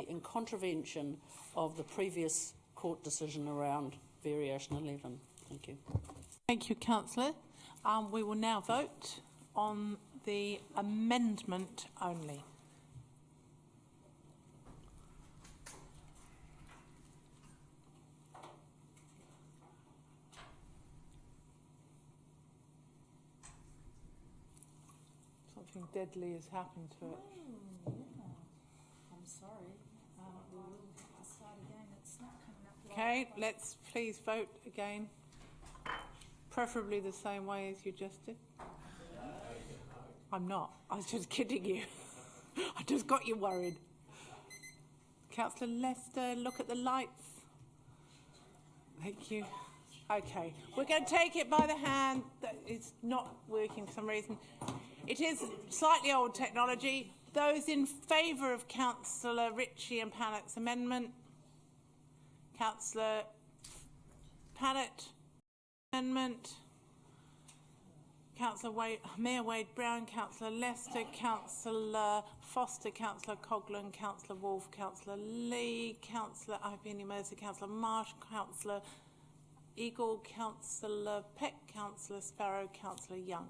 in contravention of the previous court decision around Variation 11. Thank you. Thank you, Councillor. We will now vote on the amendment only. Something deadly has happened to it. I'm sorry. We will have to start again. It's not coming up. Okay, let's please vote again. Preferably the same way as you just did. I'm not. I was just kidding you. I just got you worried. Councillor Lester, look at the lights. Thank you. Okay, we're going to take it by the hand. It's not working for some reason. It is slightly old technology. Those in favour of Councillor Ritchie and Pannett's amendment? Councillor Pannett amendment? Councillor Mayor Wade-Brown, Councillor Lester, Councillor Foster, Councillor Coghlan, Councillor Wolfe, Councillor Lee, Councillor Ahipene-Mercer, Councillor Marsh, Councillor Eagle, Councillor Peck, Councillor Sparrow, Councillor Young.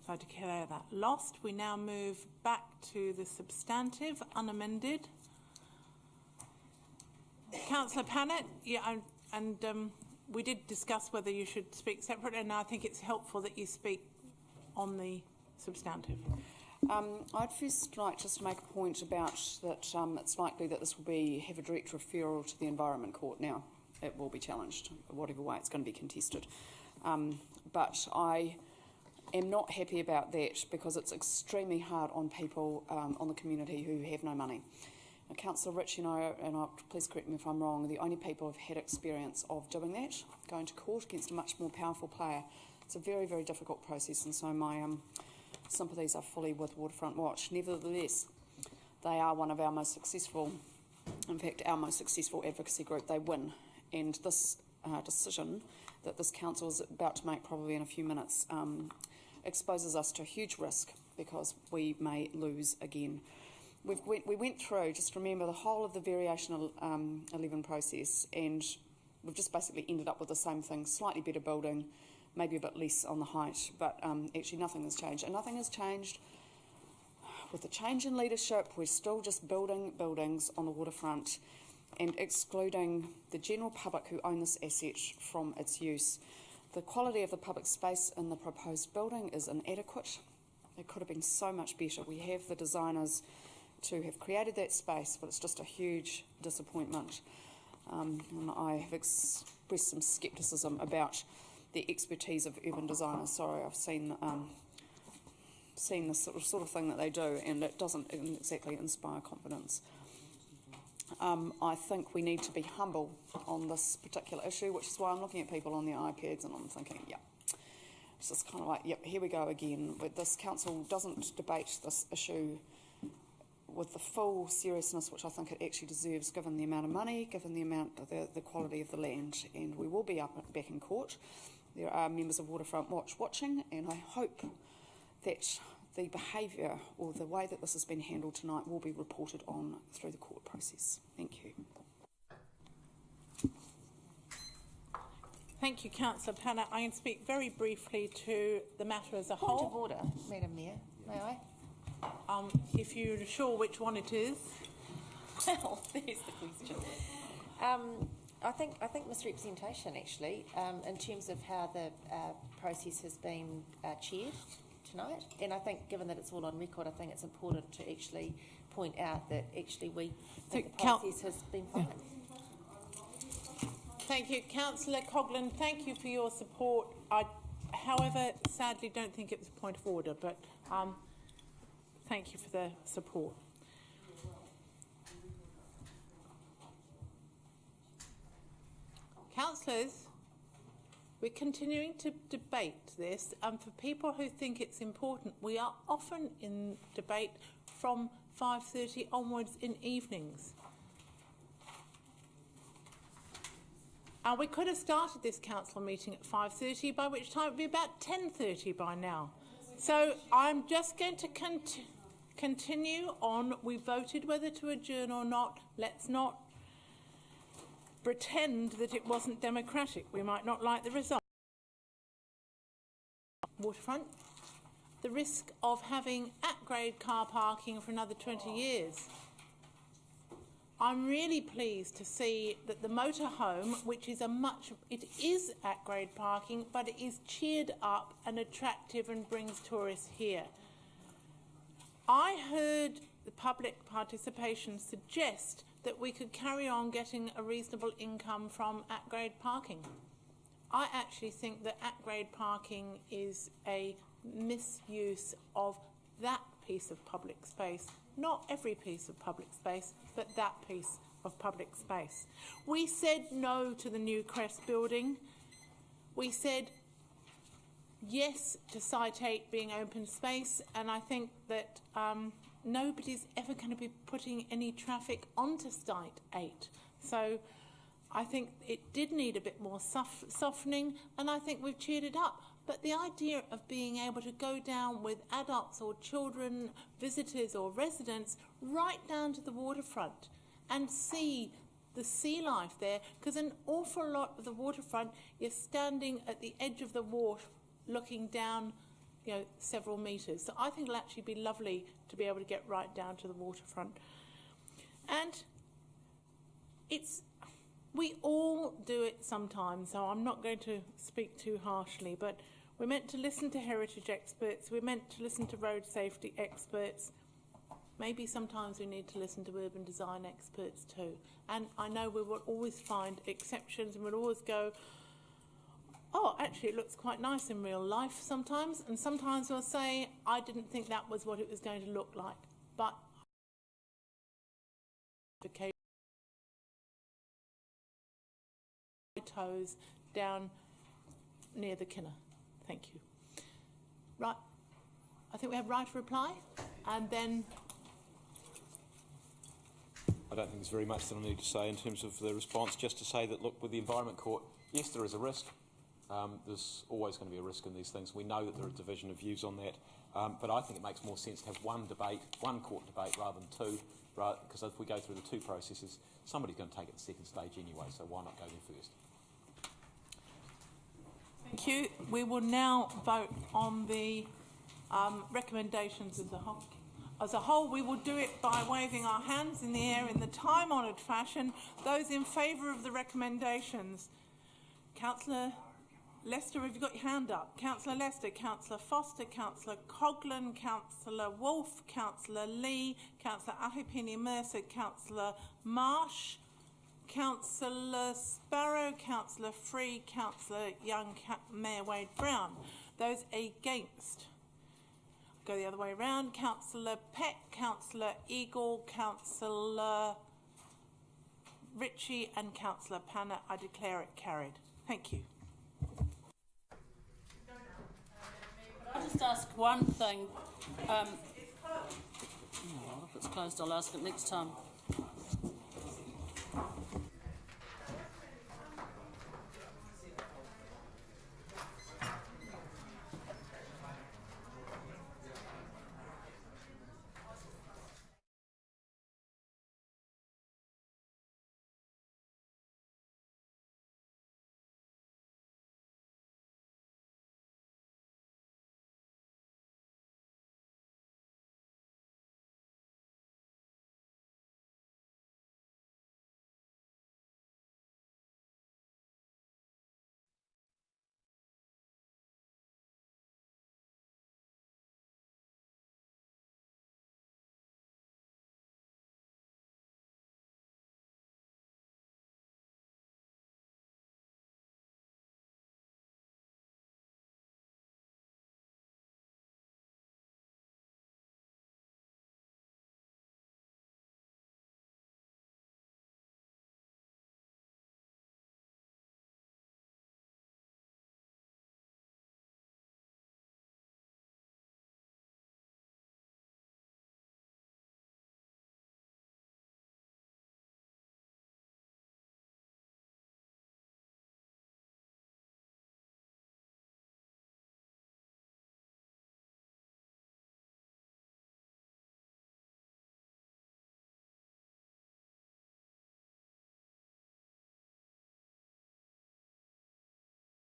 So I declare that lost. We now move back to the substantive, unamended. Councillor Pannett, yeah, and we did discuss whether you should speak separately, and I think it's helpful that you speak on the substantive. I'd first like just to make a point about that it's likely that this will have a direct referral to the Environment Court now. It will be challenged, whatever way it's going to be contested. But I am not happy about that because it's extremely hard on people, on the community who have no money. Councillor Ritchie and I, please correct me if I'm wrong, are the only people who have had experience of doing that, going to court against a much more powerful player. It's a very, very difficult process, and so my sympathies are fully with Waterfront Watch. Nevertheless, they are one of our most successful, in fact, our most successful advocacy group. They win, and this decision that this council is about to make probably in a few minutes exposes us to a huge risk because we may lose again. We went through, just remember, the whole of the Variation 11 process, and we've just basically ended up with the same thing, slightly better building, maybe a bit less on the height, but actually nothing has changed. And nothing has changed with the change in leadership. We're still just building buildings on the waterfront and excluding the general public who own this asset from its use. The quality of the public space in the proposed building is inadequate. It could have been so much better. We have the designers to have created that space, but it's just a huge disappointment. And I have expressed some scepticism about the expertise of urban designers. Sorry, I've seen this sort of thing that they do, and it doesn't exactly inspire confidence. I think we need to be humble on this particular issue, which is why I'm looking at people on their iPads and I'm thinking, yeah, it's just kind of like, yep, here we go again. But this council doesn't debate this issue with the full seriousness which I think it actually deserves, given the amount of money, given the amount of the quality of the land, and we will be back in court. There are members of Waterfront Watch watching, and I hope that the behaviour or the way that this has been handled tonight will be reported on through the court process. Thank you. Thank you, Councillor Panner. I can speak very briefly to the matter as a whole. Point of order, Madam Mayor. May I? If you're sure which one it is. Well, there's the question. I think misrepresentation, actually, in terms of how the process has been chaired tonight. And I think, given that it's all on record, I think it's important to actually point out that actually we think the process has been fine. Thank you. Councillor Coghlan, thank you for your support. I, however, sadly don't think it was a point of order, but thank you for the support. Councillors, we're continuing to debate this, and for people who think it's important, we are often in debate from 5:30 onwards in evenings. And we could have started this council meeting at 5:30, by which time it would be about 10:30 by now. So I'm just going to continue on. We voted whether to adjourn or not. Let's not pretend that it wasn't democratic. We might not like the result. Waterfront, the risk of having at-grade car parking for another 20 years. I'm really pleased to see that the motorhome, which is it is at-grade parking, but it is cheered up and attractive and brings tourists here. I heard the public participation suggest that we could carry on getting a reasonable income from at-grade parking. I actually think that at-grade parking is a misuse of that piece of public space. Not every piece of public space, but that piece of public space. We said no to the new Crest building. We said yes to Site 8 being open space, and I think that nobody's ever going to be putting any traffic onto Site 8. So I think it did need a bit more softening, and I think we've cheered it up. But the idea of being able to go down with adults or children, visitors or residents, right down to the waterfront and see the sea life there, because an awful lot of the waterfront is standing at the edge of the wharf looking down, several metres. So I think it'll actually be lovely to be able to get right down to the waterfront. And we all do it sometimes, so I'm not going to speak too harshly, but we're meant to listen to heritage experts, we're meant to listen to road safety experts. Maybe sometimes we need to listen to urban design experts too. And I know we will always find exceptions, and we'll always go, oh, actually it looks quite nice in real life sometimes, and sometimes we'll say, I didn't think that was what it was going to look like. But toes down near the Kinner. Thank you. Right, I think we have right of reply, and then I don't think there's very much that I need to say in terms of the response, just to say that, look, with the Environment Court, yes, there is a risk. There's always going to be a risk in these things. We know that there are division of views on that, but I think it makes more sense to have one court debate rather than two, because if we go through the two processes, somebody's going to take it to the second stage anyway, so why not go there first? Thank you. We will now vote on the recommendations as a whole. As a whole, we will do it by waving our hands in the air in the time-honoured fashion. Those in favour of the recommendations. Councillor Lester, have you got your hand up? Councillor Lester, Councillor Foster, Councillor Coghlan, Councillor Wolfe, Councillor Lee, Councillor Ahipene-Mercer, Councillor Marsh, Councillor Sparrow, Councillor Free, Councillor Young, Mayor Wade Brown. Those against? Go the other way around. Councillor Peck, Councillor Eagle, Councillor Ritchie and Councillor Panner. I declare it carried. Thank you. I'll just ask one thing. If it's closed, I'll ask it next time.